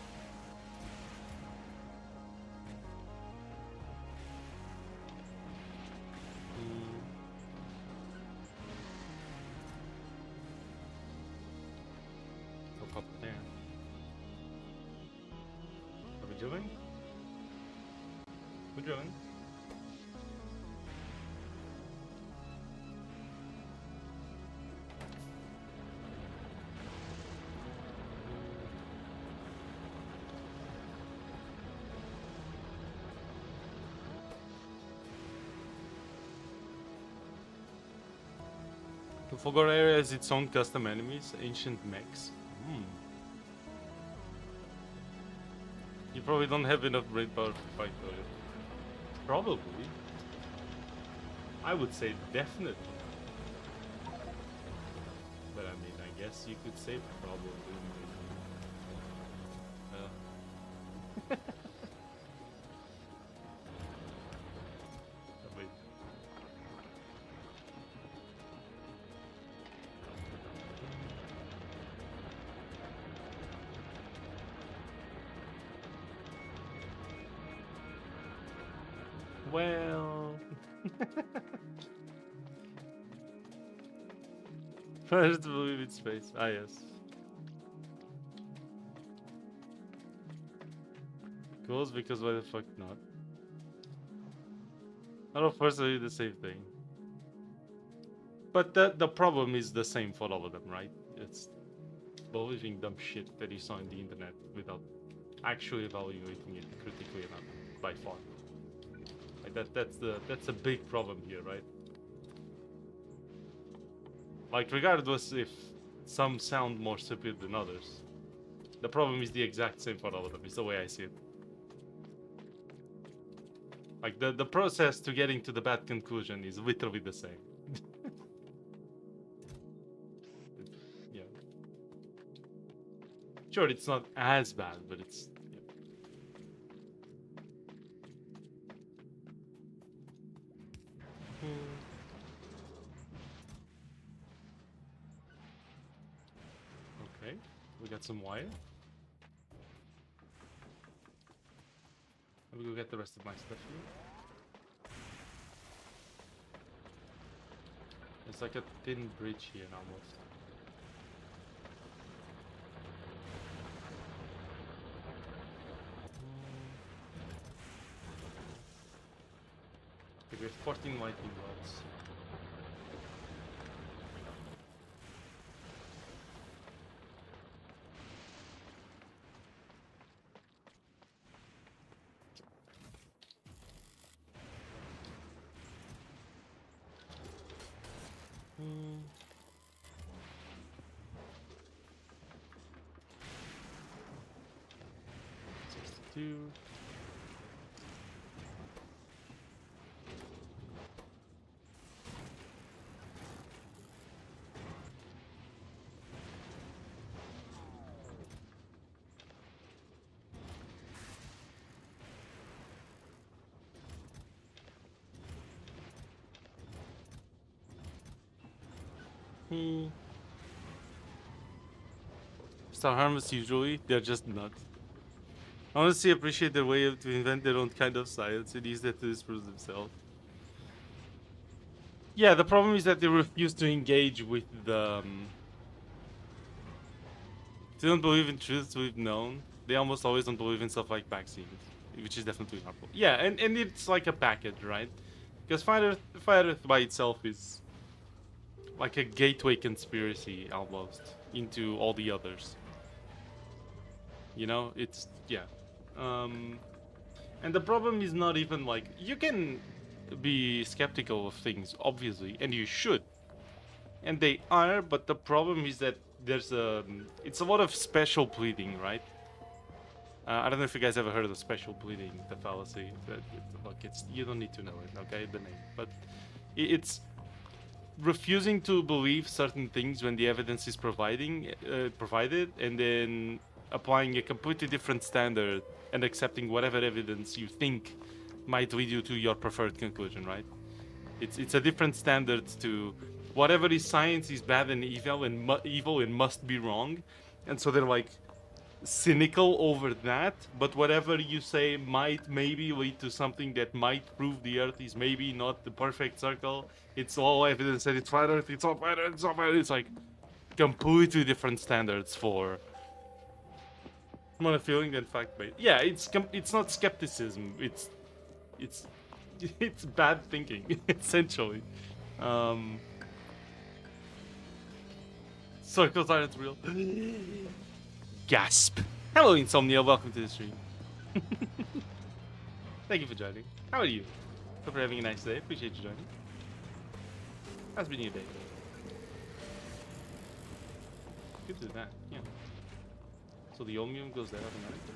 Go up there. Are we drilling? We're drilling. The Fogor area has its own custom enemies, ancient mechs. You probably don't have enough brain power to fight though. Probably. I would say definitely. But I mean, I guess you could say probably. Wait. Well, first believe in space. Ah, yes. Goes because why the fuck not? I don't first do the same thing. But the problem is the same for all of them, right? It's believing dumb shit that you saw on the internet without actually evaluating it critically enough, by far. Like that's a big problem here, right? Like regardless if some sound more stupid than others, the problem is the exact same for all of them. It's the way I see it. Like the process to getting to the bad conclusion is literally the same. Yeah. Sure, it's not as bad, but it's yeah. Okay, we got some wire. Let me go get the rest of my stuff here. It's like a thin bridge here almost. Okay, we have 14 lightning rods. Two. Star Harvest usually, they're just nuts. I honestly appreciate their way to invent their own kind of science and use that to disprove themselves. Yeah, the problem is that they refuse to engage with the... they don't believe in truths we've known. They almost always don't believe in stuff like vaccines, which is definitely harmful. Yeah, and it's like a package, right? Because Fire Earth by itself is like a gateway conspiracy almost into all the others. You know, it's yeah. And the problem is not even like you can be skeptical of things, obviously, and you should, and they are. But the problem is that there's it's a lot of special pleading, right? I don't know if you guys ever heard of the special pleading, the fallacy. Look, it's you don't need to know it, okay? The name, but it's refusing to believe certain things when the evidence is provided, and then applying a completely different standard and accepting whatever evidence you think might lead you to your preferred conclusion, right? It's a different standard to whatever is science is bad and evil and must be wrong, and so they're like cynical over that. But whatever you say might maybe lead to something that might prove the Earth is maybe not the perfect circle. It's all evidence that it's flat Earth. It's all flat Earth. It's all flat Earth. It's like completely different standards for more feeling than fact-based. Yeah, it's not skepticism. It's it's bad thinking essentially. Circles aren't real. Gasp. Hello, Insomnia. Welcome to the stream. Thank you for joining. How are you? Hope you're having a nice day. Appreciate you joining. How's been your day? Good to that. Yeah. So the Omnium goes there automatically.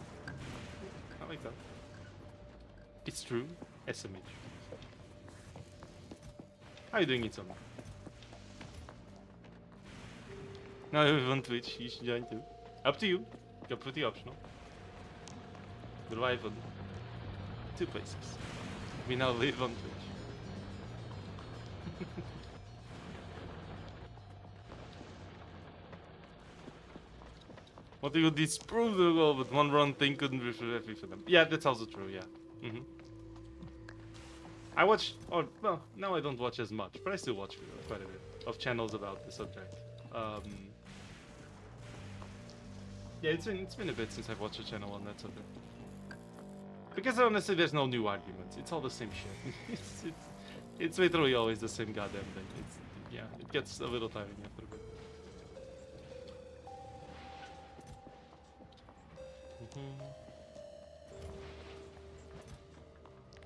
I like that. It's true. SMH. How are you doing, Insomnia? Now you have on Twitch. You should join too. Up to you. Completely optional. Live on 2 places. We now live on Twitch. What you disprove the goal, but one wrong thing couldn't be for them. Yeah, that's also true, yeah. I watch, or well, now I don't watch as much, but I still watch quite a bit of channels about the subject. Yeah, it's been a bit since I've watched a channel on that subject. Because honestly, there's no new arguments. It's all the same shit. it's literally always the same goddamn thing. Yeah, it gets a little tiring after a bit.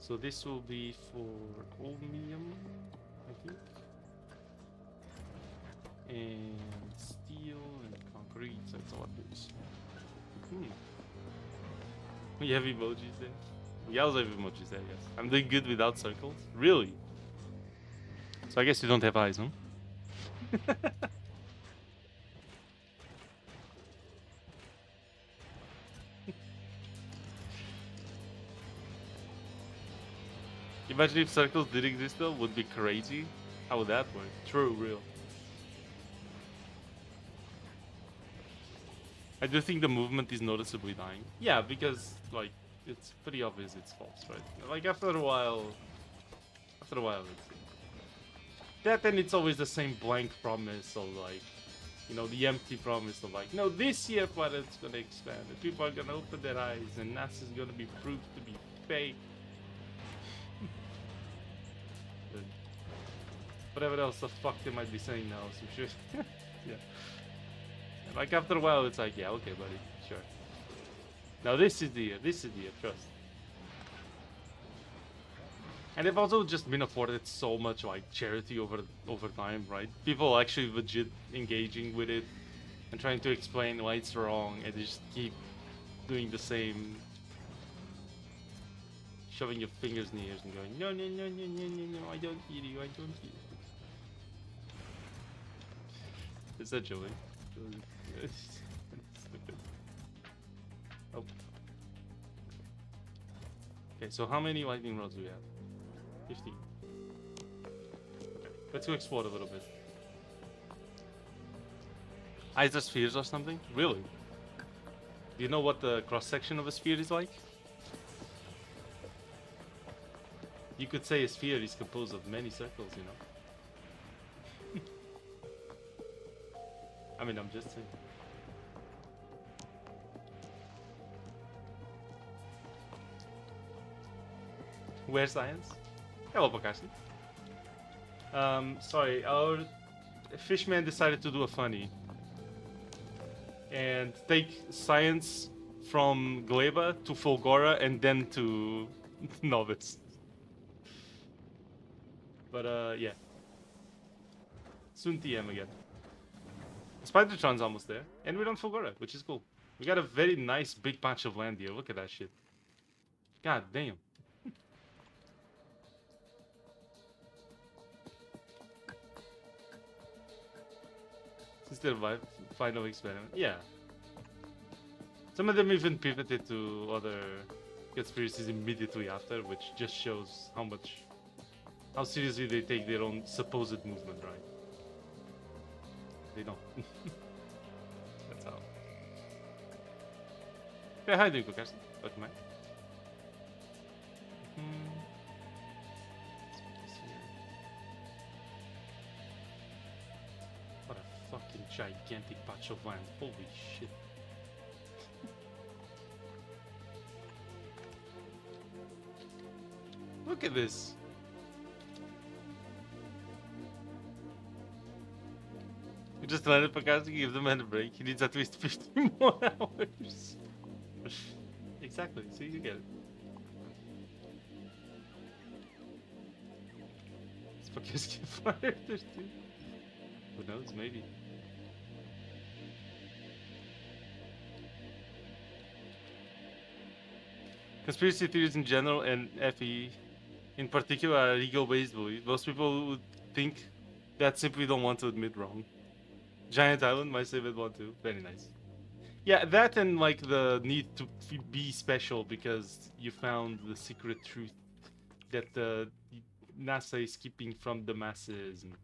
So this will be for chromium, I think. And steel and concrete, so it's all those. We have emojis there. We also have emojis there, yes. I'm doing good without circles. Really? So I guess you don't have eyes, huh? Imagine if circles did exist though, would be crazy. How would that work? True, real. I do think the movement is noticeably dying. Yeah, because like it's pretty obvious it's false, right? Like after a while it's that, and it's always the same blank promise of like, you know, the empty promise of like, no, this year planet's gonna expand and people are gonna open their eyes and NASA's gonna be proved to be fake. Whatever else the fuck they might be saying now, some shit. Yeah. Like after a while, it's like, yeah, okay, buddy, sure. Now this is the year, trust. And they've also just been afforded so much like charity over time, right? People actually legit engaging with it and trying to explain why it's wrong, and they just keep doing the same, shoving your fingers in the ears and going, no, no, no, no, no, no, no, I don't hear you, I don't hear you. Essentially. Oh. Okay, so how many lightning rods do we have? 15. Okay, let's go explore a little bit. Either spheres or something? Really? Do you know what the cross-section of a sphere is like? You could say a sphere is composed of many circles, you know? I mean, I'm just saying. Where's science? Hello, Bokashi. Sorry, our fishman decided to do a funny and take science from Gleba to Fulgora and then to Novice. But yeah. Soon TM again. Spidertrons almost there, and we're on Fulgora, which is cool. We got a very nice big patch of land here. Look at that shit. God damn. Instead of final experiment. Yeah. Some of them even pivoted to other conspiracies immediately after, which just shows how seriously they take their own supposed movement, right? They don't. That's how. Yeah, how are you doing, Kokashi? Welcome back. What a fucking gigantic patch of land. Holy shit. Look at this. You just landed Pakazi, give the man a break. He needs at least 15 more hours. Exactly, see, you get it. It's Pakazi get fired, there's two. Who knows, maybe. Conspiracy theories in general and FE in particular are ego-based beliefs. Most people would think that simply don't want to admit wrong. Giant Island, my favorite one too. Very nice. Yeah, that and like the need to be special because you found the secret truth that NASA is keeping from the masses. And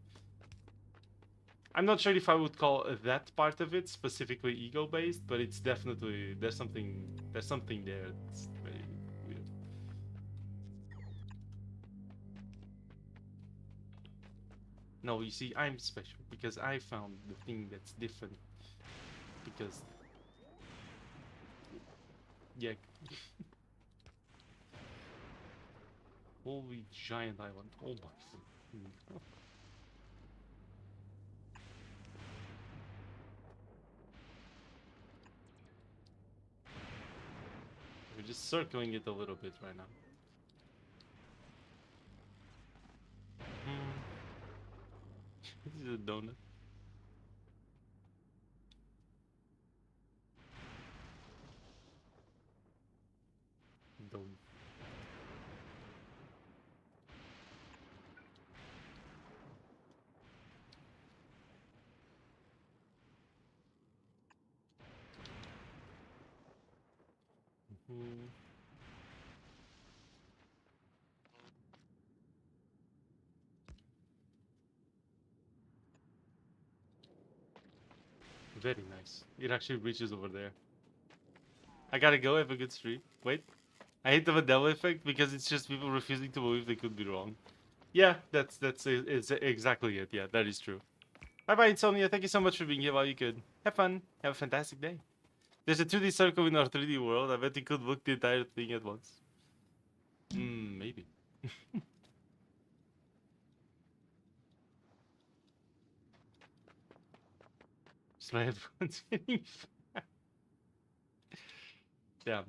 I'm not sure if I would call that part of it specifically ego-based, but it's definitely there's something there. It's very weird. No, you see, I'm special because I found the thing that's different. Because, yeah. Holy giant island! Oh my. We're just circling it a little bit right now. This is a donut. Donut. Mhm. Very nice. It actually reaches over there. I gotta go. Have a good stream. Wait, I hate the Mandela effect because it's just people refusing to believe they could be wrong. Yeah, that's it's exactly it. Yeah, that is true. Bye bye, Insomnia. Thank you so much for being here while you could. Have fun. Have a fantastic day. There's a 2D circle in our 3D world. I bet you could book the entire thing at once. Maybe. Just my headphones getting fat. Damn.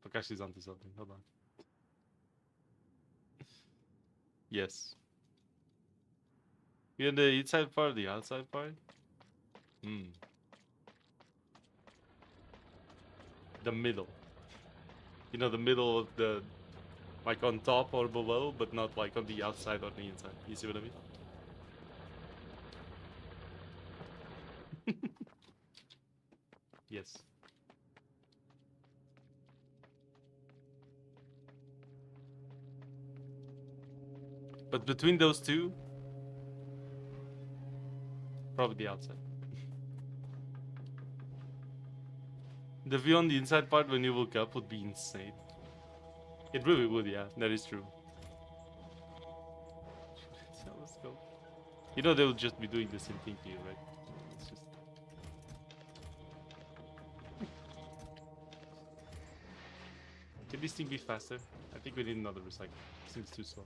Pakashi's onto something. Hold on. Yes. You in the inside part or the outside part? Hmm. The middle. You know, the middle of the... Like on top or below, but not like on the outside or the inside. You see what I mean? Yes. But between those two, probably the outside. The view on the inside part when you woke up would be insane. It really would, yeah. That is true. Let's go. You know they will just be doing the same thing to you, right? It's just... Can this thing be faster? I think we need another recycle. This thing's too slow.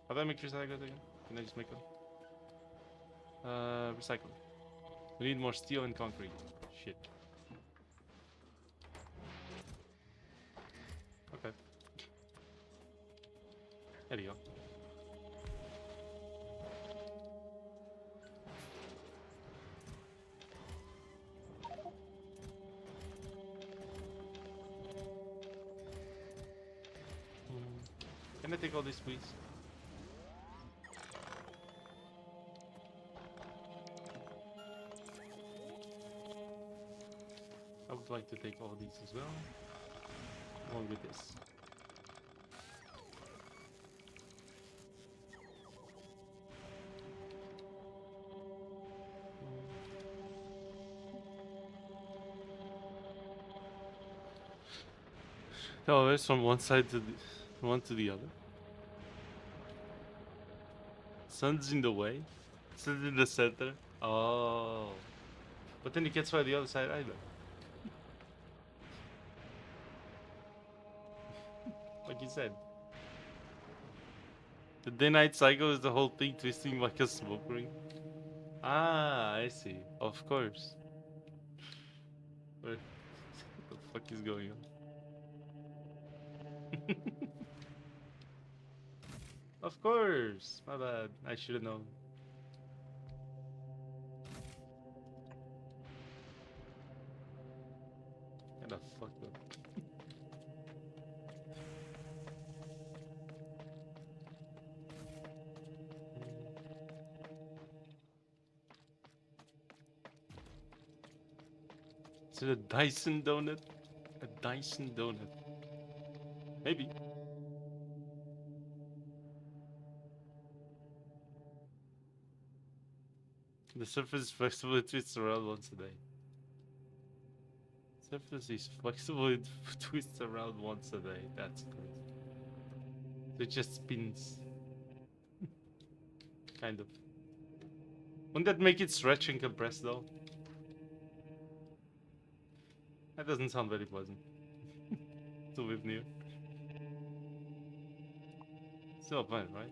How do I make recyclers again? Can I just make them? Recycle. We need more steel and concrete. Shit. Okay. There you go. Can I take all this, please? I would like to take all these as well, along with this. Oh, it's from one side to the other. Sun's in the way. Sun's in the center. Oh, but then you can't try the other side either. Like you said, the day-night cycle is the whole thing twisting like a smoke ring. Ah, I see. Of course. What the fuck is going on? Of course. My bad. I should have known. Kinda fucked up. Is it a Dyson donut? A Dyson donut. Maybe. The surface is flexible, it twists around once a day. Surface is flexible, it twists around once a day. That's crazy. So it just spins. Kind of. Wouldn't that make it stretch and compress though? That doesn't sound very pleasant. To live near. Still a planet, right?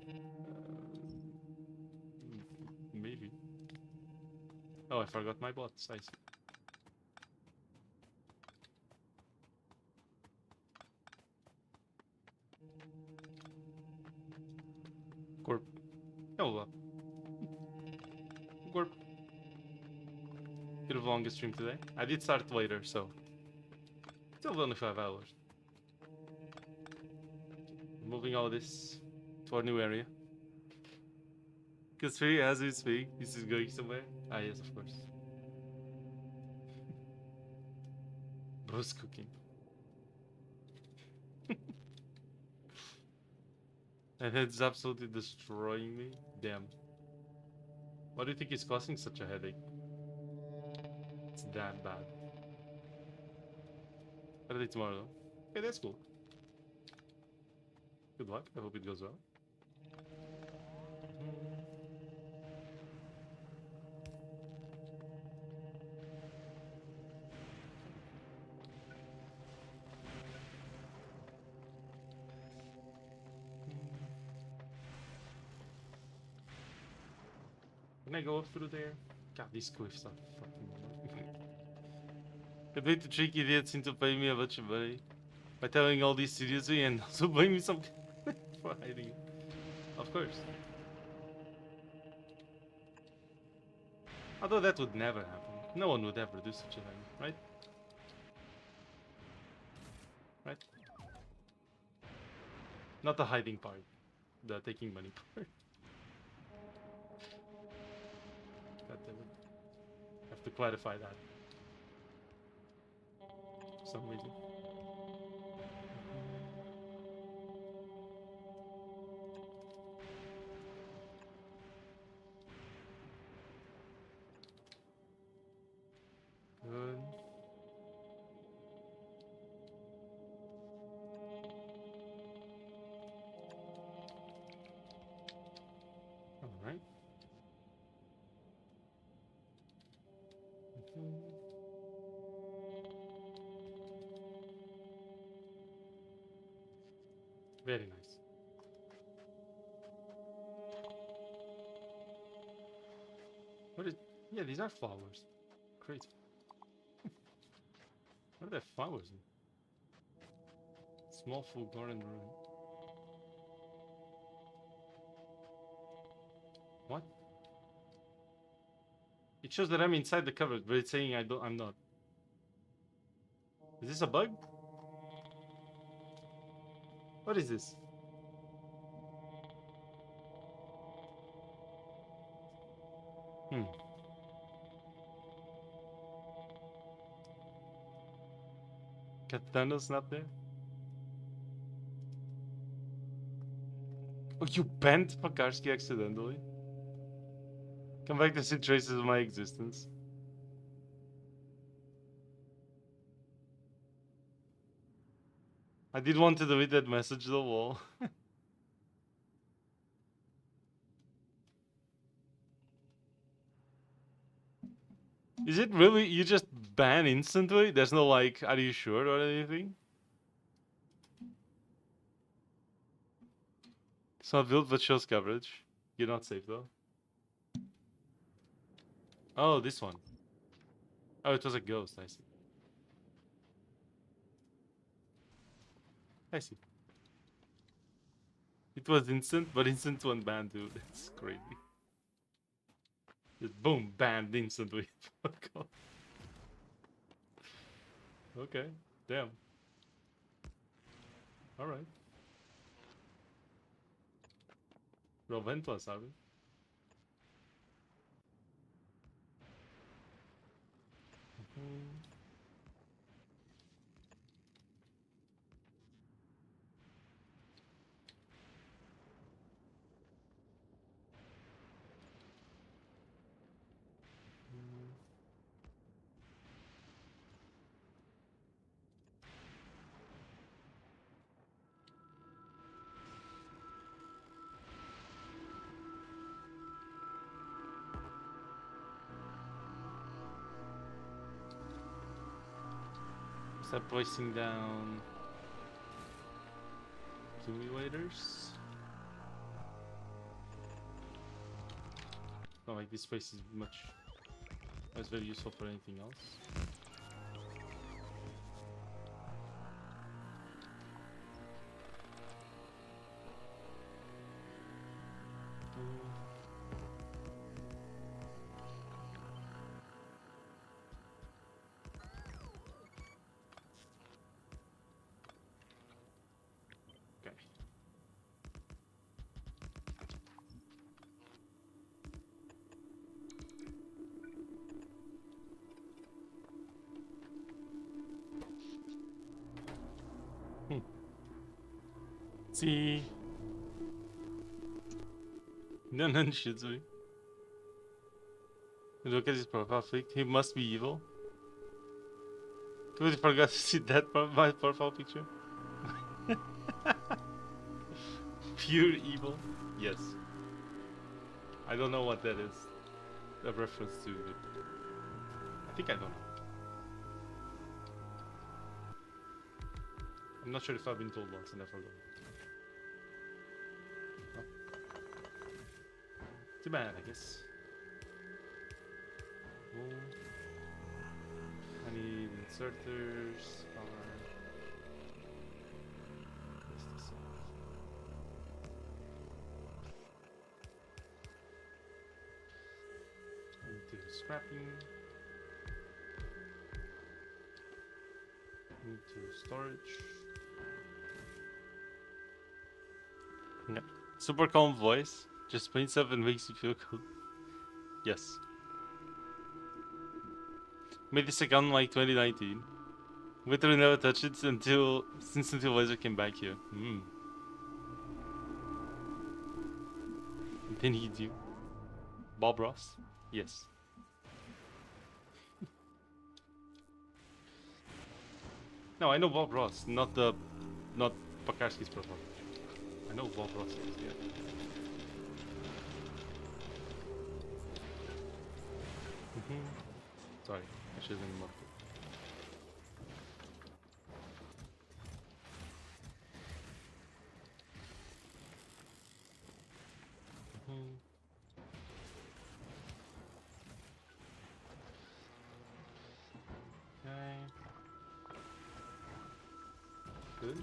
Maybe. Oh, I forgot my bot size. Corp. Oh well. longest stream today. I did start later, so still only 5 hours. Moving all this to our new area. Because 3 as we speak, this is going somewhere. Ah, yes, of course. Bro's cooking. And it's absolutely destroying me. Damn. Why do you think it's causing such a headache? It's that bad. Saturday tomorrow though. Okay, that's cool. Good luck. I hope it goes well. Can I go up through there? God, these cliffs are fucking annoying. I'd wait to trick idiots into paying me a bunch of money by telling all these seriously and also buying me some for hiding it. Of course. Although that would never happen. No one would ever do such a thing, right? Right? Not the hiding part. The taking money part. God damn it. I have to clarify that. For some reason. Good. Alright. Very nice. What is... Yeah, these are flowers. Crazy. What are there flowers in? Small full garden room. What? It shows that I'm inside the cupboard, but it's saying I'm not. Is this a bug? What is this? Katana's not there? Oh, you bent Pakarski accidentally? Come back to see traces of my existence. I did want to delete that message though, wall. Is it really, you just ban instantly? There's no like, are you sure or anything? It's not built but shows coverage. You're not safe though. Oh, this one. Oh, it was a ghost, I see. I see. It was instant, but instant one ban, dude. That's crazy. Just boom, banned instantly. Fuck off. Okay, damn. Alright. Relentless, are we? Start placing down accumulators. Not like this space is much as very useful for anything else. See? No, none Shizui. Look at his profile pic. He must be evil. Totally forgot to see that my profile picture. Pure evil. Yes. I don't know what that is. A reference to. I think I don't know. I'm not sure if I've been told once and I forgot. Oh. Too bad, I guess. Oh. I need inserters, power. What's this? I need to do scrapping. Need to storage. Yeah. Super calm voice. Just paints up and makes you feel cool. Yes. Made this account in like 2019. Literally never touched it until Laser came back here. Then he do. Bob Ross? Yes. No, I know Bob Ross, not Pakarsky's profile. I know Bob Ross is, yeah. Sorry, I shouldn't have marked it. Okay. Good.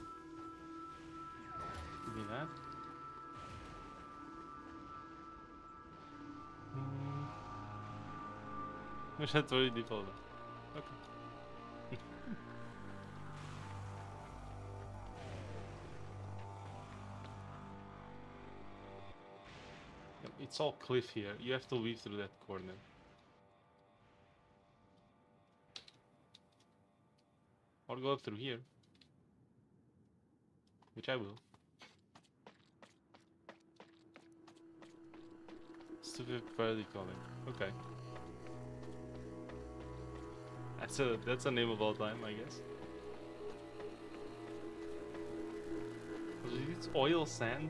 Give me that. Wish that's already default. Okay. It's all cliff here. You have to weave through that corner. Or go up through here. Which I will. Stupid barely calling. Okay. That's a name of all time, I guess. It's oil sand.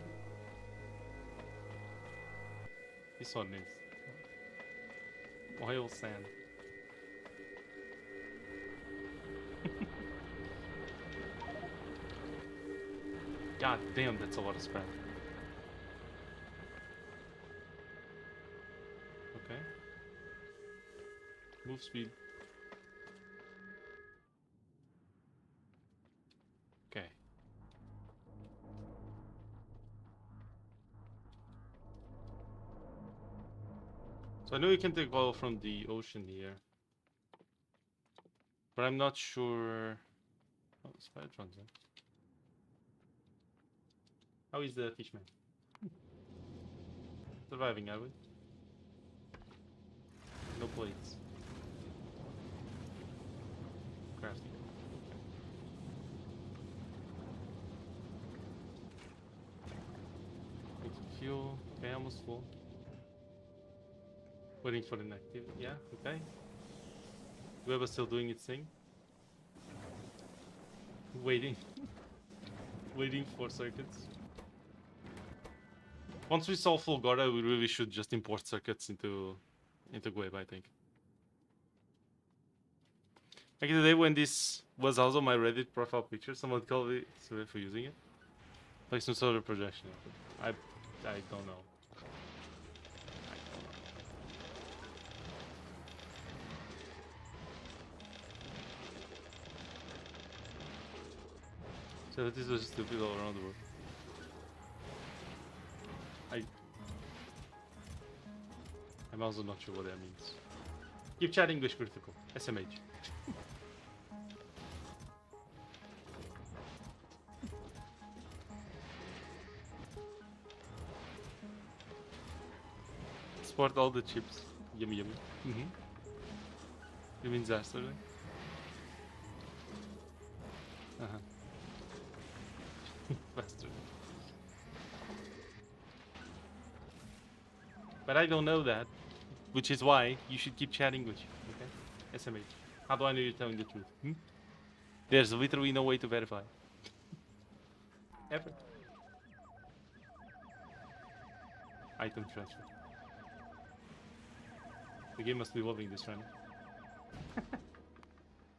This one is oil sand. God damn, that's a lot of spam. Okay. Move speed. Okay. So I know you can take oil from the ocean here. But I'm not sure. Oh, Spidertrons, huh? How is the fishman? Surviving, are we? No plates. Crafting. Need some fuel. Okay, almost full. Waiting for the next. Yeah, okay. Whoever's still doing its thing. Waiting. Waiting for circuits. Once we solve Fulgora, we really should just import circuits into Gweb, I think. Like the day when this was also my Reddit profile picture, someone called me sorry for using it. Like some sort of projection. I don't know. So this was stupid all around the world. I'm also not sure what that means. Keep chat English critical. SMH. Sport all the chips. Yummy yummy. You mean Zaster, right? Faster. But I don't know that, which is why you should keep chatting with you. Okay? SMH. How do I know you're telling the truth? Hmm? There's literally no way to verify. Ever. Item transfer. The game must be loving this right now.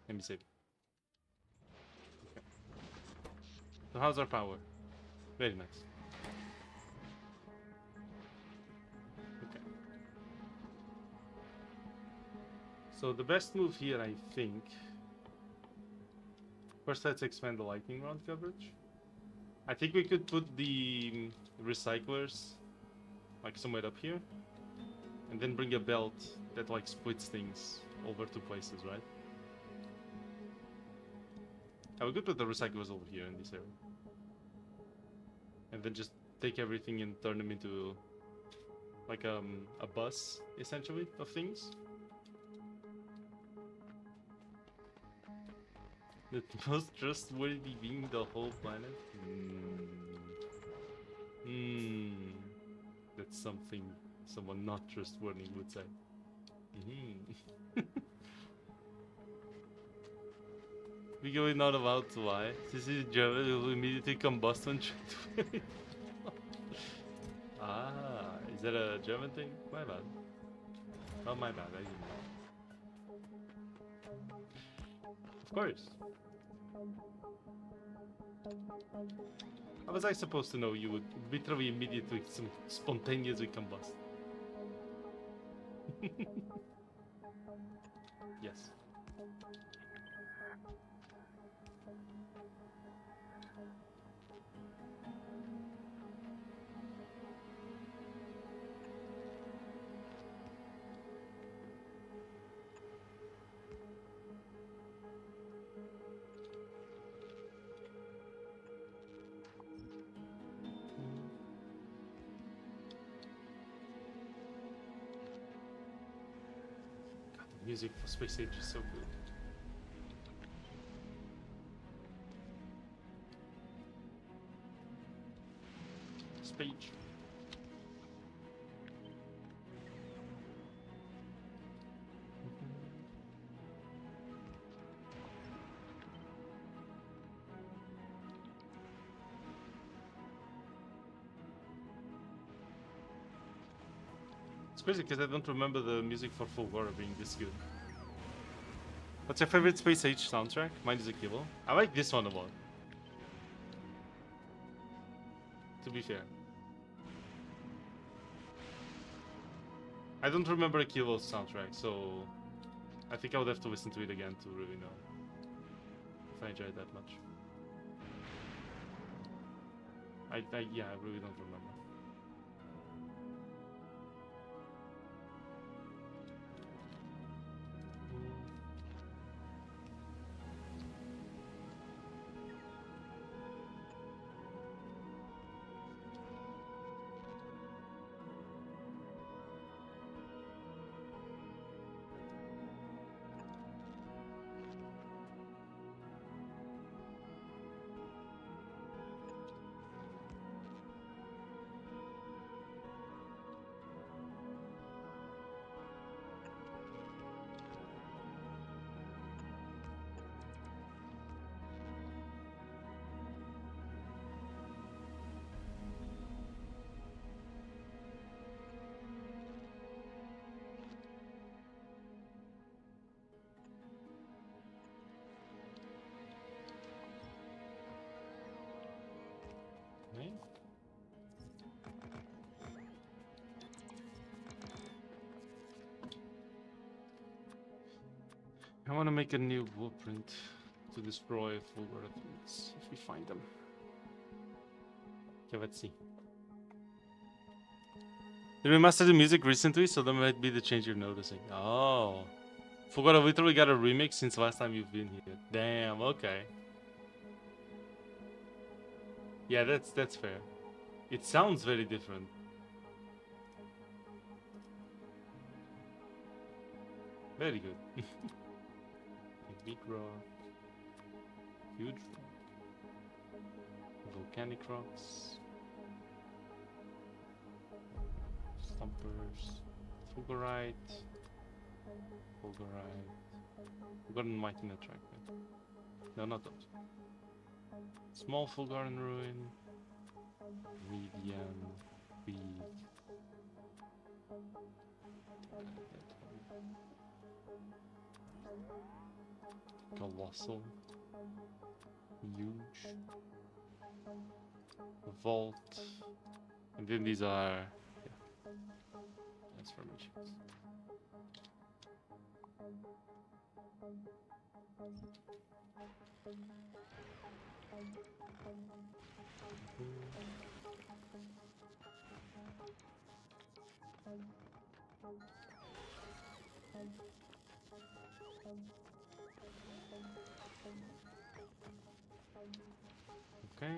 Let me save. Okay. So how's our power? Very nice. Okay. So the best move here, I think. First, let's expand the lightning round coverage. I think we could put the recyclers like somewhere up here, and then bring a belt that like splits things over two places, right? I would put the recyclers over here in this area, and then just take everything and turn them into like a bus, essentially, of things. The most trustworthy being the whole planet? That's something someone not trustworthy would say. Legally not allowed to lie. This is German, it will immediately combust when tried to. Ah, is that a German thing? My bad. Oh, my bad, I didn't know. Of course. How was I supposed to know you would literally immediately spontaneously combust? Yes. Music for Space Age is so good. Speech. It's crazy because I don't remember the music for Full War being this good. What's your favorite Space Age soundtrack? Mine is a Kilo. I like this one a lot. To be fair. I don't remember a Kilo soundtrack, so I think I would have to listen to it again to really know if I enjoy it that much. Yeah, I really don't remember. I want to make a new blueprint to destroy full earthquakes if we find them. Okay, let's see. They remastered the music recently, so that might be the change you're noticing. Oh. Forgot I literally got a remix since last time you've been here. Damn, okay. Yeah, that's fair. It sounds very different. Very good. Big rock. Huge rock. Volcanic rocks. Thumpers. Fulgurite. Fulgurite. We've got a Mighty Nettrack. No, not those. Small Fulgurite Ruin. Medium. Bead. Colossal. Huge. Vault. And then these are transformations. Okay.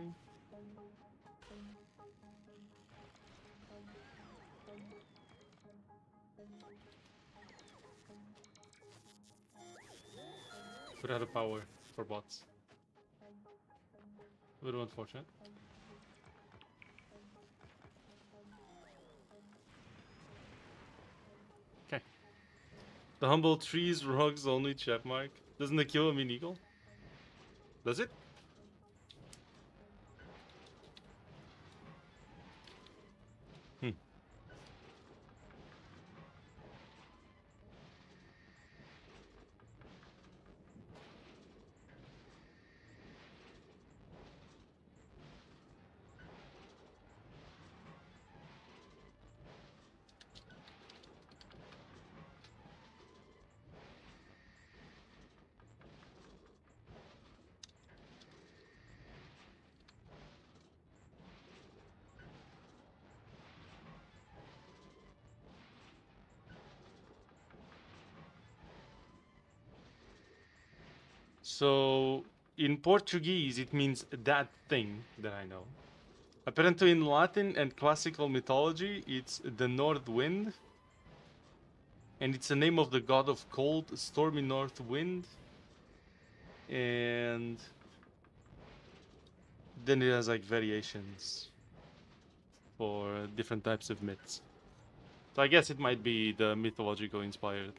Put out of power for bots. A little unfortunate. Okay. The humble trees, rugs only, chat mark. Doesn't the kill mean eagle? Does it? So, in Portuguese, it means that thing that I know. Apparently, in Latin and classical mythology, it's the North Wind. And it's the name of the god of cold, stormy north wind. And then it has like variations for different types of myths. So I guess it might be the mythological inspired.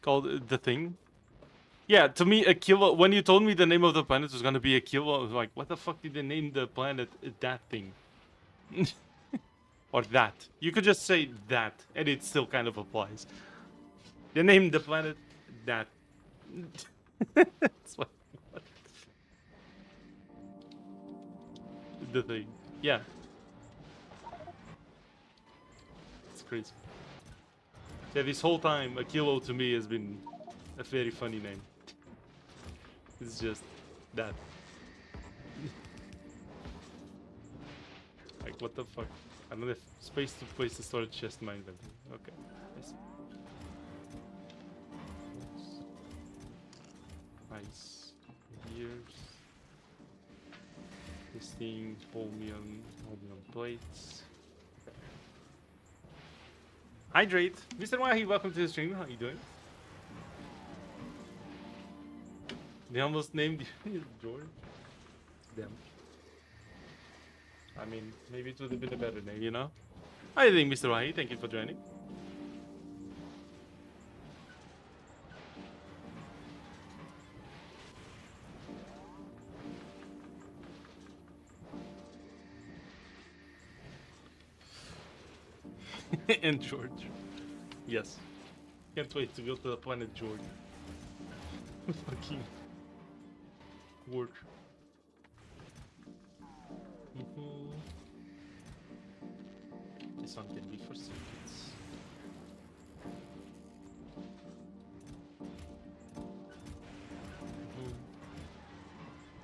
Called The Thing. Yeah, to me, Aquila, when you told me the name of the planet was gonna be Aquila, I was like, what the fuck did they name the planet that thing? Or that. You could just say that, and it still kind of applies. They named the planet that. It's like, what? The Thing. Yeah. It's crazy. Yeah, this whole time, Aquilo to me has been a very funny name. It's just that. Like, what the fuck? I don't have space to place the storage chest in my inventory. Okay, I see. Nice. Gears. This thing, holmium plates. Okay. Hydrate! Mr. Wahi, welcome to the stream. How you doing? They almost named you George. Damn. I mean, maybe it would have been a better name, you know? How are you doing, Mr. Wahi? Thank you for joining. And George. Yes. Can't wait to go to the planet George. Fucking work. This one can be for circuits.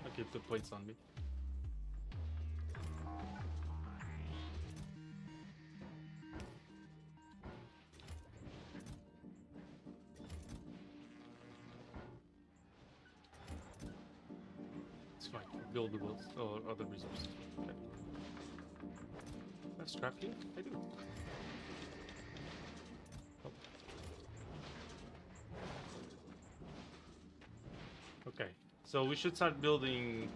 I'll keep the plates on me. It's fine. Buildables or other resources. Okay. That's scrap here? I do. Oh. Okay, so we should start building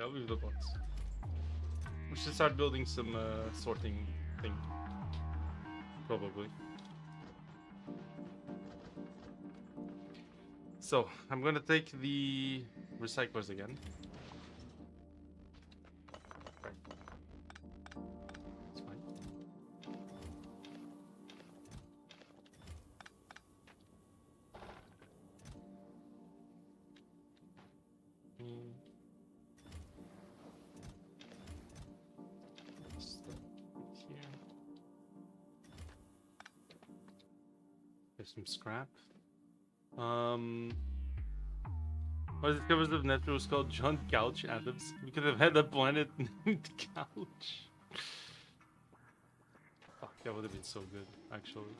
Okay, I'll leave the box. We should start building some sorting thing. Probably. So, I'm gonna take the recyclers again. It's fine. Stuff here. There's some scrap. What discovers of Nether was called John Couch Adams. We could have had a planet named Couch. Fuck, that would have been so good, actually.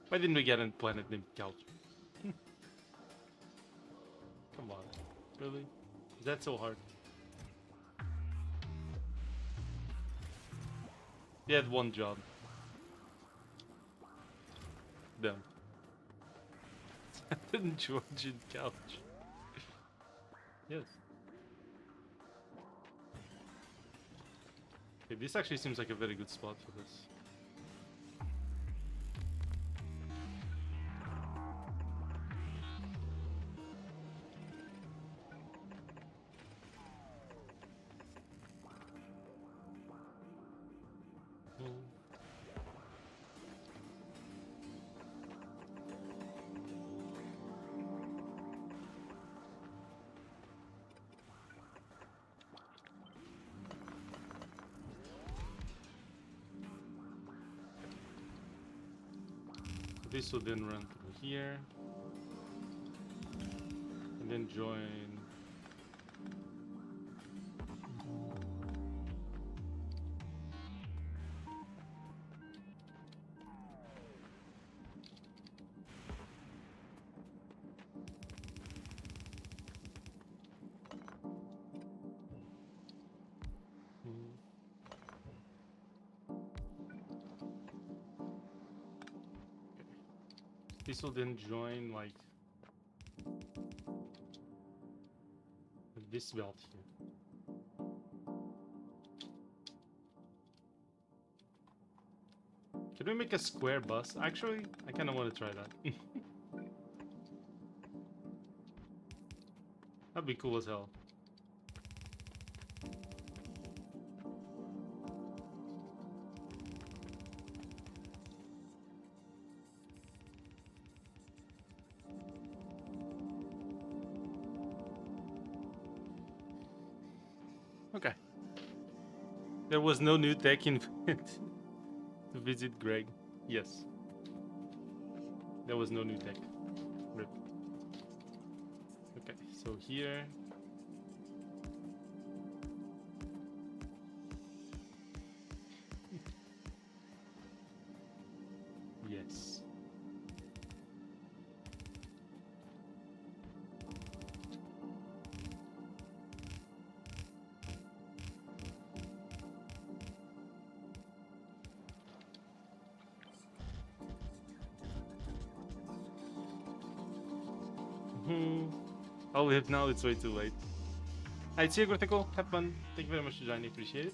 Why didn't we get a planet named Couch? Come on. Really? Is that so hard? He had one job. Them. Georgian Couch. Yes. Okay, this actually seems like a very good spot for this. This will then run through here and then join. This will then join like this belt here. Can we make a square bus? Actually, I kind of want to try that. That'd be cool as hell. Okay. There was no new tech invented to visit Greg. Yes. There was no new tech. Rip. Okay, so here. Yes. I'll leave now, it's way too late. Alright, see you, Gortico. Have fun. Thank you very much for joining, appreciate it.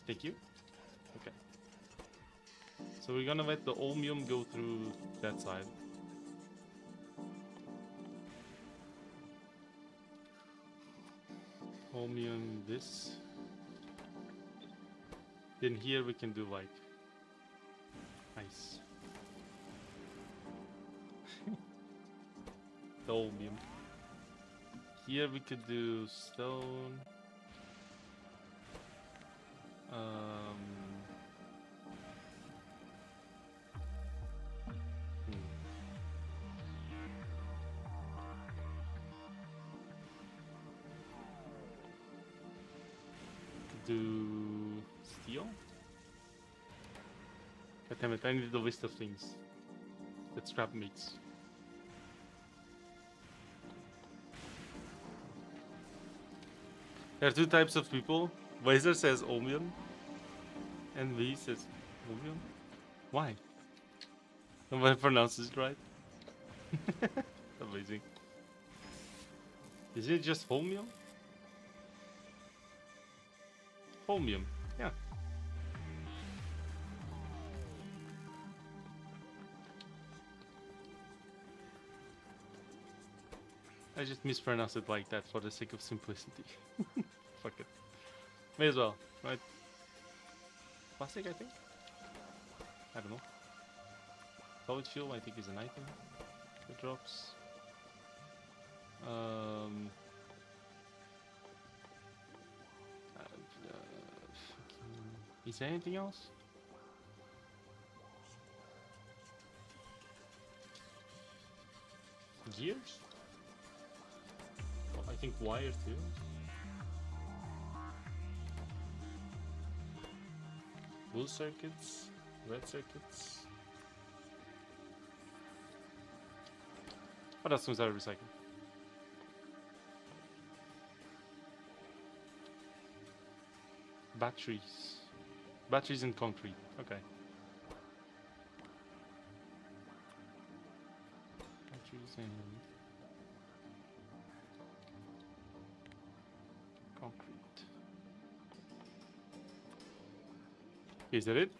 Thank you. Okay. So we're gonna let the Olmium go through that side. Olmium this. Then here we can do like ice. The Olmium. Here we could do stone. Do steel? God damn it, I need the list of things that scrap makes. There are two types of people. Weiser says Olmium, and V says Olmium. Why? Nobody pronounces it right. Amazing. Is it just wholemeal? Wholemeal, yeah. I just mispronounced it like that for the sake of simplicity. Fuck it. May as well, right? Plastic, I think? I don't know. Solid fuel, I think, is an item that drops. Is there anything else? Gears? Oh, I think wire too. Blue circuits, red circuits. What else comes out of recycling? Batteries. Batteries and concrete. Okay. Batteries and concrete. Is that it?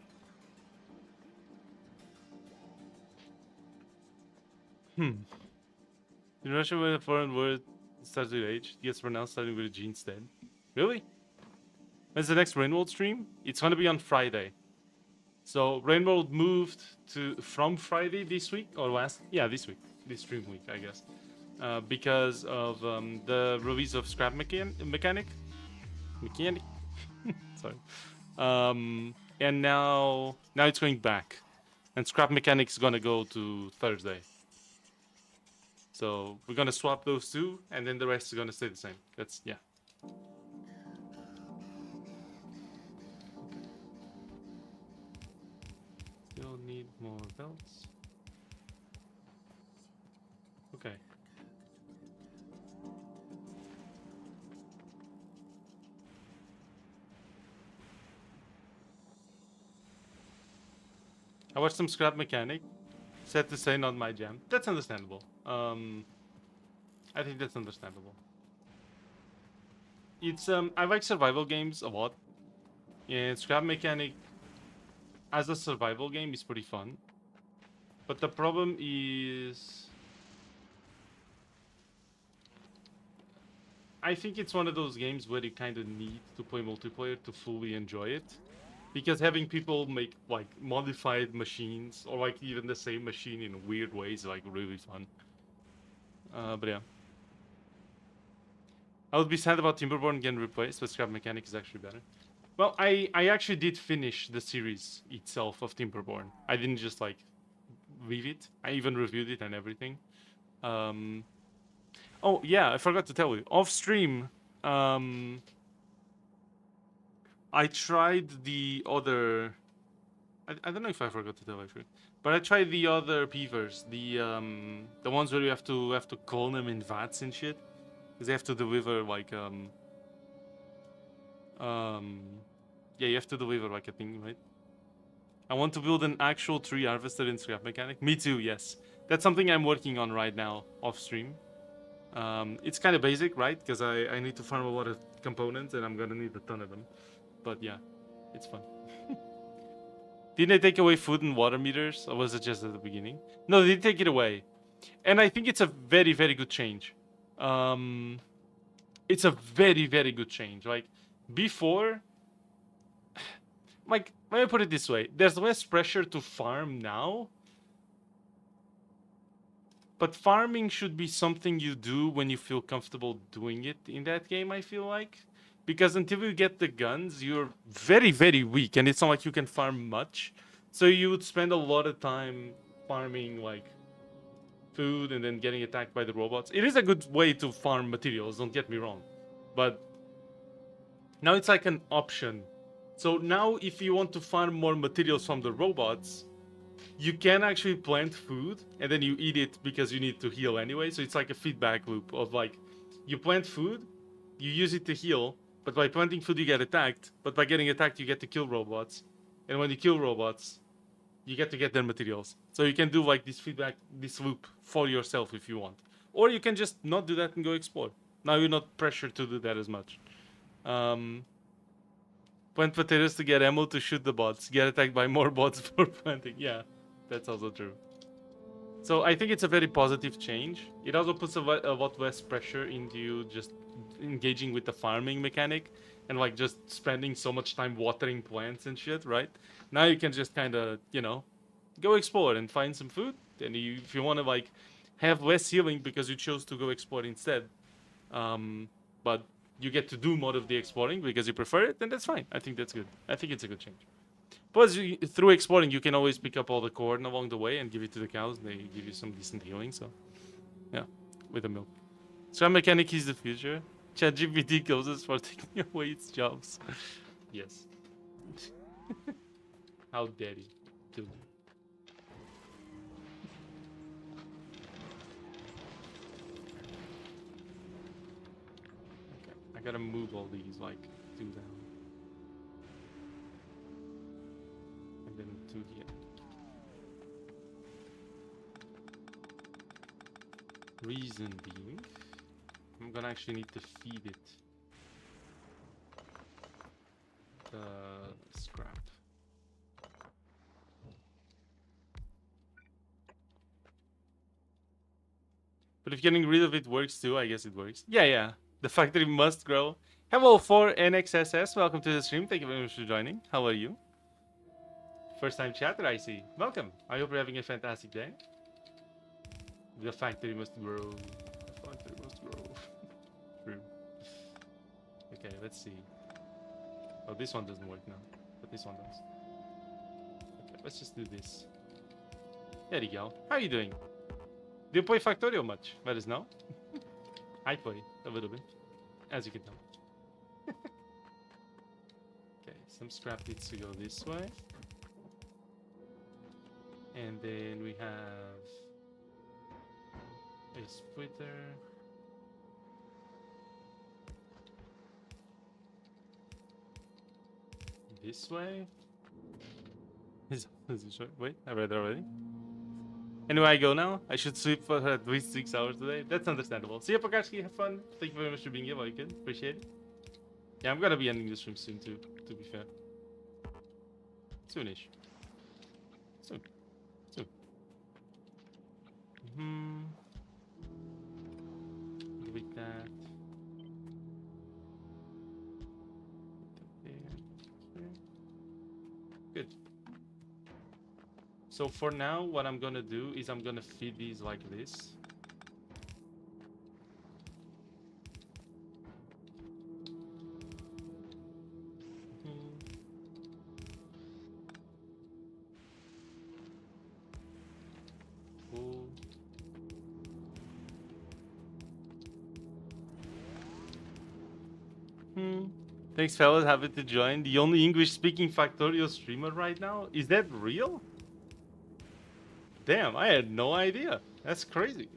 In Russia, when a foreign word starts with H, it gets pronounced starting with a G instead. Really? When's the next Rainworld stream? It's gonna be on Friday. So Rainworld moved from Friday this week or last? Yeah, this week, this stream week, I guess, because of the release of Scrap Mechanic. Sorry. And now it's going back, and Scrap Mechanic's gonna go to Thursday. So we're gonna swap those two, and then the rest is gonna stay the same. That's yeah. Still need more belts. Okay. I watched some Scrap Mechanic. Sad to say, not my jam. That's understandable. I think that's understandable. It's I like survival games a lot, and Scrap Mechanic as a survival game is pretty fun. But the problem is, I think it's one of those games where you kind of need to play multiplayer to fully enjoy it. Because having people make like modified machines or like even the same machine in weird ways like really fun. But yeah. I would be sad about Timberborn getting replaced, but Scrap Mechanic is actually better. Well, I actually did finish the series itself of Timberborn. I didn't just like leave it. I even reviewed it and everything. Oh yeah, I forgot to tell you. Off stream, I tried the other. I don't know if I forgot to tell actually, but I tried the other peavers, the ones where you have to clone them in vats and shit, because they have to deliver like yeah, you have to deliver like a thing, right? I want to build an actual tree harvester in Scrap Mechanic. Me too, yes. That's something I'm working on right now off stream. It's kind of basic, right? Because I need to farm a lot of components and I'm gonna need a ton of them. But yeah, it's fun. Didn't they take away food and water meters? Or was it just at the beginning? No, they did take it away. And I think it's a very, very good change. It's a very, very good change. Like, before... Like, let me put it this way. There's less pressure to farm now. But farming should be something you do when you feel comfortable doing it in that game, I feel like. Because until you get the guns, you're very, very weak. And it's not like you can farm much. So you would spend a lot of time farming, like, food and then getting attacked by the robots. It is a good way to farm materials, don't get me wrong. But now it's like an option. So now if you want to farm more materials from the robots, you can actually plant food and then you eat it because you need to heal anyway. So it's like a feedback loop of like, you plant food, you use it to heal, but by planting food you get attacked, but by getting attacked you get to kill robots. And when you kill robots, you get to get their materials. So you can do like this feedback, this loop for yourself if you want. Or you can just not do that and go explore. Now you're not pressured to do that as much. Plant potatoes to get ammo to shoot the bots. Get attacked by more bots for planting. Yeah, that's also true. So I think it's a very positive change. It also puts a lot less pressure into you just engaging with the farming mechanic and like just spending so much time watering plants and shit, right? Now you can just kind of, you know, go explore and find some food. And if you want to like have less healing because you chose to go explore instead, but you get to do more of the exploring because you prefer it, then that's fine. I think that's good. I think it's a good change. Plus, through exploring, you can always pick up all the corn along the way and give it to the cows. They give you some decent healing, so yeah, with the milk. Scrum mechanic is the future. ChatGPT kills us for taking away its jobs. Yes. How dare he kill me? Okay, I gotta move all these like 2 down. And then 2 here. Reason being, I'm gonna actually need to feed it the scrap. But if getting rid of it works too, I guess it works. Yeah. The factory must grow. Hello, 4NXSS. Welcome to the stream. Thank you very much for joining. How are you? First time chatter, I see. Welcome. I hope you're having a fantastic day. The factory must grow. The factory must grow. True. Okay, let's see. Oh, this one doesn't work now. But this one does. Okay, let's just do this. There you go. How are you doing? Do you play Factorio much? Let us know. I play a little bit, as you can tell. Okay, some scrap needs to go this way. And then we have a splitter. This way. Is it short? Wait, I read it already. Anyway, I go now. I should sleep for at least 6 hours today. That's understandable. See you, Pokashki. Have fun. Thank you very much for being here while you can. Appreciate it. Yeah, I'm gonna be ending the stream soon too, to be fair. Soonish. Soon. Delete that. Good. So for now, what I'm gonna do is I'm gonna feed these like this. Cool. Thanks, fellas. Happy to join. The only English-speaking Factorio streamer right now? Is that real? Damn, I had no idea. That's crazy.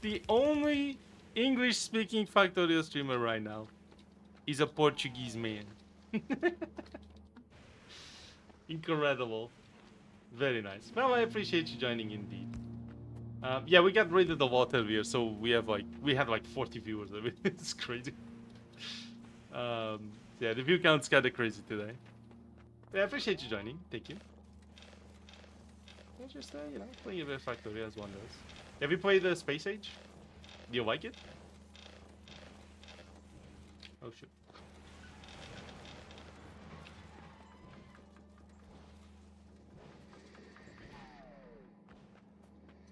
The only English-speaking Factorio streamer right now is a Portuguese man. Incredible. Very nice. Well, I appreciate you joining indeed. Yeah, we got rid of the water here, so we had like 40 viewers. I mean, it's crazy. Yeah, the view count's kind of crazy today. Yeah, I appreciate you joining. Thank you. Just you know, playing a bit of Factorio as one does. Have you played the Space Age? Do you like it? Oh shit.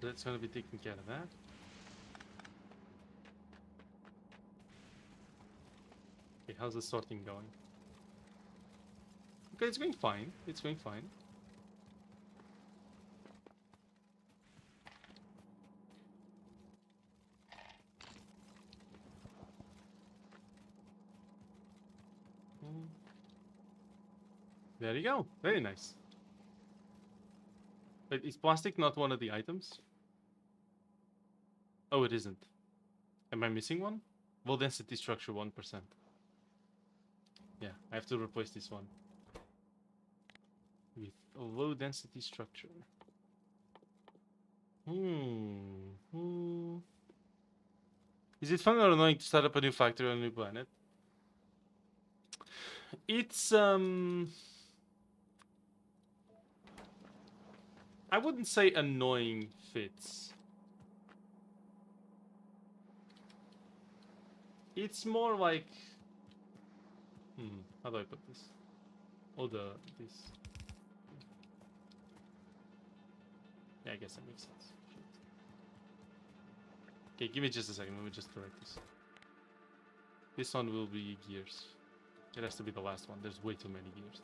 So that's gonna be taking care of that. Okay, how's the sorting going? Okay, it's going fine. It's going fine. There you go. Very nice. But is plastic not one of the items? Oh, it isn't. Am I missing one? Low density structure 1%. Yeah, I have to replace this one with a low density structure. Is it fun or annoying to start up a new factory on a new planet? It's I wouldn't say annoying fits. It's more like how do I put this? Oh, this. Yeah, I guess that makes sense. Okay, give me just a second. Let me just correct this. This one will be gears. It has to be the last one. There's way too many gears.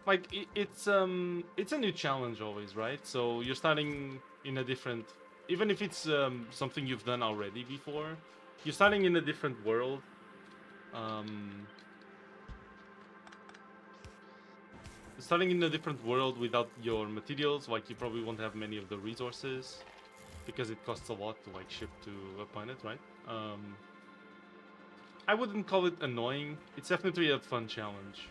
Like it's a new challenge always, right? So you're starting in a different, even if it's something you've done already before, you're starting in a different world. Starting in a different world without your materials, like you probably won't have many of the resources because it costs a lot to like ship to a planet, right? I wouldn't call it annoying. It's definitely a fun challenge.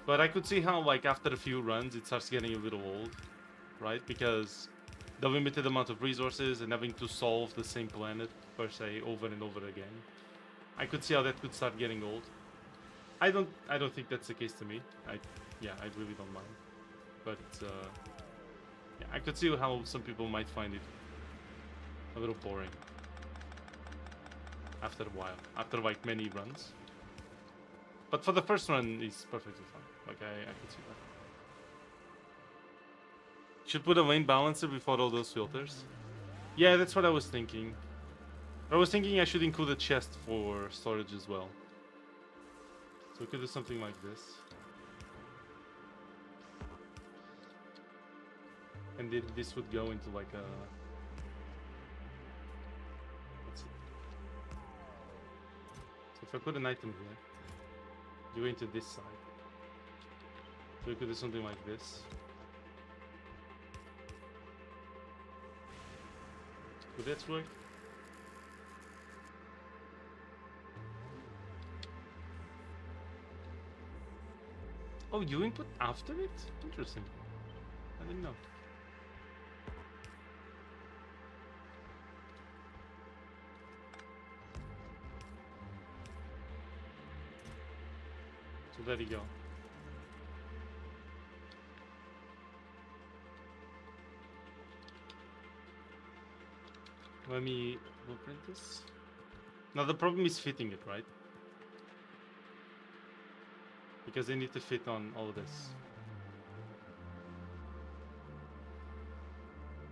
But I could see how, like, after a few runs, it starts getting a little old, right? Because the limited amount of resources and having to solve the same planet, per se, over and over again. I could see how that could start getting old. I don't think that's the case to me. I really don't mind. But, yeah, I could see how some people might find it a little boring. After a while. After, like, many runs. But for the first run, it's perfectly fine. Like, I could see that. Should put a lane balancer before all those filters. Yeah, that's what I was thinking. I was thinking I should include a chest for storage as well. So we could do something like this. And then this would go into like a... Let's see. So if I put an item here, you go into this side. So we could do something like this. Would that work? Oh, you input after it? Interesting. I didn't know. So there you go. Let me blueprint this. Now the problem is fitting it, right? Because they need to fit on all of this.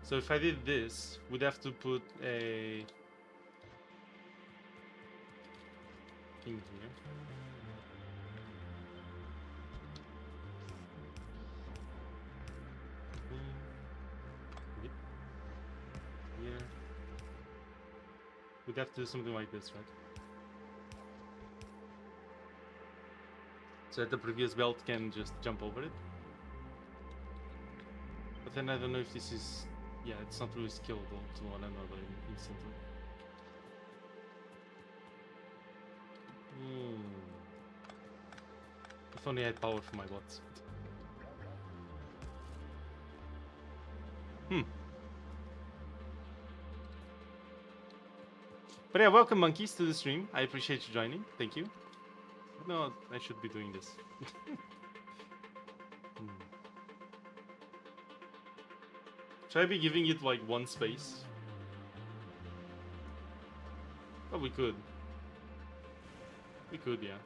So if I did this, we'd have to put a thing here. Here. We'd have to do something like this, right? So that the previous belt can just jump over it. But then I don't know if this is... Yeah, it's not really scalable to one another instantly. If only I had power for my bots. But yeah, welcome monkeys to the stream. I appreciate you joining. Thank you. No, I should be doing this. Should I be giving it like one space? Oh, we could. We could, yeah.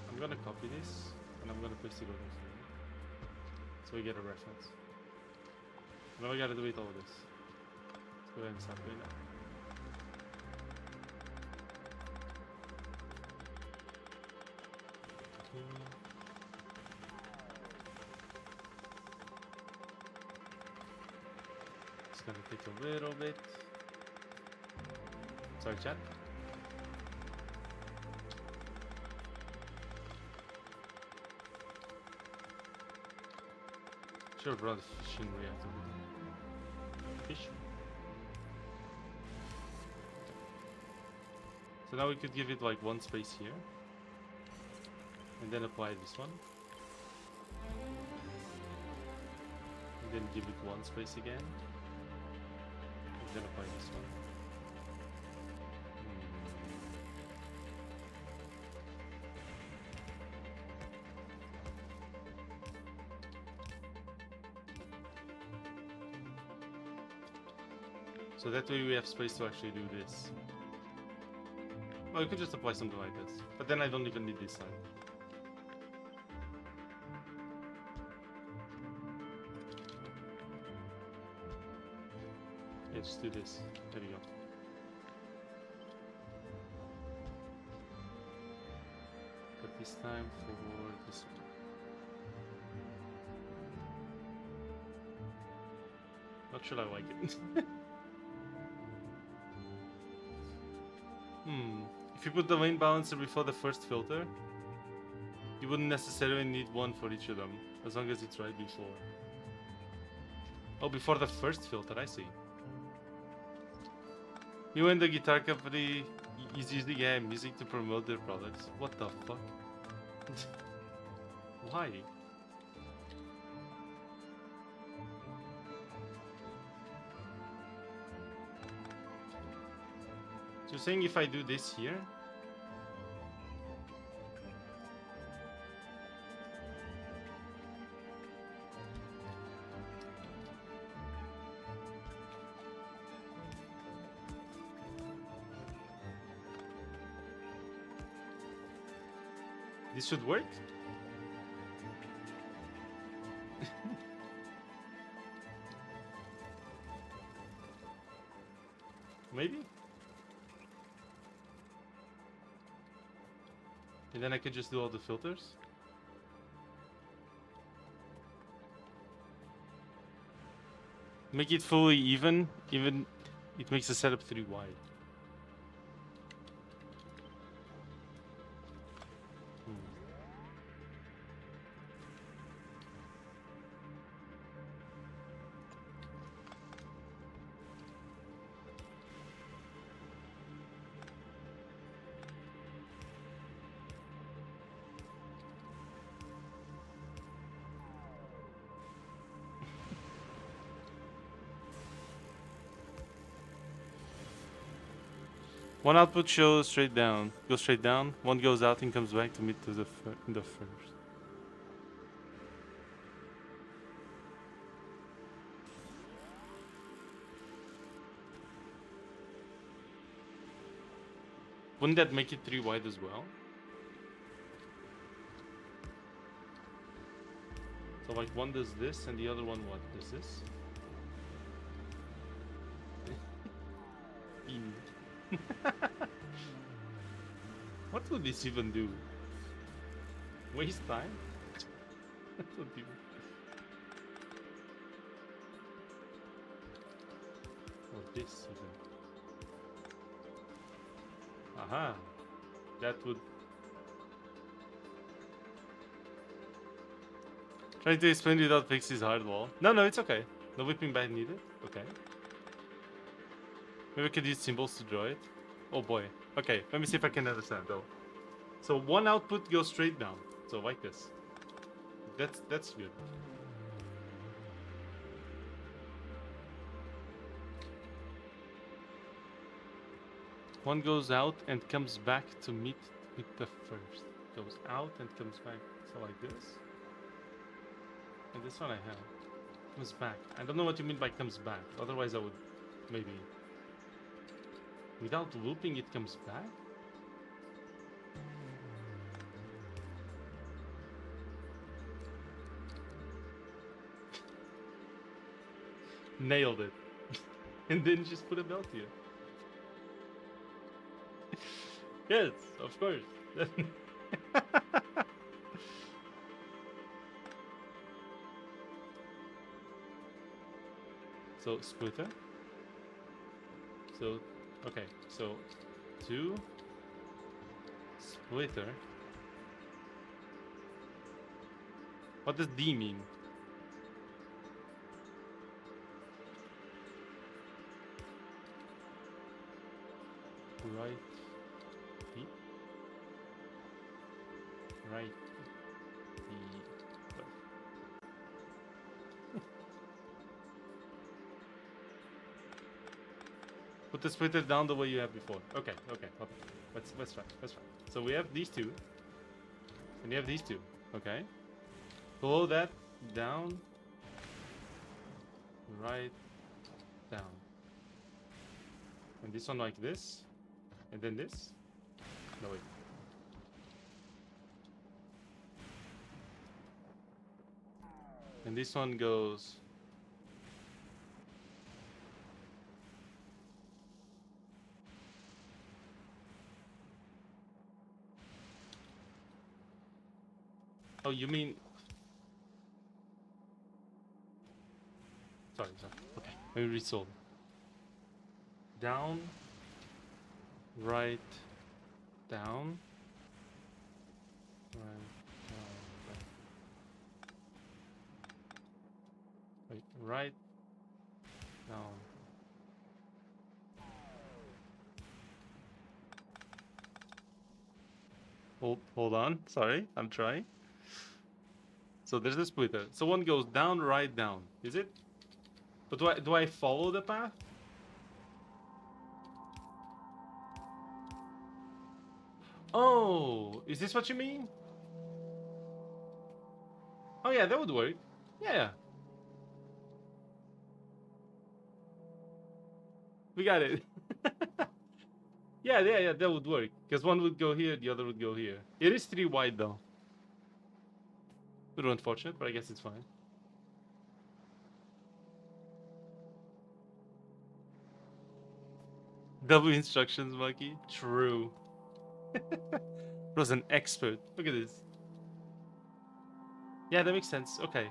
I'm gonna copy this and I'm gonna paste it over here. So we get a reference. Now we gotta delete all of this. Let's go ahead and start doing that. It's gonna take a little bit. Sorry, chat. Sure, brought the fishing reactor with me. Fish. So now we could give it like one space here. And then apply this one. And then give it one space again. And then apply this one. So that way we have space to actually do this. Oh, you could just apply something like this. But then I don't even need this side. Yeah, just do this. There we go. But this time for this one. Not sure I like it. If you put the main balancer before the first filter, you wouldn't necessarily need one for each of them, as long as it's right before. Oh, before the first filter, I see. You and the guitar company is using music to promote their products. What the fuck? Why? So you're saying if I do this here, this should work? Maybe? And then I could just do all the filters? Make it fully even it makes the setup 3 wide. One output shows straight down, goes straight down. One goes out and comes back to meet to the first. Wouldn't that make it 3 wide as well? So like one does this and the other one what does this? What would this even do? Waste time? That's what people... Or this even. Aha! That would... Trying to explain without fixes hard wall. No, it's okay. No whipping back needed. Okay. Maybe we could use symbols to draw it. Oh boy. Okay, let me see if I can understand though. So one output goes straight down. So like this. That's good. One goes out and comes back to meet the first. Goes out and comes back. So like this. And this one I have. Comes back. I don't know what you mean by comes back. Otherwise I would maybe... Without looping it comes back? Nailed it. And then just put a belt here. Yes, of course. So splitter. So okay, so 2 splitter. What does D mean? Right right. Put the splitter down the way you have before. Okay, okay, okay. Let's try. Let's try. So we have these two, and you have these two. Okay. Pull that down, right, down, and this one like this, and then this. No wait. And this one goes. Oh, you mean? Sorry. Okay, let me resolve. Down, right, down, right, down, wait, right, down. Hold on. Sorry, I'm trying. So there's the splitter. So one goes down, right, down. Is it? But do I follow the path? Oh, is this what you mean? Oh yeah, that would work. Yeah. We got it. Yeah, that would work. Because one would go here, the other would go here. It is 3 wide though. A little unfortunate, but I guess it's fine. Double instructions, Monkey. True. Was an expert. Look at this. Yeah, that makes sense. Okay.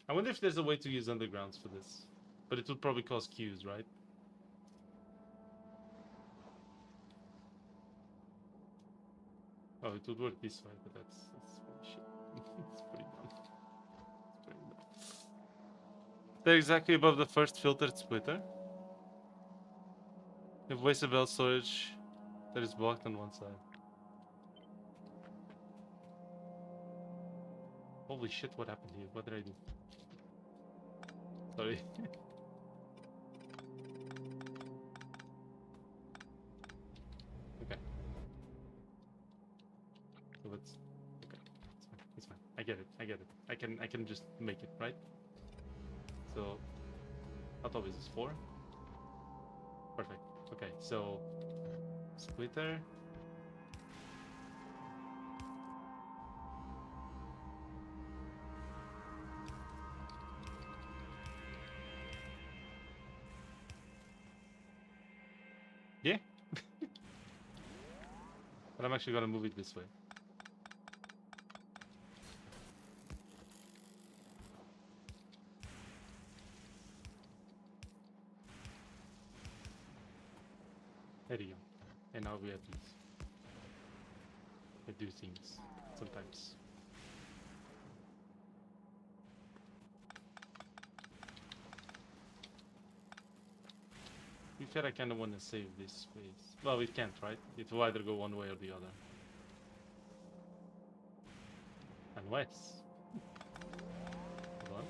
I wonder if there's a way to use undergrounds for this. But it would probably cause queues, right? Oh, it would work this way, but that's pretty shit. It's pretty dumb. It's pretty dumb. They're exactly above the first filtered splitter. You have wasted belt storage that is blocked on one side. Holy shit, what happened here? What did I do? Sorry. Okay. So let's... Okay. It's fine. It's fine. I get it. I get it. I can just make it, right? So... How tall is this? 4? Perfect. Okay, so... Splitter... Yeah. But I'm actually gonna move it this way. There you go. And now we have these. I do things sometimes. To be fair, I kind of want to save this space. Well, we can't, right? It will either go one way or the other. Unless... Hold on.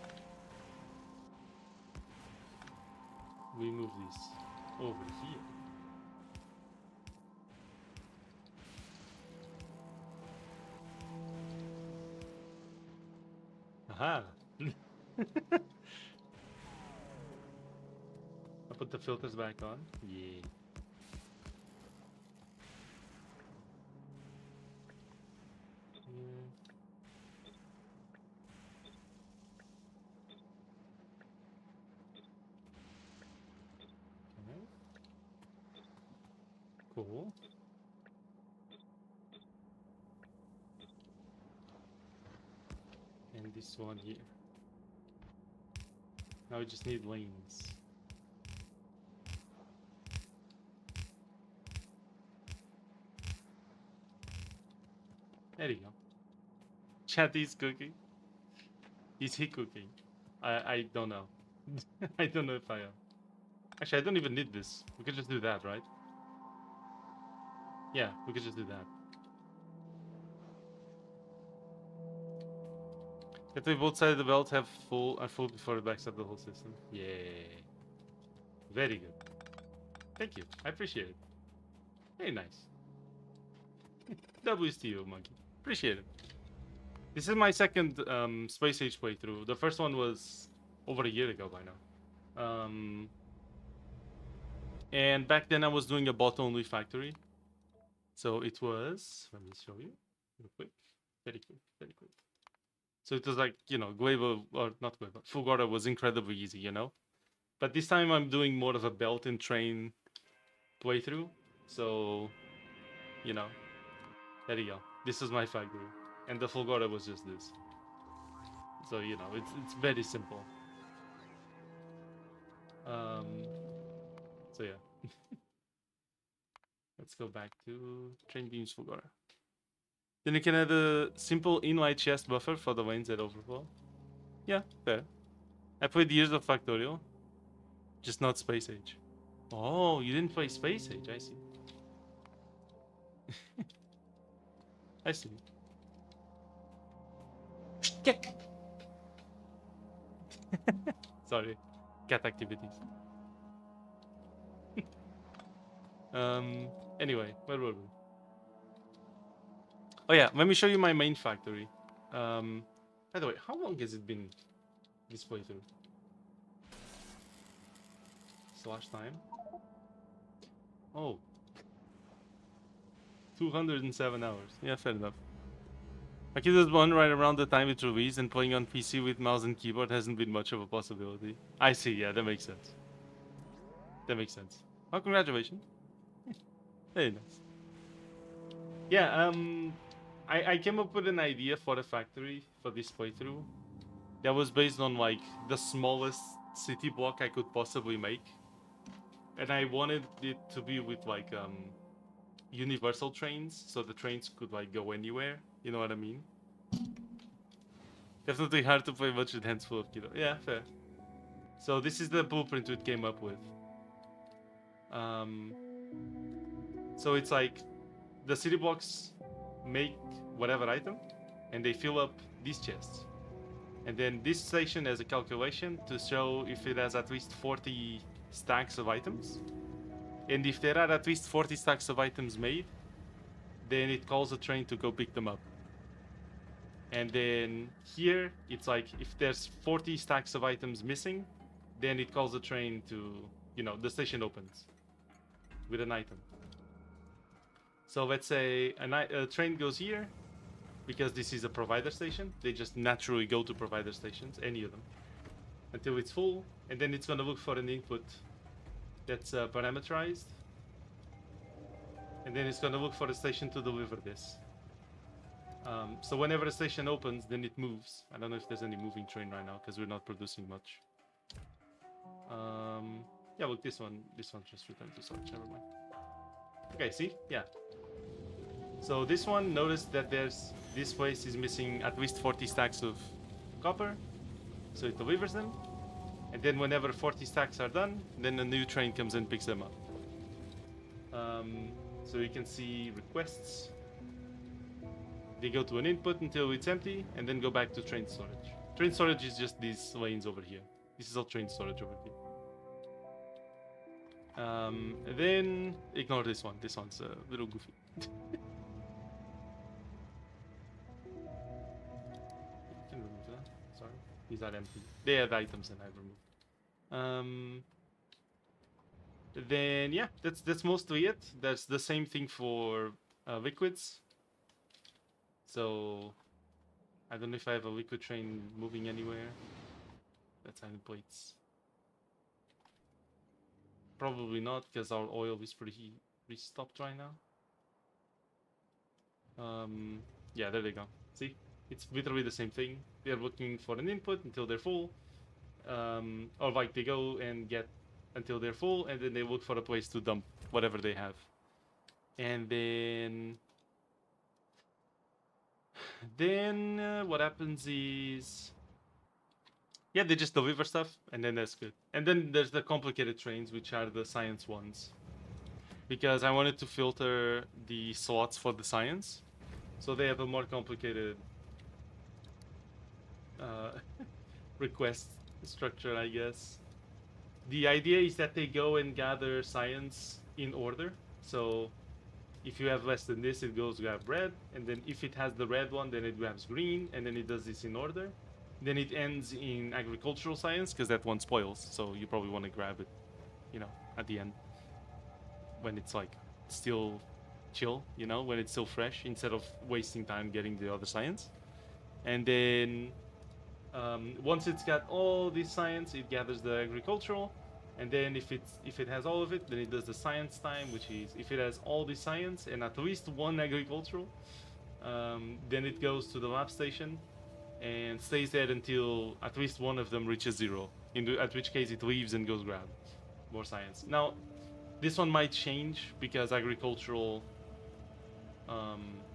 We move this over here. Aha! I put the filters back on. Yeah. Okay. Cool. And this one here. Now we just need lanes. There you go. Chat is cooking. Is he cooking? I don't know. I don't know if I am. Actually, I don't even need this. We could just do that, right? Yeah, we could just do that. That way both sides of the belt have are full before it backs up the whole system. Yay. Very good. Thank you. I appreciate it. Very nice. W's to you, monkey. Appreciate it. This is my second Space Age playthrough. The first one was over a year ago by now. And back then I was doing a bot-only factory. So it was... Let me show you. Real quick. Very quick. Very quick. So it was like, you know, Guevo... Or not Guevo. Fulgora was incredibly easy, you know? But this time I'm doing more of a belt and train playthrough. So, you know, there you go. This is my factory. And the Fulgora was just this. So, you know, it's very simple. So yeah. Let's go back to train beams Fulgora. Then you can add a simple inline chest buffer for the lanes that overflow. Yeah, fair. I played years of Factorio, just not Space Age. Oh, you didn't play Space Age, I see. I see. Cat. Sorry, cat activities. Anyway, where were we? Oh yeah, let me show you my main factory. By the way, how long has it been this playthrough? Slash time. Oh. 207 hours. Yeah, fair enough. My kid was born right around the time it released, and playing on PC with mouse and keyboard hasn't been much of a possibility. I see, yeah, that makes sense. That makes sense. Well, congratulations. Very nice. Yeah, I came up with an idea for the factory for this playthrough that was based on like the smallest city block I could possibly make. And I wanted it to be with like universal trains, so the trains could like go anywhere. You know what I mean? Definitely hard to play much with hands full of kiddo. Yeah, fair. So this is the blueprint it came up with. So it's like the city blocks make whatever item, and they fill up these chests. And then this station has a calculation to show if it has at least 40 stacks of items. And if there are at least 40 stacks of items made, then it calls a train to go pick them up. And then here, it's like, if there's 40 stacks of items missing, then it calls a train to, you know, the station opens with an item. So let's say a train goes here, because this is a provider station. They just naturally go to provider stations, any of them, until it's full. And then it's going to look for an input that's parameterized. And then it's going to look for a station to deliver this. So whenever a station opens, then it moves. I don't know if there's any moving train right now, because we're not producing much. Yeah, look, this one just returned to storage, never mind. Okay, see? Yeah. So this one, notice that this place is missing at least 40 stacks of copper. So it delivers them. And then whenever 40 stacks are done, then a new train comes and picks them up. So you can see requests. They go to an input until it's empty, and then go back to train storage. Train storage is just these lanes over here. This is all train storage over here. Then ignore this one. This one's a little goofy. Can remove that. Sorry, these are empty. They had items that I've removed. Then yeah, that's mostly it. That's the same thing for liquids. So I don't know if I have a liquid train moving anywhere. That's iron plates. Probably not, because our oil is pretty stopped right now. Yeah, there they go. See, it's literally the same thing. They're looking for an input until they're full, or like they go and get until they're full, and then they look for a place to dump whatever they have. And then what happens is, yeah, they just deliver stuff, and then that's good. And then there's the complicated trains, which are the science ones. because I wanted to filter the slots for the science, so they have a more complicated request structure, I guess. The idea is that they go and gather science in order. So if you have less than this, it goes grab red, and then if it has the red one, then it grabs green, and then it does this in order. Then it ends in agricultural science because that one spoils, so you probably want to grab it, you know, at the end when it's like still chill, you know, when it's still fresh, instead of wasting time getting the other science. And then once it's got all this science, it gathers the agricultural, and then if it has all of it, then it does the science time, which is if it has all the science and at least one agricultural, then it goes to the lab station and stays there until at least one of them reaches 0. At which case it leaves and goes grab more science. Now, this one might change because agricultural,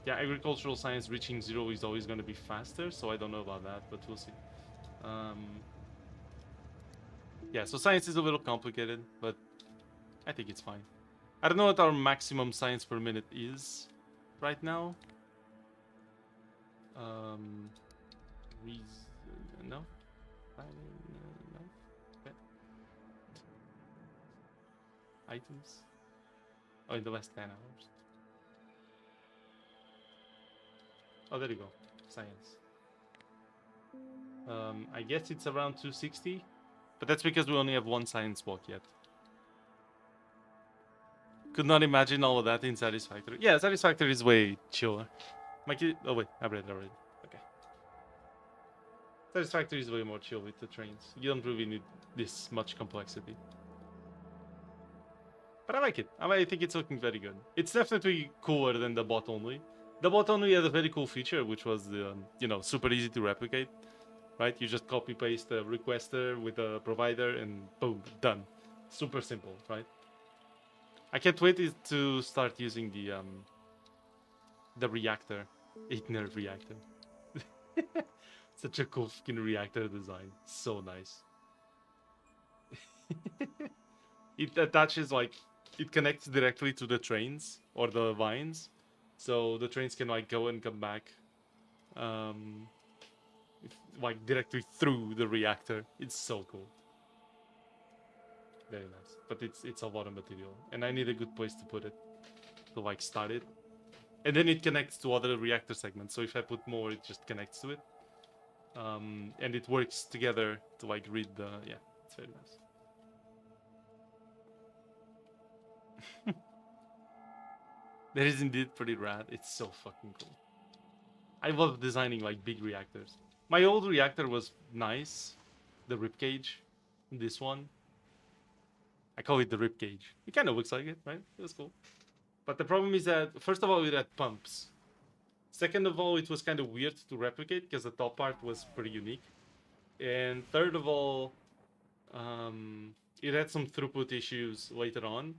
agricultural science reaching 0 is always going to be faster. So I don't know about that, but we'll see. Yeah, so science is a little complicated, but I think it's fine. I don't know what our maximum science per minute is right now. No? No? Okay. Items? Oh, in the last 10 hours. Oh, there you go. Science. I guess it's around 260, but that's because we only have one science block yet. Could not imagine all of that in Satisfactory. Yeah, Satisfactory is way chiller. Oh wait, I read it already. Okay. Satisfactory is way more chill with the trains. You don't really need this much complexity. But I like it. I think it's looking very good. It's definitely cooler than the bot only. The bot only had a very cool feature, which was the, super easy to replicate. Right? You just copy paste a requester with a provider and boom, done. Super simple, right? I can't wait to start using the reactor, 8-nerve reactor. Such a cool fucking reactor design. So nice. It attaches, like, it connects directly to the trains or the vines. So the trains can, like, go and come back. Like, directly through the reactor. It's so cool. Very nice. But it's a lot of material. And I need a good place to put it. To, like, start it. And then it connects to other reactor segments. So if I put more, it just connects to it. And it works together to, like, read the... Yeah, it's very nice. That is indeed pretty rad. It's so fucking cool. I love designing, like, big reactors. My old reactor was nice. The ribcage. This one. I call it the ribcage. It kind of looks like it, right? It was cool. But the problem is that, first of all, it had pumps. Second of all, it was kind of weird to replicate because the top part was pretty unique. And third of all, it had some throughput issues later on.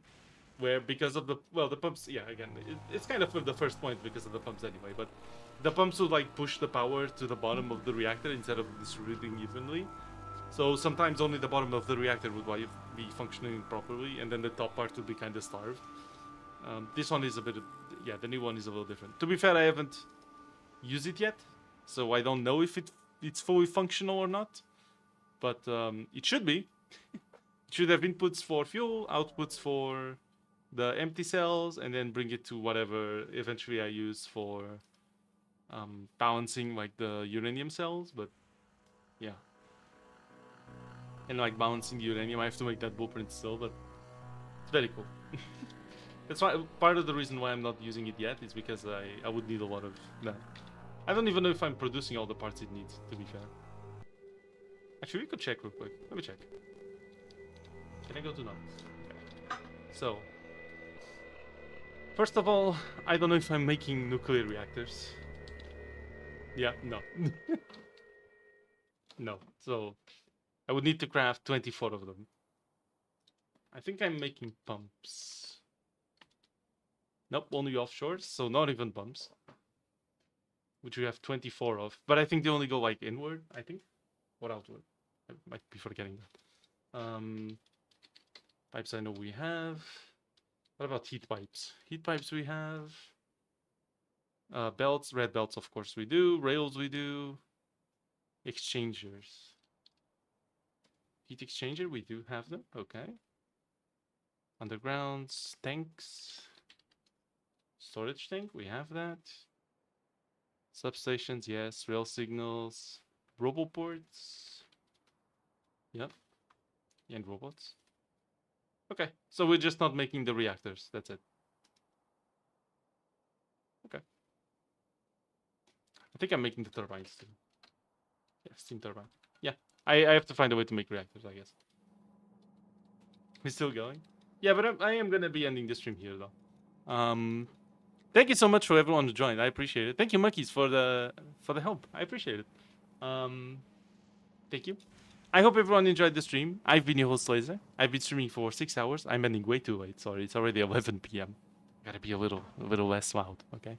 Where because of the pumps, yeah, again, it's kind of the first point because of the pumps anyway, but the pumps would, like, push the power to the bottom of the reactor instead of distributing evenly. So sometimes only the bottom of the reactor would, like, be functioning properly, and then the top part would be kind of starved. This one is a bit of, yeah, the new one is a little different. To be fair, I haven't used it yet, so I don't know if it's fully functional or not, but it should be. It should have inputs for fuel, outputs for the empty cells, and then bring it to whatever eventually I use for balancing, like, the uranium cells. But yeah, and, like, balancing the uranium, I have to make that blueprint still, but it's very cool. That's why part of the reason why I'm not using it yet is because I would need a lot of that. I don't even know if I'm producing all the parts it needs, to be fair. Actually, we could check real quick. Let me check. Can I go to none? Okay. So, first of all, I don't know if I'm making nuclear reactors. Yeah, no. No. So, I would need to craft 24 of them. I think I'm making pumps. Nope, only offshores, so not even pumps. Which we have 24 of. But I think they only go, like, inward, I think. Or outward. I might be forgetting that. Pipes I know we have. What about heat pipes? Heat pipes we have. Belts, red belts, of course we do. Rails we do. Exchangers. Heat exchanger, we do have them. Okay. Undergrounds, tanks. Storage tank, we have that. Substations, yes. Rail signals. Roboports. Yep. And robots. Okay, so we're just not making the reactors. That's it. Okay. I think I'm making the turbines too. Yeah, steam turbine. Yeah, I have to find a way to make reactors, I guess. We're still going? Yeah, but I am gonna be ending the stream here though. Thank you so much for everyone who joined. I appreciate it. Thank you, monkeys, for the help. I appreciate it. Thank you. I hope everyone enjoyed the stream. I've been your host, Laser. I've been streaming for 6 hours. I'm ending way too late. Sorry, it's already 11 p.m. Gotta be a little less loud, okay?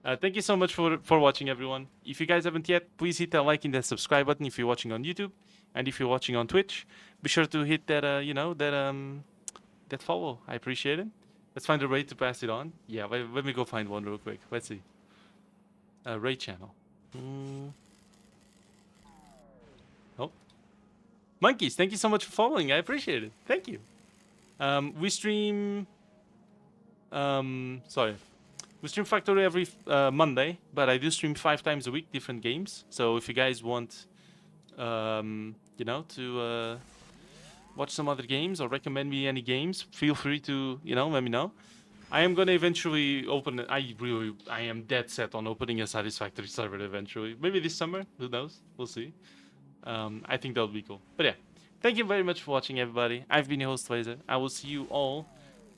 Thank you so much for watching, everyone. If you guys haven't yet, please hit that like and that subscribe button if you're watching on YouTube, and if you're watching on Twitch, be sure to hit that that follow. I appreciate it. Let's find a raid to pass it on. Yeah, let me go find one real quick. Let's see. Raid channel. Oh. Monkeys, thank you so much for following. I appreciate it. Thank you. We stream... sorry. We stream Factorio every Monday, but I do stream 5 times a week, different games. So if you guys want, you know, to watch some other games or recommend me any games, feel free to, you know, let me know. I am gonna eventually open it. I am dead set on opening a Satisfactory server eventually. Maybe this summer, who knows? We'll see. I think that would be cool. But yeah, thank you very much for watching, everybody. I've been your host, Laser. I will see you all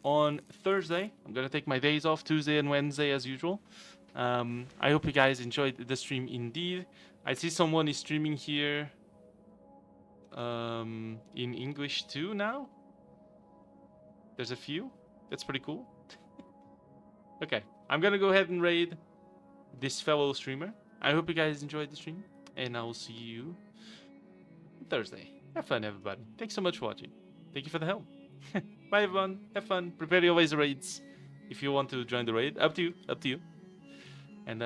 on Thursday. I'm gonna take my days off, Tuesday and Wednesday as usual. I hope you guys enjoyed the stream indeed. I see someone is streaming here in English too now. There's a few. That's pretty cool. Okay, I'm gonna go ahead and raid this fellow streamer. I hope you guys enjoyed the stream, and I will see you Thursday. Have fun, everybody. Thanks so much for watching. Thank you for the help. Bye, everyone. Have fun. Prepare your laser raids if you want to join the raid. Up to you. Up to you. And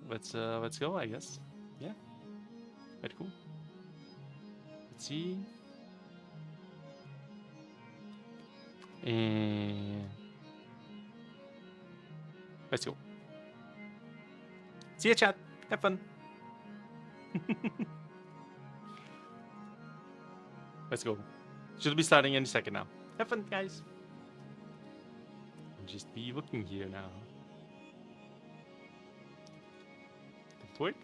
let's go, I guess. Yeah. Very cool. Let's see. And let's go. See ya, chat. Have fun. Let's go. Should be starting any second now. Have fun, guys. I'll just be looking here now. Did it work?